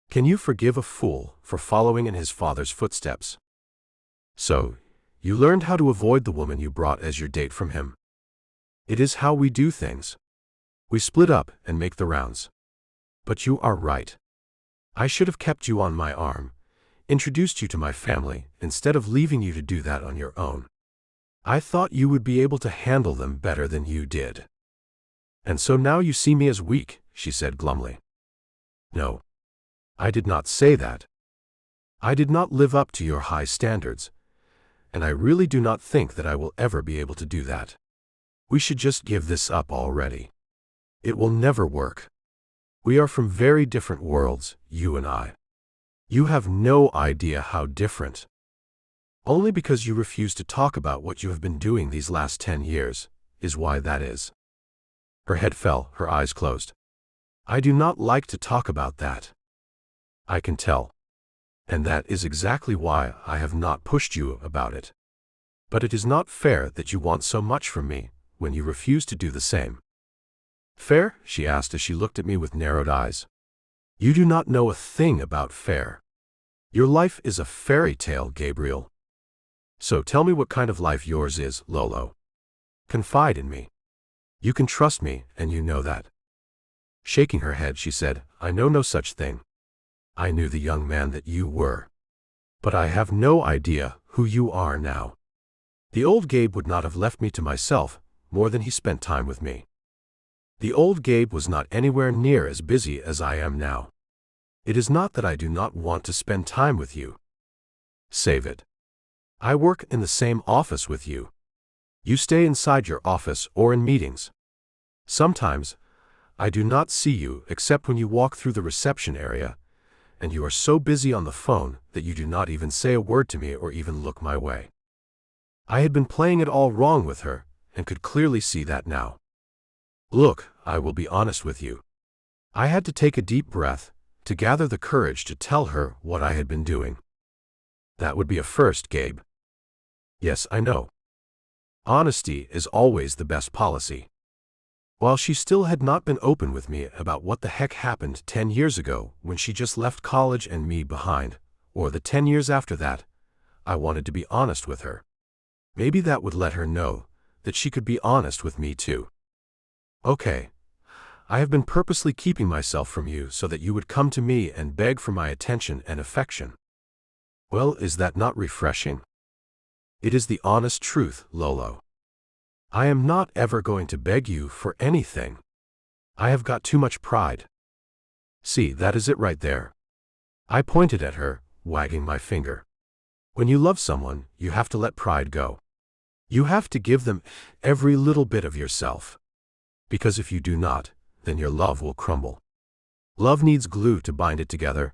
Can you forgive a fool for following in his father's footsteps? So, you learned how to avoid the woman you brought as your date from him. It is how we do things. We split up and make the rounds. But you are right. I should have kept you on my arm, introduced you to my family, instead of leaving you to do that on your own. I thought you would be able to handle them better than you did. And so now you see me as weak, she said glumly. No. I did not say that. I did not live up to your high standards, and I really do not think that I will ever be able to do that. We should just give this up already. It will never work. We are from very different worlds, you and I. You have no idea how different. Only because you refuse to talk about what you have been doing these last 10 years, is why that is. Her head fell, her eyes closed. I do not like to talk about that. I can tell. And that is exactly why I have not pushed you about it. But it is not fair that you want so much from me, when you refuse to do the same. Fair? She asked as she looked at me with narrowed eyes. You do not know a thing about fair. Your life is a fairy tale, Gabriel. So tell me what kind of life yours is, Lolo. Confide in me. You can trust me, and you know that. Shaking her head, she said, I know no such thing. I knew the young man that you were. But I have no idea who you are now. The old Gabe would not have left me to myself more than he spent time with me. The old Gabe was not anywhere near as busy as I am now. It is not that I do not want to spend time with you. Save it. I work in the same office with you. You stay inside your office or in meetings. Sometimes, I do not see you except when you walk through the reception area, and you are so busy on the phone that you do not even say a word to me or even look my way. I had been playing it all wrong with her, and could clearly see that now. Look, I will be honest with you. I had to take a deep breath to gather the courage to tell her what I had been doing. That would be a first, Gabe. Yes, I know. Honesty is always the best policy. While she still had not been open with me about what the heck happened 10 years ago when she just left college and me behind, or the 10 years after that, I wanted to be honest with her. Maybe that would let her know that she could be honest with me too. Okay. I have been purposely keeping myself from you so that you would come to me and beg for my attention and affection. Well, is that not refreshing? It is the honest truth, Lolo. I am not ever going to beg you for anything. I have got too much pride. See, that is it right there. I pointed at her, wagging my finger. When you love someone, you have to let pride go. You have to give them every little bit of yourself. Because if you do not, then your love will crumble. Love needs glue to bind it together,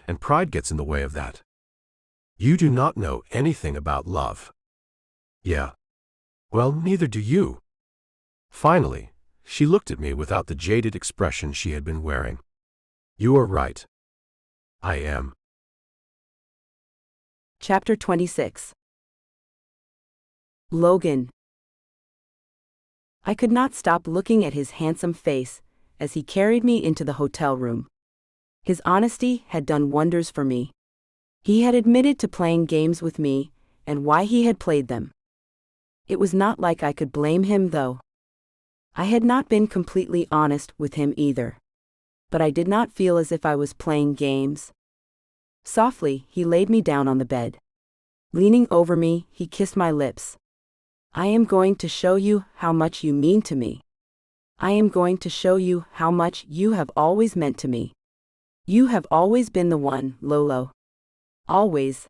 and pride gets in the way of that. You do not know anything about love. Yeah. Well, neither do you. Finally, she looked at me without the jaded expression she had been wearing. You are right. I am. Chapter 26. Logan. I could not stop looking at his handsome face as he carried me into the hotel room. His honesty had done wonders for me. He had admitted to playing games with me and why he had played them. It was not like I could blame him, though. I had not been completely honest with him either. But I did not feel as if I was playing games. Softly, he laid me down on the bed. Leaning over me, he kissed my lips. I am going to show you how much you mean to me. I am going to show you how much you have always meant to me. You have always been the one, Lolo. Always.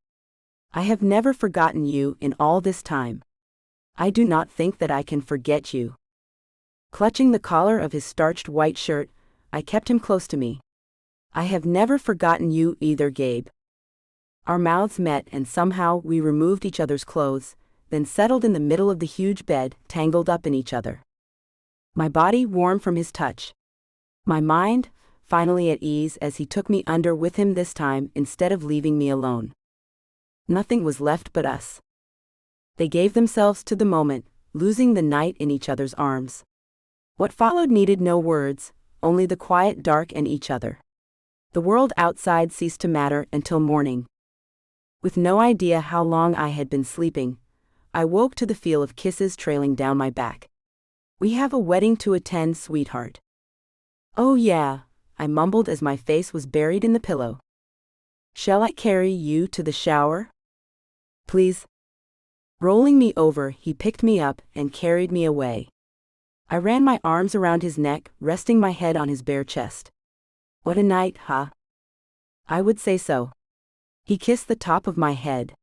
I have never forgotten you in all this time. I do not think that I can forget you. Clutching the collar of his starched white shirt, I kept him close to me. I have never forgotten you either, Gabe. Our mouths met and somehow we removed each other's clothes, then settled in the middle of the huge bed, tangled up in each other. My body warm from his touch. My mind, finally at ease as he took me under with him this time instead of leaving me alone. Nothing was left but us. They gave themselves to the moment, losing the night in each other's arms. What followed needed no words, only the quiet dark and each other. The world outside ceased to matter until morning. With no idea how long I had been sleeping, I woke to the feel of kisses trailing down my back. "We have a wedding to attend, sweetheart." "Oh yeah," I mumbled as my face was buried in the pillow. "Shall I carry you to the shower?" "Please." Rolling me over, he picked me up and carried me away. I ran my arms around his neck, resting my head on his bare chest. "What a night, huh?" "I would say so." He kissed the top of my head.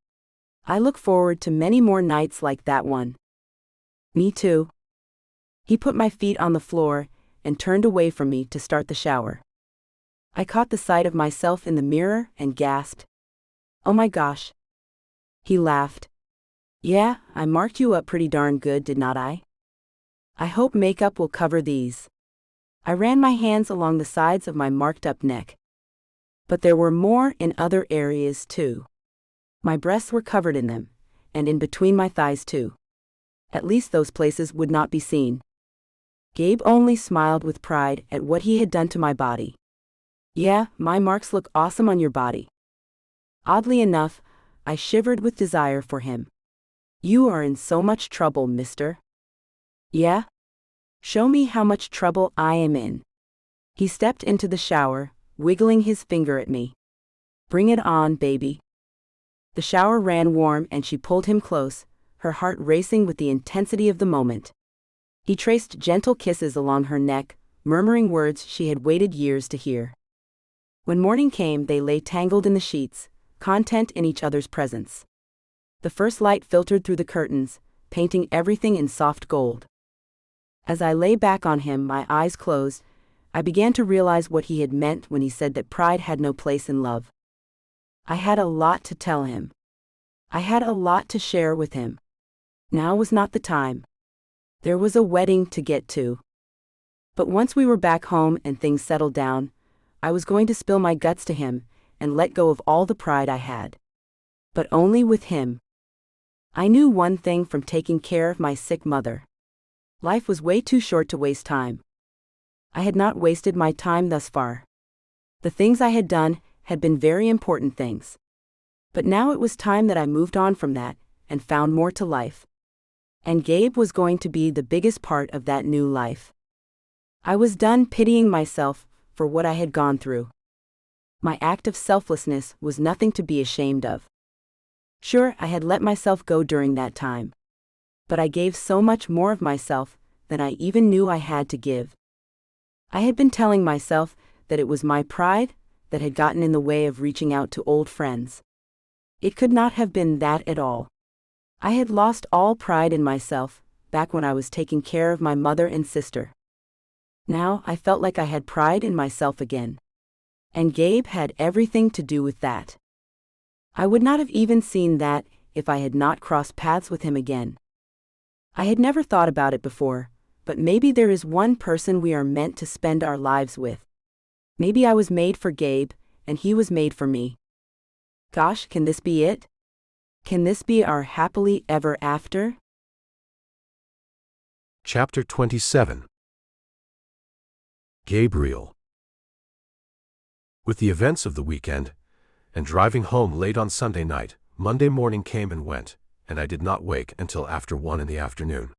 "I look forward to many more nights like that one." "Me too." He put my feet on the floor and turned away from me to start the shower. I caught the sight of myself in the mirror and gasped, "Oh my gosh." He laughed. "Yeah, I marked you up pretty darn good, did not I? I hope makeup will cover these." I ran my hands along the sides of my marked-up neck. But there were more in other areas too. My breasts were covered in them, and in between my thighs too. At least those places would not be seen. Gabe only smiled with pride at what he had done to my body. "Yeah, my marks look awesome on your body." Oddly enough, I shivered with desire for him. "You are in so much trouble, mister." "Yeah? Show me how much trouble I am in." He stepped into the shower, wiggling his finger at me. "Bring it on, baby." The shower ran warm and she pulled him close, her heart racing with the intensity of the moment. He traced gentle kisses along her neck, murmuring words she had waited years to hear. When morning came, they lay tangled in the sheets, content in each other's presence. The first light filtered through the curtains, painting everything in soft gold. As I lay back on him, my eyes closed, I began to realize what he had meant when he said that pride had no place in love. I had a lot to tell him. I had a lot to share with him. Now was not the time. There was a wedding to get to. But once we were back home and things settled down, I was going to spill my guts to him and let go of all the pride I had. But only with him. I knew one thing from taking care of my sick mother. Life was way too short to waste time. I had not wasted my time thus far. The things I had done had been very important things. But now it was time that I moved on from that and found more to life. And Gabe was going to be the biggest part of that new life. I was done pitying myself for what I had gone through. My act of selflessness was nothing to be ashamed of. Sure, I had let myself go during that time. But I gave so much more of myself than I even knew I had to give. I had been telling myself that it was my pride that had gotten in the way of reaching out to old friends. It could not have been that at all. I had lost all pride in myself back when I was taking care of my mother and sister. Now I felt like I had pride in myself again. And Gabe had everything to do with that. I would not have even seen that if I had not crossed paths with him again. I had never thought about it before, but maybe there is one person we are meant to spend our lives with. Maybe I was made for Gabe, and he was made for me. Gosh, can this be it? Can this be our happily ever after? Chapter 27. Gabriel. With the events of the weekend, and driving home late on Sunday night, Monday morning came and went, and I did not wake until after 1 in the afternoon.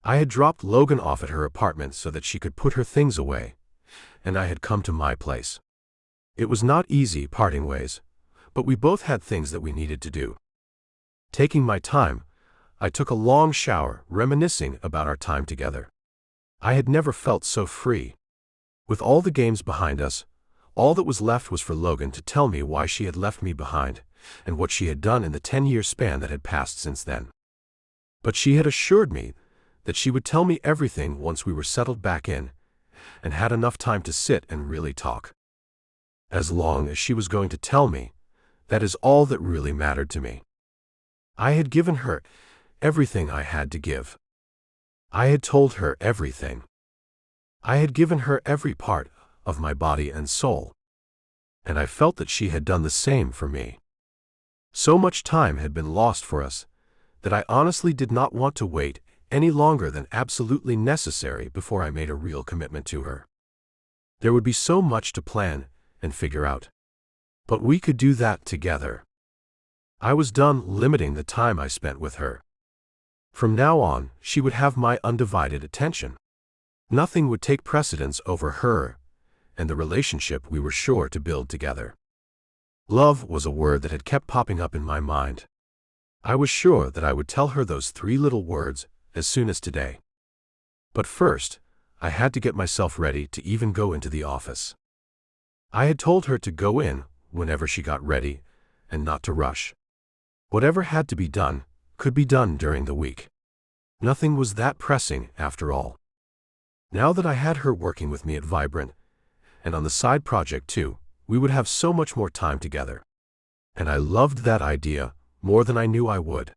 I had dropped Logan off at her apartment so that she could put her things away, and I had come to my place. It was not easy parting ways, but we both had things that we needed to do. Taking my time, I took a long shower, reminiscing about our time together. I had never felt so free. With all the games behind us, all that was left was for Logan to tell me why she had left me behind, and what she had done in the 10-year span that had passed since then. But she had assured me that she would tell me everything once we were settled back in, and had enough time to sit and really talk. As long as she was going to tell me, that is all that really mattered to me. I had given her everything I had to give. I had told her everything. I had given her every part of my body and soul, and I felt that she had done the same for me. So much time had been lost for us that I honestly did not want to wait any longer than absolutely necessary before I made a real commitment to her. There would be so much to plan and figure out, but we could do that together. I was done limiting the time I spent with her. From now on, she would have my undivided attention. Nothing would take precedence over her and the relationship we were sure to build together. Love was a word that had kept popping up in my mind. I was sure that I would tell her those 3 little words as soon as today. But first, I had to get myself ready to even go into the office. I had told her to go in whenever she got ready and not to rush. Whatever had to be done could be done during the week. Nothing was that pressing after all. Now that I had her working with me at Vibrant, and on the side project too, we would have so much more time together. And I loved that idea more than I knew I would.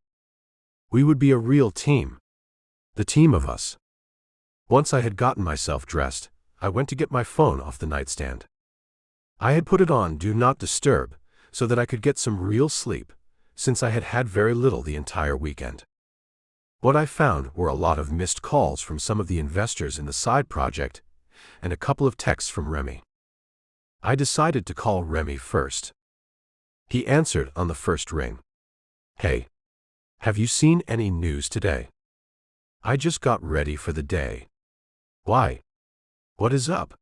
We would be a real team. The team of us. Once I had gotten myself dressed, I went to get my phone off the nightstand. I had put it on Do Not Disturb so that I could get some real sleep, since I had had very little the entire weekend. What I found were a lot of missed calls from some of the investors in the side project and a couple of texts from Remy. I decided to call Remy first. He answered on the first ring. "Hey, have you seen any news today? I just got ready for the day." "Why? What is up?"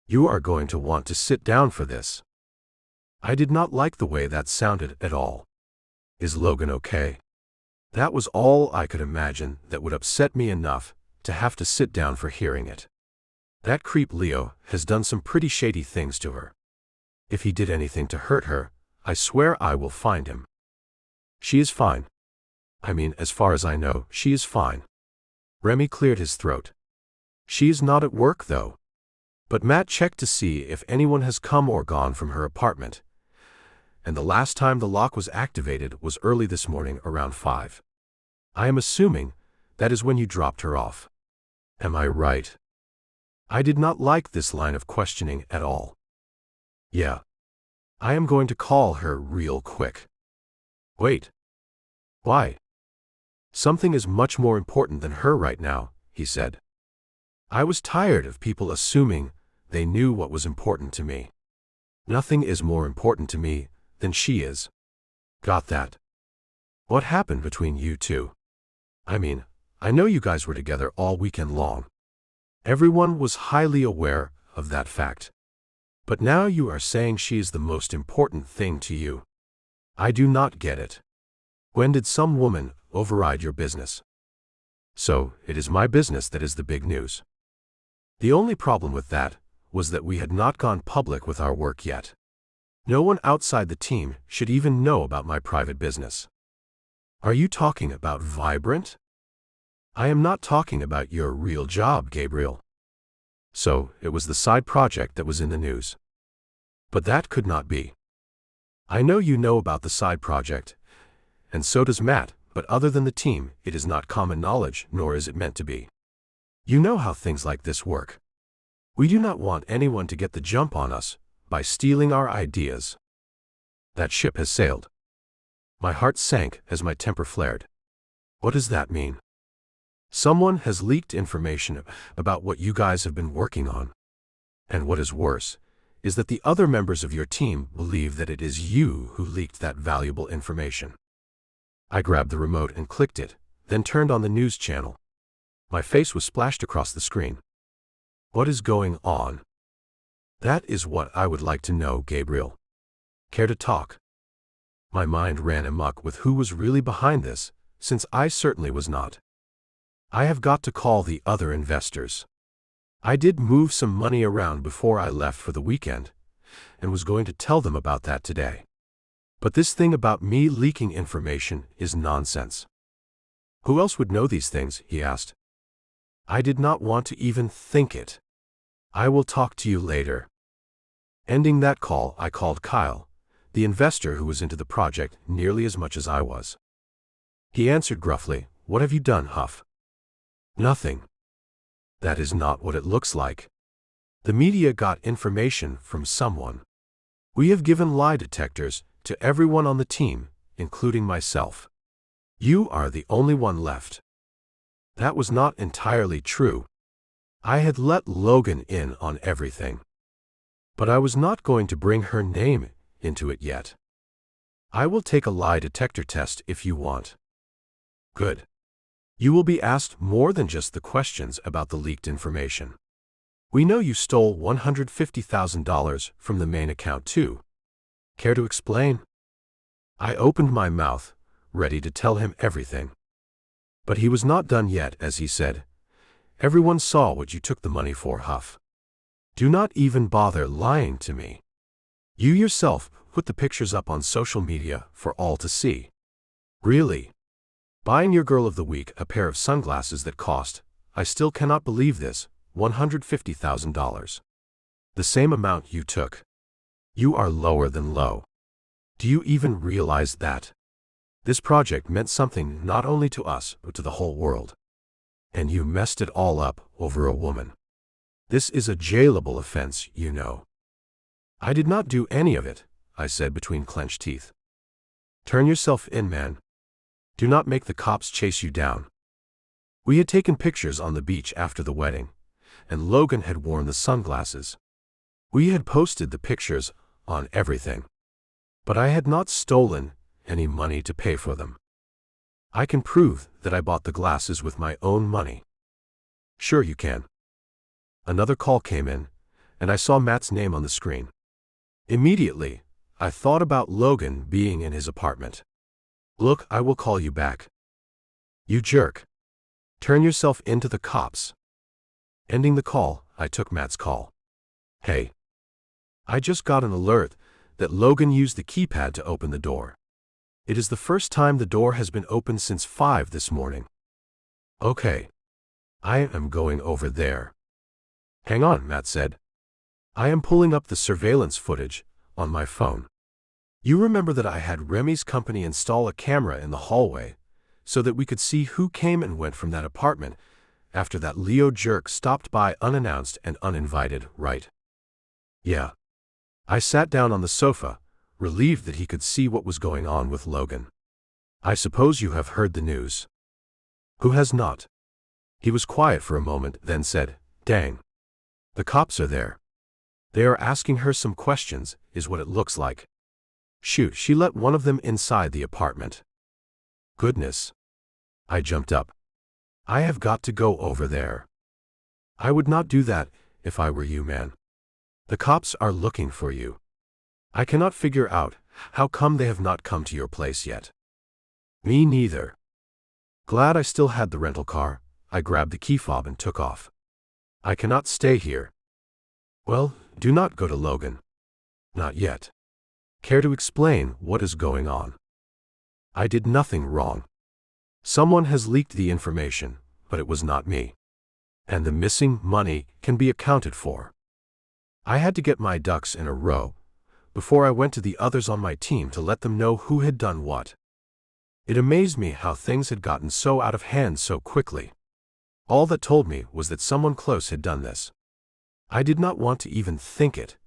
"You are going to want to sit down for this." I did not like the way that sounded at all. "Is Logan okay?" That was all I could imagine that would upset me enough to have to sit down for hearing it. That creep Leo has done some pretty shady things to her. If he did anything to hurt her, I swear I will find him. She is fine. I mean, as far as I know, she is fine. Remy cleared his throat. She is not at work, though. But Matt checked to see if anyone has come or gone from her apartment, and the last time the lock was activated was early this morning around 5. I am assuming that is when you dropped her off. Am I right? I did not like this line of questioning at all. Yeah. I am going to call her real quick. Wait. Why? Something is much more important than her right now, he said. I was tired of people assuming they knew what was important to me. Nothing is more important to me than she is. Got that? What happened between you two? I mean, I know you guys were together all weekend long. Everyone was highly aware of that fact. But now you are saying she is the most important thing to you. I do not get it. When did some woman override your business? So, it is my business that is the big news. The only problem with that was that we had not gone public with our work yet. No one outside the team should even know about my private business. Are you talking about Vibrant? I am not talking about your real job, Gabriel. So, it was the side project that was in the news. But that could not be. I know you know about the side project, and so does Matt, but other than the team, it is not common knowledge, nor is it meant to be. You know how things like this work. We do not want anyone to get the jump on us by stealing our ideas. That ship has sailed. My heart sank as my temper flared. What does that mean? Someone has leaked information about what you guys have been working on. And what is worse, is that the other members of your team believe that it is you who leaked that valuable information. I grabbed the remote and clicked it, then turned on the news channel. My face was splashed across the screen. What is going on? That is what I would like to know, Gabriel. Care to talk? My mind ran amok with who was really behind this, since I certainly was not. I have got to call the other investors. I did move some money around before I left for the weekend, and was going to tell them about that today. But this thing about me leaking information is nonsense. Who else would know these things? He asked. I did not want to even think it. I will talk to you later. Ending that call, I called Kyle, the investor who was into the project nearly as much as I was. He answered gruffly, What have you done, Huff? Nothing. That is not what it looks like. The media got information from someone. We have given lie detectors to everyone on the team, including myself. You are the only one left. That was not entirely true. I had let Logan in on everything. But I was not going to bring her name into it yet. I will take a lie detector test if you want. Good. You will be asked more than just the questions about the leaked information. We know you stole $150,000 from the main account too. Care to explain? I opened my mouth, ready to tell him everything. But he was not done yet as he said, "Everyone saw what you took the money for, Huff. Do not even bother lying to me. You yourself put the pictures up on social media for all to see. Really? Buying your girl of the week a pair of sunglasses that cost, I still cannot believe this, $150,000. The same amount you took. You are lower than low. Do you even realize that? This project meant something not only to us, but to the whole world. And you messed it all up over a woman. This is a jailable offense, you know." "I did not do any of it," I said between clenched teeth. "Turn yourself in, man. Do not make the cops chase you down." We had taken pictures on the beach after the wedding, and Logan had worn the sunglasses. We had posted the pictures on everything. But I had not stolen any money to pay for them. I can prove that I bought the glasses with my own money. Sure you can. Another call came in, and I saw Matt's name on the screen. Immediately, I thought about Logan being in his apartment. "Look, I will call you back." "You jerk. Turn yourself into the cops." Ending the call, I took Matt's call. "Hey. I just got an alert that Logan used the keypad to open the door. It is the first time the door has been opened since 5 this morning." "Okay. I am going over there." "Hang on," Matt said. "I am pulling up the surveillance footage on my phone. You remember that I had Remy's company install a camera in the hallway so that we could see who came and went from that apartment after that Leo jerk stopped by unannounced and uninvited, right?" "Yeah." I sat down on the sofa, relieved that he could see what was going on with Logan. "I suppose you have heard the news." "Who has not?" He was quiet for a moment, then said, "Dang. The cops are there. They are asking her some questions, is what it looks like. Shoot, she let one of them inside the apartment." "Goodness." I jumped up. "I have got to go over there." "I would not do that if I were you, man. The cops are looking for you. I cannot figure out how come they have not come to your place yet." "Me neither." Glad I still had the rental car, I grabbed the key fob and took off. "I cannot stay here." "Well, do not go to Logan." "Not yet." "Care to explain what is going on?" "I did nothing wrong. Someone has leaked the information, but it was not me. And the missing money can be accounted for. I had to get my ducks in a row before I went to the others on my team to let them know who had done what. It amazed me how things had gotten so out of hand so quickly. All that told me was that someone close had done this. I did not want to even think it,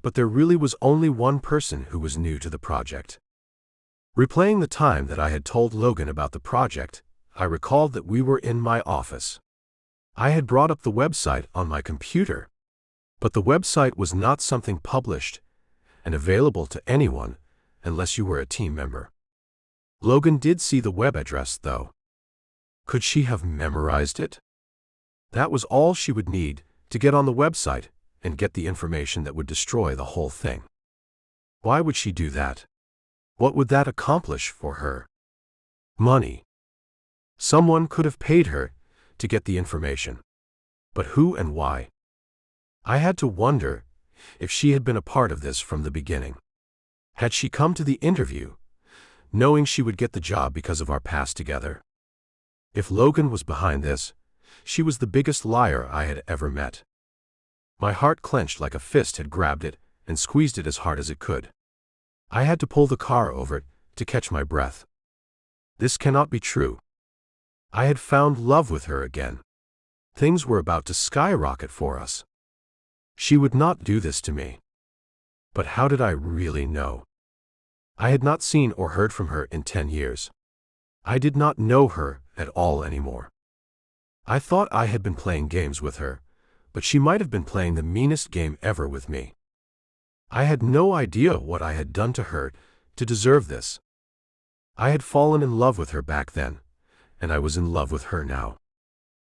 but there really was only one person who was new to the project. Replaying the time that I had told Logan about the project, I recalled that we were in my office. I had brought up the website on my computer, but the website was not something published and available to anyone unless you were a team member. Logan did see the web address, though. Could she have memorized it? That was all she would need to get on the website and get the information that would destroy the whole thing. Why would she do that? What would that accomplish for her? Money. Someone could have paid her to get the information. But who and why? I had to wonder if she had been a part of this from the beginning. Had she come to the interview knowing she would get the job because of our past together? If Logan was behind this, she was the biggest liar I had ever met. My heart clenched like a fist had grabbed it and squeezed it as hard as it could. I had to pull the car over it to catch my breath. This cannot be true. I had found love with her again. Things were about to skyrocket for us. She would not do this to me. But how did I really know? I had not seen or heard from her in 10 years. I did not know her at all anymore. I thought I had been playing games with her, but she might have been playing the meanest game ever with me. I had no idea what I had done to her to deserve this. I had fallen in love with her back then, and I was in love with her now.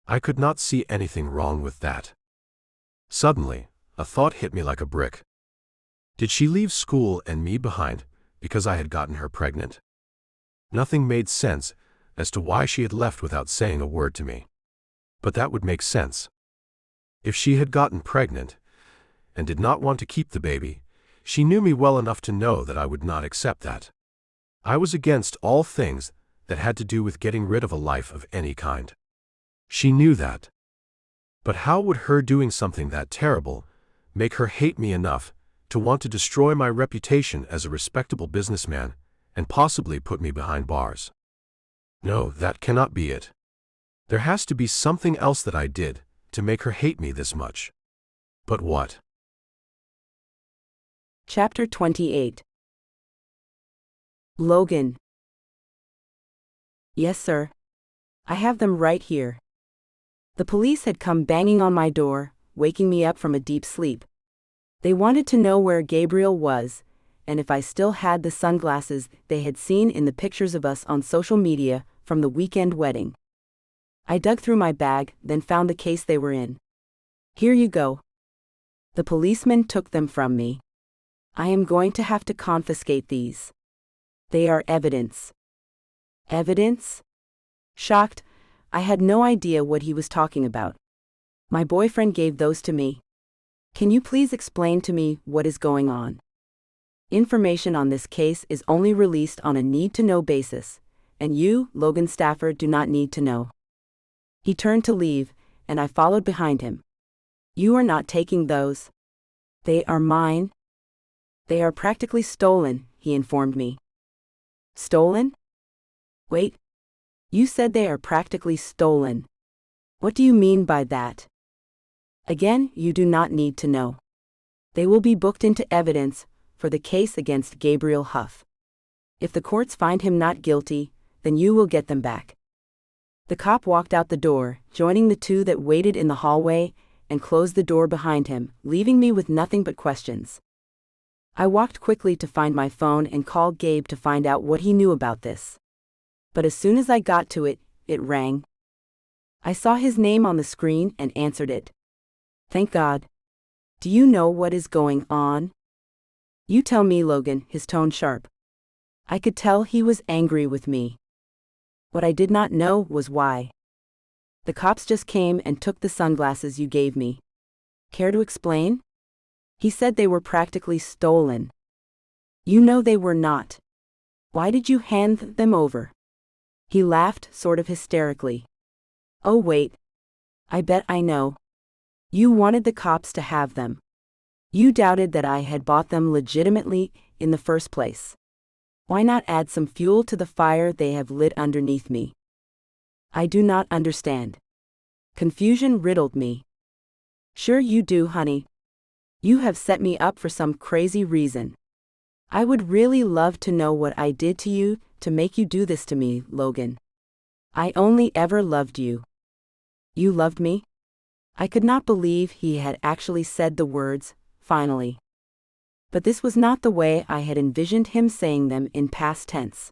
I could not see anything wrong with that. Suddenly, a thought hit me like a brick. Did she leave school and me behind because I had gotten her pregnant? Nothing made sense as to why she had left without saying a word to me. But that would make sense. If she had gotten pregnant and did not want to keep the baby, she knew me well enough to know that I would not accept that. I was against all things that had to do with getting rid of a life of any kind. She knew that. But how would her doing something that terrible make her hate me enough to want to destroy my reputation as a respectable businessman and possibly put me behind bars? No, that cannot be it. There has to be something else that I did to make her hate me this much. But what? Chapter 28. Logan. Yes, sir. I have them right here. The police had come banging on my door, waking me up from a deep sleep. They wanted to know where Gabriel was, and if I still had the sunglasses they had seen in the pictures of us on social media from the weekend wedding. I dug through my bag, then found the case they were in. Here you go. The policeman took them from me. I am going to have to confiscate these. They are evidence. Evidence? Shocked, I had no idea what he was talking about. My boyfriend gave those to me. Can you please explain to me what is going on? Information on this case is only released on a need-to-know basis, and you, Logan Stafford, do not need to know. He turned to leave, and I followed behind him. You are not taking those. They are mine. They are practically stolen, he informed me. Stolen? Wait. You said they are practically stolen. What do you mean by that? Again, you do not need to know. They will be booked into evidence for the case against Gabriel Huff. If the courts find him not guilty, then you will get them back. The cop walked out the door, joining the two that waited in the hallway, and closed the door behind him, leaving me with nothing but questions. I walked quickly to find my phone and called Gabe to find out what he knew about this. But as soon as I got to it, it rang. I saw his name on the screen and answered it. Thank God. Do you know what is going on? You tell me, Logan, his tone sharp. I could tell he was angry with me. What I did not know was why. The cops just came and took the sunglasses you gave me. Care to explain? He said they were practically stolen. You know they were not. Why did you hand them over? He laughed, sort of hysterically. Oh wait. I bet I know. You wanted the cops to have them. You doubted that I had bought them legitimately in the first place. Why not add some fuel to the fire they have lit underneath me? I do not understand. Confusion riddled me. Sure you do, honey. You have set me up for some crazy reason. I would really love to know what I did to you to make you do this to me, Logan. I only ever loved you. You loved me? I could not believe he had actually said the words, finally. But this was not the way I had envisioned him saying them in past tense.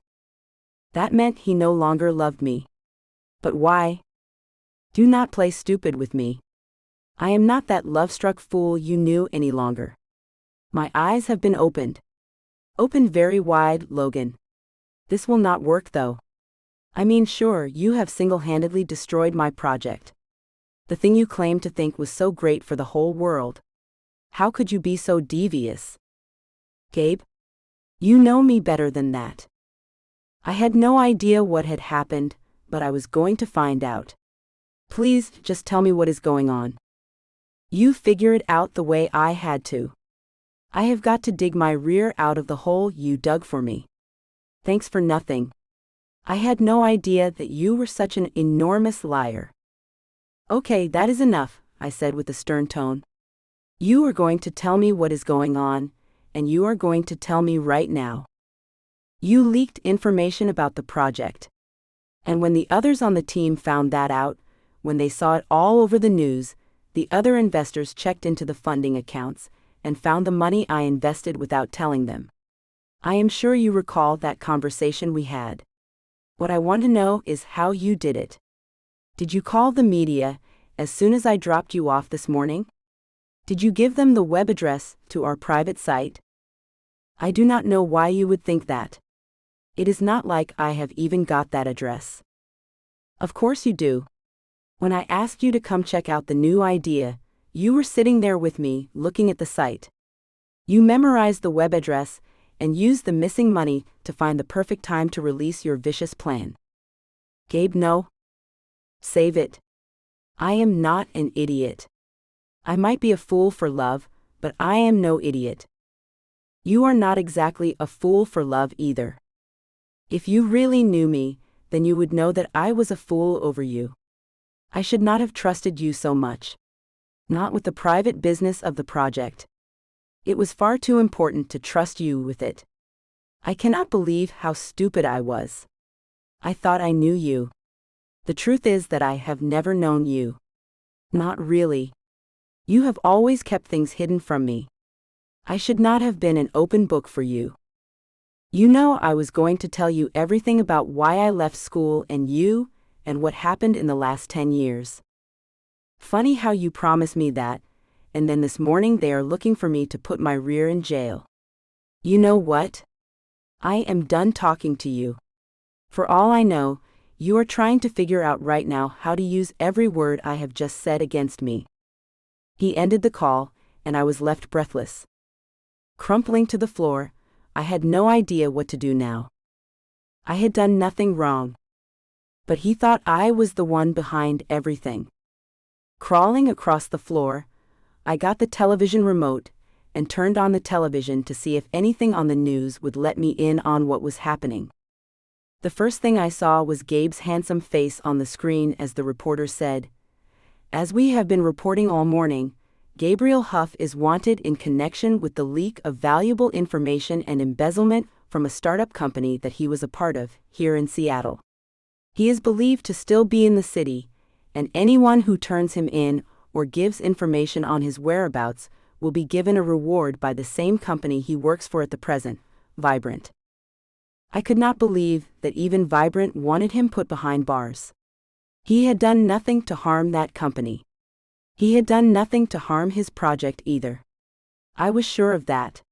That meant he no longer loved me. But why? Do not play stupid with me. I am not that love-struck fool you knew any longer. My eyes have been opened. Opened very wide, Logan. This will not work though. I mean, sure, you have single-handedly destroyed my project. The thing you claimed to think was so great for the whole world. How could you be so devious? Gabe? You know me better than that. I had no idea what had happened, but I was going to find out. Please, just tell me what is going on. You figure it out the way I had to. I have got to dig my rear out of the hole you dug for me. Thanks for nothing. I had no idea that you were such an enormous liar. Okay, that is enough, I said with a stern tone. You are going to tell me what is going on, and you are going to tell me right now. You leaked information about the project. And when the others on the team found that out, when they saw it all over the news, the other investors checked into the funding accounts and found the money I invested without telling them. I am sure you recall that conversation we had. What I want to know is how you did it. Did you call the media as soon as I dropped you off this morning? Did you give them the web address to our private site? I do not know why you would think that. It is not like I have even got that address. Of course you do. When I asked you to come check out the new idea, you were sitting there with me, looking at the site. You memorized the web address and used the missing money to find the perfect time to release your vicious plan. Gabe, no. Save it. I am not an idiot. I might be a fool for love, but I am no idiot. You are not exactly a fool for love either. If you really knew me, then you would know that I was a fool over you. I should not have trusted you so much. Not with the private business of the project. It was far too important to trust you with it. I cannot believe how stupid I was. I thought I knew you. The truth is that I have never known you. Not really. You have always kept things hidden from me. I should not have been an open book for you. You know I was going to tell you everything about why I left school and you, and what happened in the last 10 years. Funny how you promised me that, and then this morning they are looking for me to put my rear in jail. You know what? I am done talking to you. For all I know, you are trying to figure out right now how to use every word I have just said against me. He ended the call, and I was left breathless. Crumpling to the floor, I had no idea what to do now. I had done nothing wrong. But he thought I was the one behind everything. Crawling across the floor, I got the television remote and turned on the television to see if anything on the news would let me in on what was happening. The first thing I saw was Gabe's handsome face on the screen as the reporter said, "As we have been reporting all morning, Gabriel Huff is wanted in connection with the leak of valuable information and embezzlement from a startup company that he was a part of here in Seattle. He is believed to still be in the city, and anyone who turns him in or gives information on his whereabouts will be given a reward by the same company he works for at the present, Vibrant." I could not believe that even Vibrant wanted him put behind bars. He had done nothing to harm that company. He had done nothing to harm his project either. I was sure of that.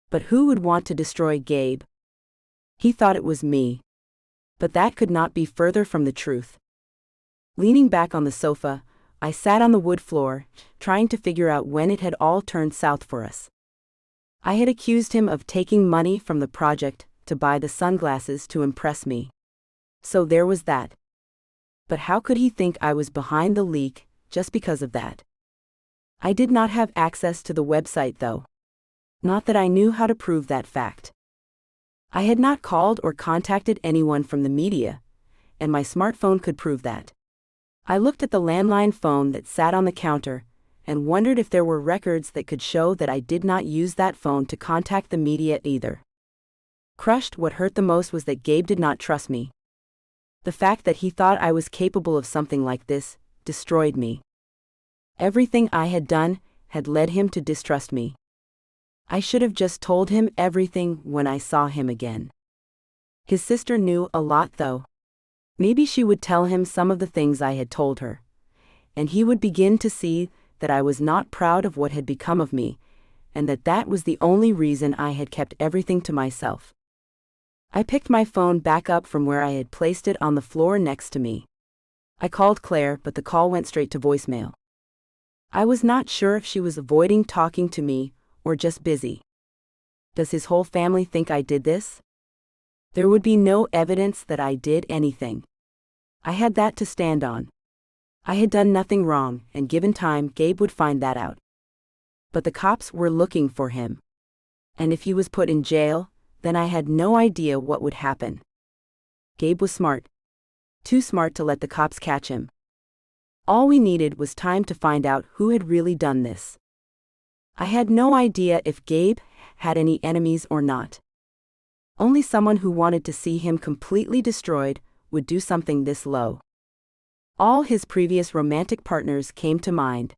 But who would want to destroy Gabe? He thought it was me. But that could not be further from the truth. Leaning back on the sofa, I sat on the wood floor, trying to figure out when it had all turned south for us. I had accused him of taking money from the project to buy the sunglasses to impress me. So there was that. But how could he think I was behind the leak just because of that? I did not have access to the website though. Not that I knew how to prove that fact. I had not called or contacted anyone from the media, and my smartphone could prove that. I looked at the landline phone that sat on the counter and wondered if there were records that could show that I did not use that phone to contact the media either. Crushed, what hurt the most was that Gabe did not trust me. The fact that he thought I was capable of something like this destroyed me. Everything I had done had led him to distrust me. I should have just told him everything when I saw him again. His sister knew a lot though. Maybe she would tell him some of the things I had told her, and he would begin to see that I was not proud of what had become of me, and that that was the only reason I had kept everything to myself. I picked my phone back up from where I had placed it on the floor next to me. I called Claire, but the call went straight to voicemail. I was not sure if she was avoiding talking to me or just busy. Does his whole family think I did this? There would be no evidence that I did anything. I had that to stand on. I had done nothing wrong, and given time, Gabe would find that out. But the cops were looking for him. And if he was put in jail, then I had no idea what would happen. Gabe was smart. Too smart to let the cops catch him. All we needed was time to find out who had really done this. I had no idea if Gabe had any enemies or not. Only someone who wanted to see him completely destroyed would do something this low. All his previous romantic partners came to mind.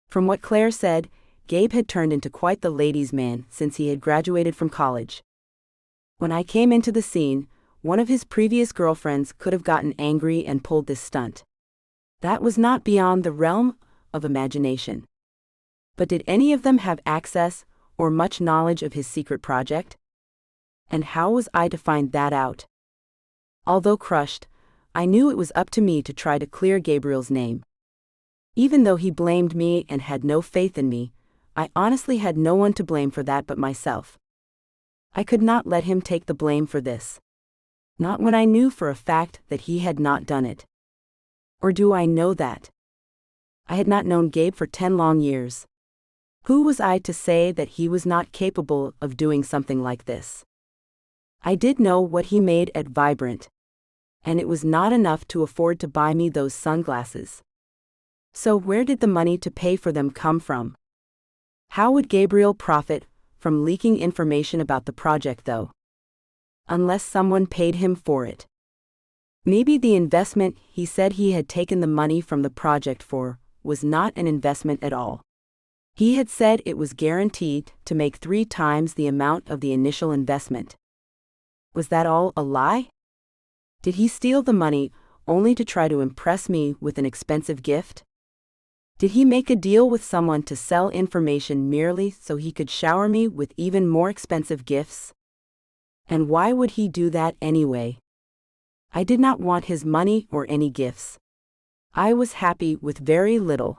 From what Claire said, Gabe had turned into quite the ladies' man since he had graduated from college. When I came into the scene, one of his previous girlfriends could have gotten angry and pulled this stunt. That was not beyond the realm of imagination. But did any of them have access or much knowledge of his secret project? And how was I to find that out? Although crushed, I knew it was up to me to try to clear Gabriel's name. Even though he blamed me and had no faith in me, I honestly had no one to blame for that but myself. I could not let him take the blame for this. Not when I knew for a fact that he had not done it. Or do I know that? I had not known Gabe for 10 long years. Who was I to say that he was not capable of doing something like this? I did know what he made at Vibrant, and it was not enough to afford to buy me those sunglasses. So where did the money to pay for them come from? How would Gabriel profit from leaking information about the project though? Unless someone paid him for it. Maybe the investment he said he had taken the money from the project for was not an investment at all. He had said it was guaranteed to make 3 times the amount of the initial investment. Was that all a lie? Did he steal the money only to try to impress me with an expensive gift? Did he make a deal with someone to sell information merely so he could shower me with even more expensive gifts? And why would he do that anyway? I did not want his money or any gifts. I was happy with very little.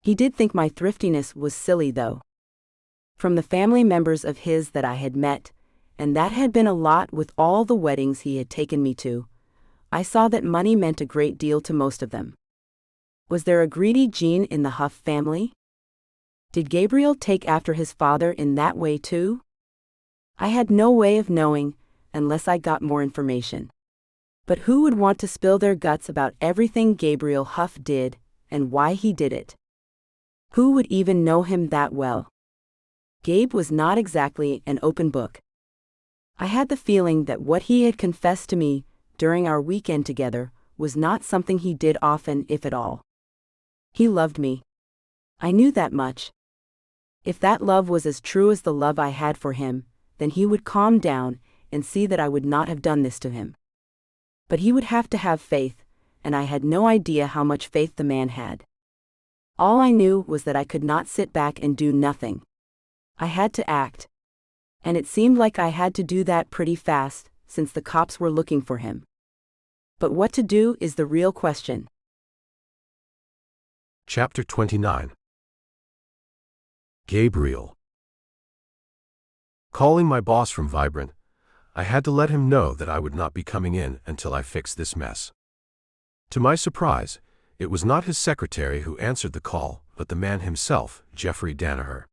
He did think my thriftiness was silly though. From the family members of his that I had met, and that had been a lot with all the weddings he had taken me to, I saw that money meant a great deal to most of them. Was there a greedy gene in the Huff family? Did Gabriel take after his father in that way too? I had no way of knowing, unless I got more information. But who would want to spill their guts about everything Gabriel Huff did, and why he did it? Who would even know him that well? Gabe was not exactly an open book. I had the feeling that what he had confessed to me during our weekend together was not something he did often, if at all. He loved me. I knew that much. If that love was as true as the love I had for him, then he would calm down and see that I would not have done this to him. But he would have to have faith, and I had no idea how much faith the man had. All I knew was that I could not sit back and do nothing. I had to act. And it seemed like I had to do that pretty fast, since the cops were looking for him. But what to do is the real question. Chapter 29. Gabriel. Calling my boss from Vibrant, I had to let him know that I would not be coming in until I fixed this mess. To my surprise, it was not his secretary who answered the call, but the man himself, Jeffrey Danaher.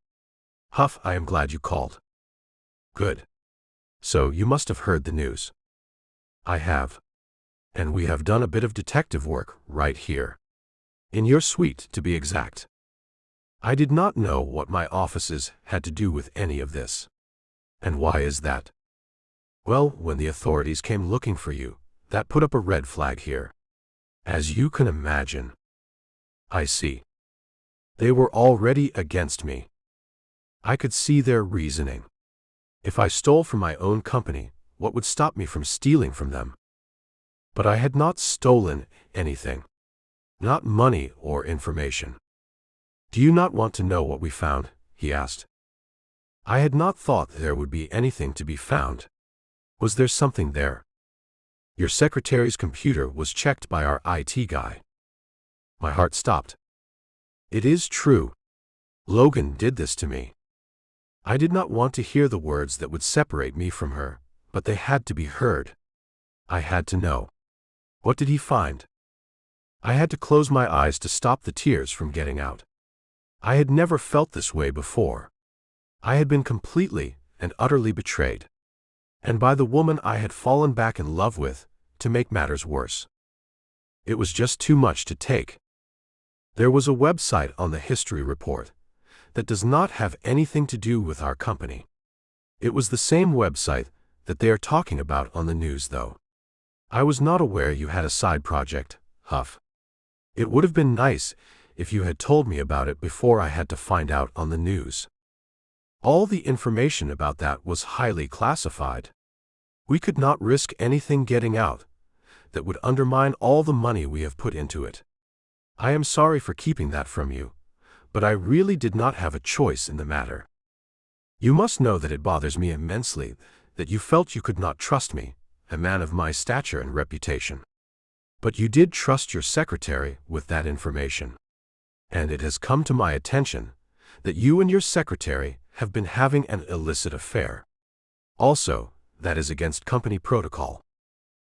Huff, I am glad you called. Good. So you must have heard the news. I have. And we have done a bit of detective work right here. In your suite, to be exact. I did not know what my offices had to do with any of this. And why is that? Well, when the authorities came looking for you, that put up a red flag here. As you can imagine. I see. They were already against me. I could see their reasoning. If I stole from my own company, what would stop me from stealing from them? But I had not stolen anything. Not money or information. Do you not want to know what we found? He asked. I had not thought there would be anything to be found. Was there something there? Your secretary's computer was checked by our IT guy. My heart stopped. It is true. Logan did this to me. I did not want to hear the words that would separate me from her, but they had to be heard. I had to know. What did he find? I had to close my eyes to stop the tears from getting out. I had never felt this way before. I had been completely and utterly betrayed. And by the woman I had fallen back in love with, to make matters worse. It was just too much to take. There was a website on the history report that does not have anything to do with our company. It was the same website that they are talking about on the news, though. I was not aware you had a side project, Huff. It would have been nice if you had told me about it before I had to find out on the news. All the information about that was highly classified. We could not risk anything getting out that would undermine all the money we have put into it. I am sorry for keeping that from you, but I really did not have a choice in the matter. You must know that it bothers me immensely that you felt you could not trust me, a man of my stature and reputation. But you did trust your secretary with that information. And it has come to my attention that you and your secretary have been having an illicit affair. Also, that is against company protocol.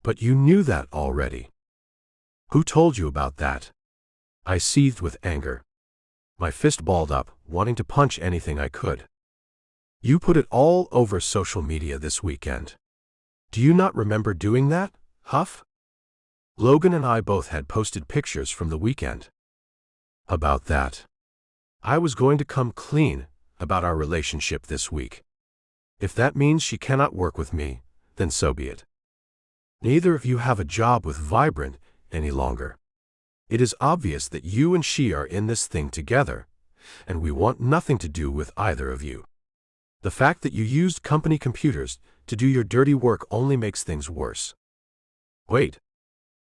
But you knew that already. Who told you about that? I seethed with anger. My fist balled up, wanting to punch anything I could. You put it all over social media this weekend. Do you not remember doing that, Huff? Logan and I both had posted pictures from the weekend. About that. I was going to come clean about our relationship this week. If that means she cannot work with me, then so be it. Neither of you have a job with Vibrant any longer. It is obvious that you and she are in this thing together, and we want nothing to do with either of you. The fact that you used company computers to do your dirty work only makes things worse. Wait,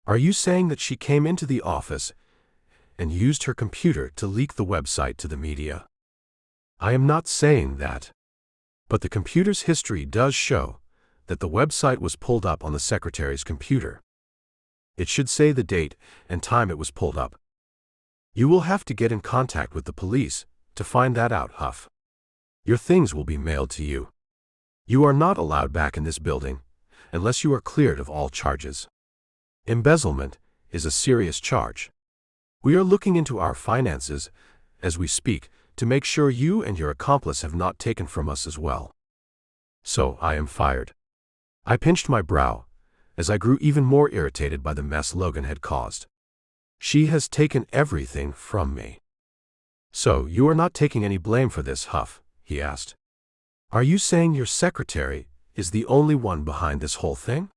are you saying that she came into the office and used her computer to leak the website to the media? I am not saying that. But the computer's history does show that the website was pulled up on the secretary's computer. It should say the date and time it was pulled up. You will have to get in contact with the police to find that out, Huff. Your things will be mailed to you. You are not allowed back in this building unless you are cleared of all charges. Embezzlement is a serious charge. We are looking into our finances as we speak to make sure you and your accomplice have not taken from us as well. So I am fired. I pinched my brow as I grew even more irritated by the mess Logan had caused. She has taken everything from me. So you are not taking any blame for this, Huff? He asked. Are you saying your secretary is the only one behind this whole thing?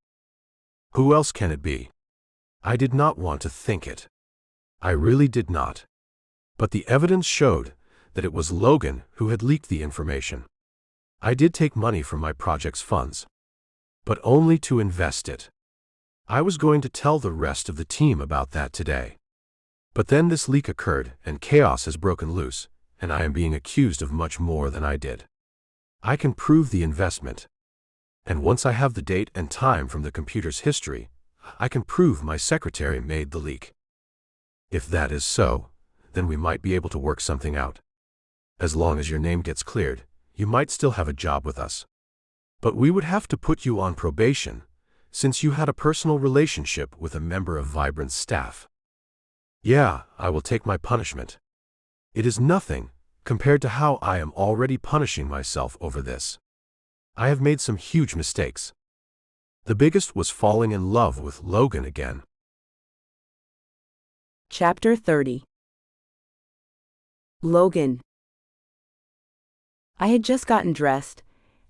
Who else can it be? I did not want to think it. I really did not. But the evidence showed that it was Logan who had leaked the information. I did take money from my project's funds, but only to invest it. I was going to tell the rest of the team about that today. But then this leak occurred and chaos has broken loose, and I am being accused of much more than I did. I can prove the investment. And once I have the date and time from the computer's history, I can prove my secretary made the leak. If that is so, then we might be able to work something out. As long as your name gets cleared, you might still have a job with us. But we would have to put you on probation, since you had a personal relationship with a member of Vibrant's staff. Yeah, I will take my punishment. It is nothing compared to how I am already punishing myself over this. I have made some huge mistakes. The biggest was falling in love with Logan again. Chapter 30. Logan. I had just gotten dressed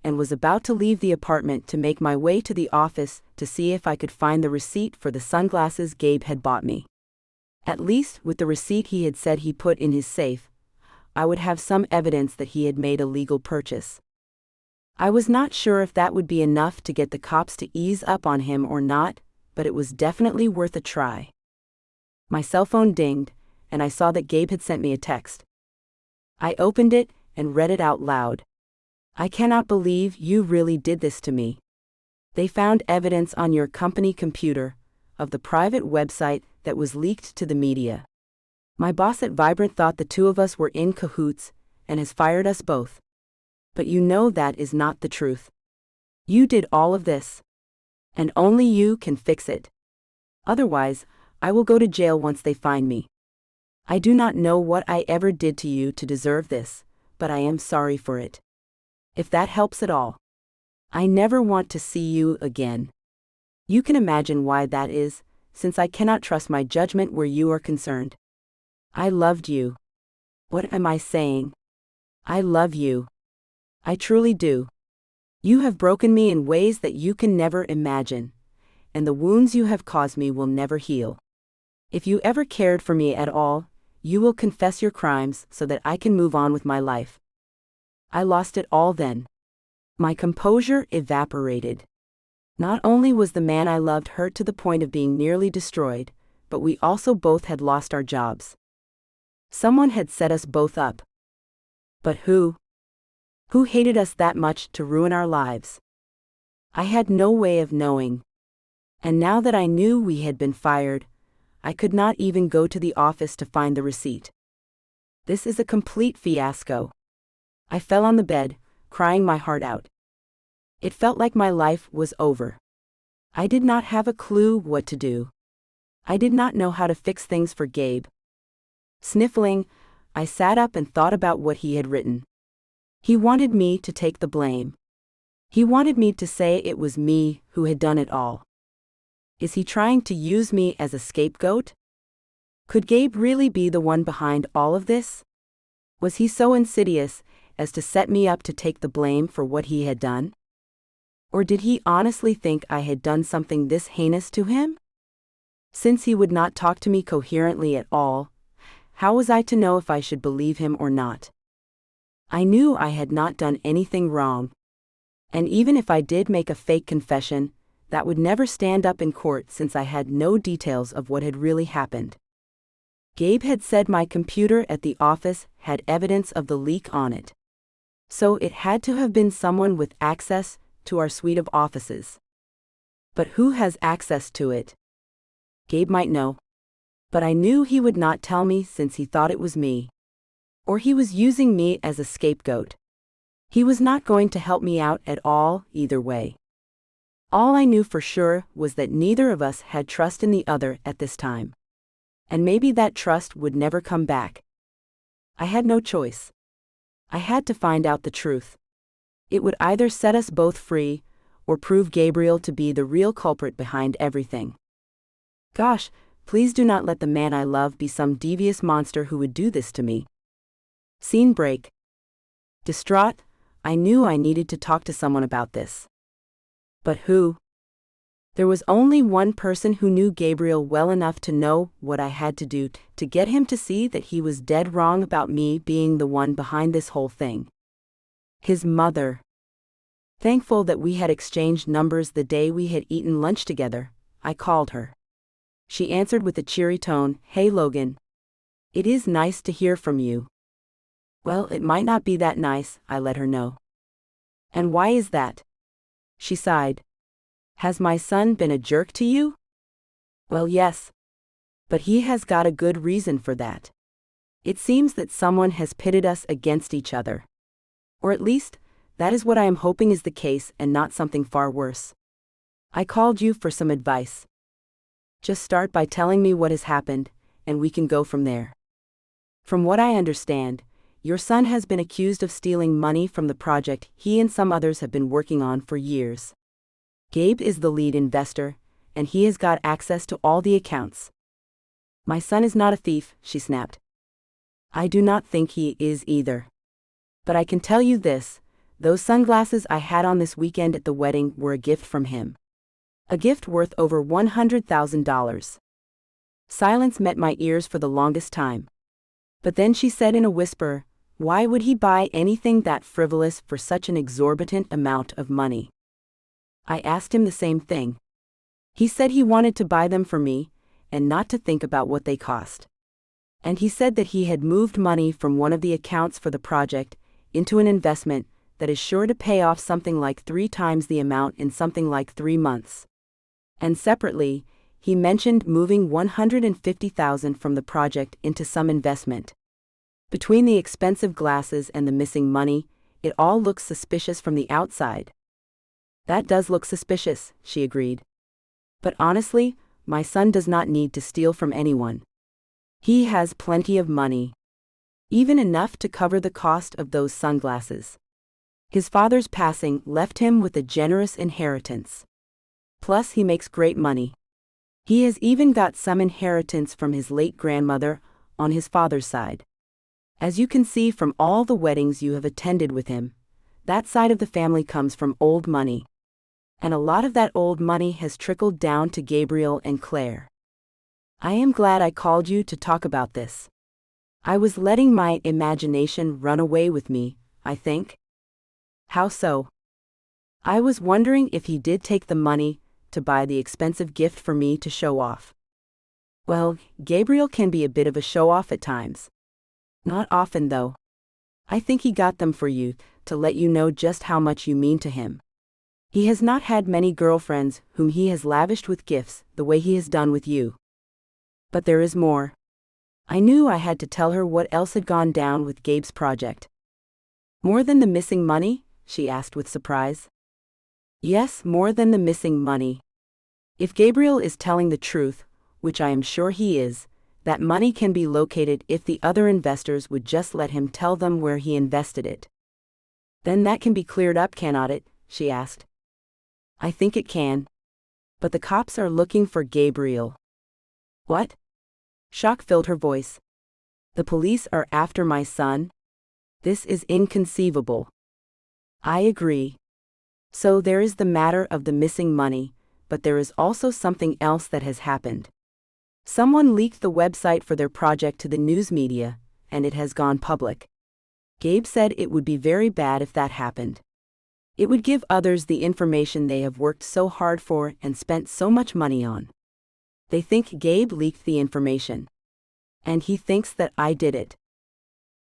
and was about to leave the apartment to make my way to the office to see if I could find the receipt for the sunglasses Gabe had bought me. At least, with the receipt he had said he put in his safe, I would have some evidence that he had made a legal purchase. I was not sure if that would be enough to get the cops to ease up on him or not, but it was definitely worth a try. My cell phone dinged, and I saw that Gabe had sent me a text. I opened it and read it out loud. I cannot believe you really did this to me. They found evidence on your company computer of the private website that was leaked to the media. My boss at Vibrant thought the two of us were in cahoots and has fired us both. But you know that is not the truth. You did all of this. And only you can fix it. Otherwise, I will go to jail once they find me. I do not know what I ever did to you to deserve this, but I am sorry for it. If that helps at all. I never want to see you again. You can imagine why that is, since I cannot trust my judgment where you are concerned. I loved you. What am I saying? I love you. I truly do. You have broken me in ways that you can never imagine, and the wounds you have caused me will never heal. If you ever cared for me at all, you will confess your crimes so that I can move on with my life. I lost it all then. My composure evaporated. Not only was the man I loved hurt to the point of being nearly destroyed, but we also both had lost our jobs. Someone had set us both up. But who? Who hated us that much to ruin our lives? I had no way of knowing. And now that I knew we had been fired, I could not even go to the office to find the receipt. This is a complete fiasco. I fell on the bed, crying my heart out. It felt like my life was over. I did not have a clue what to do. I did not know how to fix things for Gabe. Sniffling, I sat up and thought about what he had written. He wanted me to take the blame. He wanted me to say it was me who had done it all. Is he trying to use me as a scapegoat? Could Gabe really be the one behind all of this? Was he so insidious as to set me up to take the blame for what he had done? Or did he honestly think I had done something this heinous to him? Since he would not talk to me coherently at all, how was I to know if I should believe him or not? I knew I had not done anything wrong. And even if I did make a fake confession, that would never stand up in court since I had no details of what had really happened. Gabe had said my computer at the office had evidence of the leak on it. So it had to have been someone with access to our suite of offices. But who has access to it? Gabe might know. But I knew he would not tell me since he thought it was me. Or he was using me as a scapegoat. He was not going to help me out at all, either way. All I knew for sure was that neither of us had trust in the other at this time. And maybe that trust would never come back. I had no choice. I had to find out the truth. It would either set us both free, or prove Gabriel to be the real culprit behind everything. Gosh, please do not let the man I love be some devious monster who would do this to me. Scene break. Distraught, I knew I needed to talk to someone about this. But who? There was only one person who knew Gabriel well enough to know what I had to do to get him to see that he was dead wrong about me being the one behind this whole thing. His mother. Thankful that we had exchanged numbers the day we had eaten lunch together, I called her. She answered with a cheery tone, "Hey Logan. It is nice to hear from you." Well, it might not be that nice, I let her know. And why is that? She sighed. Has my son been a jerk to you? Well, yes. But he has got a good reason for that. It seems that someone has pitted us against each other. Or at least, that is what I am hoping is the case and not something far worse. I called you for some advice. Just start by telling me what has happened, and we can go from there. From what I understand, your son has been accused of stealing money from the project he and some others have been working on for years. Gabe is the lead investor, and he has got access to all the accounts. My son is not a thief, she snapped. I do not think he is either. But I can tell you this, those sunglasses I had on this weekend at the wedding were a gift from him. A gift worth over $100,000. Silence met my ears for the longest time. But then she said in a whisper, why would he buy anything that frivolous for such an exorbitant amount of money? I asked him the same thing. He said he wanted to buy them for me, and not to think about what they cost. And he said that he had moved money from one of the accounts for the project into an investment that is sure to pay off something like 3 times the amount in something like 3 months. And separately, he mentioned moving $150,000 from the project into some investment. Between the expensive glasses and the missing money, it all looks suspicious from the outside. That does look suspicious, she agreed. But honestly, my son does not need to steal from anyone. He has plenty of money. Even enough to cover the cost of those sunglasses. His father's passing left him with a generous inheritance. Plus he makes great money. He has even got some inheritance from his late grandmother on his father's side. As you can see from all the weddings you have attended with him, that side of the family comes from old money. And a lot of that old money has trickled down to Gabriel and Claire. I am glad I called you to talk about this. I was letting my imagination run away with me, I think. How so? I was wondering if he did take the money to buy the expensive gift for me to show off. Well, Gabriel can be a bit of a show-off at times. Not often, though. I think he got them for you, to let you know just how much you mean to him. He has not had many girlfriends whom he has lavished with gifts the way he has done with you. But there is more. I knew I had to tell her what else had gone down with Gabe's project. More than the missing money? She asked with surprise. Yes, more than the missing money. If Gabriel is telling the truth, which I am sure he is, that money can be located if the other investors would just let him tell them where he invested it. Then that can be cleared up, cannot it? She asked. I think it can. But the cops are looking for Gabriel. What? Shock filled her voice. The police are after my son? This is inconceivable. I agree. So there is the matter of the missing money, but there is also something else that has happened. Someone leaked the website for their project to the news media, and it has gone public. Gabe said it would be very bad if that happened. It would give others the information they have worked so hard for and spent so much money on. They think Gabe leaked the information. And he thinks that I did it.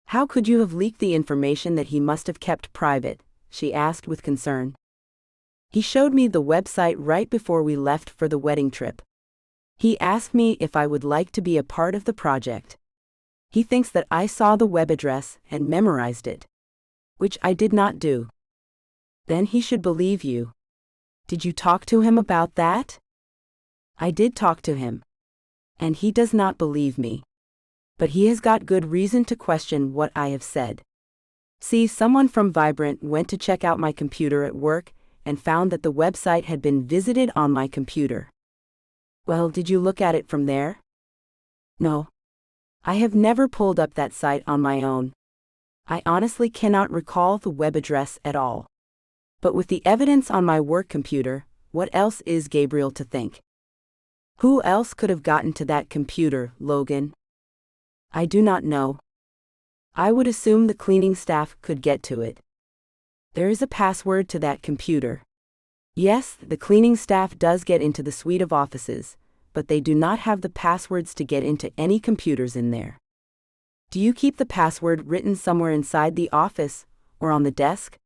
How could you have leaked the information that he must have kept private? She asked with concern. He showed me the website right before we left for the wedding trip. He asked me if I would like to be a part of the project. He thinks that I saw the web address and memorized it, which I did not do. Then he should believe you. Did you talk to him about that? I did talk to him. And he does not believe me. But he has got good reason to question what I have said. See, someone from Vibrant went to check out my computer at work and found that the website had been visited on my computer. Well, did you look at it from there? No. I have never pulled up that site on my own. I honestly cannot recall the web address at all. But with the evidence on my work computer, what else is Gabriel to think? Who else could have gotten to that computer, Logan? I do not know. I would assume the cleaning staff could get to it. There is a password to that computer. Yes, the cleaning staff does get into the suite of offices, but they do not have the passwords to get into any computers in there. Do you keep the password written somewhere inside the office or on the desk?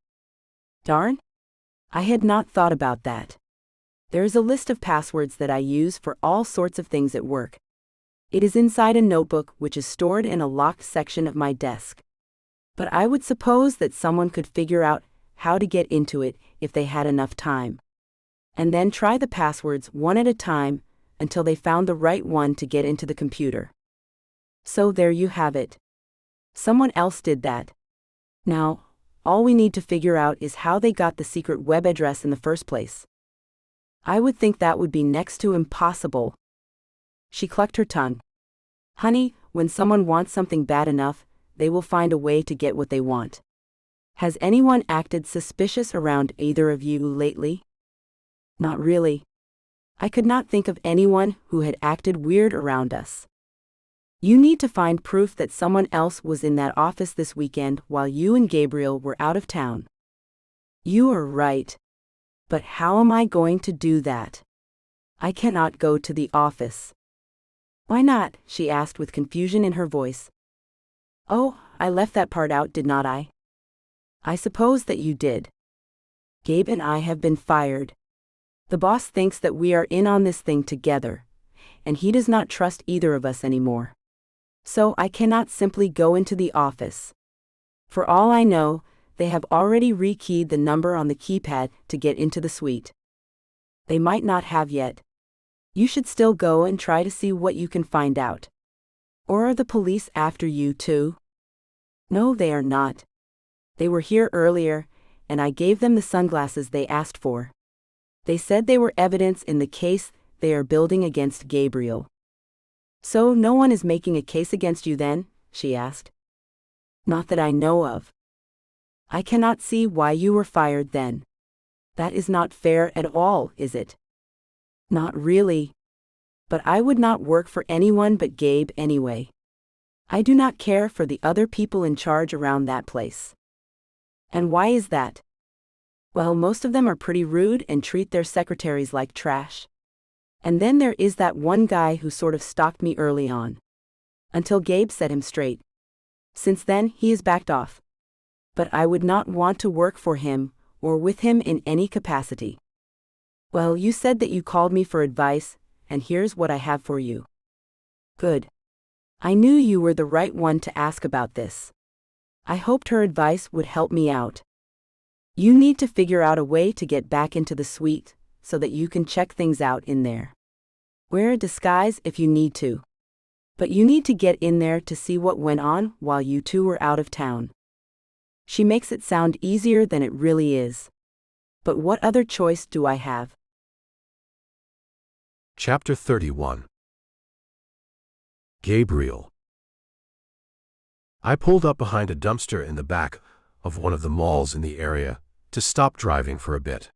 Darn. I had not thought about that. There is a list of passwords that I use for all sorts of things at work. It is inside a notebook which is stored in a locked section of my desk. But I would suppose that someone could figure out how to get into it if they had enough time. And then try the passwords one at a time until they found the right one to get into the computer. So there you have it. Someone else did that. Now, all we need to figure out is how they got the secret web address in the first place. I would think that would be next to impossible. She clucked her tongue. Honey, when someone wants something bad enough, they will find a way to get what they want. Has anyone acted suspicious around either of you lately? Not really. I could not think of anyone who had acted weird around us. You need to find proof that someone else was in that office this weekend while you and Gabriel were out of town. You are right. But how am I going to do that? I cannot go to the office. Why not? She asked with confusion in her voice. Oh, I left that part out, did not I? I suppose that you did. Gabe and I have been fired. The boss thinks that we are in on this thing together, and he does not trust either of us anymore. So I cannot simply go into the office. For all I know, they have already rekeyed the number on the keypad to get into the suite. They might not have yet. You should still go and try to see what you can find out. Or are the police after you too? No, they are not. They were here earlier, and I gave them the sunglasses they asked for. They said they were evidence in the case they are building against Gabriel. So no one is making a case against you then? She asked. Not that I know of. I cannot see why you were fired then. That is not fair at all, is it? Not really. But I would not work for anyone but Gabe anyway. I do not care for the other people in charge around that place. And why is that? Well, most of them are pretty rude and treat their secretaries like trash. And then there is that one guy who sort of stalked me early on. Until Gabe set him straight. Since then, he has backed off. But I would not want to work for him, or with him in any capacity. Well, you said that you called me for advice, and here's what I have for you. Good. I knew you were the right one to ask about this. I hoped her advice would help me out. You need to figure out a way to get back into the suite, so that you can check things out in there. Wear a disguise if you need to. But you need to get in there to see what went on while you two were out of town. She makes it sound easier than it really is. But what other choice do I have? Chapter 31. Gabriel. I pulled up behind a dumpster in the back of one of the malls in the area to stop driving for a bit.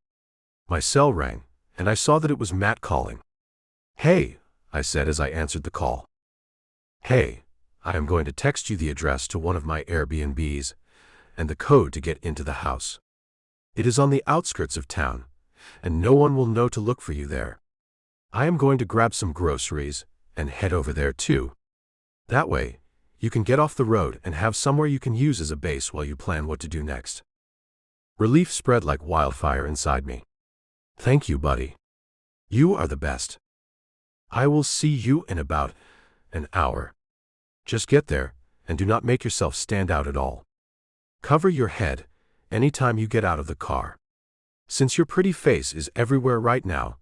My cell rang, and I saw that it was Matt calling. Hey, I said as I answered the call. Hey, I am going to text you the address to one of my Airbnbs and the code to get into the house. It is on the outskirts of town, and no one will know to look for you there. I am going to grab some groceries and head over there too. That way, you can get off the road and have somewhere you can use as a base while you plan what to do next. Relief spread like wildfire inside me. Thank you, buddy. You are the best. I will see you in about an hour. Just get there, and do not make yourself stand out at all. Cover your head anytime you get out of the car. Since your pretty face is everywhere right now,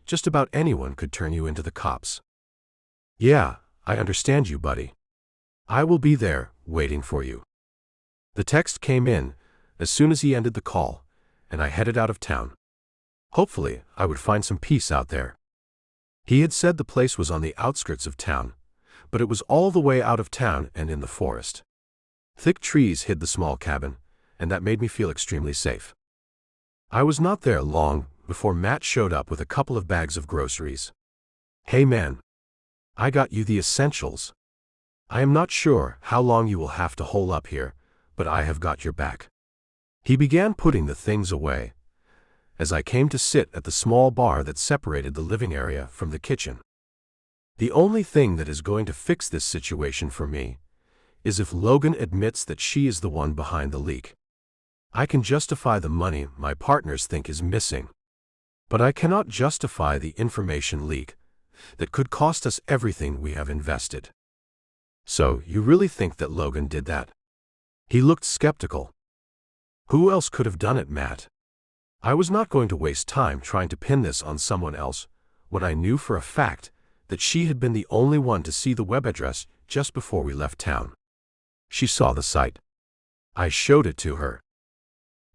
just about anyone could turn you into the cops. Yeah, I understand you, buddy. I will be there, waiting for you. The text came in as soon as he ended the call, and I headed out of town. Hopefully, I would find some peace out there. He had said the place was on the outskirts of town, but it was all the way out of town and in the forest. Thick trees hid the small cabin, and that made me feel extremely safe. I was not there long before Matt showed up with a couple of bags of groceries. Hey man, I got you the essentials. I am not sure how long you will have to hole up here, but I have got your back. He began putting the things away as I came to sit at the small bar that separated the living area from the kitchen. The only thing that is going to fix this situation for me is if Logan admits that she is the one behind the leak. I can justify the money my partners think is missing, but I cannot justify the information leak that could cost us everything we have invested. So, you really think that Logan did that? He looked skeptical. Who else could have done it, Matt? I was not going to waste time trying to pin this on someone else when I knew for a fact that she had been the only one to see the web address just before we left town. She saw the site. I showed it to her.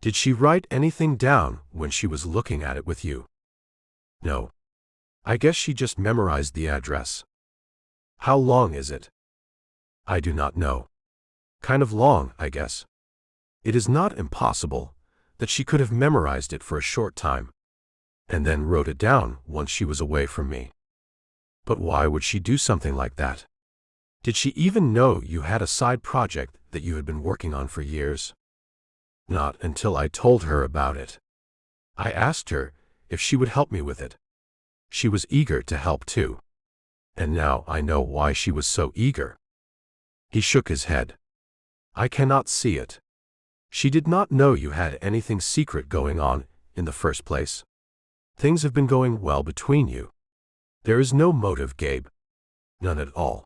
Did she write anything down when she was looking at it with you? No. I guess she just memorized the address. How long is it? I do not know. Kind of long, I guess. It is not impossible that she could have memorized it for a short time, and then wrote it down once she was away from me. But why would she do something like that? Did she even know you had a side project that you had been working on for years? Not until I told her about it. I asked her if she would help me with it. She was eager to help too. And now I know why she was so eager. He shook his head. I cannot see it. She did not know you had anything secret going on in the first place. Things have been going well between you. There is no motive, Gabe. None at all.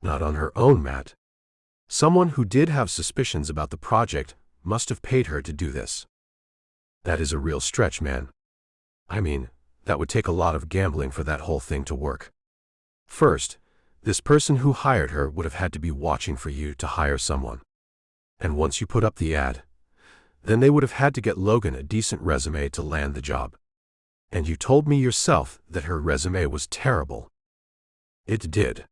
Not on her own, Matt. Someone who did have suspicions about the project must have paid her to do this. That is a real stretch, man. I mean, that would take a lot of gambling for that whole thing to work. First, this person who hired her would have had to be watching for you to hire someone. And once you put up the ad, then they would have had to get Logan a decent resume to land the job. And you told me yourself that her resume was terrible. It did.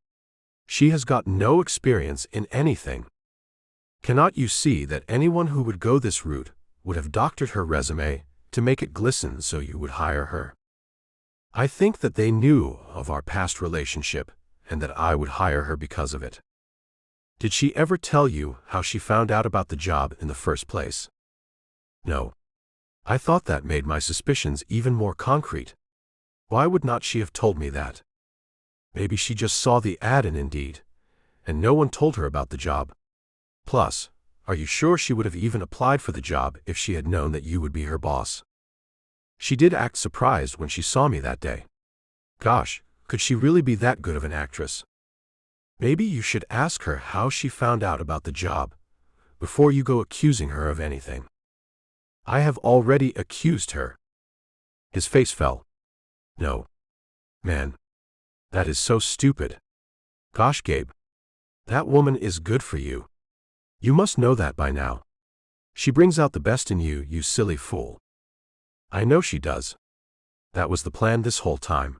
She has got no experience in anything. Cannot you see that anyone who would go this route would have doctored her resume to make it glisten so you would hire her? I think that they knew of our past relationship and that I would hire her because of it. Did she ever tell you how she found out about the job in the first place? No. I thought that made my suspicions even more concrete. Why would not she have told me that? Maybe she just saw the ad in Indeed, and no one told her about the job. Plus, are you sure she would have even applied for the job if she had known that you would be her boss? She did act surprised when she saw me that day. Gosh, could she really be that good of an actress? Maybe you should ask her how she found out about the job before you go accusing her of anything. I have already accused her. His face fell. No. Man. That is so stupid. Gosh, Gabe. That woman is good for you. You must know that by now. She brings out the best in you, you silly fool. I know she does. That was the plan this whole time.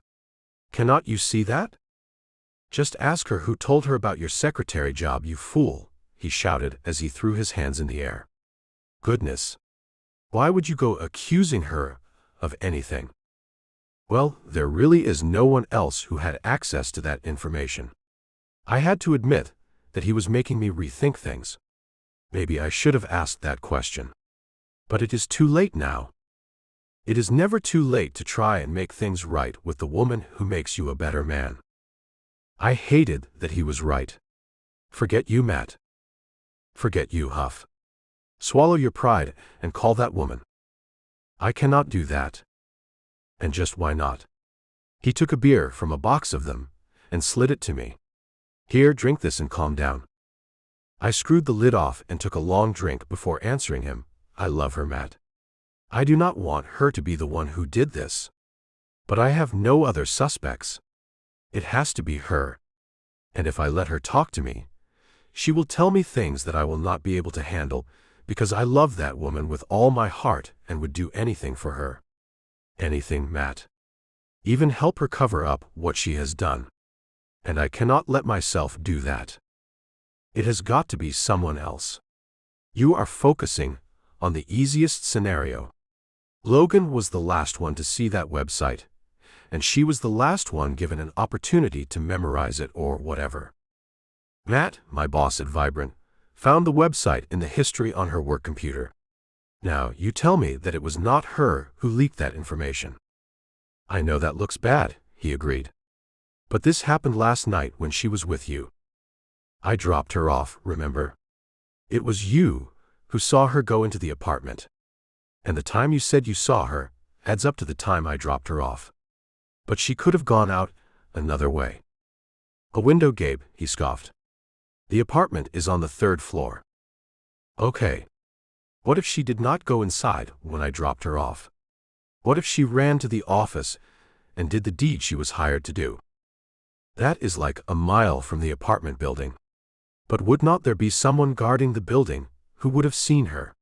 Cannot you see that? Just ask her who told her about your secretary job, you fool, he shouted as he threw his hands in the air. Goodness. Why would you go accusing her of anything? Well, there really is no one else who had access to that information. I had to admit that he was making me rethink things. Maybe I should have asked that question. But it is too late now. It is never too late to try and make things right with the woman who makes you a better man. I hated that he was right. Forget you, Matt. Forget you, Huff. Swallow your pride and call that woman. I cannot do that. And just why not? He took a beer from a box of them and slid it to me. Here, drink this and calm down. I screwed the lid off and took a long drink before answering him. I love her, Matt. I do not want her to be the one who did this. But I have no other suspects. It has to be her. And if I let her talk to me, she will tell me things that I will not be able to handle because I love that woman with all my heart and would do anything for her. Anything, Matt. Even help her cover up what she has done. And I cannot let myself do that. It has got to be someone else. You are focusing on the easiest scenario. Logan was the last one to see that website, and she was the last one given an opportunity to memorize it or whatever. Matt, my boss at Vibrant, found the website in the history on her work computer. Now, you tell me that it was not her who leaked that information. I know that looks bad, he agreed. But this happened last night when she was with you. I dropped her off, remember? It was you who saw her go into the apartment. And the time you said you saw her adds up to the time I dropped her off. But she could have gone out another way. A window, Gabe, he scoffed. The apartment is on the 3rd floor. Okay. What if she did not go inside when I dropped her off? What if she ran to the office and did the deed she was hired to do? That is like a mile from the apartment building. But would not there be someone guarding the building who would have seen her?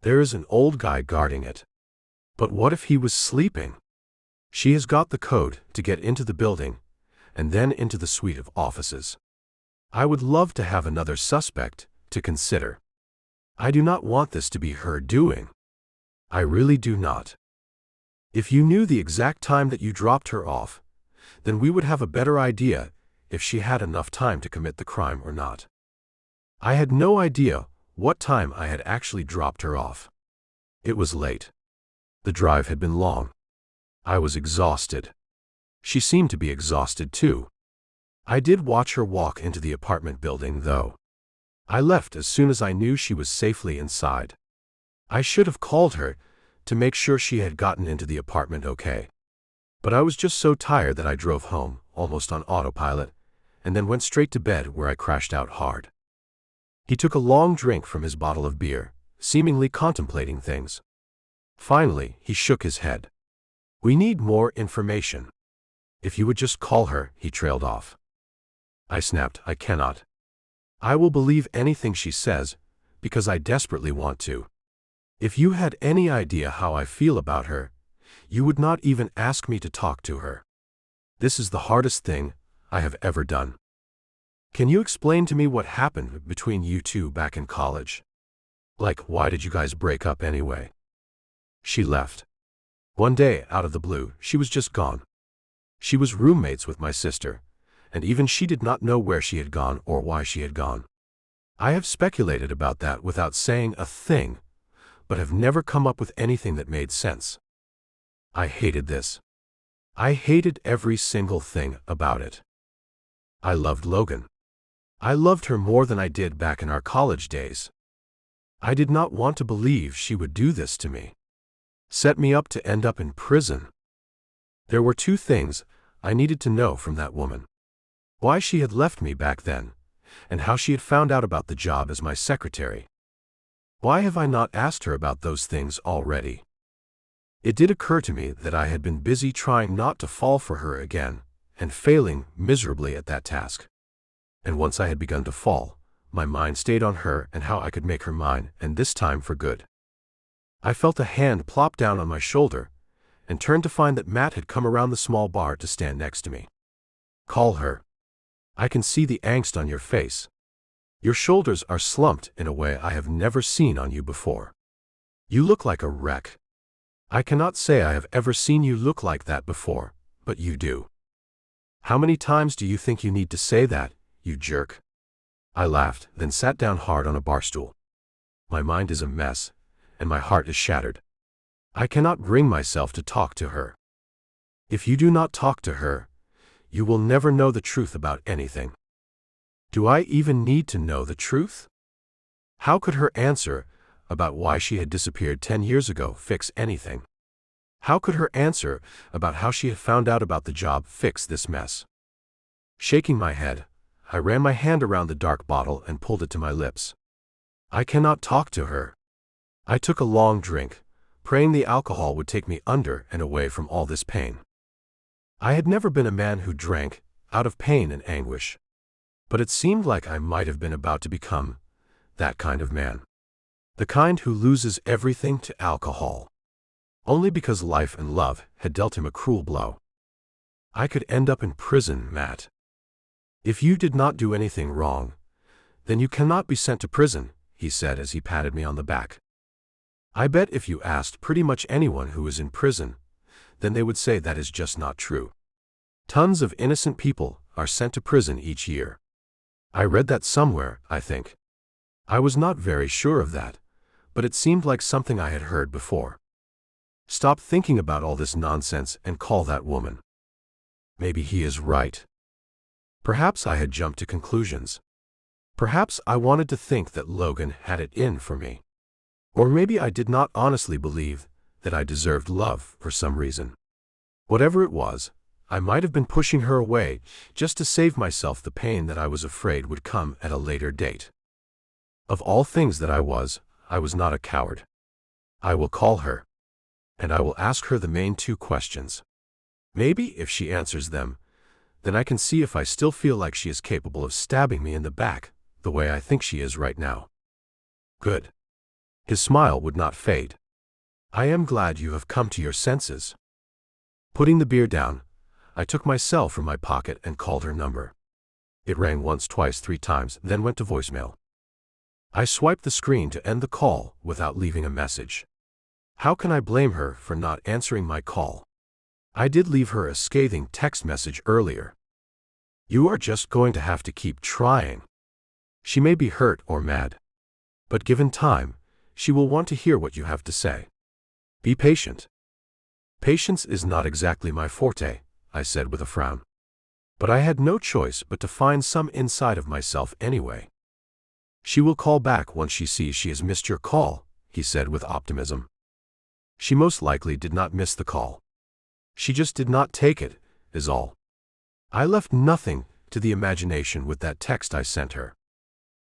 There is an old guy guarding it. But what if he was sleeping? She has got the code to get into the building and then into the suite of offices. I would love to have another suspect to consider. I do not want this to be her doing. I really do not. If you knew the exact time that you dropped her off, then we would have a better idea if she had enough time to commit the crime or not. I had no idea what time I had actually dropped her off. It was late. The drive had been long. I was exhausted. She seemed to be exhausted too. I did watch her walk into the apartment building, though. I left as soon as I knew she was safely inside. I should have called her to make sure she had gotten into the apartment okay. But I was just so tired that I drove home, almost on autopilot, and then went straight to bed where I crashed out hard. He took a long drink from his bottle of beer, seemingly contemplating things. Finally, he shook his head. We need more information. If you would just call her, he trailed off. I snapped, I cannot. I will believe anything she says, because I desperately want to. If you had any idea how I feel about her, You would not even ask me to talk to her. This is the hardest thing I have ever done. Can you explain to me what happened between you two back in college? Like, why did you guys break up anyway? She left. One day, out of the blue, she was just gone. She was roommates with my sister, and even she did not know where she had gone or why she had gone. I have speculated about that without saying a thing, but have never come up with anything that made sense. I hated this. I hated every single thing about it. I loved Logan. I loved her more than I did back in our college days. I did not want to believe she would do this to me. Set me up to end up in prison. There were two things I needed to know from that woman. Why she had left me back then, and how she had found out about the job as my secretary. Why have I not asked her about those things already? It did occur to me that I had been busy trying not to fall for her again, and failing miserably at that task. And once I had begun to fall, my mind stayed on her and how I could make her mine, and this time for good. I felt a hand plop down on my shoulder, and turned to find that Matt had come around the small bar to stand next to me. Call her. I can see the angst on your face. Your shoulders are slumped in a way I have never seen on you before. You look like a wreck. I cannot say I have ever seen you look like that before, but you do. How many times do you think you need to say that, you jerk? I laughed, then sat down hard on a bar stool. My mind is a mess, and my heart is shattered. I cannot bring myself to talk to her. If you do not talk to her, you will never know the truth about anything. Do I even need to know the truth? How could her answer about why she had disappeared 10 years ago fix anything? How could her answer about how she had found out about the job fix this mess? Shaking my head, I ran my hand around the dark bottle and pulled it to my lips. I cannot talk to her. I took a long drink, praying the alcohol would take me under and away from all this pain. I had never been a man who drank out of pain and anguish, but it seemed like I might have been about to become that kind of man. The kind who loses everything to alcohol, only because life and love had dealt him a cruel blow. I could end up in prison, Matt. If you did not do anything wrong, then you cannot be sent to prison, he said as he patted me on the back. I bet if you asked pretty much anyone who is in prison, then they would say that is just not true. Tons of innocent people are sent to prison each year. I read that somewhere, I think. I was not very sure of that, but it seemed like something I had heard before. Stop thinking about all this nonsense and call that woman. Maybe he is right. Perhaps I had jumped to conclusions. Perhaps I wanted to think that Logan had it in for me. Or maybe I did not honestly believe that I deserved love for some reason. Whatever it was, I might have been pushing her away just to save myself the pain that I was afraid would come at a later date. Of all things that I was not a coward. I will call her, and I will ask her the main two questions. Maybe if she answers them, then I can see if I still feel like she is capable of stabbing me in the back the way I think she is right now. Good. His smile would not fade. I am glad you have come to your senses. Putting the beer down, I took my cell from my pocket and called her number. It rang once, twice, 3 times, then went to voicemail. I swiped the screen to end the call without leaving a message. How can I blame her for not answering my call? I did leave her a scathing text message earlier. You are just going to have to keep trying. She may be hurt or mad, but given time, she will want to hear what you have to say. Be patient. Patience is not exactly my forte, I said with a frown. But I had no choice but to find some inside of myself anyway. She will call back once she sees she has missed your call, he said with optimism. She most likely did not miss the call. She just did not take it, is all. I left nothing to the imagination with that text I sent her.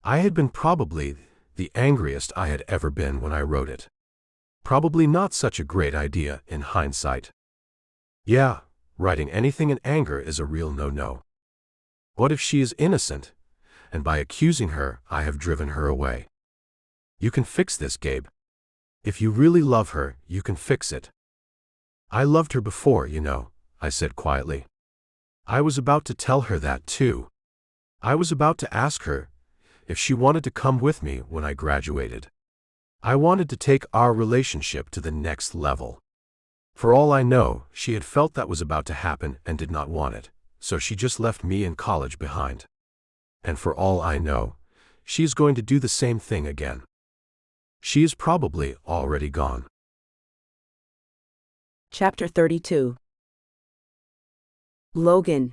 I had been probably the angriest I had ever been when I wrote it. Probably not such a great idea in hindsight. Yeah, writing anything in anger is a real no-no. What if she is innocent, and by accusing her, I have driven her away? You can fix this, Gabe. If you really love her, you can fix it. I loved her before, I said quietly. I was about to tell her that too. I was about to ask her if she wanted to come with me when I graduated. I wanted to take our relationship to the next level. For all I know, she had felt that was about to happen and did not want it, so she just left me in college behind. And for all I know, she is going to do the same thing again. She is probably already gone. Chapter 32. Logan.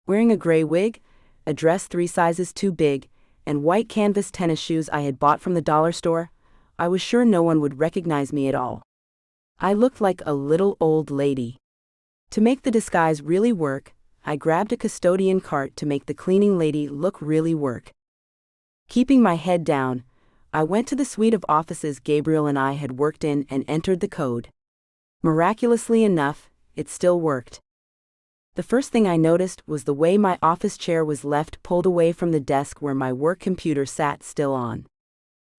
Wearing a gray wig, a dress 3 sizes too big, and white canvas tennis shoes I had bought from the dollar store, I was sure no one would recognize me at all. I looked like a little old lady. To make the disguise really work, I grabbed a custodian cart to make the cleaning lady look really work. Keeping my head down, I went to the suite of offices Gabriel and I had worked in and entered the code. Miraculously enough, it still worked. The first thing I noticed was the way my office chair was left pulled away from the desk where my work computer sat still on.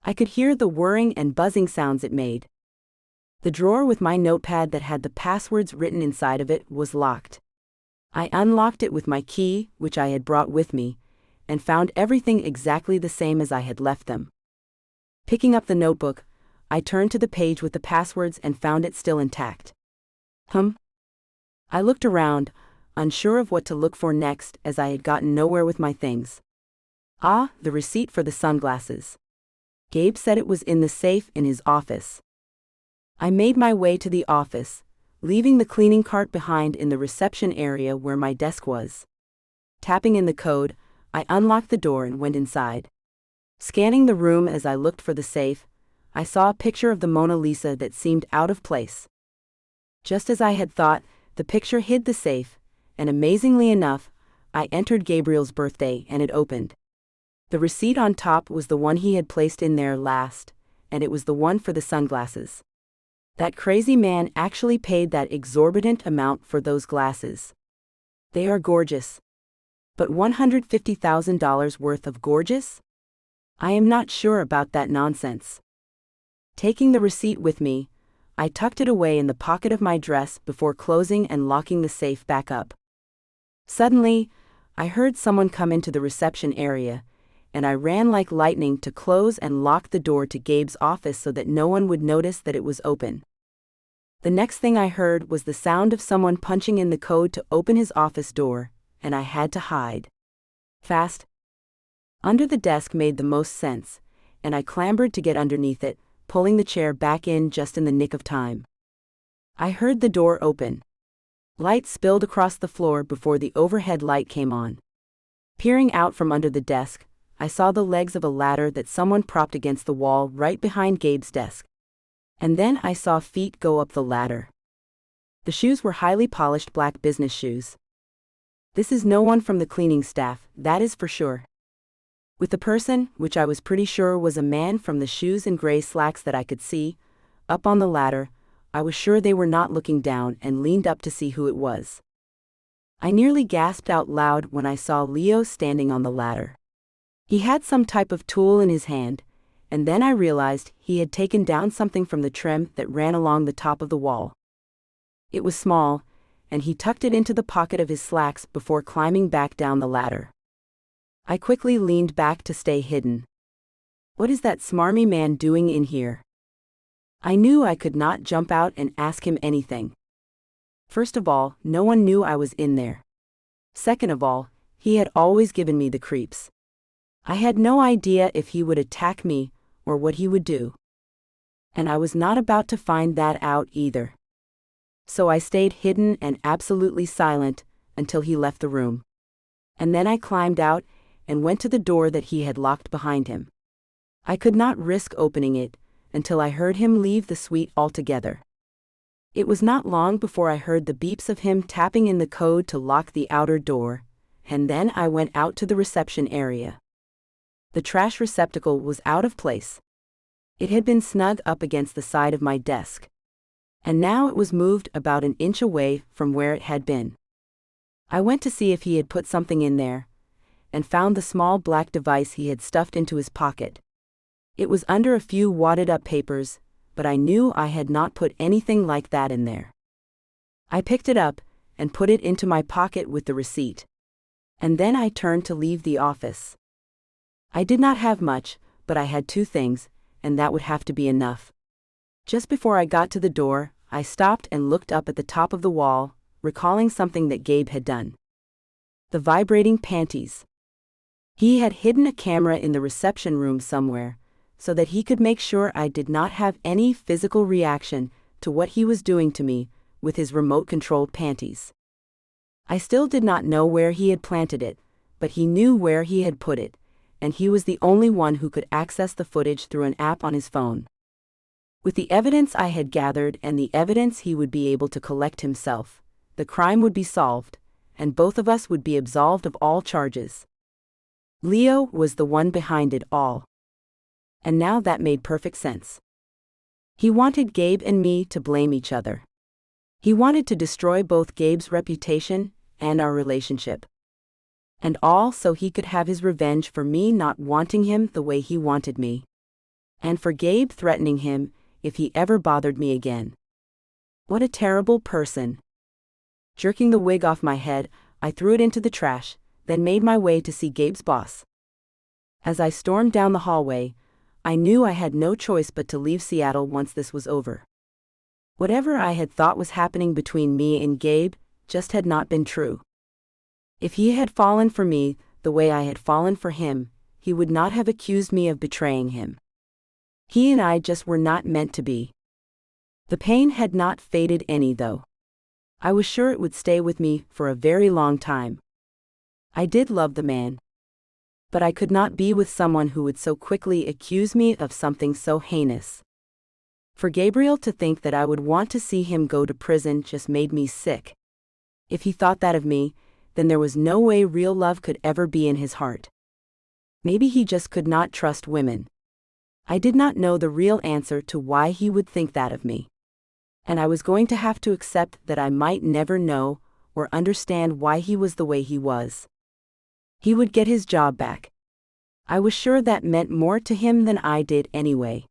I could hear the whirring and buzzing sounds it made. The drawer with my notepad that had the passwords written inside of it was locked. I unlocked it with my key, which I had brought with me, and found everything exactly the same as I had left them. Picking up the notebook, I turned to the page with the passwords and found it still intact. I looked around, unsure of what to look for next as I had gotten nowhere with my things. Ah, the receipt for the sunglasses. Gabe said it was in the safe in his office. I made my way to the office, leaving the cleaning cart behind in the reception area where my desk was. Tapping in the code, I unlocked the door and went inside. Scanning the room as I looked for the safe, I saw a picture of the Mona Lisa that seemed out of place. Just as I had thought, the picture hid the safe, and amazingly enough, I entered Gabriel's birthday and it opened. The receipt on top was the one he had placed in there last, and it was the one for the sunglasses. That crazy man actually paid that exorbitant amount for those glasses. They are gorgeous. But $150,000 worth of gorgeous? I am not sure about that nonsense. Taking the receipt with me, I tucked it away in the pocket of my dress before closing and locking the safe back up. Suddenly, I heard someone come into the reception area, and I ran like lightning to close and lock the door to Gabe's office so that no one would notice that it was open. The next thing I heard was the sound of someone punching in the code to open his office door, and I had to hide. Fast. Under the desk made the most sense, and I clambered to get underneath it, pulling the chair back in just in the nick of time. I heard the door open. Light spilled across the floor before the overhead light came on. Peering out from under the desk, I saw the legs of a ladder that someone propped against the wall right behind Gabe's desk. And then I saw feet go up the ladder. The shoes were highly polished black business shoes. This is no one from the cleaning staff, that is for sure. With the person, which I was pretty sure was a man from the shoes and gray slacks that I could see, up on the ladder, I was sure they were not looking down and leaned up to see who it was. I nearly gasped out loud when I saw Leo standing on the ladder. He had some type of tool in his hand, and then I realized he had taken down something from the trim that ran along the top of the wall. It was small, and he tucked it into the pocket of his slacks before climbing back down the ladder. I quickly leaned back to stay hidden. What is that smarmy man doing in here? I knew I could not jump out and ask him anything. First of all, no one knew I was in there. Second of all, he had always given me the creeps. I had no idea if he would attack me or what he would do. And I was not about to find that out either. So I stayed hidden and absolutely silent until he left the room. And then I climbed out and went to the door that he had locked behind him. I could not risk opening it until I heard him leave the suite altogether. It was not long before I heard the beeps of him tapping in the code to lock the outer door, and then I went out to the reception area. The trash receptacle was out of place. It had been snug up against the side of my desk. And now it was moved about an inch away from where it had been. I went to see if he had put something in there, and found the small black device he had stuffed into his pocket. It was under a few wadded-up papers, but I knew I had not put anything like that in there. I picked it up and put it into my pocket with the receipt. And then I turned to leave the office. I did not have much, but I had 2 things, and that would have to be enough. Just before I got to the door, I stopped and looked up at the top of the wall, recalling something that Gabe had done. The vibrating panties. He had hidden a camera in the reception room somewhere, so that he could make sure I did not have any physical reaction to what he was doing to me with his remote-controlled panties. I still did not know where he had planted it, but he knew where he had put it, and he was the only one who could access the footage through an app on his phone. With the evidence I had gathered and the evidence he would be able to collect himself, the crime would be solved, and both of us would be absolved of all charges. Leo was the one behind it all. And now that made perfect sense. He wanted Gabe and me to blame each other. He wanted to destroy both Gabe's reputation and our relationship. And all so he could have his revenge for me not wanting him the way he wanted me. And for Gabe threatening him if he ever bothered me again. What a terrible person. Jerking the wig off my head, I threw it into the trash, then made my way to see Gabe's boss. As I stormed down the hallway, I knew I had no choice but to leave Seattle once this was over. Whatever I had thought was happening between me and Gabe just had not been true. If he had fallen for me the way I had fallen for him, he would not have accused me of betraying him. He and I just were not meant to be. The pain had not faded any though. I was sure it would stay with me for a very long time. I did love the man. But I could not be with someone who would so quickly accuse me of something so heinous. For Gabriel to think that I would want to see him go to prison just made me sick. If he thought that of me, then there was no way real love could ever be in his heart. Maybe he just could not trust women. I did not know the real answer to why he would think that of me. And I was going to have to accept that I might never know or understand why he was the way he was. He would get his job back. I was sure that meant more to him than I did anyway.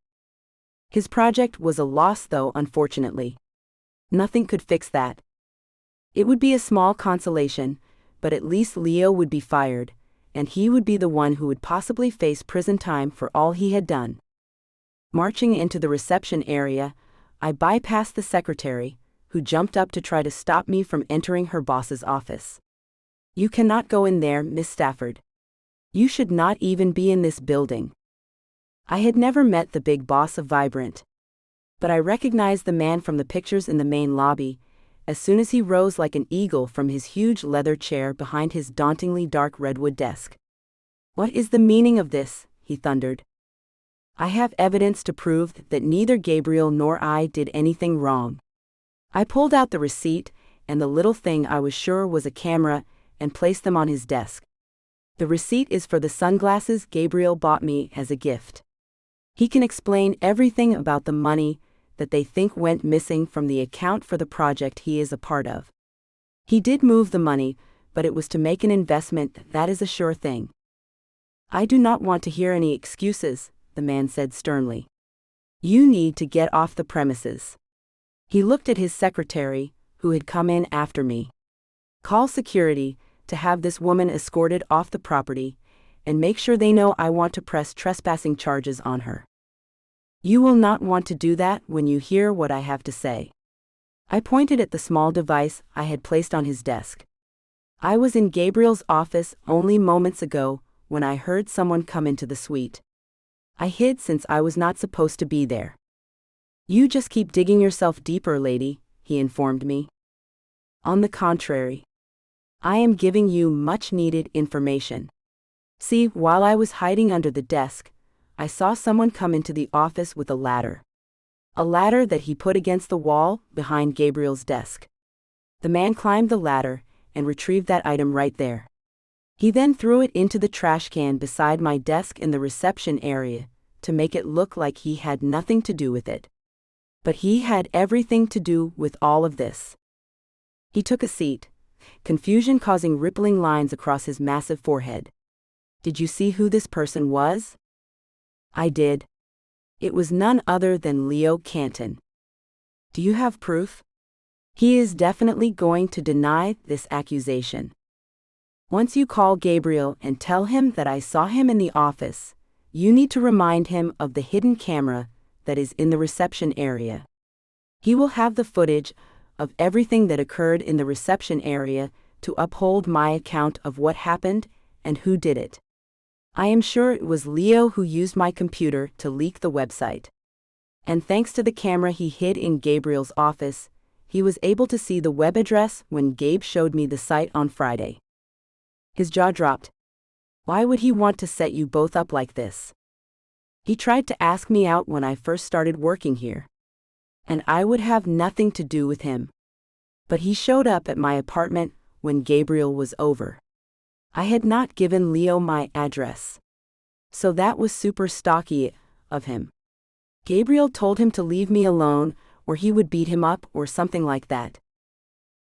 His project was a loss though, unfortunately. Nothing could fix that. It would be a small consolation, but at least Leo would be fired, and he would be the one who would possibly face prison time for all he had done. Marching into the reception area, I bypassed the secretary, who jumped up to try to stop me from entering her boss's office. "You cannot go in there, Miss Stafford. You should not even be in this building." I had never met the big boss of Vibrant. But I recognized the man from the pictures in the main lobby, as soon as he rose like an eagle from his huge leather chair behind his dauntingly dark redwood desk. "What is the meaning of this?" he thundered. "I have evidence to prove that neither Gabriel nor I did anything wrong." I pulled out the receipt and the little thing I was sure was a camera and placed them on his desk. "The receipt is for the sunglasses Gabriel bought me as a gift. He can explain everything about the money that they think went missing from the account for the project he is a part of. He did move the money, but it was to make an investment, that is a sure thing." "I do not want to hear any excuses," the man said sternly. "You need to get off the premises." He looked at his secretary, who had come in after me. "Call security to have this woman escorted off the property, and make sure they know I want to press trespassing charges on her. You will not want to do that when you hear what I have to say." I pointed at the small device I had placed on his desk. I was in Gabriel's office only moments ago when I heard someone come into the suite. I hid since I was not supposed to be there. "You just keep digging yourself deeper, lady," he informed me. "On the contrary, I am giving you much-needed information. See, while I was hiding under the desk, I saw someone come into the office with a ladder. A ladder that he put against the wall behind Gabriel's desk. The man climbed the ladder and retrieved that item right there. He then threw it into the trash can beside my desk in the reception area to make it look like he had nothing to do with it. But he had everything to do with all of this." He took a seat, confusion causing rippling lines across his massive forehead. "Did you see who this person was?" "I did. It was none other than Leo Canton. Do you have proof? He is definitely going to deny this accusation. Once you call Gabriel and tell him that I saw him in the office, you need to remind him of the hidden camera that is in the reception area. He will have the footage of everything that occurred in the reception area to uphold my account of what happened and who did it. I am sure it was Leo who used my computer to leak the website. And thanks to the camera he hid in Gabriel's office, he was able to see the web address when Gabe showed me the site on Friday. His jaw dropped. Why would he want to set you both up like this? He tried to ask me out when I first started working here. And I would have nothing to do with him. But he showed up at my apartment when Gabriel was over. I had not given Leo my address. So that was super stocky of him. Gabriel told him to leave me alone or he would beat him up or something like that.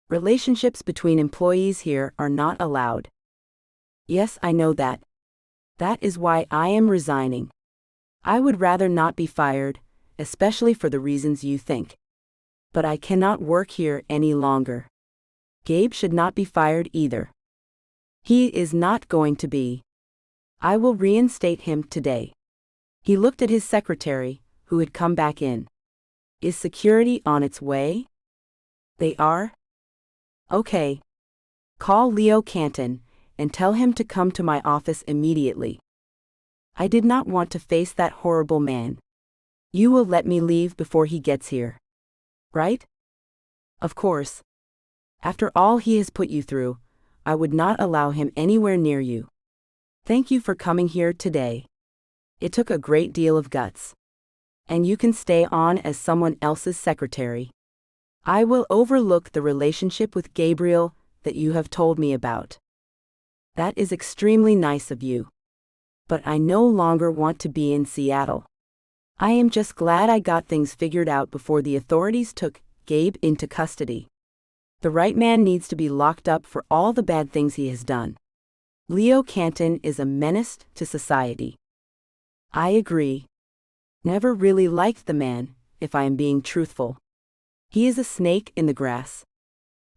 Relationships between employees here are not allowed. Yes, I know that. That is why I am resigning. I would rather not be fired, especially for the reasons you think. But I cannot work here any longer. Gabe should not be fired either. He is not going to be. I will reinstate him today. He looked at his secretary, who had come back in. Is security on its way? They are? Okay. Call Leo Canton and tell him to come to my office immediately. I did not want to face that horrible man. You will let me leave before he gets here. Right? Of course. After all he has put you through, I would not allow him anywhere near you. Thank you for coming here today. It took a great deal of guts. And you can stay on as someone else's secretary. I will overlook the relationship with Gabriel that you have told me about. That is extremely nice of you. But I no longer want to be in Seattle. I am just glad I got things figured out before the authorities took Gabe into custody. The right man needs to be locked up for all the bad things he has done. Leo Canton is a menace to society. I agree. Never really liked the man, if I am being truthful. He is a snake in the grass.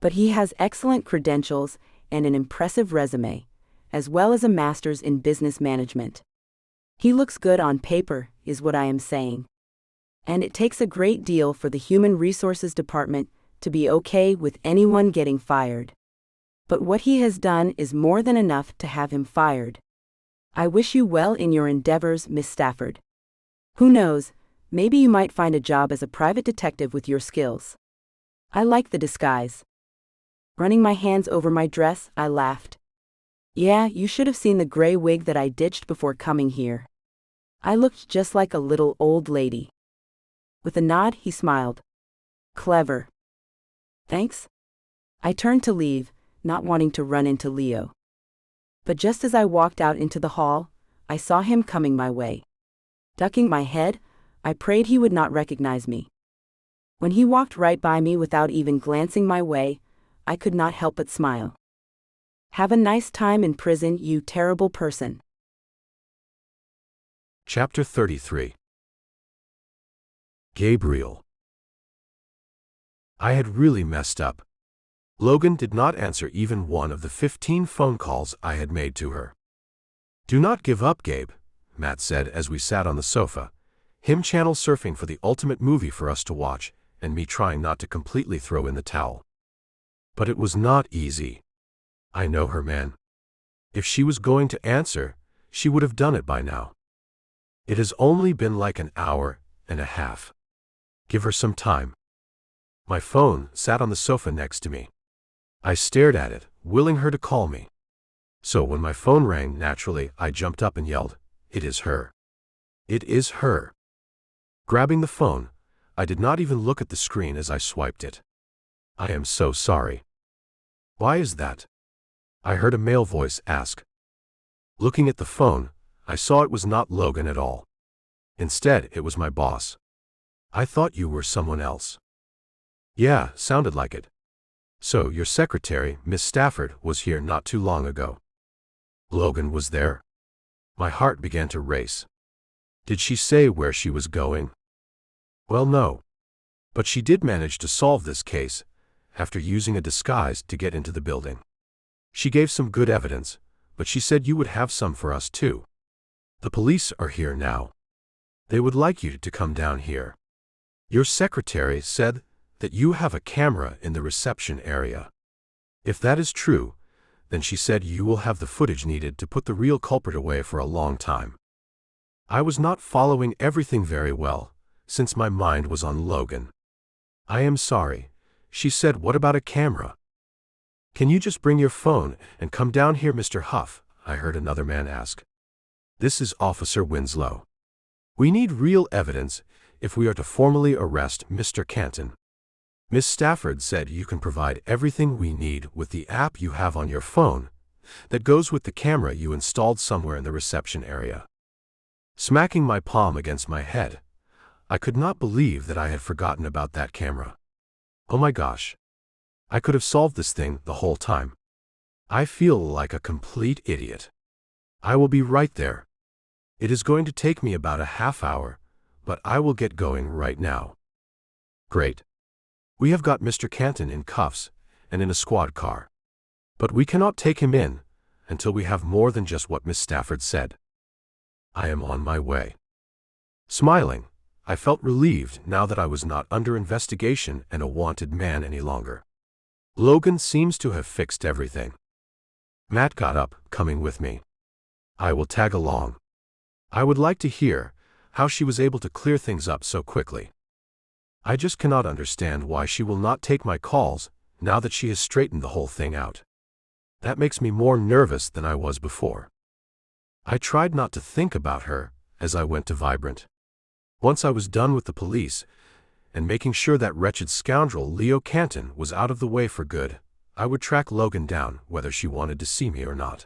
But he has excellent credentials and an impressive resume, as well as a master's in business management. He looks good on paper, is what I am saying. And it takes a great deal for the Human Resources Department to be okay with anyone getting fired. But what he has done is more than enough to have him fired. I wish you well in your endeavors, Miss Stafford. Who knows, maybe you might find a job as a private detective with your skills. I like the disguise. Running my hands over my dress, I laughed. Yeah, you should have seen the gray wig that I ditched before coming here. I looked just like a little old lady. With a nod, he smiled. Clever. Thanks. I turned to leave, not wanting to run into Leo. But just as I walked out into the hall, I saw him coming my way. Ducking my head, I prayed he would not recognize me. When he walked right by me without even glancing my way, I could not help but smile. Have a nice time in prison, you terrible person. Chapter 33. Gabriel. I had really messed up. Logan did not answer even one of the 15 phone calls I had made to her. Do not give up, Gabe, Matt said as we sat on the sofa, him channel surfing for the ultimate movie for us to watch, and me trying not to completely throw in the towel. But it was not easy. I know her, man. If she was going to answer, she would have done it by now. It has only been like an hour and a half. Give her some time. My phone sat on the sofa next to me. I stared at it, willing her to call me. So when my phone rang, naturally, I jumped up and yelled, "It is her. It is her." Grabbing the phone, I did not even look at the screen as I swiped it. I am so sorry. Why is that? I heard a male voice ask. Looking at the phone, I saw it was not Logan at all. Instead, it was my boss. I thought you were someone else. Yeah, sounded like it. So your secretary, Miss Stafford, was here not too long ago. Logan was there. My heart began to race. Did she say where she was going? Well, no. But she did manage to solve this case after using a disguise to get into the building. She gave some good evidence, but she said you would have some for us too. The police are here now. They would like you to come down here. Your secretary said that you have a camera in the reception area. If that is true, then she said you will have the footage needed to put the real culprit away for a long time. I was not following everything very well, since my mind was on Logan. I am sorry. She said, what about a camera? Can you just bring your phone and come down here, Mr. Huff? I heard another man ask. This is Officer Winslow. We need real evidence if we are to formally arrest Mr. Canton. Miss Stafford said you can provide everything we need with the app you have on your phone that goes with the camera you installed somewhere in the reception area. Smacking my palm against my head, I could not believe that I had forgotten about that camera. Oh my gosh. I could have solved this thing the whole time. I feel like a complete idiot. I will be right there. It is going to take me about a half hour, but I will get going right now. Great. We have got Mr. Canton in cuffs and in a squad car. But we cannot take him in until we have more than just what Miss Stafford said. I am on my way. Smiling, I felt relieved now that I was not under investigation and a wanted man any longer. Logan seems to have fixed everything. Matt got up, coming with me. I will tag along. I would like to hear how she was able to clear things up so quickly. I just cannot understand why she will not take my calls now that she has straightened the whole thing out. That makes me more nervous than I was before. I tried not to think about her as I went to Vibrant. Once I was done with the police and making sure that wretched scoundrel Leo Canton was out of the way for good, I would track Logan down whether she wanted to see me or not.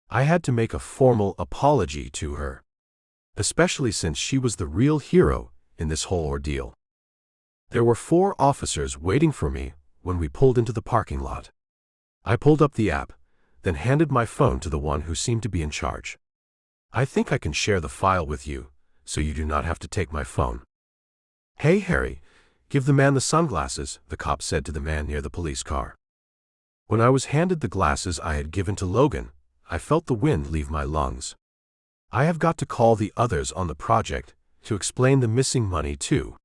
I had to make a formal apology to her, especially since she was the real hero in this whole ordeal. There were 4 officers waiting for me when we pulled into the parking lot. I pulled up the app, then handed my phone to the one who seemed to be in charge. I think I can share the file with you, so you do not have to take my phone. Hey, Harry, give the man the sunglasses, the cop said to the man near the police car. When I was handed the glasses I had given to Logan, I felt the wind leave my lungs. I have got to call the others on the project to explain the missing money too.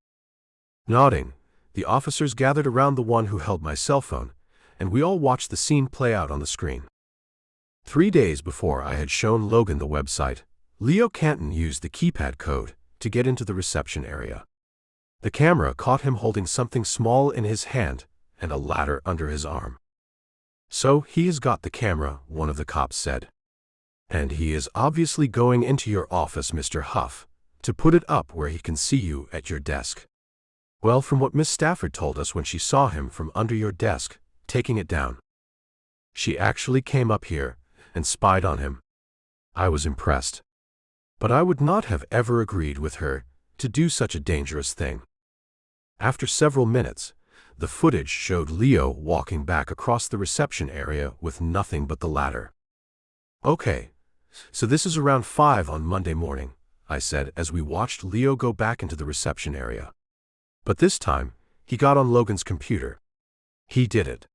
Nodding, the officers gathered around the one who held my cell phone, and we all watched the scene play out on the screen. 3 days before I had shown Logan the website, Leo Canton used the keypad code to get into the reception area. The camera caught him holding something small in his hand and a ladder under his arm. So he has got the camera, one of the cops said. And he is obviously going into your office, Mr. Huff, to put it up where he can see you at your desk. Well, from what Miss Stafford told us when she saw him from under your desk, taking it down. She actually came up here and spied on him. I was impressed. But I would not have ever agreed with her to do such a dangerous thing. After several minutes, the footage showed Leo walking back across the reception area with nothing but the ladder. Okay, so this is around 5 on Monday morning, I said as we watched Leo go back into the reception area. But this time, he got on Logan's computer. He did it.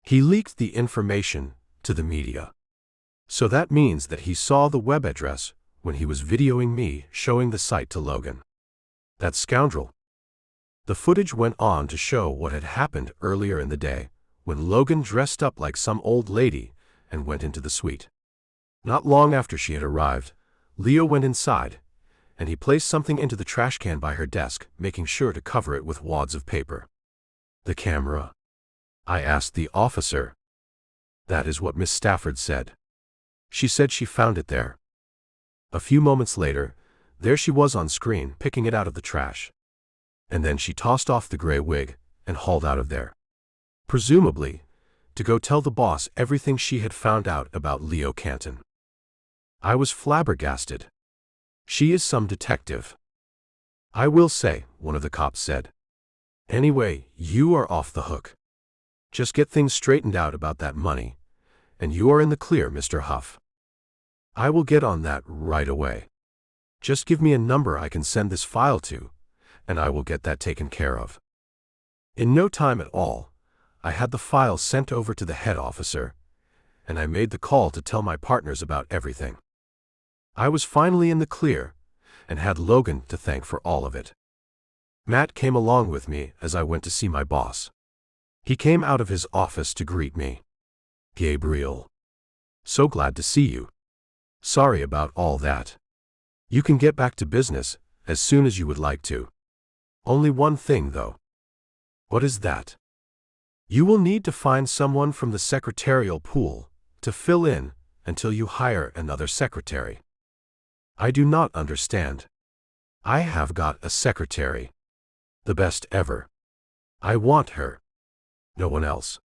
He leaked the information to the media. So that means that he saw the web address when he was videoing me showing the site to Logan. That scoundrel. The footage went on to show what had happened earlier in the day, when Logan dressed up like some old lady and went into the suite. Not long after she had arrived, Leo went inside, and he placed something into the trash can by her desk, making sure to cover it with wads of paper. The camera? I asked the officer. That is what Miss Stafford said. She said she found it there. A few moments later, there she was on screen, picking it out of the trash. And then she tossed off the gray wig and hauled out of there. Presumably, to go tell the boss everything she had found out about Leo Canton. I was flabbergasted. She is some detective. I will say, one of the cops said. Anyway, you are off the hook. Just get things straightened out about that money, and you are in the clear, Mr. Huff. I will get on that right away. Just give me a number I can send this file to, and I will get that taken care of. In no time at all, I had the file sent over to the head officer, and I made the call to tell my partners about everything. I was finally in the clear, and had Logan to thank for all of it. Matt came along with me as I went to see my boss. He came out of his office to greet me. "Gabriel. So glad to see you. Sorry about all that. You can get back to business as soon as you would like to. Only one thing, though." "What is that?" "You will need to find someone from the secretarial pool to fill in until you hire another secretary." "I do not understand. I have got a secretary. The best ever. I want her. No one else."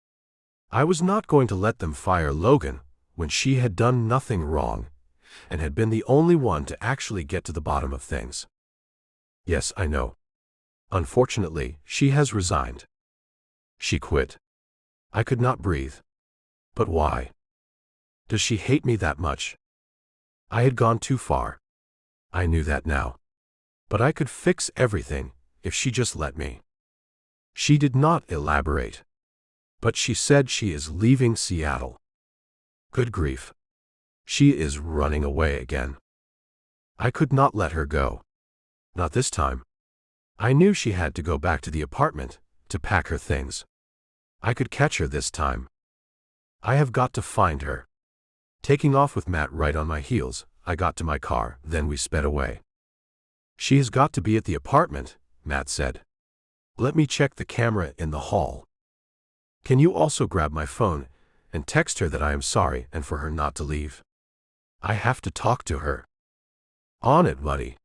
I was not going to let them fire Logan when she had done nothing wrong and had been the only one to actually get to the bottom of things. "Yes, I know. Unfortunately, she has resigned. She quit." I could not breathe. "But why? Does she hate me that much?" I had gone too far. I knew that now. But I could fix everything if she just let me. She did not elaborate. But she said she is leaving Seattle. Good grief. She is running away again. I could not let her go. Not this time. I knew she had to go back to the apartment to pack her things. I could catch her this time. I have got to find her. Taking off with Matt right on my heels, I got to my car, then we sped away. "She has got to be at the apartment," Matt said. "Let me check the camera in the hall. Can you also grab my phone and text her that I am sorry and for her not to leave? I have to talk to her." "On it, buddy."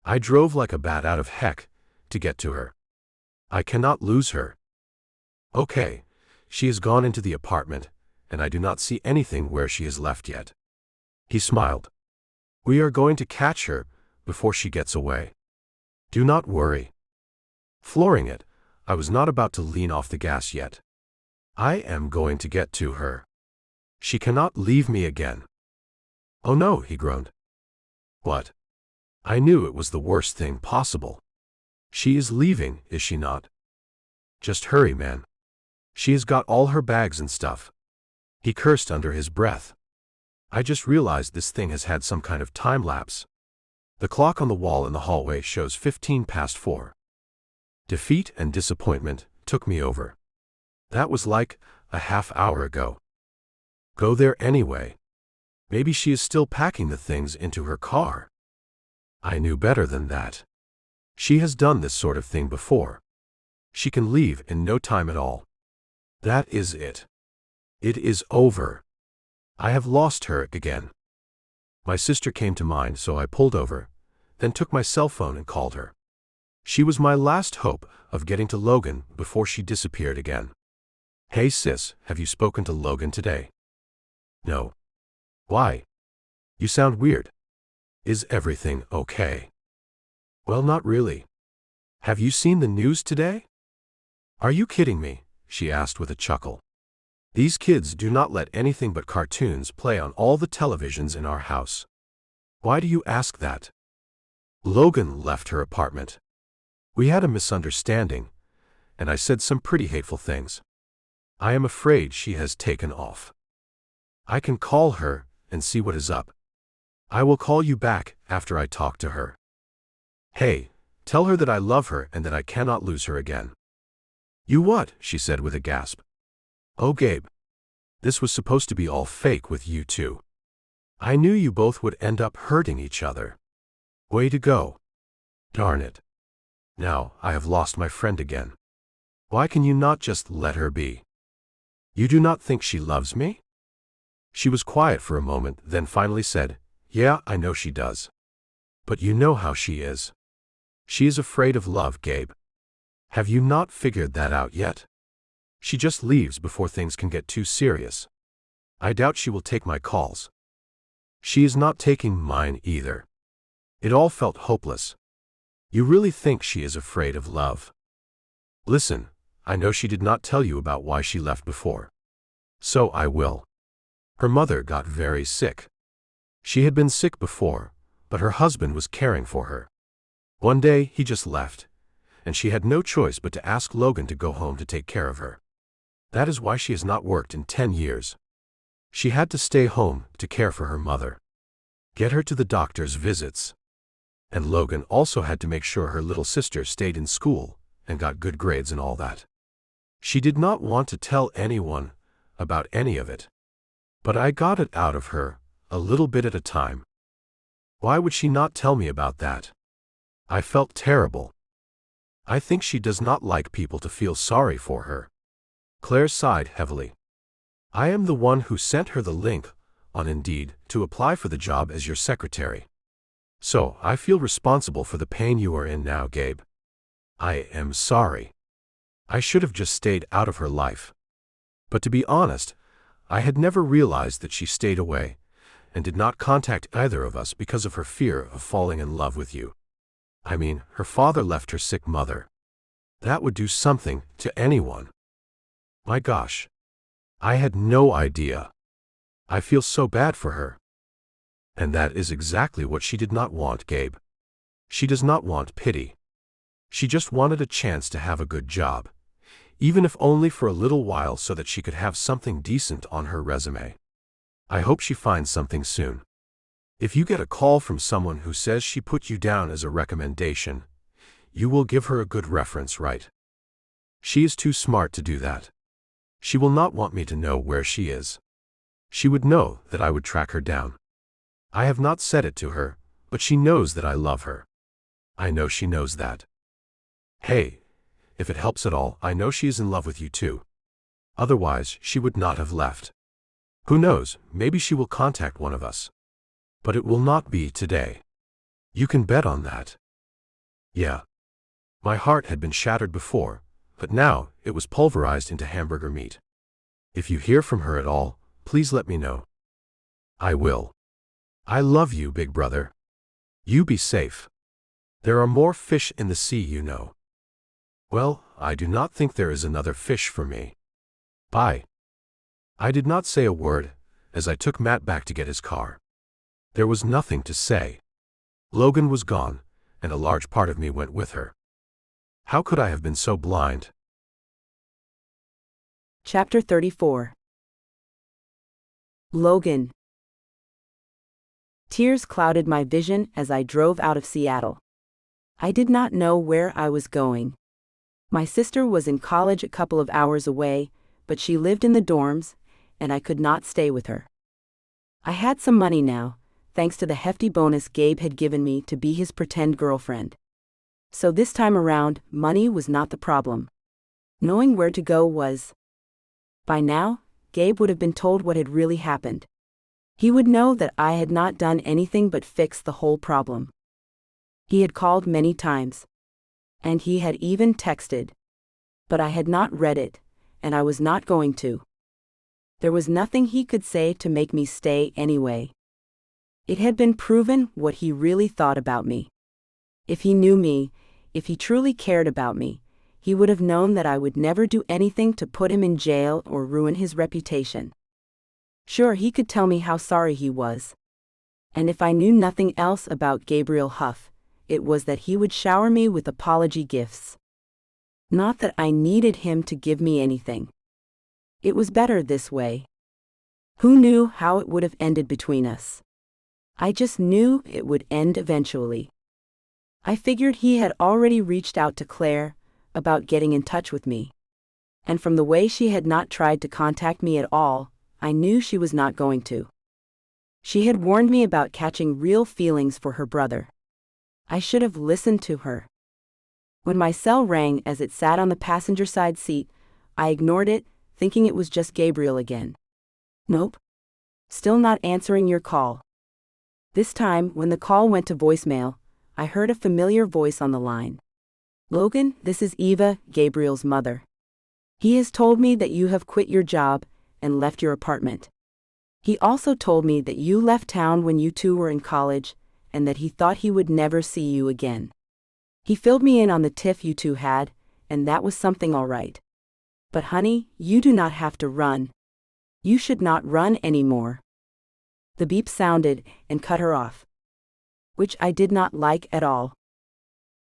I drove like a bat out of heck to get to her. I cannot lose her. "Okay, she has gone into the apartment, and I do not see anything where she has left yet." He smiled. "We are going to catch her before she gets away. Do not worry." Flooring it, I was not about to lean off the gas yet. I am going to get to her. She cannot leave me again. "Oh no," he groaned. "What?" I knew it was the worst thing possible. "She is leaving, is she not? Just hurry, man. She has got all her bags and stuff." He cursed under his breath. I just realized this thing has had some kind of time lapse. The clock on the wall in the hallway shows 15 past 4. Defeat and disappointment took me over. That was like a half hour ago. Go there anyway. Maybe she is still packing the things into her car. I knew better than that. She has done this sort of thing before. She can leave in no time at all. That is it. It is over. I have lost her again. My sister came to mind, so I pulled over, then took my cell phone and called her. She was my last hope of getting to Logan before she disappeared again. "Hey sis, have you spoken to Logan today?" "No." "Why? You sound weird. Is everything okay?" "Well, not really. Have you seen the news today?" "Are you kidding me?" she asked with a chuckle. "These kids do not let anything but cartoons play on all the televisions in our house. Why do you ask that?" "Logan left her apartment. We had a misunderstanding, and I said some pretty hateful things. I am afraid she has taken off. I can call her and see what is up. I will call you back after I talk to her. Hey, tell her that I love her and that I cannot lose her again." "You what?" she said with a gasp. "Oh, Gabe. This was supposed to be all fake with you two. I knew you both would end up hurting each other. Way to go. Darn it. Now I have lost my friend again. Why can you not just let her be? You do not think she loves me?" She was quiet for a moment, then finally said, "Yeah, I know she does. But you know how she is. She is afraid of love, Gabe. Have you not figured that out yet? She just leaves before things can get too serious. I doubt she will take my calls. She is not taking mine either." It all felt hopeless. "You really think she is afraid of love?" "Listen, I know she did not tell you about why she left before. So I will. Her mother got very sick. She had been sick before, but her husband was caring for her. One day, he just left, and she had no choice but to ask Logan to go home to take care of her. That is why she has not worked in 10 years. She had to stay home to care for her mother, get her to the doctor's visits. And Logan also had to make sure her little sister stayed in school and got good grades and all that. She did not want to tell anyone about any of it. But I got it out of her, a little bit at a time. Why would she not tell me about that? I felt terrible. I think she does not like people to feel sorry for her. Claire sighed heavily. I am the one who sent her the link on Indeed to apply for the job as your secretary. So, I feel responsible for the pain you are in now, Gabe. I am sorry. I should have just stayed out of her life. But to be honest, I had never realized that she stayed away and did not contact either of us because of her fear of falling in love with you. I mean, her father left her sick mother. That would do something to anyone. My gosh. I had no idea. I feel so bad for her. And that is exactly what she did not want, Gabe. She does not want pity. She just wanted a chance to have a good job, even if only for a little while so that she could have something decent on her resume. I hope she finds something soon. If you get a call from someone who says she put you down as a recommendation, you will give her a good reference, right? She is too smart to do that. She will not want me to know where she is. She would know that I would track her down. I have not said it to her, but she knows that I love her. I know she knows that. Hey, if it helps at all, I know she is in love with you too. Otherwise, she would not have left. Who knows, maybe she will contact one of us. But it will not be today. You can bet on that. Yeah. My heart had been shattered before, but now it was pulverized into hamburger meat. If you hear from her at all, please let me know. I will. I love you, big brother. You be safe. There are more fish in the sea, you know. Well, I do not think there is another fish for me. Bye. I did not say a word, as I took Matt back to get his car. There was nothing to say. Logan was gone, and a large part of me went with her. How could I have been so blind? Chapter 34. Logan. Tears clouded my vision as I drove out of Seattle. I did not know where I was going. My sister was in college a couple of hours away, but she lived in the dorms, and I could not stay with her. I had some money now, thanks to the hefty bonus Gabe had given me to be his pretend girlfriend. So this time around, money was not the problem. Knowing where to go was. By now, Gabe would have been told what had really happened. He would know that I had not done anything but fix the whole problem. He had called many times. And he had even texted. But I had not read it, and I was not going to. There was nothing he could say to make me stay anyway. It had been proven what he really thought about me. If he knew me, if he truly cared about me, he would have known that I would never do anything to put him in jail or ruin his reputation. Sure, he could tell me how sorry he was. And if I knew nothing else about Gabriel Huff, it was that he would shower me with apology gifts. Not that I needed him to give me anything. It was better this way. Who knew how it would have ended between us? I just knew it would end eventually. I figured he had already reached out to Claire about getting in touch with me. And from the way she had not tried to contact me at all, I knew she was not going to. She had warned me about catching real feelings for her brother. I should have listened to her. When my cell rang as it sat on the passenger side seat, I ignored it, thinking it was just Gabriel again. Nope. Still not answering your call. This time, when the call went to voicemail, I heard a familiar voice on the line. Logan, this is Eva, Gabriel's mother. He has told me that you have quit your job and left your apartment. He also told me that you left town when you two were in college, and that he thought he would never see you again. He filled me in on the tiff you two had, and that was something all right. But honey, you do not have to run. You should not run anymore. The beep sounded and cut her off. which I did not like at all.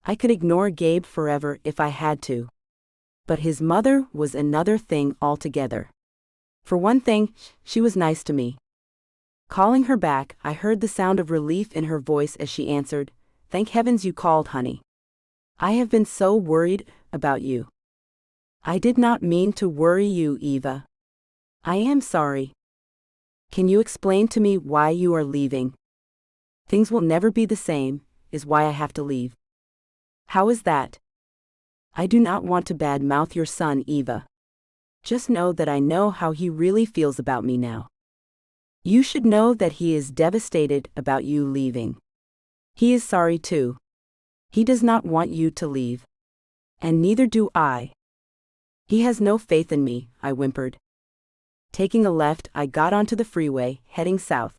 I could ignore Gabe forever if I had to. But his mother was another thing altogether. For one thing, she was nice to me. Calling her back, I heard the sound of relief in her voice as she answered, "Thank heavens you called, honey. I have been so worried about you." "I did not mean to worry you, Eva. I am sorry. Can you explain to me why you are leaving?" "Things will never be the same, is why I have to leave." "How is that?" "I do not want to badmouth your son, Eva. Just know that I know how he really feels about me now. You should know that he is devastated about you leaving. He is sorry too. He does not want you to leave. And neither do I. He has no faith in me," I whimpered. Taking a left, I got onto the freeway, heading south.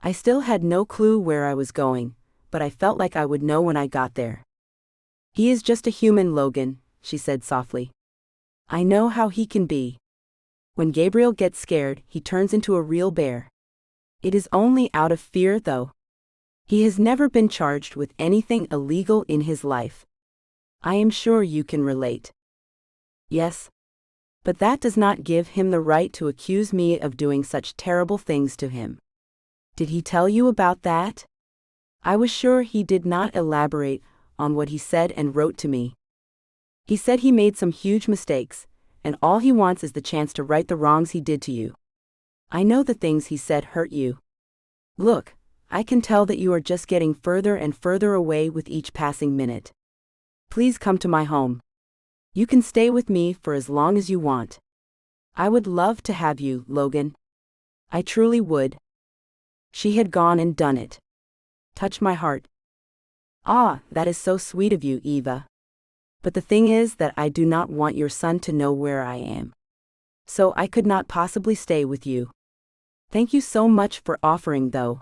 I still had no clue where I was going, but I felt like I would know when I got there. "He is just a human, Logan," she said softly. "I know how he can be. When Gabriel gets scared, he turns into a real bear. It is only out of fear, though. He has never been charged with anything illegal in his life. I am sure you can relate." "Yes. But that does not give him the right to accuse me of doing such terrible things to him." "Did he tell you about that?" I was sure he did not elaborate on what he said and wrote to me. "He said he made some huge mistakes, and all he wants is the chance to right the wrongs he did to you. I know the things he said hurt you. Look, I can tell that you are just getting further and further away with each passing minute. Please come to my home. You can stay with me for as long as you want. I would love to have you, Logan. I truly would." She had gone and done it. Touched my heart. "Ah, that is so sweet of you, Eva. But the thing is that I do not want your son to know where I am. So I could not possibly stay with you. Thank you so much for offering, though.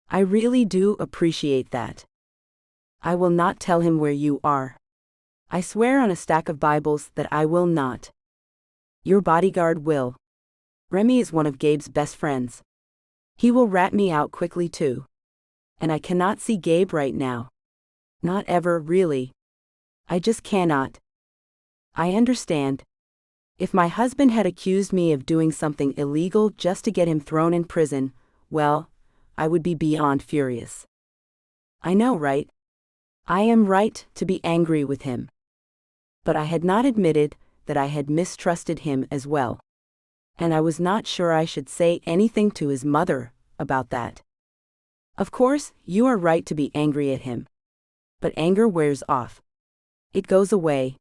I really do appreciate that. I will not tell him where you are. I swear on a stack of Bibles that I will not. Your bodyguard will. Remy is one of Gabe's best friends. He will rat me out quickly too. And I cannot see Gabe right now. Not ever, really. I just cannot. I understand. If my husband had accused me of doing something illegal just to get him thrown in prison, well, I would be beyond furious. I know, right? I am right to be angry with him. But I had not admitted that I had mistrusted him as well. And I was not sure I should say anything to his mother about that. Of course, you are right to be angry at him. But anger wears off. It goes away.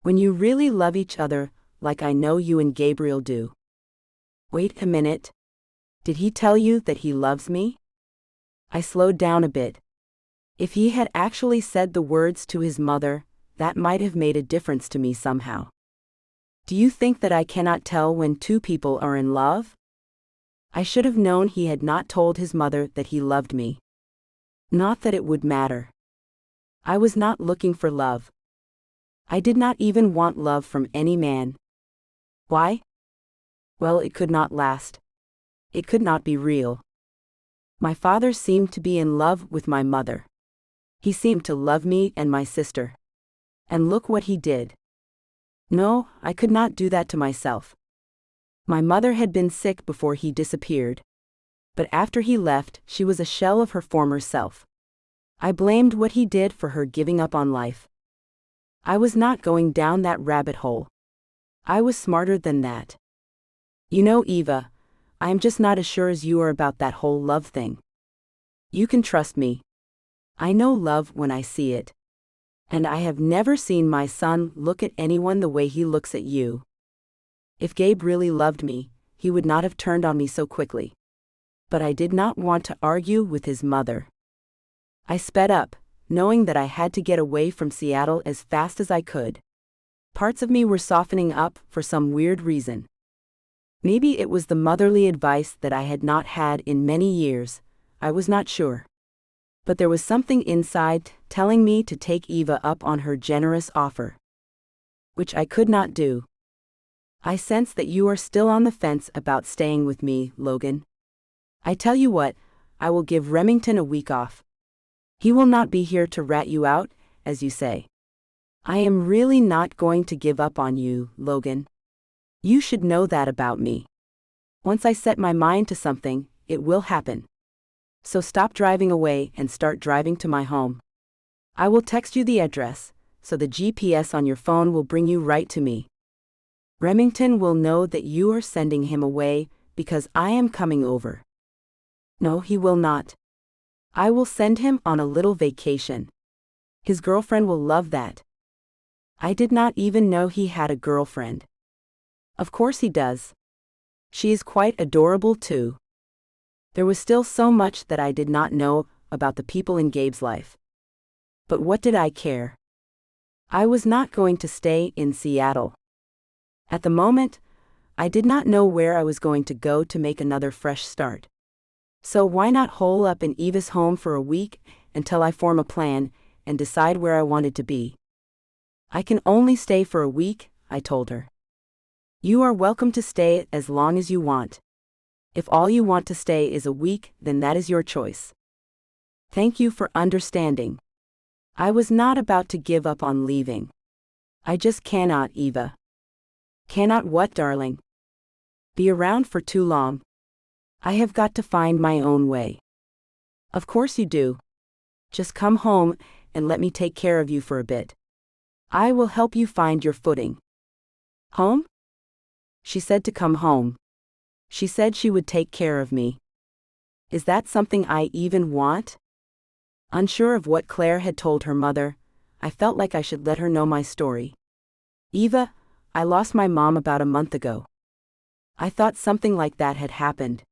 When you really love each other, like I know you and Gabriel do. Wait a minute. Did he tell you that he loves me? I slowed down a bit. If he had actually said the words to his mother, that might have made a difference to me somehow. Do you think that I cannot tell when two people are in love? I should have known he had not told his mother that he loved me. Not that it would matter. I was not looking for love. I did not even want love from any man. Why? Well, it could not last. It could not be real. My father seemed to be in love with my mother. He seemed to love me and my sister. And look what he did. No, I could not do that to myself. My mother had been sick before he disappeared. But after he left, she was a shell of her former self. I blamed what he did for her giving up on life. I was not going down that rabbit hole. I was smarter than that. You know, Eva, I am just not as sure as you are about that whole love thing. You can trust me. I know love when I see it. And I have never seen my son look at anyone the way he looks at you. If Gabe really loved me, he would not have turned on me so quickly. But I did not want to argue with his mother. I sped up, knowing that I had to get away from Seattle as fast as I could. Parts of me were softening up for some weird reason. Maybe it was the motherly advice that I had not had in many years, I was not sure. But there was something inside telling me to take Eva up on her generous offer. Which I could not do. I sense that you are still on the fence about staying with me, Logan. I tell you what, I will give Remington a week off. He will not be here to rat you out, as you say. I am really not going to give up on you, Logan. You should know that about me. Once I set my mind to something, it will happen. So stop driving away and start driving to my home. I will text you the address, so the GPS on your phone will bring you right to me. Remington will know that you are sending him away because I am coming over. No, he will not. I will send him on a little vacation. His girlfriend will love that. I did not even know he had a girlfriend. Of course he does. She is quite adorable too. There was still so much that I did not know about the people in Gabe's life. But what did I care? I was not going to stay in Seattle. At the moment, I did not know where I was going to go to make another fresh start. So why not hole up in Eva's home for a week until I form a plan and decide where I wanted to be? I can only stay for a week, I told her. You are welcome to stay as long as you want. If all you want to stay is a week, then that is your choice. Thank you for understanding. I was not about to give up on leaving. I just cannot, Eva. Cannot what, darling? Be around for too long. I have got to find my own way. Of course you do. Just come home and let me take care of you for a bit. I will help you find your footing. Home? She said to come home. She said she would take care of me. Is that something I even want? Unsure of what Claire had told her mother, I felt like I should let her know my story. Eva, I lost my mom about a month ago. I thought something like that had happened.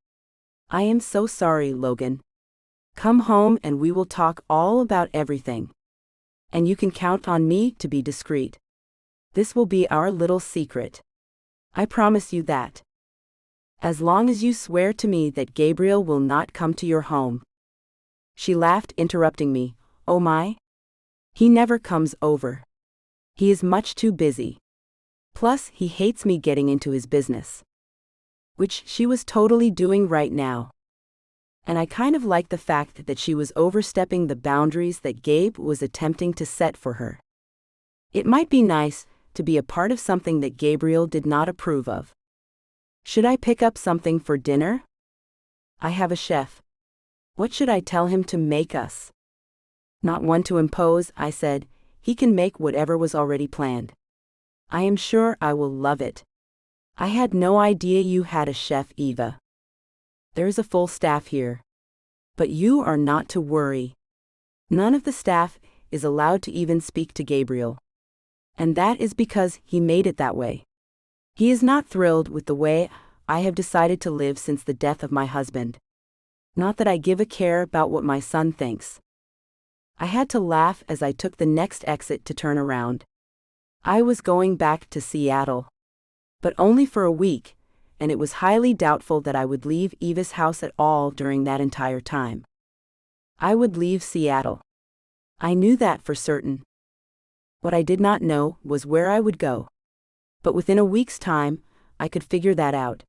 I am so sorry, Logan. Come home and we will talk all about everything. And you can count on me to be discreet. This will be our little secret. I promise you that. As long as you swear to me that Gabriel will not come to your home. She laughed, interrupting me. Oh my? He never comes over. He is much too busy. Plus, he hates me getting into his business. Which she was totally doing right now. And I kind of liked the fact that she was overstepping the boundaries that Gabe was attempting to set for her. It might be nice to be a part of something that Gabriel did not approve of. Should I pick up something for dinner? I have a chef. What should I tell him to make us? Not one to impose, I said. He can make whatever was already planned. I am sure I will love it. I had no idea you had a chef, Eva. There's a full staff here. But you are not to worry. None of the staff is allowed to even speak to Gabriel. And that is because he made it that way. He is not thrilled with the way I have decided to live since the death of my husband. Not that I give a care about what my son thinks. I had to laugh as I took the next exit to turn around. I was going back to Seattle. But only for a week, and it was highly doubtful that I would leave Eva's house at all during that entire time. I would leave Seattle. I knew that for certain. What I did not know was where I would go. But within a week's time, I could figure that out.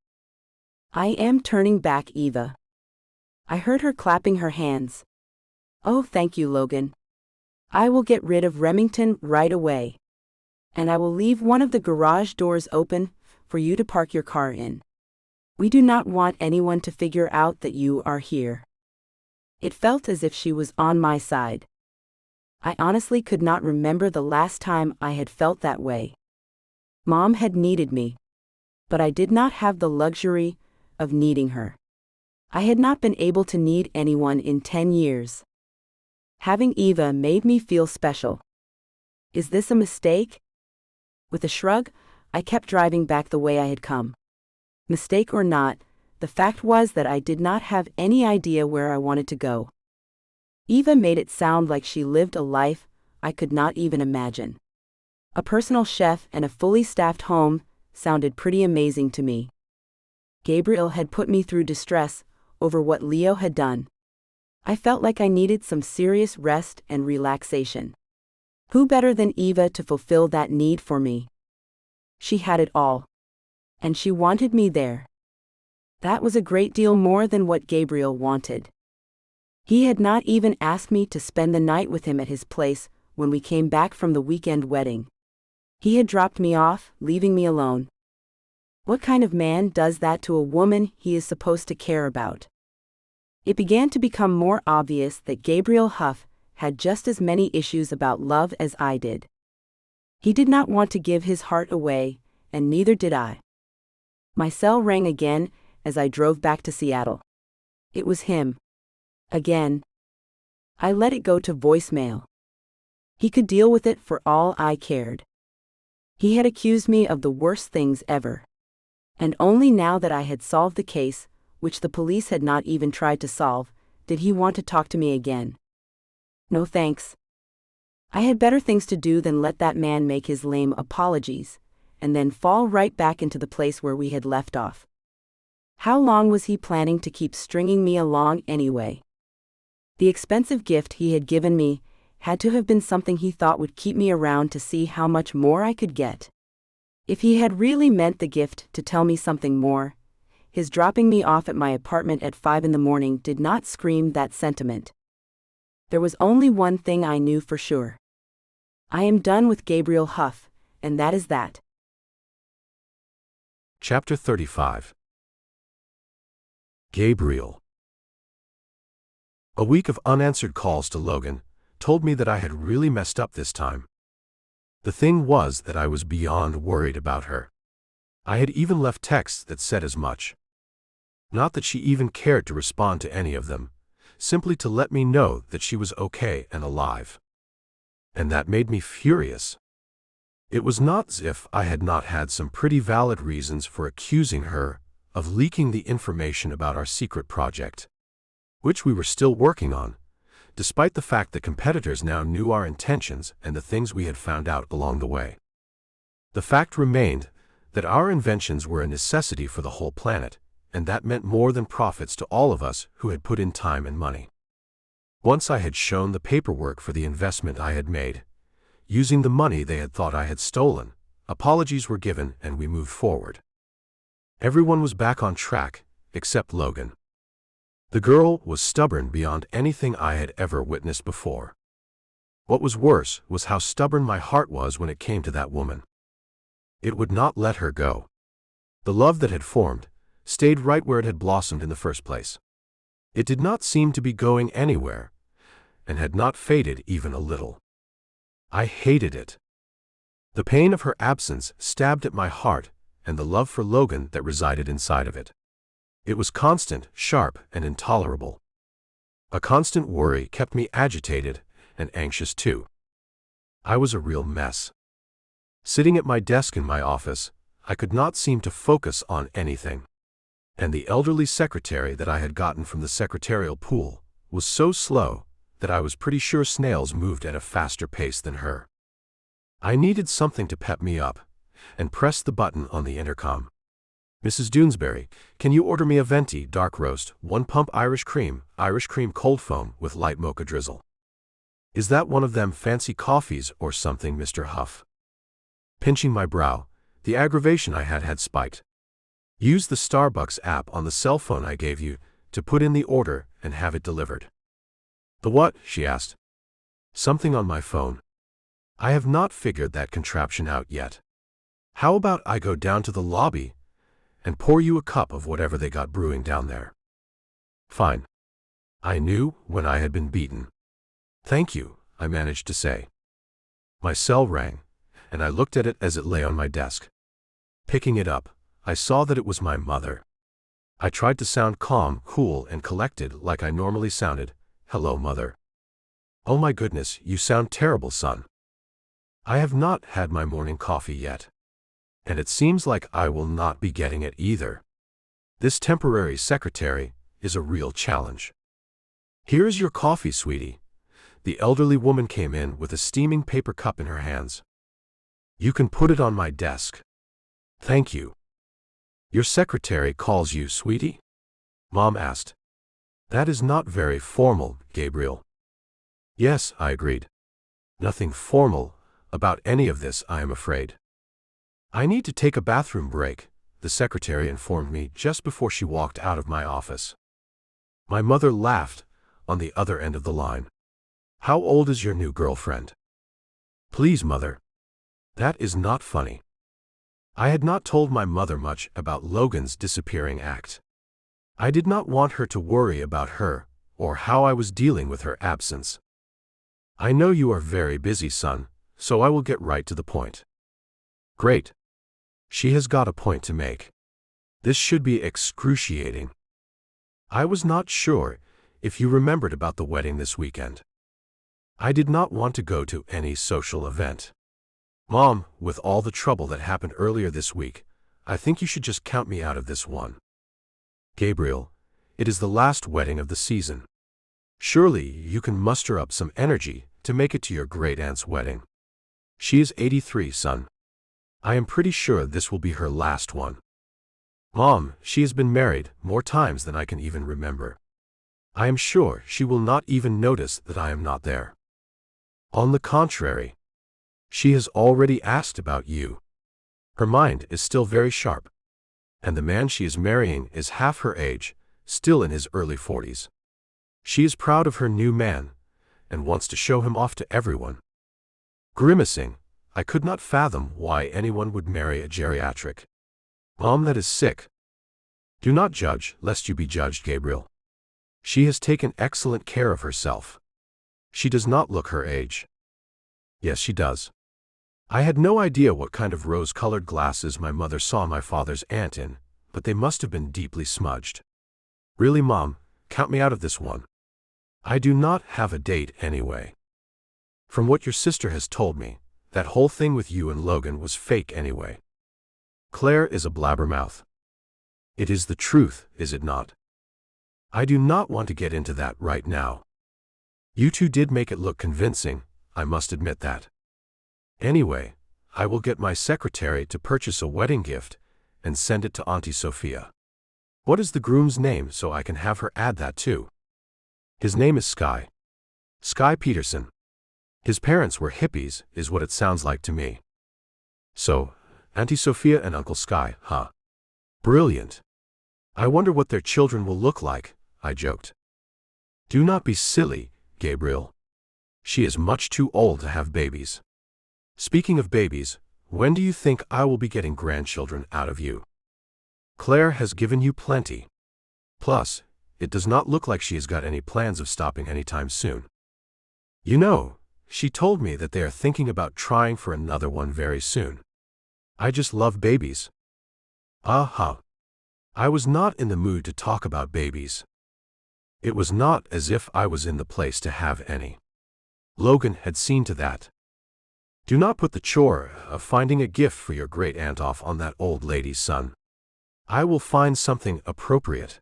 I am turning back, Eva. I heard her clapping her hands. Oh, thank you, Logan. I will get rid of Remington right away. And I will leave one of the garage doors open for you to park your car in. We do not want anyone to figure out that you are here. It felt as if she was on my side. I honestly could not remember the last time I had felt that way. Mom had needed me. But I did not have the luxury of needing her. I had not been able to need anyone in 10 years. Having Eva made me feel special. Is this a mistake? With a shrug, I kept driving back the way I had come. Mistake or not, the fact was that I did not have any idea where I wanted to go. Eva made it sound like she lived a life I could not even imagine. A personal chef and a fully staffed home sounded pretty amazing to me. Gabriel had put me through distress over what Leo had done. I felt like I needed some serious rest and relaxation. Who better than Eva to fulfill that need for me? She had it all. And she wanted me there. That was a great deal more than what Gabriel wanted. He had not even asked me to spend the night with him at his place when we came back from the weekend wedding. He had dropped me off, leaving me alone. What kind of man does that to a woman he is supposed to care about? It began to become more obvious that Gabriel Huff had just as many issues about love as I did. He did not want to give his heart away, and neither did I. My cell rang again as I drove back to Seattle. It was him. Again. I let it go to voicemail. He could deal with it for all I cared. He had accused me of the worst things ever. And only now that I had solved the case, which the police had not even tried to solve, did he want to talk to me again. No thanks. I had better things to do than let that man make his lame apologies, and then fall right back into the place where we had left off. How long was he planning to keep stringing me along anyway? The expensive gift he had given me had to have been something he thought would keep me around to see how much more I could get. If he had really meant the gift to tell me something more, his dropping me off at my apartment at 5 a.m. did not scream that sentiment. There was only one thing I knew for sure. I am done with Gabriel Huff, and that is that. Chapter 35. Gabriel. A week of unanswered calls to Logan told me that I had really messed up this time. The thing was that I was beyond worried about her. I had even left texts that said as much. Not that she even cared to respond to any of them, simply to let me know that she was okay and alive. And that made me furious. It was not as if I had not had some pretty valid reasons for accusing her of leaking the information about our secret project, which we were still working on, despite the fact that competitors now knew our intentions and the things we had found out along the way. The fact remained that our inventions were a necessity for the whole planet, and that meant more than profits to all of us who had put in time and money. Once I had shown the paperwork for the investment I had made, using the money they had thought I had stolen, apologies were given and we moved forward. Everyone was back on track, except Logan. The girl was stubborn beyond anything I had ever witnessed before. What was worse was how stubborn my heart was when it came to that woman. It would not let her go. The love that had formed stayed right where it had blossomed in the first place. It did not seem to be going anywhere, and had not faded even a little. I hated it. The pain of her absence stabbed at my heart, and the love for Logan that resided inside of it. It was constant, sharp, and intolerable. A constant worry kept me agitated and anxious too. I was a real mess. Sitting at my desk in my office, I could not seem to focus on anything. And the elderly secretary that I had gotten from the secretarial pool was so slow that I was pretty sure snails moved at a faster pace than her. I needed something to pep me up, and pressed the button on the intercom. "Mrs. Doonesbury, can you order me a venti dark roast, 1 pump Irish cream cold foam with light mocha drizzle? Is that one of them fancy coffees or something, Mr. Huff?" Pinching my brow, the aggravation I had spiked. "Use the Starbucks app on the cell phone I gave you to put in the order and have it delivered." "The what?" she asked. "Something on my phone. I have not figured that contraption out yet. How about I go down to the lobby and pour you a cup of whatever they got brewing down there?" "Fine." I knew when I had been beaten. "Thank you," I managed to say. My cell rang, and I looked at it as it lay on my desk. Picking it up, I saw that it was my mother. I tried to sound calm, cool, and collected like I normally sounded. "Hello, Mother." "Oh my goodness, you sound terrible, son." "I have not had my morning coffee yet. And it seems like I will not be getting it either. This temporary secretary is a real challenge." "Here is your coffee, sweetie." The elderly woman came in with a steaming paper cup in her hands. "You can put it on my desk." "Thank you." "Your secretary calls you, sweetie?" Mom asked. "That is not very formal, Gabriel." "Yes," I agreed. "Nothing formal about any of this, I am afraid." "I need to take a bathroom break," the secretary informed me just before she walked out of my office. My mother laughed, on the other end of the line. How old is your new girlfriend? Please, mother. That is not funny. I had not told my mother much about Logan's disappearing act. I did not want her to worry about her, or how I was dealing with her absence. I know you are very busy, son, so I will get right to the point. Great. She has got a point to make. This should be excruciating. I was not sure if you remembered about the wedding this weekend. I did not want to go to any social event. Mom, with all the trouble that happened earlier this week, I think you should just count me out of this one. Gabriel, it is the last wedding of the season. Surely you can muster up some energy to make it to your great-aunt's wedding. She is 83, son. I am pretty sure this will be her last one. Mom, she has been married more times than I can even remember. I am sure she will not even notice that I am not there. On the contrary, she has already asked about you. Her mind is still very sharp, and the man she is marrying is half her age, still in his early 40s. She is proud of her new man, and wants to show him off to everyone. Grimacing, I could not fathom why anyone would marry a geriatric. Mom, that is sick. Do not judge, lest you be judged, Gabriel. She has taken excellent care of herself. She does not look her age. Yes, she does. I had no idea what kind of rose-colored glasses my mother saw my father's aunt in, but they must have been deeply smudged. Really, Mom, count me out of this one. I do not have a date anyway. From what your sister has told me, that whole thing with you and Logan was fake anyway. Claire is a blabbermouth. It is the truth, is it not? I do not want to get into that right now. You two did make it look convincing, I must admit that. Anyway, I will get my secretary to purchase a wedding gift and send it to Auntie Sophia. What is the groom's name so I can have her add that too? His name is Sky. Sky Peterson. His parents were hippies, is what it sounds like to me. So, Auntie Sophia and Uncle Sky, huh? Brilliant. I wonder what their children will look like, I joked. Do not be silly, Gabriel. She is much too old to have babies. Speaking of babies, when do you think I will be getting grandchildren out of you? Claire has given you plenty. Plus, it does not look like she has got any plans of stopping anytime soon. You know, she told me that they are thinking about trying for another one very soon. I just love babies. Aha. I was not in the mood to talk about babies. It was not as if I was in the place to have any. Logan had seen to that. Do not put the chore of finding a gift for your great-aunt off on that old lady's son. I will find something appropriate.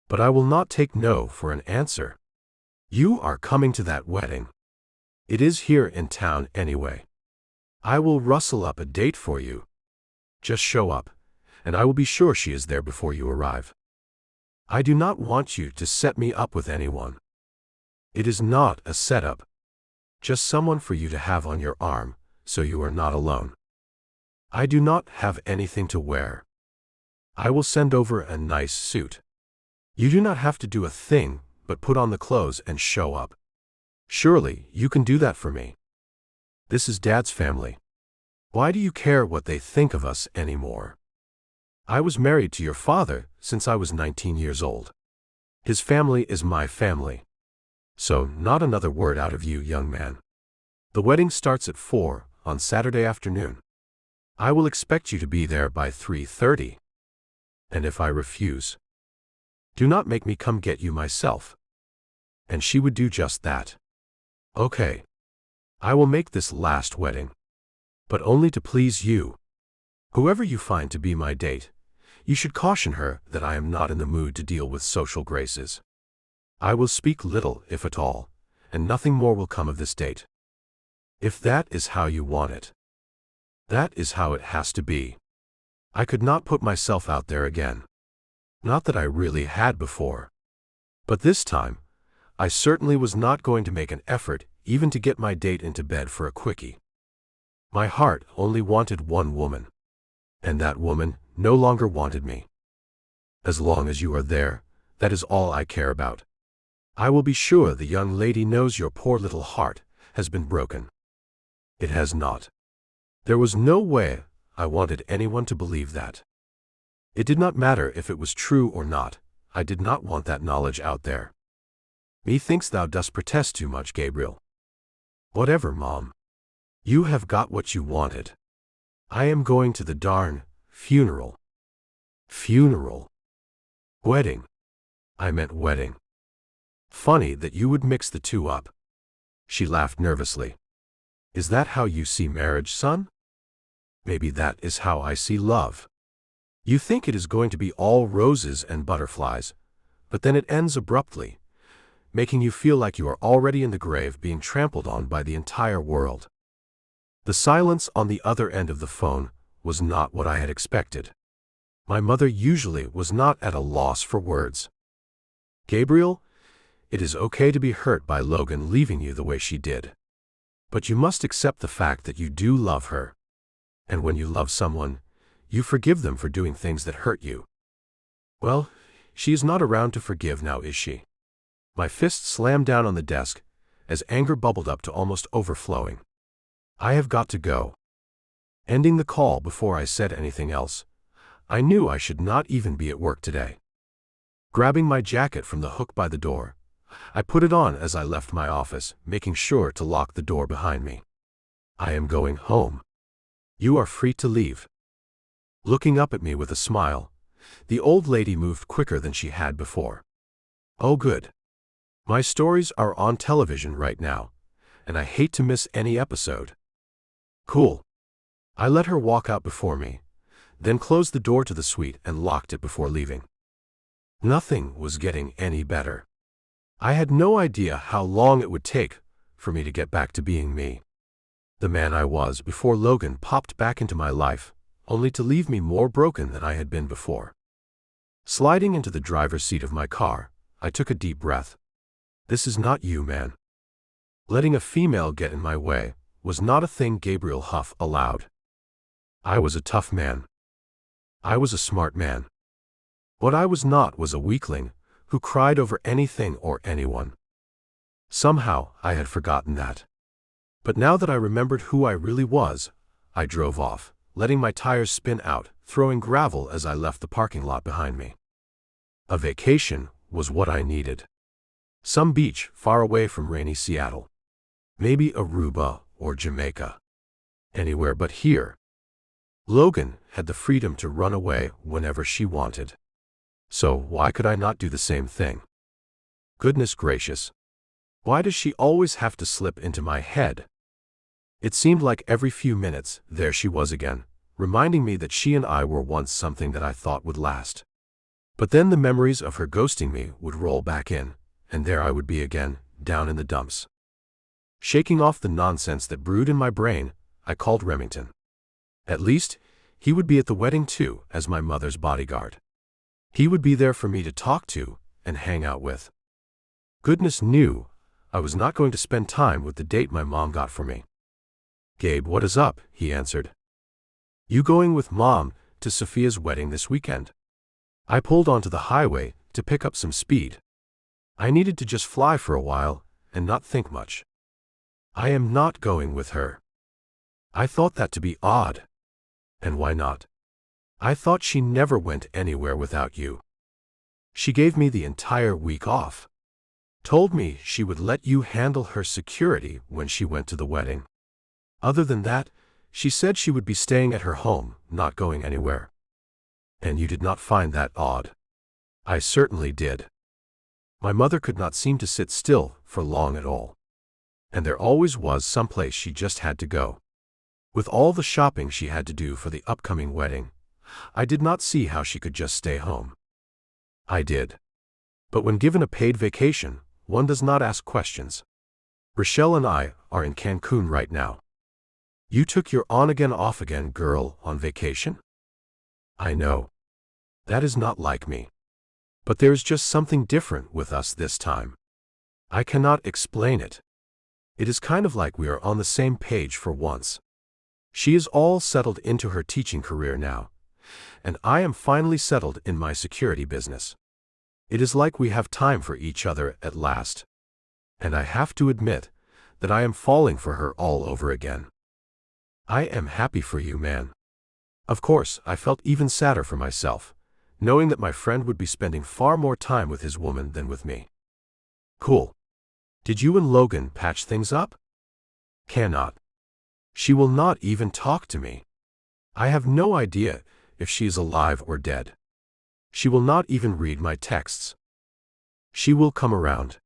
But I will not take no for an answer. You are coming to that wedding. It is here in town anyway. I will rustle up a date for you. Just show up, and I will be sure she is there before you arrive. I do not want you to set me up with anyone. It is not a setup. Just someone for you to have on your arm, so you are not alone. I do not have anything to wear. I will send over a nice suit. You do not have to do a thing, but put on the clothes and show up. Surely, you can do that for me. This is Dad's family. Why do you care what they think of us anymore? I was married to your father since I was 19 years old. His family is my family. So, not another word out of you, young man. The wedding starts at 4 on Saturday afternoon. I will expect you to be there by 3:30. And if I refuse, do not make me come get you myself. And she would do just that. Okay. I will make this last wedding. But only to please you. Whoever you find to be my date, you should caution her that I am not in the mood to deal with social graces. I will speak little, if at all, and nothing more will come of this date. If that is how you want it, that is how it has to be. I could not put myself out there again. Not that I really had before. But this time, I certainly was not going to make an effort even to get my date into bed for a quickie. My heart only wanted one woman. And that woman no longer wanted me. As long as you are there, that is all I care about. I will be sure the young lady knows your poor little heart has been broken. It has not. There was no way I wanted anyone to believe that. It did not matter if it was true or not. I did not want that knowledge out there. Methinks thou dost protest too much, Gabriel. Whatever, Mom. You have got what you wanted. I am going to the darn funeral. Funeral. Wedding. I meant wedding. Funny that you would mix the two up. She laughed nervously. Is that how you see marriage, son? Maybe that is how I see love. You think it is going to be all roses and butterflies, but then it ends abruptly, making you feel like you are already in the grave being trampled on by the entire world. The silence on the other end of the phone was not what I had expected. My mother usually was not at a loss for words. Gabriel, it is okay to be hurt by Logan leaving you the way she did. But you must accept the fact that you do love her. And when you love someone, you forgive them for doing things that hurt you. Well, she is not around to forgive now, is she? My fist slammed down on the desk as anger bubbled up to almost overflowing. I have got to go. Ending the call before I said anything else, I knew I should not even be at work today. Grabbing my jacket from the hook by the door, I put it on as I left my office, making sure to lock the door behind me. I am going home. You are free to leave. Looking up at me with a smile, the old lady moved quicker than she had before. Oh good. My stories are on television right now, and I hate to miss any episode. Cool. I let her walk out before me, then closed the door to the suite and locked it before leaving. Nothing was getting any better. I had no idea how long it would take for me to get back to being me. The man I was before Logan popped back into my life, only to leave me more broken than I had been before. Sliding into the driver's seat of my car, I took a deep breath. This is not you, man. Letting a female get in my way was not a thing Gabriel Huff allowed. I was a tough man. I was a smart man. What I was not was a weakling who cried over anything or anyone. Somehow I had forgotten that. But now that I remembered who I really was, I drove off, letting my tires spin out, throwing gravel as I left the parking lot behind me. A vacation was what I needed. Some beach far away from rainy Seattle. Maybe Aruba or Jamaica. Anywhere but here. Logan had the freedom to run away whenever she wanted. So why could I not do the same thing? Goodness gracious. Why does she always have to slip into my head? It seemed like every few minutes, there she was again, reminding me that she and I were once something that I thought would last. But then the memories of her ghosting me would roll back in, and there I would be again, down in the dumps. Shaking off the nonsense that brewed in my brain, I called Remington. At least, he would be at the wedding too, as my mother's bodyguard. He would be there for me to talk to and hang out with. Goodness knew I was not going to spend time with the date my mom got for me. Gabe, what is up? He answered. You going with Mom to Sophia's wedding this weekend? I pulled onto the highway to pick up some speed. I needed to just fly for a while and not think much. I am not going with her. I thought that to be odd. And why not? I thought she never went anywhere without you. She gave me the entire week off. Told me she would let you handle her security when she went to the wedding. Other than that, she said she would be staying at her home, not going anywhere. And you did not find that odd. I certainly did. My mother could not seem to sit still for long at all. And there always was some place she just had to go. With all the shopping she had to do for the upcoming wedding, I did not see how she could just stay home. I did. But when given a paid vacation, one does not ask questions. Rochelle and I are in Cancun right now. You took your on-again off-again girl on vacation? I know. That is not like me. But there is just something different with us this time. I cannot explain it. It is kind of like we are on the same page for once. She is all settled into her teaching career now, and I am finally settled in my security business. It is like we have time for each other at last. And I have to admit that I am falling for her all over again. I am happy for you, man. Of course, I felt even sadder for myself, knowing that my friend would be spending far more time with his woman than with me. Cool. Did you and Logan patch things up? Cannot. She will not even talk to me. I have no idea if she is alive or dead. She will not even read my texts. She will come around.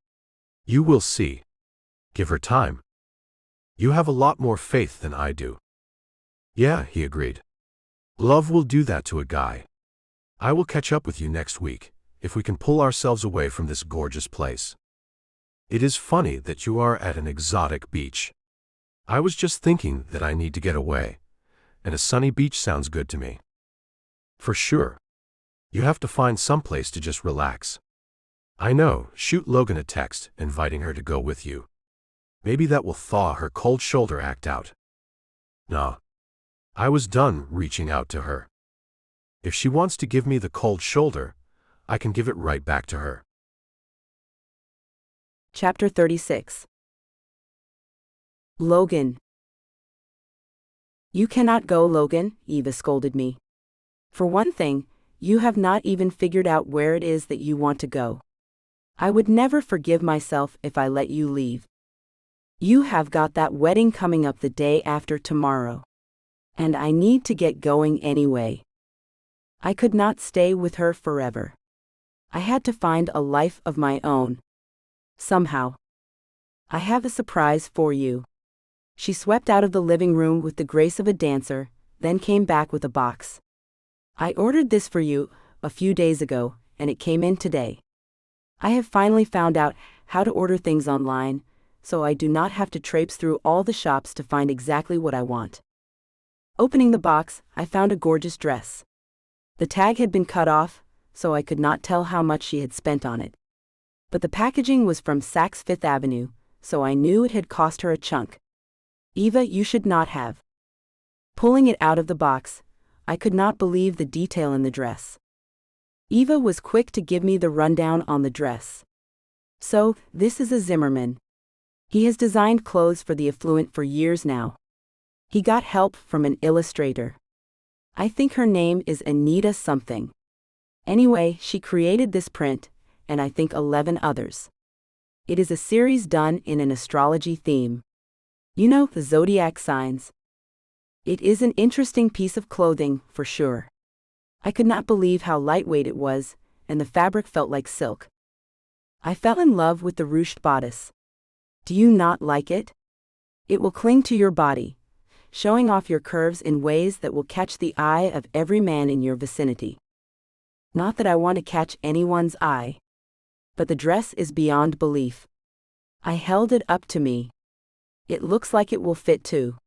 You will see. Give her time. You have a lot more faith than I do. Yeah, he agreed. Love will do that to a guy. I will catch up with you next week, if we can pull ourselves away from this gorgeous place. It is funny that you are at an exotic beach. I was just thinking that I need to get away, and a sunny beach sounds good to me. For sure. You have to find some place to just relax. I know, shoot Logan a text, inviting her to go with you. Maybe that will thaw her cold shoulder act out. Nah. I was done reaching out to her. If she wants to give me the cold shoulder, I can give it right back to her. Chapter 36. Logan. You cannot go, Logan, Eva scolded me. For one thing, you have not even figured out where it is that you want to go. I would never forgive myself if I let you leave. You have got that wedding coming up the day after tomorrow. And I need to get going anyway. I could not stay with her forever. I had to find a life of my own. Somehow. I have a surprise for you. She swept out of the living room with the grace of a dancer, then came back with a box. I ordered this for you a few days ago, and it came in today. I have finally found out how to order things online, so I do not have to traipse through all the shops to find exactly what I want. Opening the box, I found a gorgeous dress. The tag had been cut off, so I could not tell how much she had spent on it. But the packaging was from Saks Fifth Avenue, so I knew it had cost her a chunk. Eva, you should not have. Pulling it out of the box, I could not believe the detail in the dress. Eva was quick to give me the rundown on the dress. So, this is a Zimmerman. He has designed clothes for the affluent for years now. He got help from an illustrator. I think her name is Anita something. Anyway, she created this print, and I think 11 others. It is a series done in an astrology theme. You know, the zodiac signs. It is an interesting piece of clothing, for sure. I could not believe how lightweight it was, and the fabric felt like silk. I fell in love with the ruched bodice. Do you not like it? It will cling to your body, showing off your curves in ways that will catch the eye of every man in your vicinity. Not that I want to catch anyone's eye. But the dress is beyond belief. I held it up to me. It looks like it will fit too.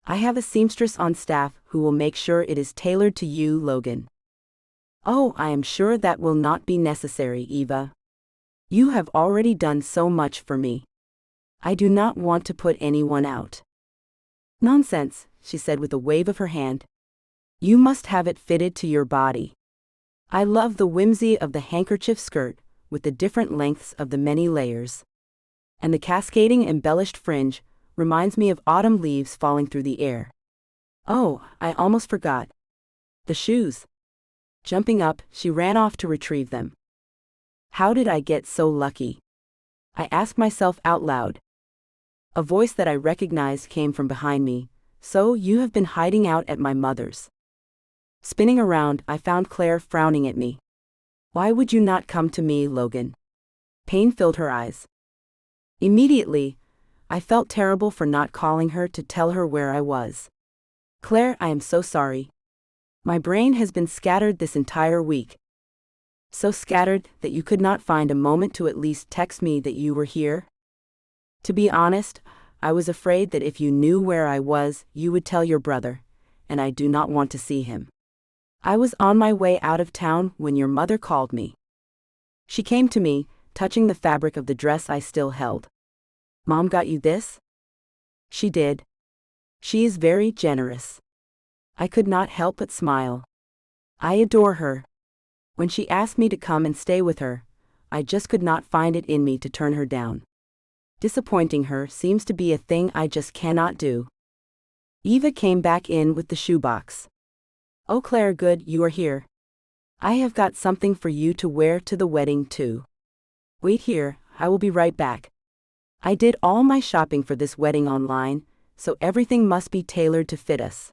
I have a seamstress on staff who will make sure it is tailored to you, Logan. Oh, I am sure that will not be necessary, Eva. You have already done so much for me. I do not want to put anyone out. Nonsense, she said with a wave of her hand. You must have it fitted to your body. I love the whimsy of the handkerchief skirt, with the different lengths of the many layers. And the cascading embellished fringe reminds me of autumn leaves falling through the air. Oh, I almost forgot. The shoes. Jumping up, she ran off to retrieve them. How did I get so lucky? I asked myself out loud. A voice that I recognized came from behind me. So you have been hiding out at my mother's. Spinning around, I found Claire frowning at me. Why would you not come to me, Logan? Pain filled her eyes. Immediately, I felt terrible for not calling her to tell her where I was. Claire, I am so sorry. My brain has been scattered this entire week. So scattered that you could not find a moment to at least text me that you were here? To be honest, I was afraid that if you knew where I was, you would tell your brother, and I do not want to see him. I was on my way out of town when your mother called me. She came to me, touching the fabric of the dress I still held. Mom got you this? She did. She is very generous. I could not help but smile. I adore her. When she asked me to come and stay with her, I just could not find it in me to turn her down. Disappointing her seems to be a thing I just cannot do. Eva came back in with the shoebox. "Oh, Claire, good you are here. I have got something for you to wear to the wedding too. Wait here, I will be right back. I did all my shopping for this wedding online, so everything must be tailored to fit us.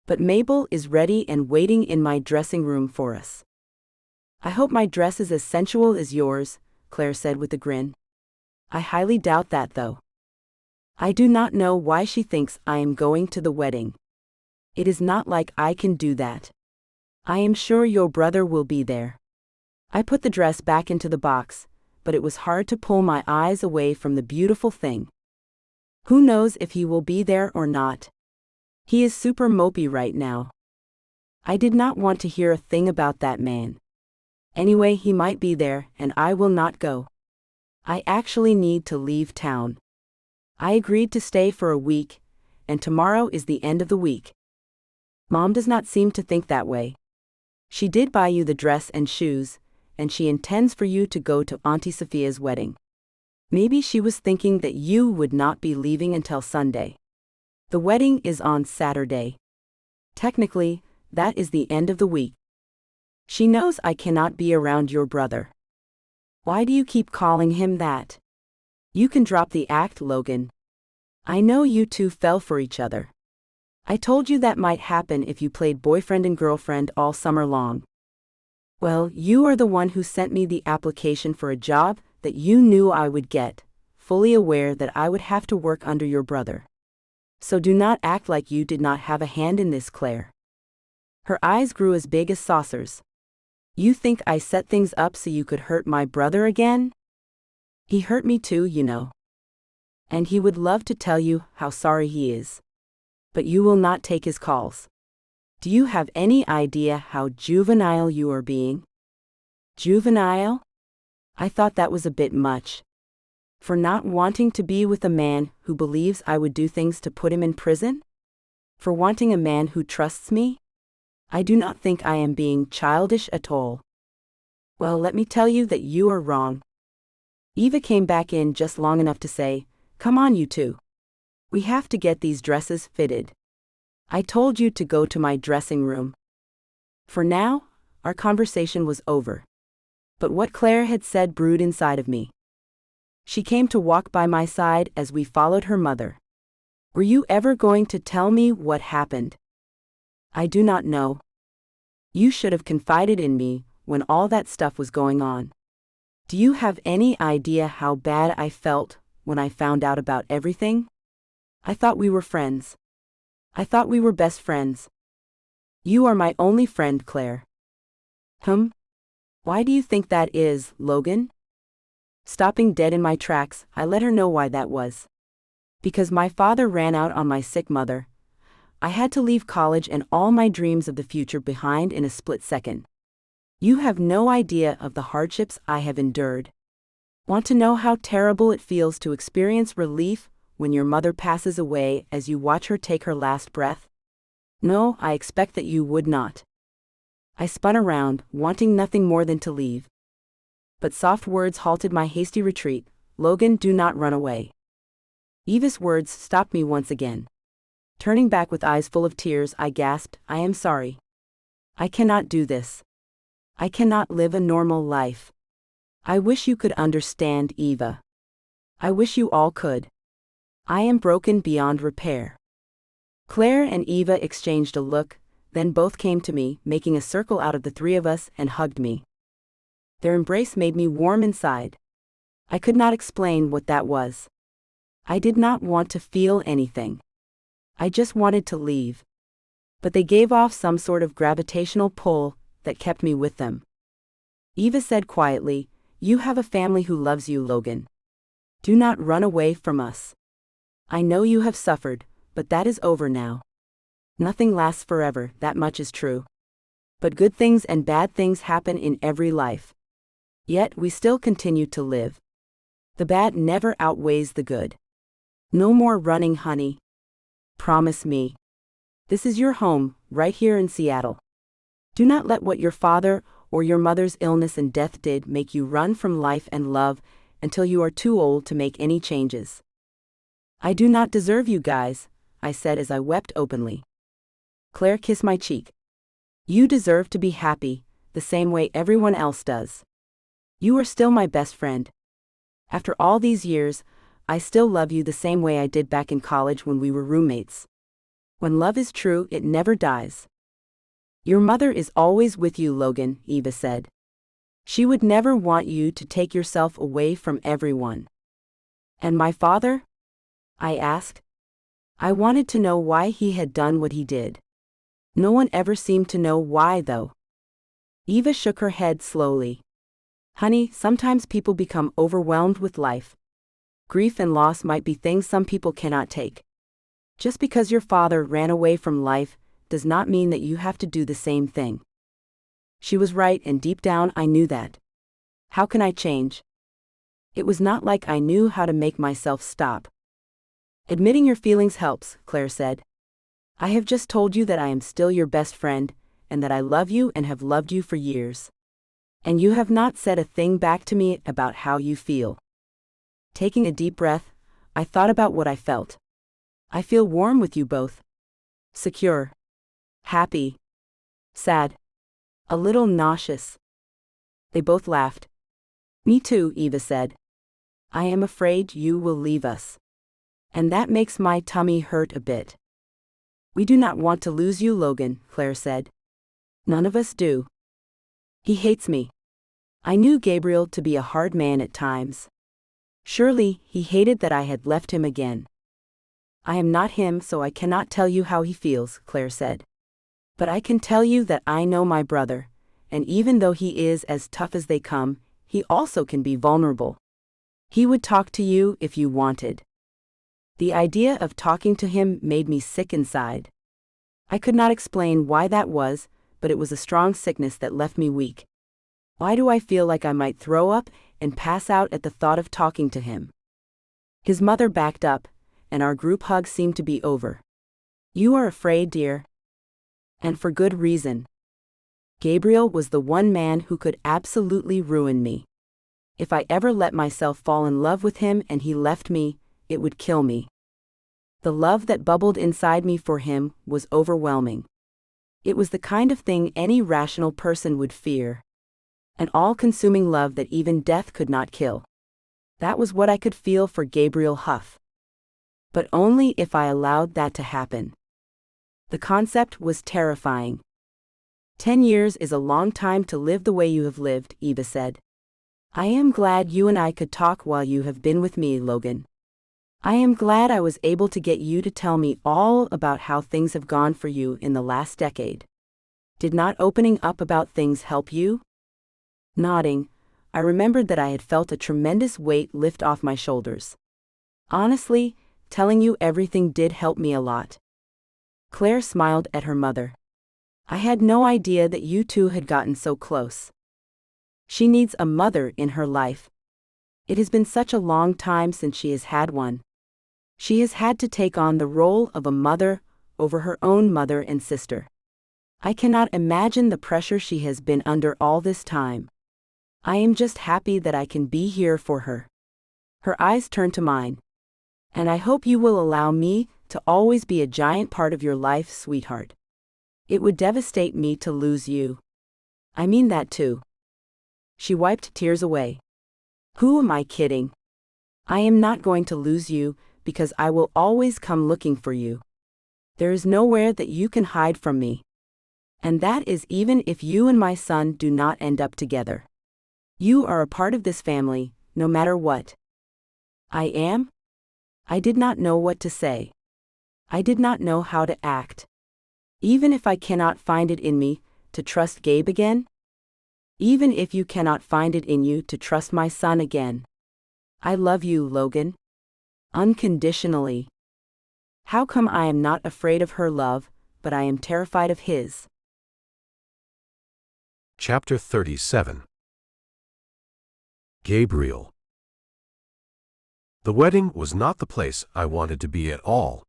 But Mabel is ready and waiting in my dressing room for us." "I hope my dress is as sensual as yours," Claire said with a grin. "I highly doubt that though. I do not know why she thinks I am going to the wedding. It is not like I can do that. I am sure your brother will be there." I put the dress back into the box, but it was hard to pull my eyes away from the beautiful thing. Who knows if he will be there or not? He is super mopey right now. I did not want to hear a thing about that man. Anyway, he might be there, and I will not go. I actually need to leave town. I agreed to stay for a week, and tomorrow is the end of the week. Mom does not seem to think that way. She did buy you the dress and shoes, and she intends for you to go to Auntie Sophia's wedding. Maybe she was thinking that you would not be leaving until Sunday. The wedding is on Saturday. Technically, that is the end of the week. She knows I cannot be around your brother. Why do you keep calling him that? You can drop the act, Logan. I know you two fell for each other. I told you that might happen if you played boyfriend and girlfriend all summer long. Well, you are the one who sent me the application for a job that you knew I would get, fully aware that I would have to work under your brother. So do not act like you did not have a hand in this, Claire. Her eyes grew as big as saucers. You think I set things up so you could hurt my brother again? He hurt me too, you know. And he would love to tell you how sorry he is. But you will not take his calls. Do you have any idea how juvenile you are being? Juvenile? I thought that was a bit much. For not wanting to be with a man who believes I would do things to put him in prison? For wanting a man who trusts me? I do not think I am being childish at all. Well, let me tell you that you are wrong. Eva came back in just long enough to say, "Come on, you two. We have to get these dresses fitted. I told you to go to my dressing room." For now, our conversation was over. But what Claire had said brewed inside of me. She came to walk by my side as we followed her mother. "Were you ever going to tell me what happened?" "I do not know. You should have confided in me when all that stuff was going on. Do you have any idea how bad I felt when I found out about everything? I thought we were friends. I thought we were best friends. You are my only friend, Claire." Why do you think that is, Logan?" Stopping dead in my tracks, I let her know why that was. Because my father ran out on my sick mother. I had to leave college and all my dreams of the future behind in a split second. You have no idea of the hardships I have endured. Want to know how terrible it feels to experience relief when your mother passes away as you watch her take her last breath? No, I expect that you would not. I spun around, wanting nothing more than to leave. But soft words halted my hasty retreat. "Logan, do not run away." Eva's words stopped me once again. Turning back with eyes full of tears, I gasped, "I am sorry. I cannot do this. I cannot live a normal life. I wish you could understand, Eva. I wish you all could. I am broken beyond repair." Claire and Eva exchanged a look, then both came to me, making a circle out of the three of us, and hugged me. Their embrace made me warm inside. I could not explain what that was. I did not want to feel anything. I just wanted to leave. But they gave off some sort of gravitational pull that kept me with them. Eva said quietly, "You have a family who loves you, Logan. Do not run away from us. I know you have suffered, but that is over now. Nothing lasts forever, that much is true. But good things and bad things happen in every life. Yet we still continue to live. The bad never outweighs the good. No more running, honey. Promise me. This is your home, right here in Seattle. Do not let what your father or your mother's illness and death did make you run from life and love until you are too old to make any changes. I do not deserve you guys, I said as I wept openly. Claire kissed my cheek. You deserve to be happy, the same way everyone else does. You are still my best friend. After all these years, I still love you the same way I did back in college when we were roommates. When love is true, it never dies. Your mother is always with you, Logan, Eva said. She would never want you to take yourself away from everyone. And my father? I asked. I wanted to know why he had done what he did. No one ever seemed to know why, though. Eva shook her head slowly. Honey, sometimes people become overwhelmed with life. Grief and loss might be things some people cannot take. Just because your father ran away from life does not mean that you have to do the same thing. She was right, and deep down I knew that. How can I change? It was not like I knew how to make myself stop. Admitting your feelings helps, Claire said. I have just told you that I am still your best friend, and that I love you and have loved you for years. And you have not said a thing back to me about how you feel. Taking a deep breath, I thought about what I felt. I feel warm with you both. Secure. Happy. Sad. A little nauseous. They both laughed. Me too, Eva said. I am afraid you will leave us. And that makes my tummy hurt a bit. We do not want to lose you, Logan, Claire said. None of us do. He hates me. I knew Gabriel to be a hard man at times. Surely, he hated that I had left him again. I am not him, so I cannot tell you how he feels, Claire said. But I can tell you that I know my brother, and even though he is as tough as they come, he also can be vulnerable. He would talk to you if you wanted. The idea of talking to him made me sick inside. I could not explain why that was, but it was a strong sickness that left me weak. Why do I feel like I might throw up and pass out at the thought of talking to him? His mother backed up, and our group hug seemed to be over. You are afraid, dear. And for good reason. Gabriel was the one man who could absolutely ruin me. If I ever let myself fall in love with him and he left me, it would kill me. The love that bubbled inside me for him was overwhelming. It was the kind of thing any rational person would fear. An all-consuming love that even death could not kill. That was what I could feel for Gabriel Huff. But only if I allowed that to happen. The concept was terrifying. 10 years is a long time to live the way you have lived, Eva said. I am glad you and I could talk while you have been with me, Logan. I am glad I was able to get you to tell me all about how things have gone for you in the last decade. Did not opening up about things help you? Nodding, I remembered that I had felt a tremendous weight lift off my shoulders. Honestly, telling you everything did help me a lot. Claire smiled at her mother. I had no idea that you two had gotten so close. She needs a mother in her life. It has been such a long time since she has had one. She has had to take on the role of a mother over her own mother and sister. I cannot imagine the pressure she has been under all this time. I am just happy that I can be here for her. Her eyes turned to mine. And I hope you will allow me to always be a giant part of your life, sweetheart. It would devastate me to lose you. I mean that too. She wiped tears away. Who am I kidding? I am not going to lose you, because I will always come looking for you. There is nowhere that you can hide from me. And that is even if you and my son do not end up together. You are a part of this family, no matter what. I am? I did not know what to say. I did not know how to act. Even if I cannot find it in me to trust Gabe again? Even if you cannot find it in you to trust my son again. I love you, Logan. Unconditionally. How come I am not afraid of her love, but I am terrified of his? Chapter 37. Gabriel. The wedding was not the place I wanted to be at all.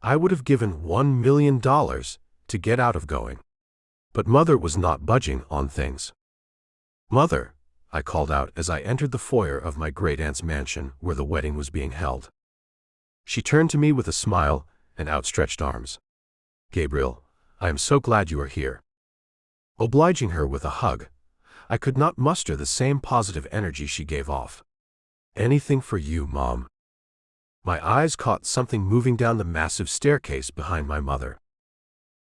I would have given $1 million to get out of going. But Mother was not budging on things. "Mother," I called out as I entered the foyer of my great-aunt's mansion where the wedding was being held. She turned to me with a smile and outstretched arms. "Gabriel, I am so glad you are here." Obliging her with a hug, I could not muster the same positive energy she gave off. "Anything for you, Mom." My eyes caught something moving down the massive staircase behind my mother.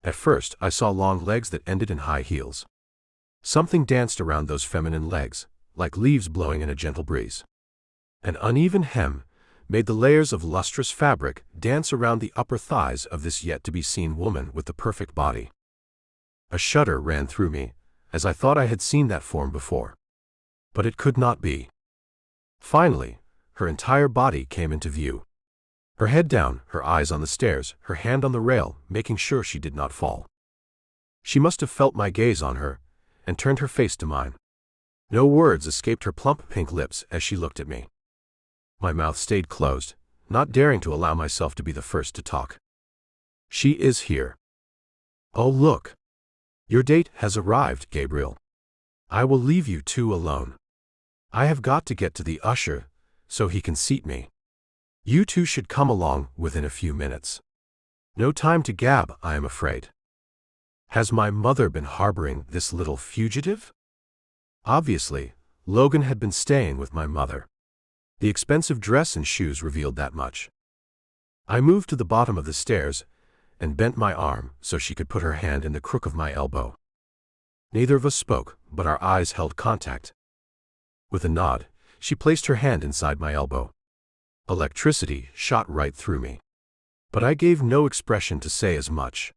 At first, I saw long legs that ended in high heels. Something danced around those feminine legs, like leaves blowing in a gentle breeze. An uneven hem made the layers of lustrous fabric dance around the upper thighs of this yet-to-be-seen woman with the perfect body. A shudder ran through me, as I thought I had seen that form before. But it could not be. Finally, her entire body came into view. Her head down, her eyes on the stairs, her hand on the rail, making sure she did not fall. She must have felt my gaze on her, and turned her face to mine. No words escaped her plump pink lips as she looked at me. My mouth stayed closed, not daring to allow myself to be the first to talk. "She is here." "Oh, look. Your date has arrived, Gabriel. I will leave you two alone. I have got to get to the usher so he can seat me. You two should come along within a few minutes. No time to gab, I am afraid. Has my mother been harboring this little fugitive?" Obviously, Logan had been staying with my mother. The expensive dress and shoes revealed that much. I moved to the bottom of the stairs and bent my arm so she could put her hand in the crook of my elbow. Neither of us spoke, but our eyes held contact. With a nod, she placed her hand inside my elbow. Electricity shot right through me. But I gave no expression to say as much.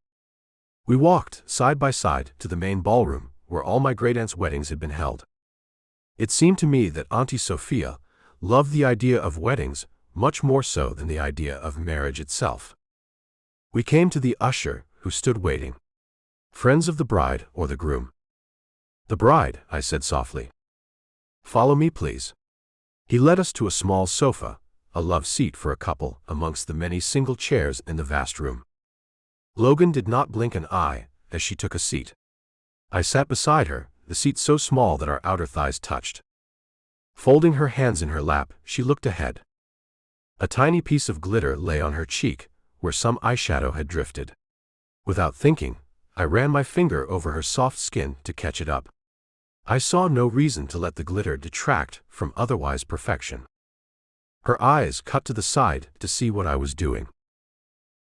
We walked, side by side, to the main ballroom, where all my great-aunt's weddings had been held. It seemed to me that Auntie Sophia loved the idea of weddings much more so than the idea of marriage itself. We came to the usher, who stood waiting. "Friends of the bride or the groom?" "The bride," I said softly. "Follow me, please." He led us to a small sofa, a love seat for a couple amongst the many single chairs in the vast room. Logan did not blink an eye as she took a seat. I sat beside her, the seat so small that our outer thighs touched. Folding her hands in her lap, she looked ahead. A tiny piece of glitter lay on her cheek, where some eyeshadow had drifted. Without thinking, I ran my finger over her soft skin to catch it up. I saw no reason to let the glitter detract from otherwise perfection. Her eyes cut to the side to see what I was doing.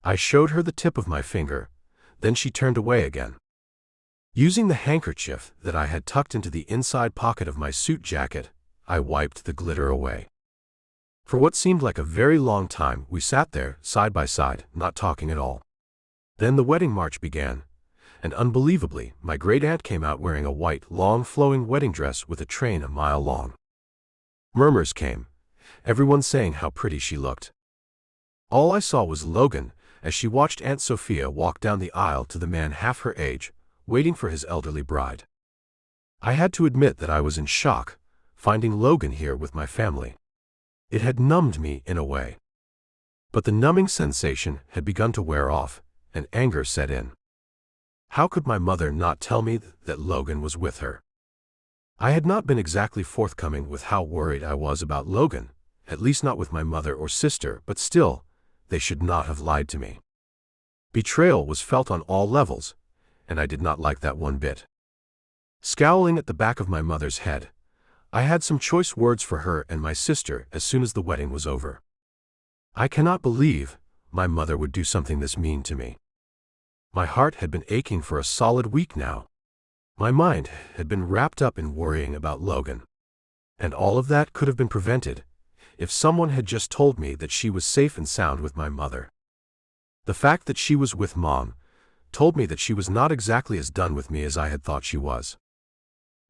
I showed her the tip of my finger, then she turned away again. Using the handkerchief that I had tucked into the inside pocket of my suit jacket, I wiped the glitter away. For what seemed like a very long time, we sat there, side by side, not talking at all. Then the wedding march began, and unbelievably, my great-aunt came out wearing a white, long, flowing wedding dress with a train a mile long. Murmurs came, everyone saying how pretty she looked. All I saw was Logan as she watched Aunt Sophia walk down the aisle to the man half her age, waiting for his elderly bride. I had to admit that I was in shock, finding Logan here with my family. It had numbed me in a way. But the numbing sensation had begun to wear off, and anger set in. How could my mother not tell me that Logan was with her? I had not been exactly forthcoming with how worried I was about Logan, at least not with my mother or sister, but still, they should not have lied to me. Betrayal was felt on all levels, and I did not like that one bit. Scowling at the back of my mother's head, I had some choice words for her and my sister as soon as the wedding was over. I cannot believe my mother would do something this mean to me. My heart had been aching for a solid week now. My mind had been wrapped up in worrying about Logan. And all of that could have been prevented if someone had just told me that she was safe and sound with my mother. The fact that she was with Mom told me that she was not exactly as done with me as I had thought she was.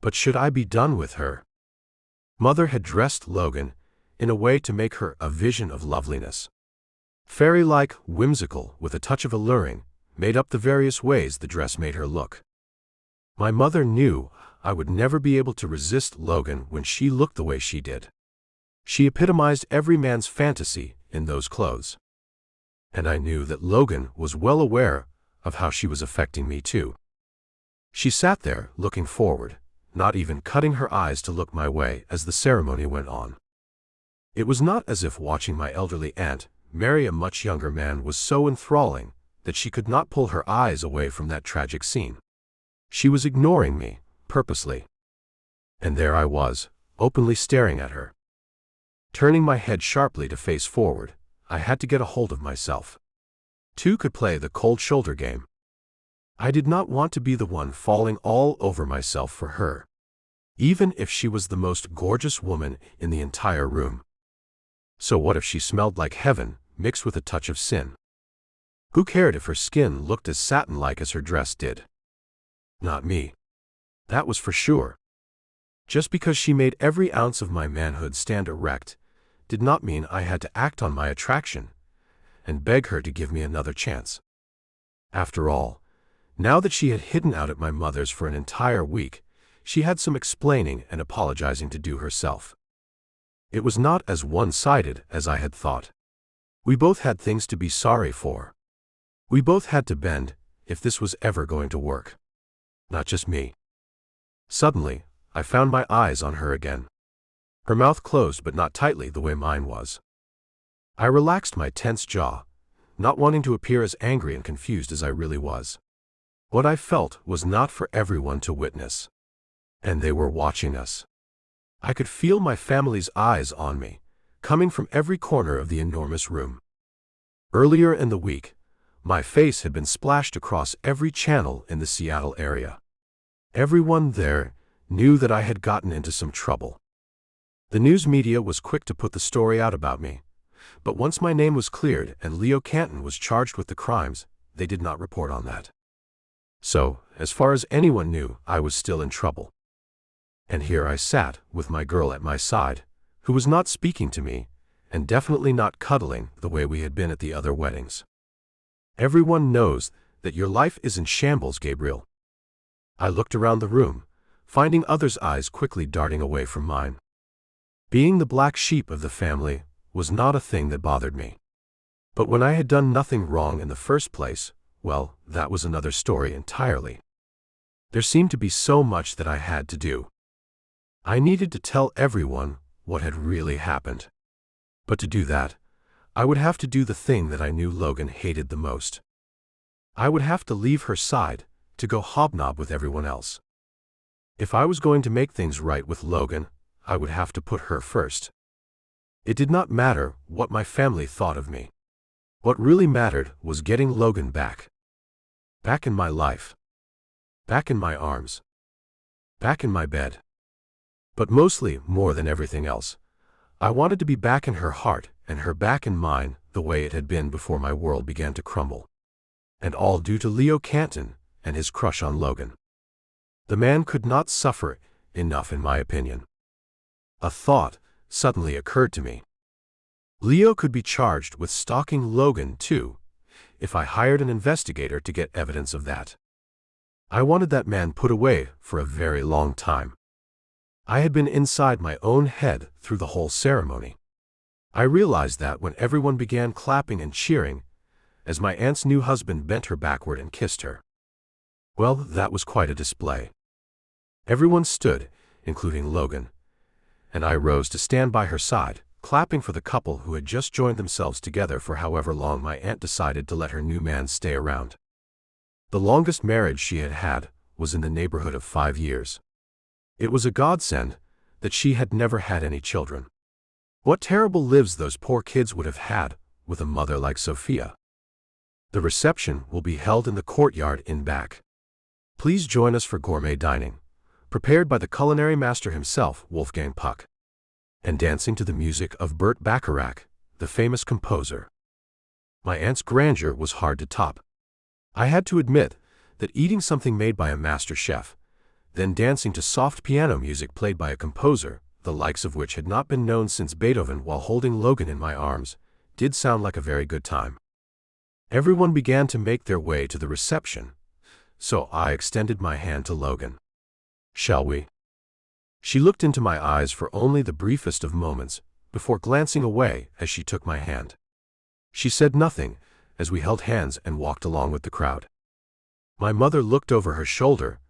But should I be done with her? Mother had dressed Logan in a way to make her a vision of loveliness. Fairy-like, whimsical, with a touch of alluring, made up the various ways the dress made her look. My mother knew I would never be able to resist Logan when she looked the way she did. She epitomized every man's fantasy in those clothes. And I knew that Logan was well aware of how she was affecting me too. She sat there, looking forward, not even cutting her eyes to look my way as the ceremony went on. It was not as if watching my elderly aunt marry a much younger man was so enthralling that she could not pull her eyes away from that tragic scene. She was ignoring me, purposely. And there I was, openly staring at her. Turning my head sharply to face forward, I had to get a hold of myself. Two could play the cold shoulder game. I did not want to be the one falling all over myself for her, even if she was the most gorgeous woman in the entire room. So what if she smelled like heaven, mixed with a touch of sin? Who cared if her skin looked as satin-like as her dress did? Not me. That was for sure. Just because she made every ounce of my manhood stand erect did not mean I had to act on my attraction and beg her to give me another chance. After all, now that she had hidden out at my mother's for an entire week, she had some explaining and apologizing to do herself. It was not as one-sided as I had thought. We both had things to be sorry for. We both had to bend if this was ever going to work. Not just me. Suddenly, I found my eyes on her again. Her mouth closed but not tightly the way mine was. I relaxed my tense jaw, not wanting to appear as angry and confused as I really was. What I felt was not for everyone to witness. And they were watching us. I could feel my family's eyes on me, coming from every corner of the enormous room. Earlier in the week, my face had been splashed across every channel in the Seattle area. Everyone there knew that I had gotten into some trouble. The news media was quick to put the story out about me, but once my name was cleared and Leo Canton was charged with the crimes, they did not report on that. So, as far as anyone knew, I was still in trouble. And here I sat, with my girl at my side, who was not speaking to me, and definitely not cuddling the way we had been at the other weddings. Everyone knows that your life is in shambles, Gabriel. I looked around the room, finding others' eyes quickly darting away from mine. Being the black sheep of the family was not a thing that bothered me. But when I had done nothing wrong in the first place, well, that was another story entirely. There seemed to be so much that I had to do. I needed to tell everyone what had really happened. But to do that, I would have to do the thing that I knew Logan hated the most. I would have to leave her side to go hobnob with everyone else. If I was going to make things right with Logan, I would have to put her first. It did not matter what my family thought of me. What really mattered was getting Logan back. Back in my life. Back in my arms. Back in my bed. But mostly, more than everything else, I wanted to be back in her heart and her back in mine the way it had been before my world began to crumble. And all due to Leo Canton and his crush on Logan. The man could not suffer enough, in my opinion. A thought suddenly occurred to me. Leo could be charged with stalking Logan too, if I hired an investigator to get evidence of that. I wanted that man put away for a very long time. I had been inside my own head through the whole ceremony. I realized that when everyone began clapping and cheering, as my aunt's new husband bent her backward and kissed her. Well, that was quite a display. Everyone stood, including Logan, and I rose to stand by her side, clapping for the couple who had just joined themselves together for however long my aunt decided to let her new man stay around. The longest marriage she had had was in the neighborhood of 5 years. It was a godsend that she had never had any children. What terrible lives those poor kids would have had with a mother like Sophia. The reception will be held in the courtyard in back. Please join us for gourmet dining, prepared by the culinary master himself, Wolfgang Puck, and dancing to the music of Burt Bacharach, the famous composer. My aunt's grandeur was hard to top. I had to admit that eating something made by a master chef, then dancing to soft piano music played by a composer, the likes of which had not been known since Beethoven, while holding Logan in my arms, did sound like a very good time. Everyone began to make their way to the reception, so I extended my hand to Logan. Shall we? She looked into my eyes for only the briefest of moments, before glancing away as she took my hand. She said nothing as we held hands and walked along with the crowd. My mother looked over her shoulder,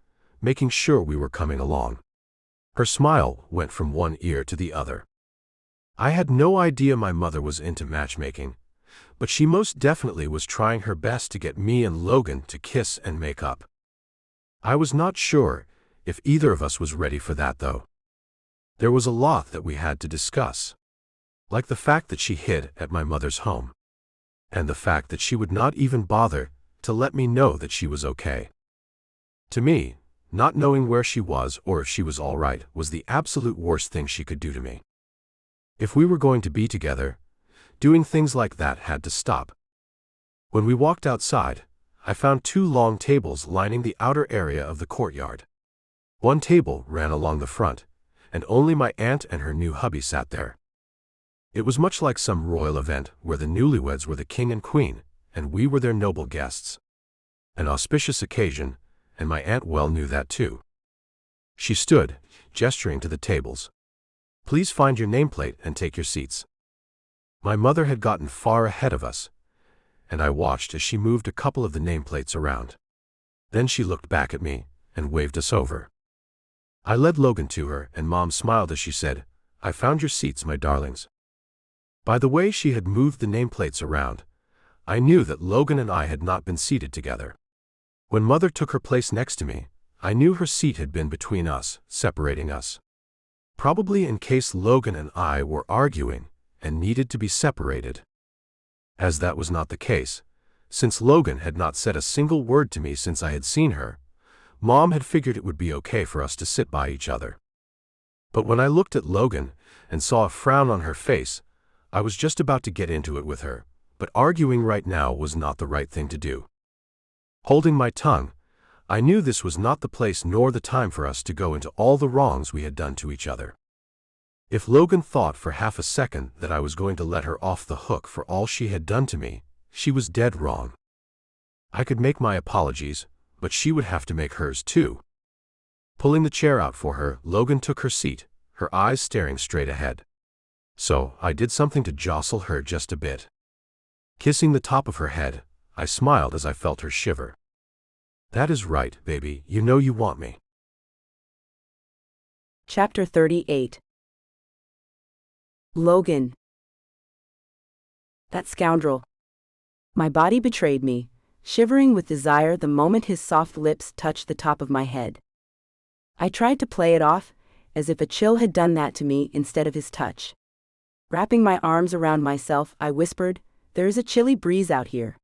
making sure we were coming along. Her smile went from one ear to the other. I had no idea my mother was into matchmaking, but she most definitely was trying her best to get me and Logan to kiss and make up. I was not sure if either of us was ready for that, though. There was a lot that we had to discuss, like the fact that she hid at my mother's home, and the fact that she would not even bother to let me know that she was okay. To me, not knowing where she was or if she was all right was the absolute worst thing she could do to me. If we were going to be together, doing things like that had to stop. When we walked outside, I found 2 long tables lining the outer area of the courtyard. One table ran along the front, and only my aunt and her new hubby sat there. It was much like some royal event where the newlyweds were the king and queen, and we were their noble guests. An auspicious occasion, and my aunt well knew that too. She stood, gesturing to the tables. "Please find your nameplate and take your seats." My mother had gotten far ahead of us, and I watched as she moved a couple of the nameplates around. Then she looked back at me and waved us over. I led Logan to her, and Mom smiled as she said, "I found your seats, my darlings." By the way she had moved the nameplates around, I knew that Logan and I had not been seated together. When Mother took her place next to me, I knew her seat had been between us, separating us. Probably in case Logan and I were arguing and needed to be separated. As that was not the case, since Logan had not said a single word to me since I had seen her, Mom had figured it would be okay for us to sit by each other. But when I looked at Logan and saw a frown on her face, I was just about to get into it with her, but arguing right now was not the right thing to do. Holding my tongue, I knew this was not the place nor the time for us to go into all the wrongs we had done to each other. If Logan thought for half a second that I was going to let her off the hook for all she had done to me, she was dead wrong. I could make my apologies, but she would have to make hers too. Pulling the chair out for her, Logan took her seat, her eyes staring straight ahead. So I did something to jostle her just a bit. Kissing the top of her head, I smiled as I felt her shiver. "That is right, baby, you know you want me." Chapter 38. Logan. That scoundrel. My body betrayed me, shivering with desire the moment his soft lips touched the top of my head. I tried to play it off, as if a chill had done that to me instead of his touch. Wrapping my arms around myself, I whispered, "There is a chilly breeze out here."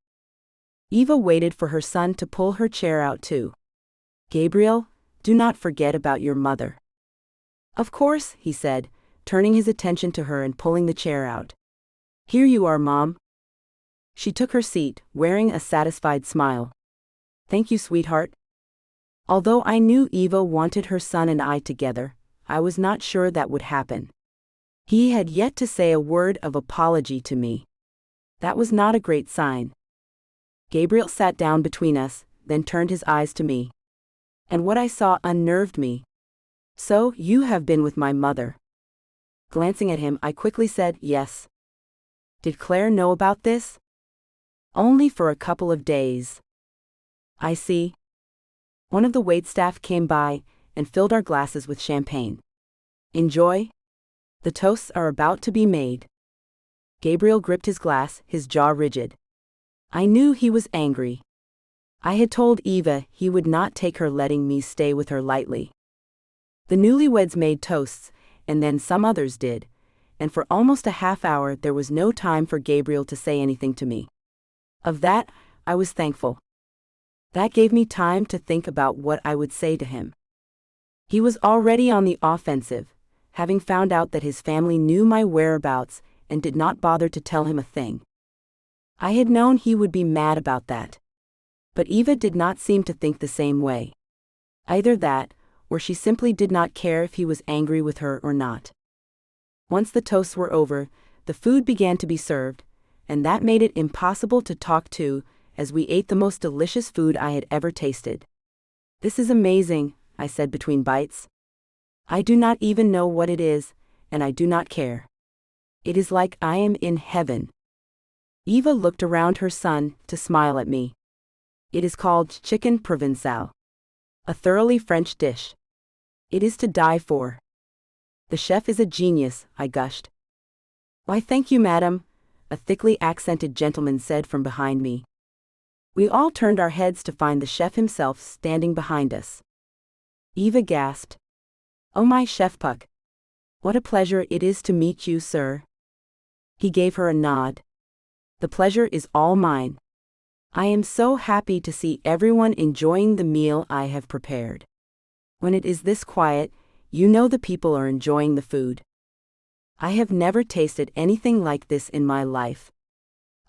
Eva waited for her son to pull her chair out too. "Gabriel, do not forget about your mother." "Of course," he said, turning his attention to her and pulling the chair out. "Here you are, Mom." She took her seat, wearing a satisfied smile. "Thank you, sweetheart." Although I knew Eva wanted her son and I together, I was not sure that would happen. He had yet to say a word of apology to me. That was not a great sign. Gabriel sat down between us, then turned his eyes to me. And what I saw unnerved me. "So, you have been with my mother." Glancing at him, I quickly said, "Yes." "Did Claire know about this?" "Only for a couple of days." "I see." One of the waitstaff came by and filled our glasses with champagne. "Enjoy. The toasts are about to be made." Gabriel gripped his glass, his jaw rigid. I knew he was angry. I had told Eva he would not take her letting me stay with her lightly. The newlyweds made toasts, and then some others did, and for almost a half hour there was no time for Gabriel to say anything to me. Of that, I was thankful. That gave me time to think about what I would say to him. He was already on the offensive, having found out that his family knew my whereabouts and did not bother to tell him a thing. I had known he would be mad about that. But Eva did not seem to think the same way. Either that, or she simply did not care if he was angry with her or not. Once the toasts were over, the food began to be served, and that made it impossible to talk to, as we ate the most delicious food I had ever tasted. "This is amazing," I said between bites. "I do not even know what it is, and I do not care. It is like I am in heaven." Eva looked around her son to smile at me. "It is called chicken provençal. A thoroughly French dish. It is to die for." The chef is a genius, I gushed. Why, thank you, madam, a thickly accented gentleman said from behind me. We all turned our heads to find the chef himself standing behind us. Eva gasped. Oh, my Chef Puck. What a pleasure it is to meet you, sir. He gave her a nod. The pleasure is all mine. I am so happy to see everyone enjoying the meal I have prepared. When it is this quiet, you know the people are enjoying the food. I have never tasted anything like this in my life.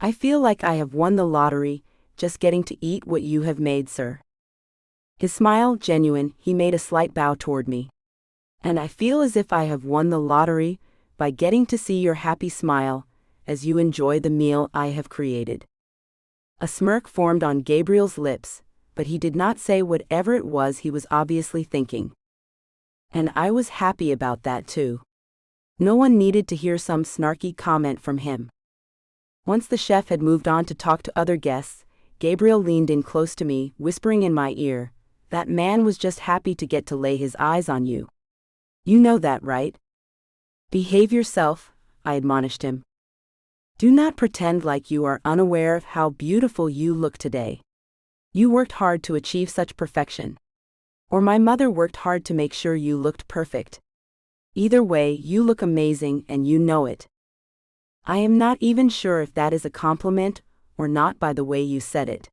I feel like I have won the lottery, just getting to eat what you have made, sir. His smile genuine, he made a slight bow toward me. And I feel as if I have won the lottery by getting to see your happy smile as you enjoy the meal I have created. A smirk formed on Gabriel's lips, but he did not say whatever it was he was obviously thinking. And I was happy about that too. No one needed to hear some snarky comment from him. Once the chef had moved on to talk to other guests, Gabriel leaned in close to me, whispering in my ear, "That man was just happy to get to lay his eyes on you. You know that, right? Behave yourself," I admonished him. Do not pretend like you are unaware of how beautiful you look today. You worked hard to achieve such perfection. Or my mother worked hard to make sure you looked perfect. Either way, you look amazing and you know it. I am not even sure if that is a compliment or not by the way you said it.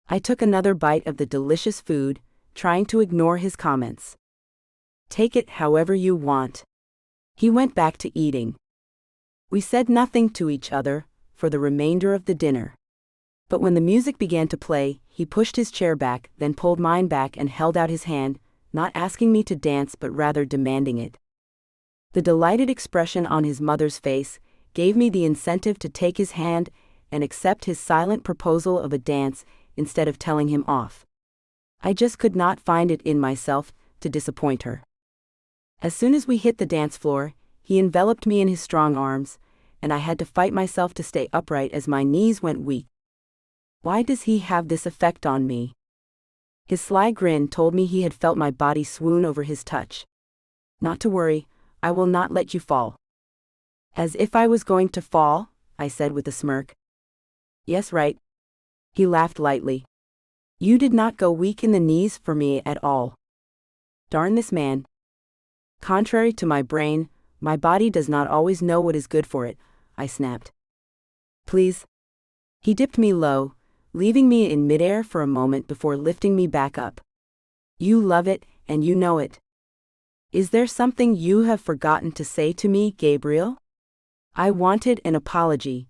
I took another bite of the delicious food, trying to ignore his comments. Take it however you want. He went back to eating. We said nothing to each other for the remainder of the dinner. But when the music began to play, he pushed his chair back, then pulled mine back and held out his hand, not asking me to dance but rather demanding it. The delighted expression on his mother's face gave me the incentive to take his hand and accept his silent proposal of a dance instead of telling him off. I just could not find it in myself to disappoint her. As soon as we hit the dance floor, he enveloped me in his strong arms, and I had to fight myself to stay upright as my knees went weak. Why does he have this effect on me? His sly grin told me he had felt my body swoon over his touch. Not to worry, I will not let you fall. As if I was going to fall, I said with a smirk. Yes, right. He laughed lightly. You did not go weak in the knees for me at all. Darn this man. Contrary to my brain, my body does not always know what is good for it, I snapped. Please. He dipped me low, leaving me in midair for a moment before lifting me back up. You love it, and you know it. Is there something you have forgotten to say to me, Gabriel? I wanted an apology,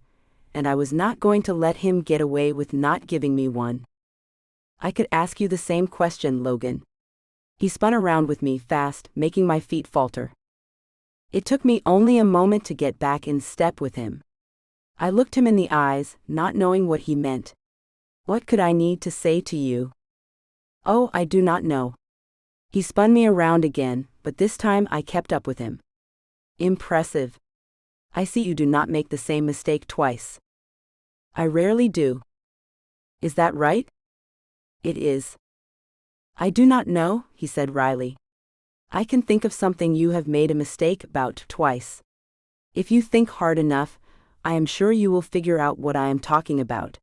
and I was not going to let him get away with not giving me one. I could ask you the same question, Logan. He spun around with me fast, making my feet falter. It took me only a moment to get back in step with him. I looked him in the eyes, not knowing what he meant. What could I need to say to you? Oh, I do not know. He spun me around again, but this time I kept up with him. Impressive. I see you do not make the same mistake twice. I rarely do. Is that right? It is. I do not know, he said wryly. I can think of something you have made a mistake about twice. If you think hard enough, I am sure you will figure out what I am talking about.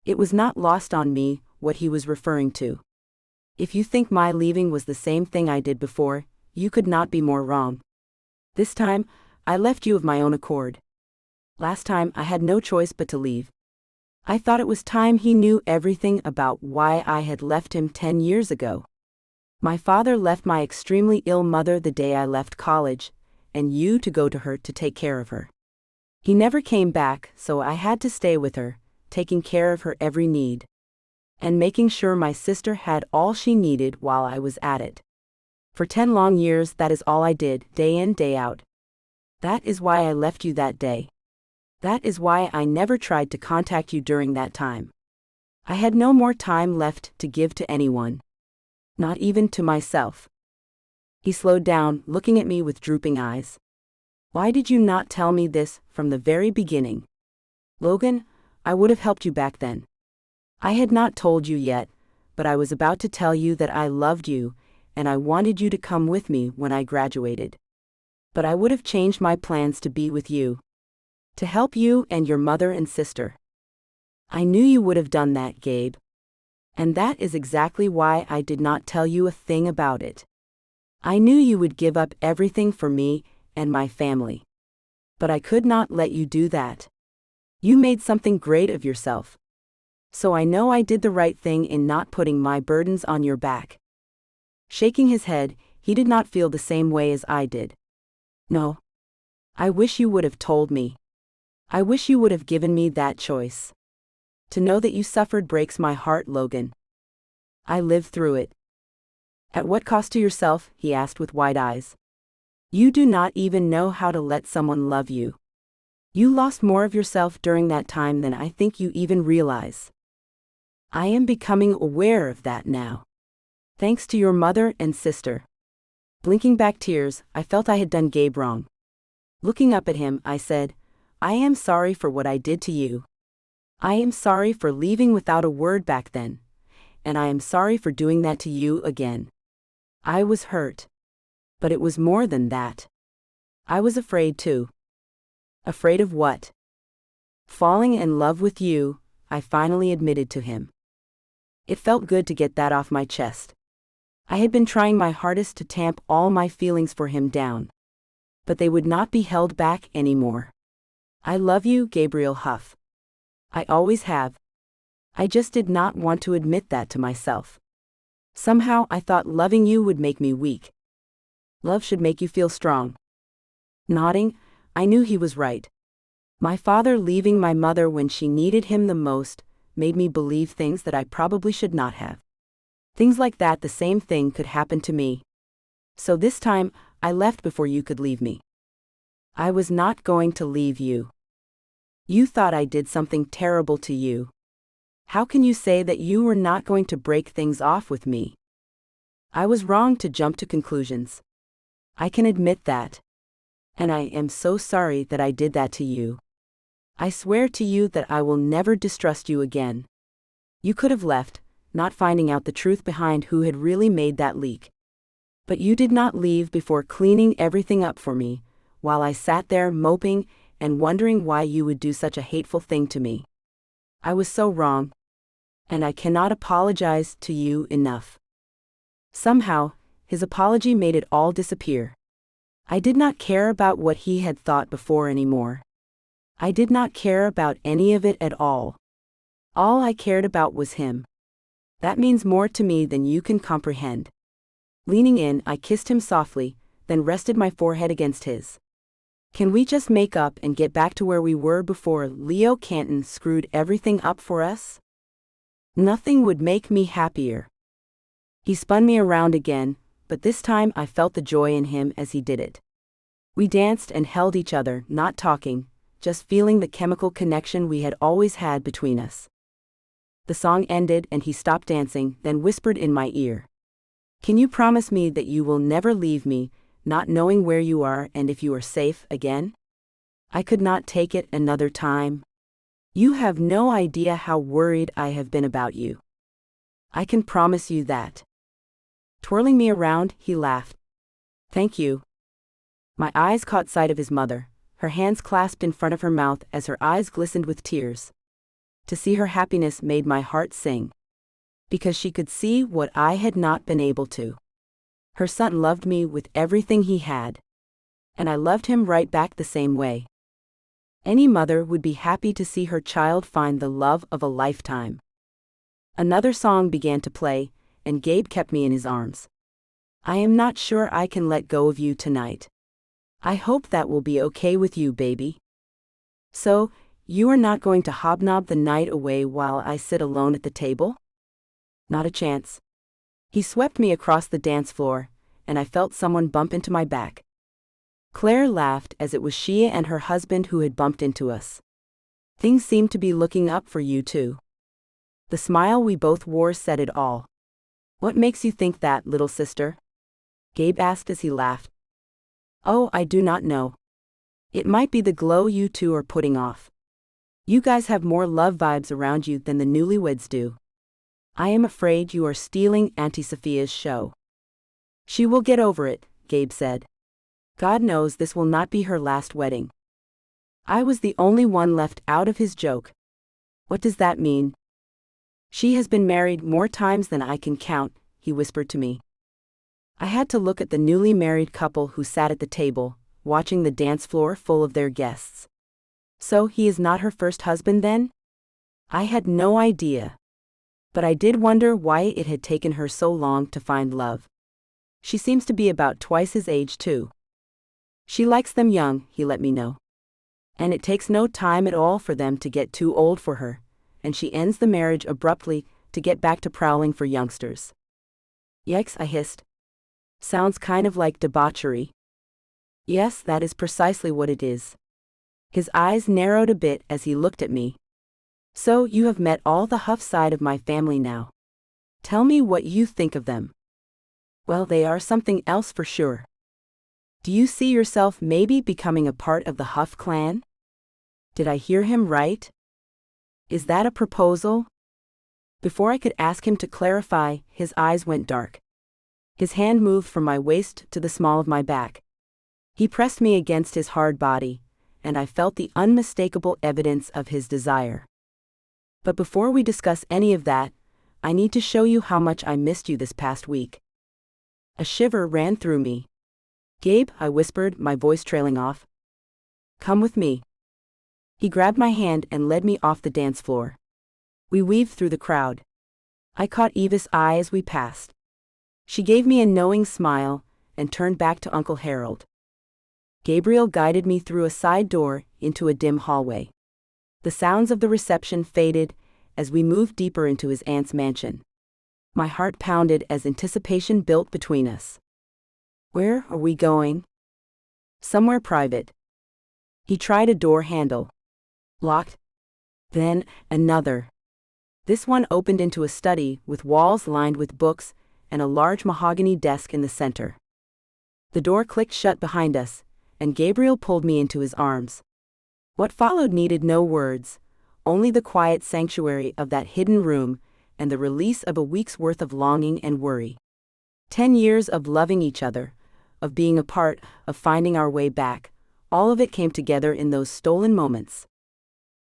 It was not lost on me what he was referring to. If you think my leaving was the same thing I did before, you could not be more wrong. This time, I left you of my own accord. Last time, I had no choice but to leave. I thought it was time he knew everything about why I had left him 10 years ago. My father left my extremely ill mother the day I left college, and you to go to her to take care of her. He never came back, so I had to stay with her, taking care of her every need. And making sure my sister had all she needed while I was at it. For 10 long years, that is all I did, day in, day out. That is why I left you that day. That is why I never tried to contact you during that time. I had no more time left to give to anyone. Not even to myself. He slowed down, looking at me with drooping eyes. Why did you not tell me this from the very beginning? Logan, I would have helped you back then. I had not told you yet, but I was about to tell you that I loved you, and I wanted you to come with me when I graduated. But I would have changed my plans to be with you. To help you and your mother and sister. I knew you would have done that, Gabe. And that is exactly why I did not tell you a thing about it. I knew you would give up everything for me and my family. But I could not let you do that. You made something great of yourself. So I know I did the right thing in not putting my burdens on your back. Shaking his head, he did not feel the same way as I did. No. I wish you would have told me. I wish you would have given me that choice. To know that you suffered breaks my heart, Logan. I lived through it. At what cost to yourself? He asked with wide eyes. You do not even know how to let someone love you. You lost more of yourself during that time than I think you even realize. I am becoming aware of that now. Thanks to your mother and sister. Blinking back tears, I felt I had done Gabe wrong. Looking up at him, I said, I am sorry for what I did to you. I am sorry for leaving without a word back then. And I am sorry for doing that to you again. I was hurt. But it was more than that. I was afraid too. Afraid of what? Falling in love with you, I finally admitted to him. It felt good to get that off my chest. I had been trying my hardest to tamp all my feelings for him down. But they would not be held back anymore. I love you, Gabriel Huff. I always have. I just did not want to admit that to myself. Somehow I thought loving you would make me weak. Love should make you feel strong. Nodding, I knew he was right. My father leaving my mother when she needed him the most made me believe things that I probably should not have. Things like that, the same thing could happen to me. So this time, I left before you could leave me. I was not going to leave you. You thought I did something terrible to you. How can you say that you were not going to break things off with me? I was wrong to jump to conclusions. I can admit that. And I am so sorry that I did that to you. I swear to you that I will never distrust you again. You could have left, not finding out the truth behind who had really made that leak. But you did not leave before cleaning everything up for me, while I sat there moping and wondering why you would do such a hateful thing to me. I was so wrong. And I cannot apologize to you enough. Somehow, his apology made it all disappear. I did not care about what he had thought before anymore. I did not care about any of it at all. All I cared about was him. That means more to me than you can comprehend. Leaning in, I kissed him softly, then rested my forehead against his. Can we just make up and get back to where we were before Leo Canton screwed everything up for us? Nothing would make me happier. He spun me around again, but this time I felt the joy in him as he did it. We danced and held each other, not talking, just feeling the chemical connection we had always had between us. The song ended and he stopped dancing, then whispered in my ear. Can you promise me that you will never leave me, not knowing where you are and if you are safe again? I could not take it another time. You have no idea how worried I have been about you. I can promise you that. Twirling me around, he laughed. Thank you. My eyes caught sight of his mother, her hands clasped in front of her mouth as her eyes glistened with tears. To see her happiness made my heart sing. Because she could see what I had not been able to. Her son loved me with everything he had. And I loved him right back the same way. Any mother would be happy to see her child find the love of a lifetime. Another song began to play, and Gabe kept me in his arms. I am not sure I can let go of you tonight. I hope that will be okay with you, baby. So, you are not going to hobnob the night away while I sit alone at the table? Not a chance. He swept me across the dance floor, and I felt someone bump into my back. Claire laughed as it was she and her husband who had bumped into us. Things seemed to be looking up for you too. The smile we both wore said it all. What makes you think that, little sister? Gabe asked as he laughed. Oh, I do not know. It might be the glow you two are putting off. You guys have more love vibes around you than the newlyweds do. I am afraid you are stealing Auntie Sophia's show. She will get over it, Gabe said. God knows this will not be her last wedding. I was the only one left out of his joke. What does that mean? She has been married more times than I can count, he whispered to me. I had to look at the newly married couple who sat at the table, watching the dance floor full of their guests. So he is not her first husband then? I had no idea. But I did wonder why it had taken her so long to find love. She seems to be about twice his age too. She likes them young, he let me know. And it takes no time at all for them to get too old for her, and she ends the marriage abruptly to get back to prowling for youngsters. Yikes, I hissed. Sounds kind of like debauchery. Yes, that is precisely what it is. His eyes narrowed a bit as he looked at me. So you have met all the Huff side of my family now. Tell me what you think of them. Well, they are something else for sure. Do you see yourself maybe becoming a part of the Huff clan? Did I hear him right? Is that a proposal? Before I could ask him to clarify, his eyes went dark. His hand moved from my waist to the small of my back. He pressed me against his hard body, and I felt the unmistakable evidence of his desire. But before we discuss any of that, I need to show you how much I missed you this past week. A shiver ran through me. Gabe, I whispered, my voice trailing off. Come with me. He grabbed my hand and led me off the dance floor. We weaved through the crowd. I caught Eva's eye as we passed. She gave me a knowing smile and turned back to Uncle Harold. Gabriel guided me through a side door into a dim hallway. The sounds of the reception faded as we moved deeper into his aunt's mansion. My heart pounded as anticipation built between us. Where are we going? Somewhere private. He tried a door handle. Locked. Then, another. This one opened into a study with walls lined with books and a large mahogany desk in the center. The door clicked shut behind us, and Gabriel pulled me into his arms. What followed needed no words, only the quiet sanctuary of that hidden room and the release of a week's worth of longing and worry. 10 years of loving each other, of being apart, of finding our way back, all of it came together in those stolen moments.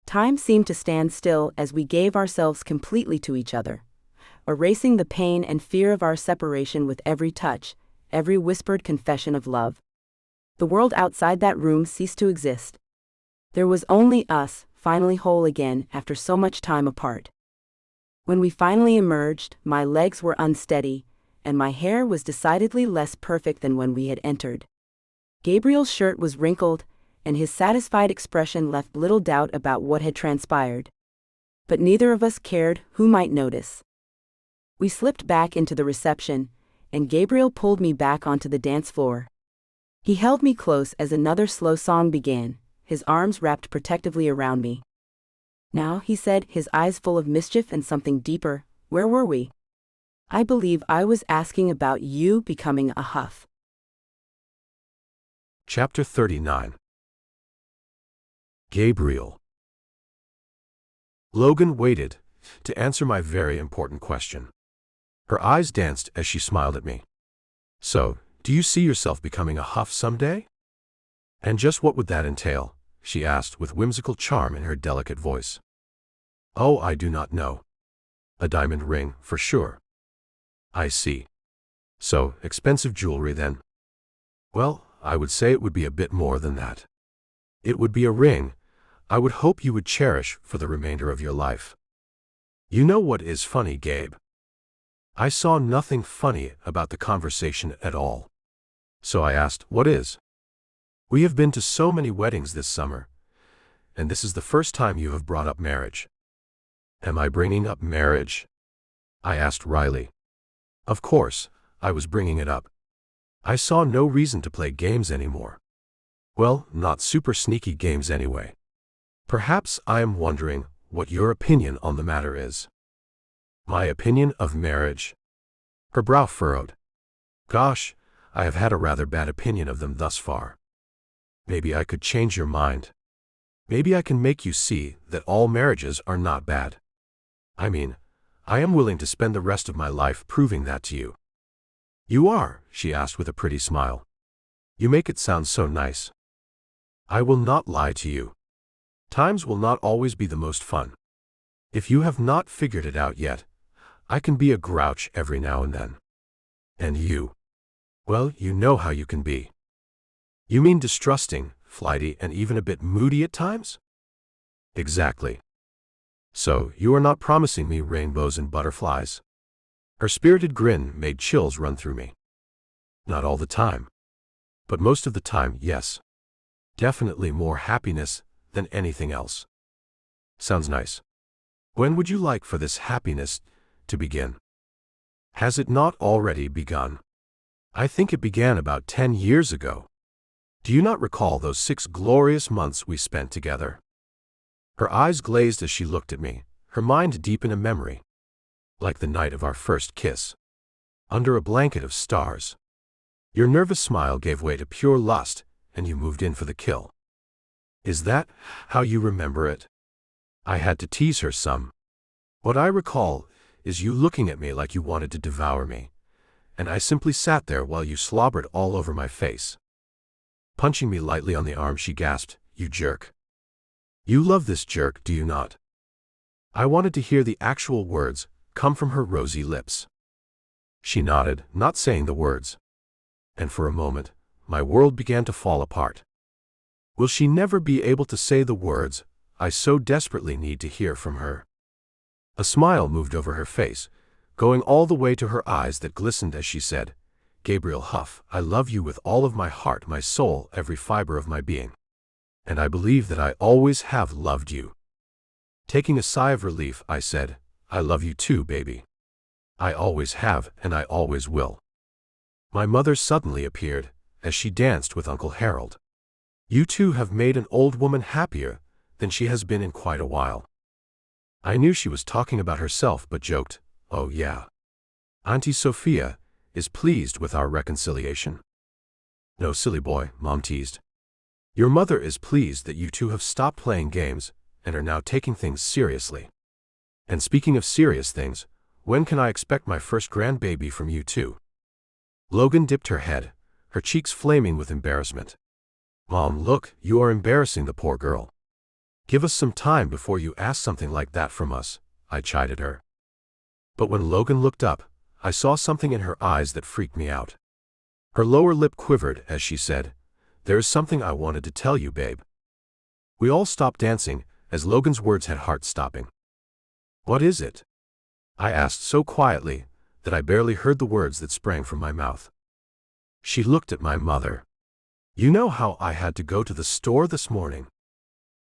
Time seemed to stand still as we gave ourselves completely to each other, erasing the pain and fear of our separation with every touch, every whispered confession of love. The world outside that room ceased to exist. There was only us, finally whole again after so much time apart. When we finally emerged, my legs were unsteady, and my hair was decidedly less perfect than when we had entered. Gabriel's shirt was wrinkled, and his satisfied expression left little doubt about what had transpired. But neither of us cared who might notice. We slipped back into the reception, and Gabriel pulled me back onto the dance floor. He held me close as another slow song began, his arms wrapped protectively around me. Now, he said, his eyes full of mischief and something deeper, where were we? I believe I was asking about you becoming a Huff. Chapter 39. Gabriel. Logan waited to answer my very important question. Her eyes danced as she smiled at me. So, do you see yourself becoming a Huff someday? And just what would that entail? She asked with whimsical charm in her delicate voice. Oh, I do not know. A diamond ring, for sure. I see. So, expensive jewelry then? Well, I would say it would be a bit more than that. It would be a ring I would hope you would cherish for the remainder of your life. You know what is funny, Gabe? I saw nothing funny about the conversation at all. So I asked, what is? We have been to so many weddings this summer, and this is the first time you have brought up marriage. Am I bringing up marriage? I asked wryly. Of course, I was bringing it up. I saw no reason to play games anymore. Well, not super sneaky games anyway. Perhaps I am wondering what your opinion on the matter is. My opinion of marriage? Her brow furrowed. Gosh, I have had a rather bad opinion of them thus far. Maybe I could change your mind. Maybe I can make you see that all marriages are not bad. I mean, I am willing to spend the rest of my life proving that to you. You are? She asked with a pretty smile. You make it sound so nice. I will not lie to you. Times will not always be the most fun. If you have not figured it out yet, I can be a grouch every now and then. And you? Well, you know how you can be. You mean distrusting, flighty, and even a bit moody at times? Exactly. So, you are not promising me rainbows and butterflies? Her spirited grin made chills run through me. Not all the time. But most of the time, yes. Definitely more happiness than anything else. Sounds nice. When would you like for this happiness to begin? Has it not already begun? I think it began about 10 years ago. Do you not recall those 6 glorious months we spent together? Her eyes glazed as she looked at me, her mind deep in a memory. Like the night of our first kiss. Under a blanket of stars. Your nervous smile gave way to pure lust, and you moved in for the kill. Is that how you remember it? I had to tease her some. What I recall is you looking at me like you wanted to devour me, and I simply sat there while you slobbered all over my face. Punching me lightly on the arm, she gasped, "You jerk. You love this jerk, do you not?" I wanted to hear the actual words come from her rosy lips. She nodded, not saying the words. And for a moment, my world began to fall apart. Will she never be able to say the words I so desperately need to hear from her? A smile moved over her face, going all the way to her eyes that glistened as she said, "Gabriel Huff, I love you with all of my heart, my soul, every fiber of my being. And I believe that I always have loved you." Taking a sigh of relief, I said, "I love you too, baby. I always have, and I always will." My mother suddenly appeared, as she danced with Uncle Harold. You two have made an old woman happier than she has been in quite a while. I knew she was talking about herself, but joked, "Oh yeah. Auntie Sophia is pleased with our reconciliation." "No, silly boy," Mom teased. "Your mother is pleased that you two have stopped playing games and are now taking things seriously. And speaking of serious things, when can I expect my first grandbaby from you two?" Logan dipped her head, her cheeks flaming with embarrassment. "Mom, look, you are embarrassing the poor girl. Give us some time before you ask something like that from us," I chided her. But when Logan looked up, I saw something in her eyes that freaked me out. Her lower lip quivered as she said, "There is something I wanted to tell you, babe." We all stopped dancing, as Logan's words had heart-stopping. "What is it?" I asked so quietly that I barely heard the words that sprang from my mouth. She looked at my mother. "You know how I had to go to the store this morning?"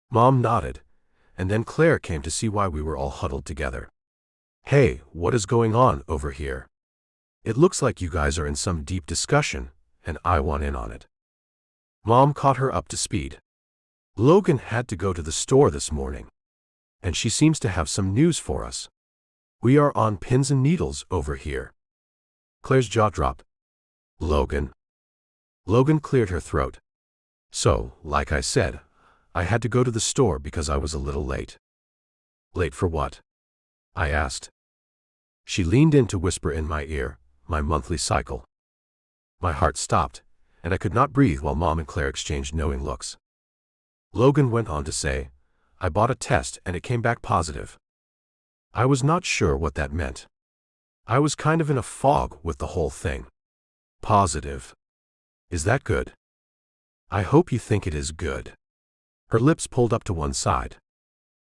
Mom nodded, and then Claire came to see why we were all huddled together. "Hey, what is going on over here? It looks like you guys are in some deep discussion, and I want in on it." Mom caught her up to speed. "Logan had to go to the store this morning, and she seems to have some news for us. We are on pins and needles over here." Claire's jaw dropped. "Logan?" Logan cleared her throat. "So, like I said, I had to go to the store because I was a little late." "Late for what?" I asked. She leaned in to whisper in my ear, "My monthly cycle." My heart stopped, and I could not breathe while Mom and Claire exchanged knowing looks. Logan went on to say, "I bought a test and it came back positive." I was not sure what that meant. I was kind of in a fog with the whole thing. Positive. Is that good? I hope you think it is good. Her lips pulled up to one side.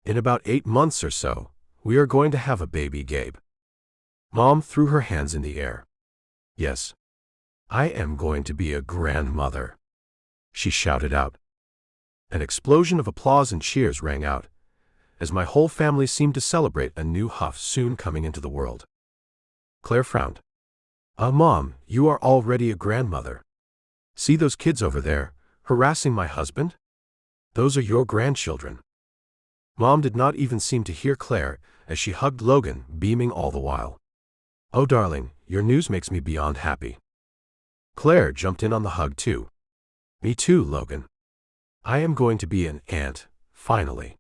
"In about 8 months or so, we are going to have a baby, Gabe." Mom threw her hands in the air. "Yes. I am going to be a grandmother," she shouted out. An explosion of applause and cheers rang out, as my whole family seemed to celebrate a new Huff soon coming into the world. Claire frowned. Mom, you are already a grandmother. See those kids over there, harassing my husband? Those are your grandchildren." Mom did not even seem to hear Claire as she hugged Logan, beaming all the while. "Oh darling, your news makes me beyond happy." Claire jumped in on the hug too. "Me too, Logan. I am going to be an aunt, finally.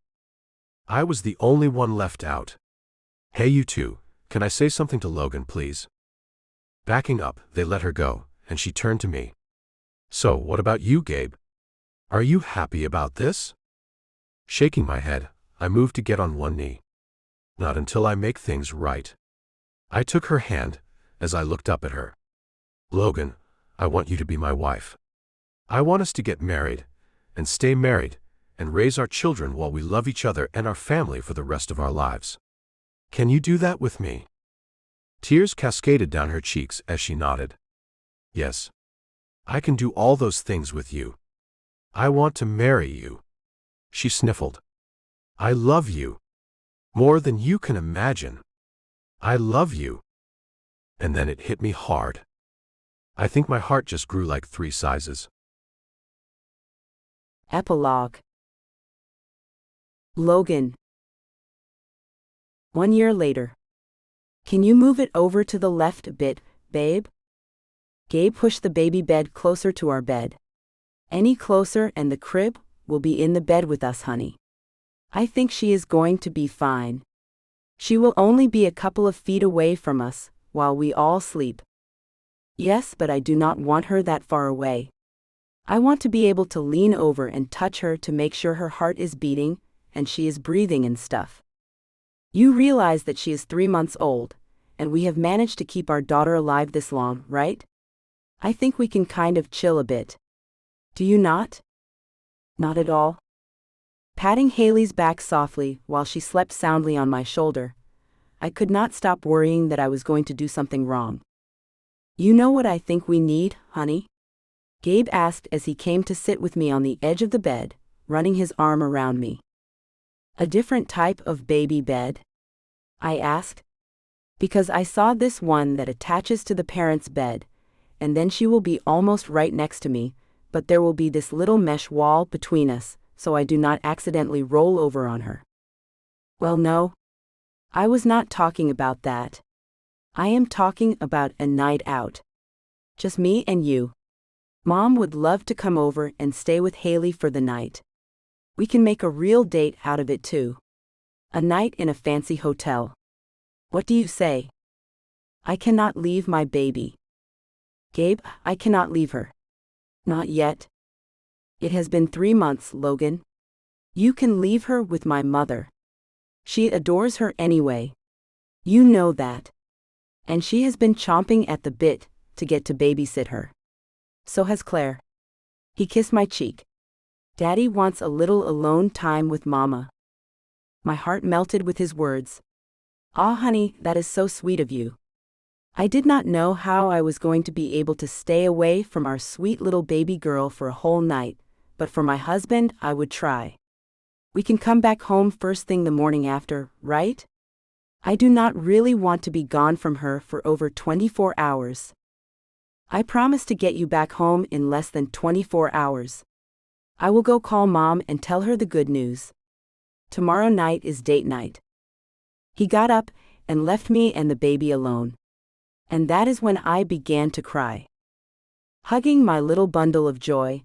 I was the only one left out. Hey you two, can I say something to Logan, please?" Backing up, they let her go, and she turned to me. So, what about you, Gabe? Are you happy about this? Shaking my head, I moved to get on one knee. Not until I make things right. I took her hand as I looked up at her. Logan, I want you to be my wife. I want us to get married and stay married and raise our children while we love each other and our family for the rest of our lives. Can you do that with me? Tears cascaded down her cheeks as she nodded. Yes. I can do all those things with you. I want to marry you. She sniffled. I love you. More than you can imagine. I love you. And then it hit me hard. I think my heart just grew like 3 sizes. Epilogue. Logan. 1 year later. Can you move it over to the left a bit, babe? Gabe pushed the baby bed closer to our bed. Any closer and the crib will be in the bed with us, honey. I think she is going to be fine. She will only be a couple of feet away from us while we all sleep. Yes, but I do not want her that far away. I want to be able to lean over and touch her to make sure her heart is beating and she is breathing and stuff. You realize that she is 3 months old, and we have managed to keep our daughter alive this long, right? I think we can kind of chill a bit. Do you not? Not at all. Patting Haley's back softly while she slept soundly on my shoulder, I could not stop worrying that I was going to do something wrong. You know what I think we need, honey? Gabe asked as he came to sit with me on the edge of the bed, running his arm around me. A different type of baby bed? I asked. Because I saw this one that attaches to the parent's bed, and then she will be almost right next to me, but there will be this little mesh wall between us, so I do not accidentally roll over on her. Well, no. I was not talking about that. I am talking about a night out. Just me and you. Mom would love to come over and stay with Haley for the night. We can make a real date out of it too. A night in a fancy hotel. What do you say? I cannot leave my baby. Gabe, I cannot leave her. Not yet. It has been 3 months, Logan. You can leave her with my mother. She adores her anyway. You know that. And she has been chomping at the bit to get to babysit her. So has Claire. He kissed my cheek. Daddy wants a little alone time with Mama. My heart melted with his words. Ah, honey, that is so sweet of you. I did not know how I was going to be able to stay away from our sweet little baby girl for a whole night, but for my husband, I would try. We can come back home first thing the morning after, right? I do not really want to be gone from her for over 24 hours. I promise to get you back home in less than 24 hours. I will go call Mom and tell her the good news. Tomorrow night is date night. He got up and left me and the baby alone. And that is when I began to cry. Hugging my little bundle of joy,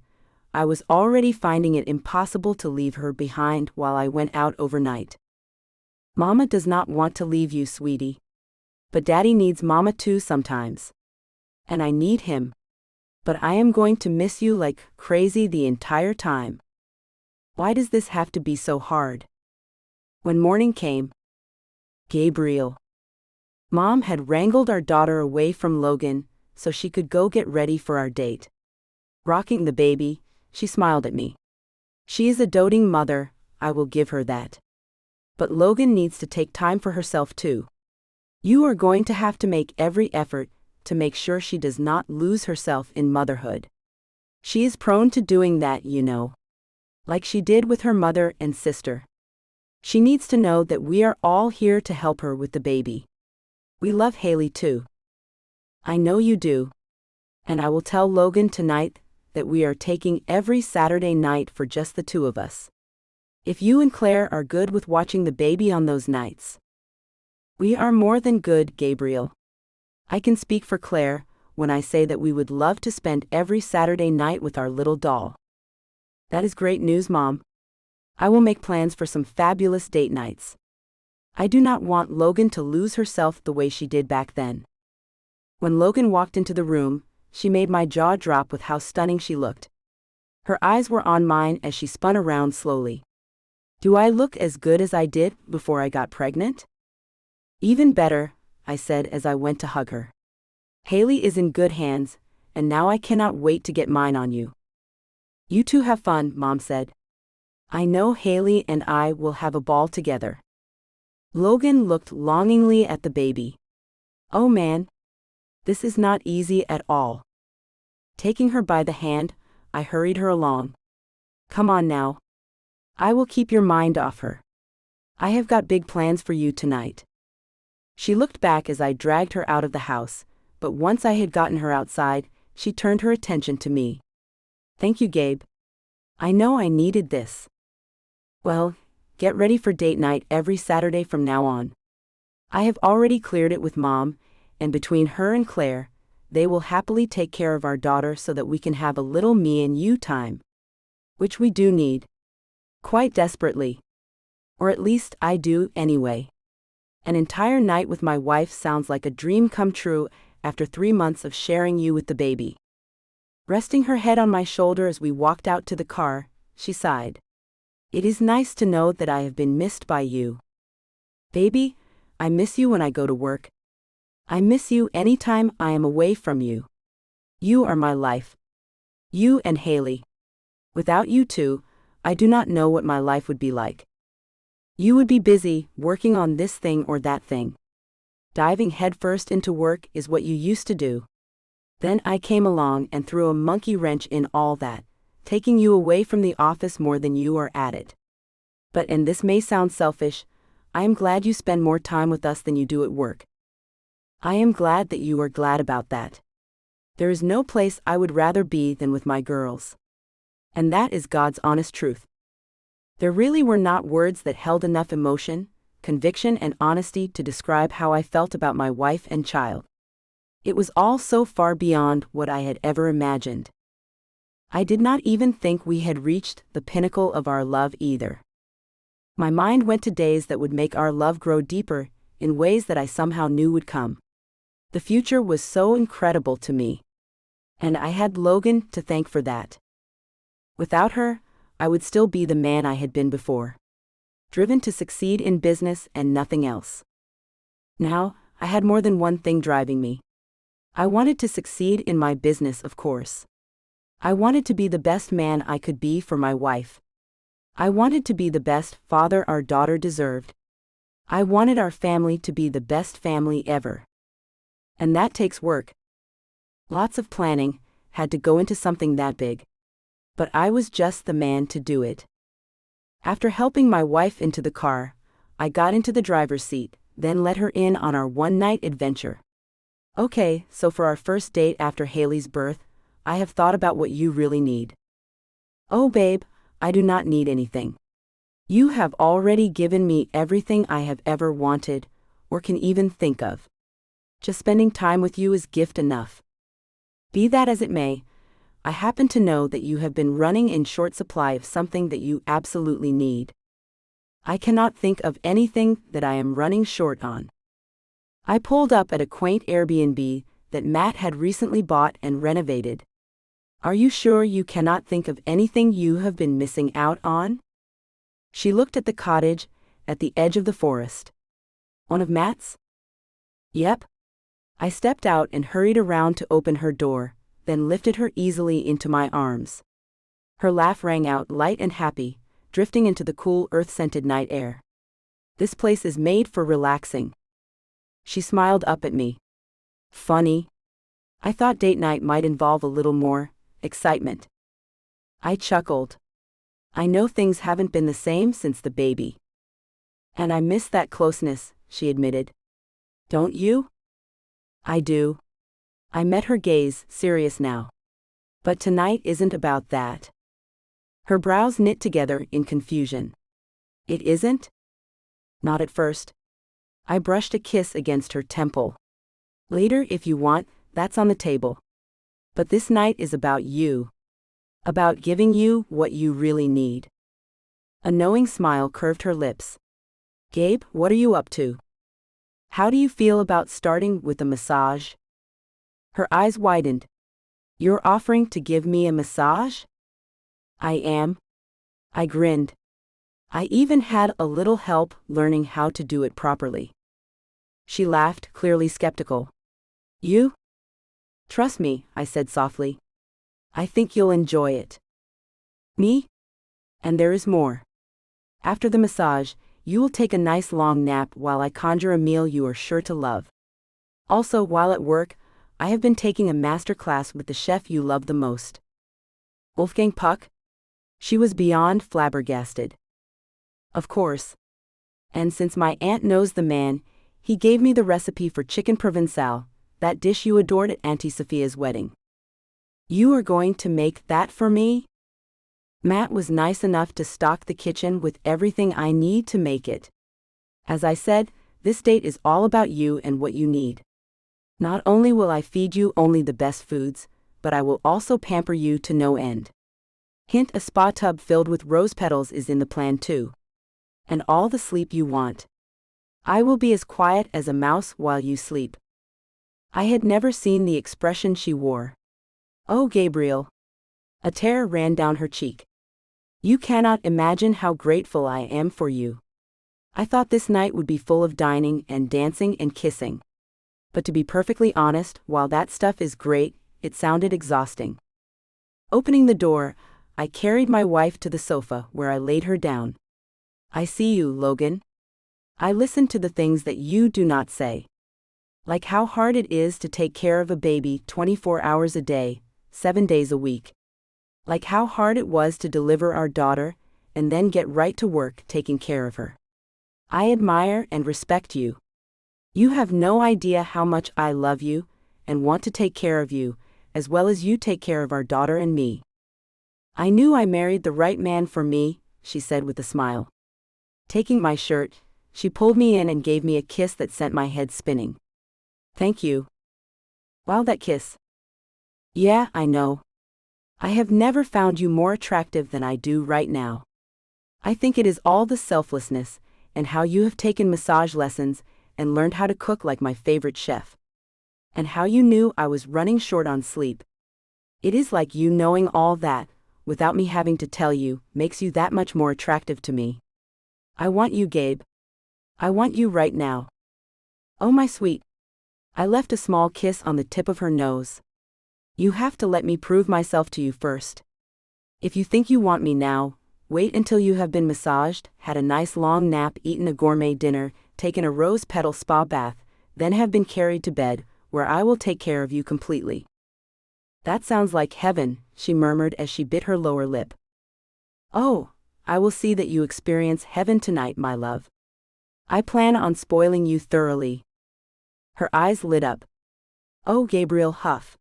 I was already finding it impossible to leave her behind while I went out overnight. Mama does not want to leave you, sweetie. But Daddy needs Mama too sometimes. And I need him. But I am going to miss you like crazy the entire time. Why does this have to be so hard? When morning came, Gabriel. Mom had wrangled our daughter away from Logan so she could go get ready for our date. Rocking the baby, she smiled at me. She is a doting mother, I will give her that. But Logan needs to take time for herself too. You are going to have to make every effort to make sure she does not lose herself in motherhood. She is prone to doing that, you know. Like she did with her mother and sister. She needs to know that we are all here to help her with the baby. We love Haley too. I know you do. And I will tell Logan tonight that we are taking every Saturday night for just the 2 of us. If you and Claire are good with watching the baby on those nights. We are more than good, Gabriel. I can speak for Claire when I say that we would love to spend every Saturday night with our little doll. That is great news, Mom. I will make plans for some fabulous date nights. I do not want Logan to lose herself the way she did back then. When Logan walked into the room, she made my jaw drop with how stunning she looked. Her eyes were on mine as she spun around slowly. Do I look as good as I did before I got pregnant? Even better, I said as I went to hug her. Haley is in good hands, and now I cannot wait to get mine on you. You two have fun, Mom said. I know Haley and I will have a ball together. Logan looked longingly at the baby. Oh man. This is not easy at all. Taking her by the hand, I hurried her along. Come on now. I will keep your mind off her. I have got big plans for you tonight. She looked back as I dragged her out of the house, but once I had gotten her outside, she turned her attention to me. Thank you, Gabe. I know I needed this. Well, get ready for date night every Saturday from now on. I have already cleared it with Mom, and between her and Claire, they will happily take care of our daughter so that we can have a little me and you time. Which we do need. Quite desperately. Or at least I do anyway. An entire night with my wife sounds like a dream come true after 3 months of sharing you with the baby. Resting her head on my shoulder as we walked out to the car, she sighed. It is nice to know that I have been missed by you. Baby, I miss you when I go to work. I miss you anytime I am away from you. You are my life. You and Haley. Without you two, I do not know what my life would be like. You would be busy, working on this thing or that thing. Diving headfirst into work is what you used to do. Then I came along and threw a monkey wrench in all that, taking you away from the office more than you are at it. But, and this may sound selfish, I am glad you spend more time with us than you do at work. I am glad that you are glad about that. There is no place I would rather be than with my girls. And that is God's honest truth. There really were not words that held enough emotion, conviction, and honesty to describe how I felt about my wife and child. It was all so far beyond what I had ever imagined. I did not even think we had reached the pinnacle of our love either. My mind went to days that would make our love grow deeper in ways that I somehow knew would come. The future was so incredible to me. And I had Logan to thank for that. Without her, I would still be the man I had been before. Driven to succeed in business and nothing else. Now, I had more than one thing driving me. I wanted to succeed in my business, of course. I wanted to be the best man I could be for my wife. I wanted to be the best father our daughter deserved. I wanted our family to be the best family ever. And that takes work. Lots of planning had to go into something that big. But I was just the man to do it. After helping my wife into the car, I got into the driver's seat, then let her in on our one-night adventure. Okay, so for our first date after Haley's birth, I have thought about what you really need. Oh babe, I do not need anything. You have already given me everything I have ever wanted, or can even think of. Just spending time with you is gift enough. Be that as it may, I happen to know that you have been running in short supply of something that you absolutely need. I cannot think of anything that I am running short on. I pulled up at a quaint Airbnb that Matt had recently bought and renovated. Are you sure you cannot think of anything you have been missing out on? She looked at the cottage at the edge of the forest. One of Matt's? Yep. I stepped out and hurried around to open her door, then lifted her easily into my arms. Her laugh rang out light and happy, drifting into the cool earth-scented night air. This place is made for relaxing. She smiled up at me. Funny. I thought date night might involve a little more excitement. I chuckled. I know things haven't been the same since the baby. And I miss that closeness, she admitted. Don't you? I do. I met her gaze, serious now. But tonight isn't about that. Her brows knit together in confusion. It isn't? Not at first. I brushed a kiss against her temple. Later, if you want, that's on the table. But this night is about you. About giving you what you really need. A knowing smile curved her lips. Gabe, what are you up to? How do you feel about starting with a massage? Her eyes widened. You're offering to give me a massage? I am. I grinned. I even had a little help learning how to do it properly. She laughed, clearly skeptical. You? Trust me, I said softly. I think you'll enjoy it. Me? And there is more. After the massage, you will take a nice long nap while I conjure a meal you are sure to love. Also, while at work, I have been taking a master class with the chef you love the most. Wolfgang Puck? She was beyond flabbergasted. Of course. And since my aunt knows the man, he gave me the recipe for chicken provençal, that dish you adored at Auntie Sophia's wedding. You are going to make that for me? Matt was nice enough to stock the kitchen with everything I need to make it. As I said, this date is all about you and what you need. Not only will I feed you only the best foods, but I will also pamper you to no end. Hint: a spa tub filled with rose petals is in the plan too. And all the sleep you want. I will be as quiet as a mouse while you sleep. I had never seen the expression she wore. Oh, Gabriel. A tear ran down her cheek. You cannot imagine how grateful I am for you. I thought this night would be full of dining and dancing and kissing. But to be perfectly honest, while that stuff is great, it sounded exhausting. Opening the door, I carried my wife to the sofa where I laid her down. I see you, Logan. I listen to the things that you do not say. Like how hard it is to take care of a baby 24 hours a day, 7 days a week. Like how hard it was to deliver our daughter, and then get right to work taking care of her. I admire and respect you. You have no idea how much I love you, and want to take care of you, as well as you take care of our daughter and me. I knew I married the right man for me, she said with a smile. Taking my shirt, she pulled me in and gave me a kiss that sent my head spinning. Thank you. Wow, that kiss. Yeah, I know. I have never found you more attractive than I do right now. I think it is all the selflessness, and how you have taken massage lessons, and learned how to cook like my favorite chef. And how you knew I was running short on sleep. It is like you knowing all that, without me having to tell you, makes you that much more attractive to me. I want you, Gabe. I want you right now. Oh, my sweet. I left a small kiss on the tip of her nose. You have to let me prove myself to you first. If you think you want me now, wait until you have been massaged, had a nice long nap, eaten a gourmet dinner, taken a rose petal spa bath, then have been carried to bed, where I will take care of you completely. That sounds like heaven, she murmured as she bit her lower lip. Oh, I will see that you experience heaven tonight, my love. I plan on spoiling you thoroughly. Her eyes lit up. Oh, Gabriel Huff.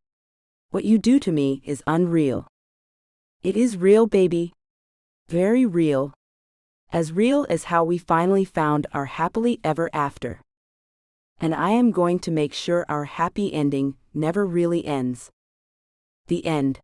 What you do to me is unreal. It is real, baby. Very real. As real as how we finally found our happily ever after. And I am going to make sure our happy ending never really ends. The end.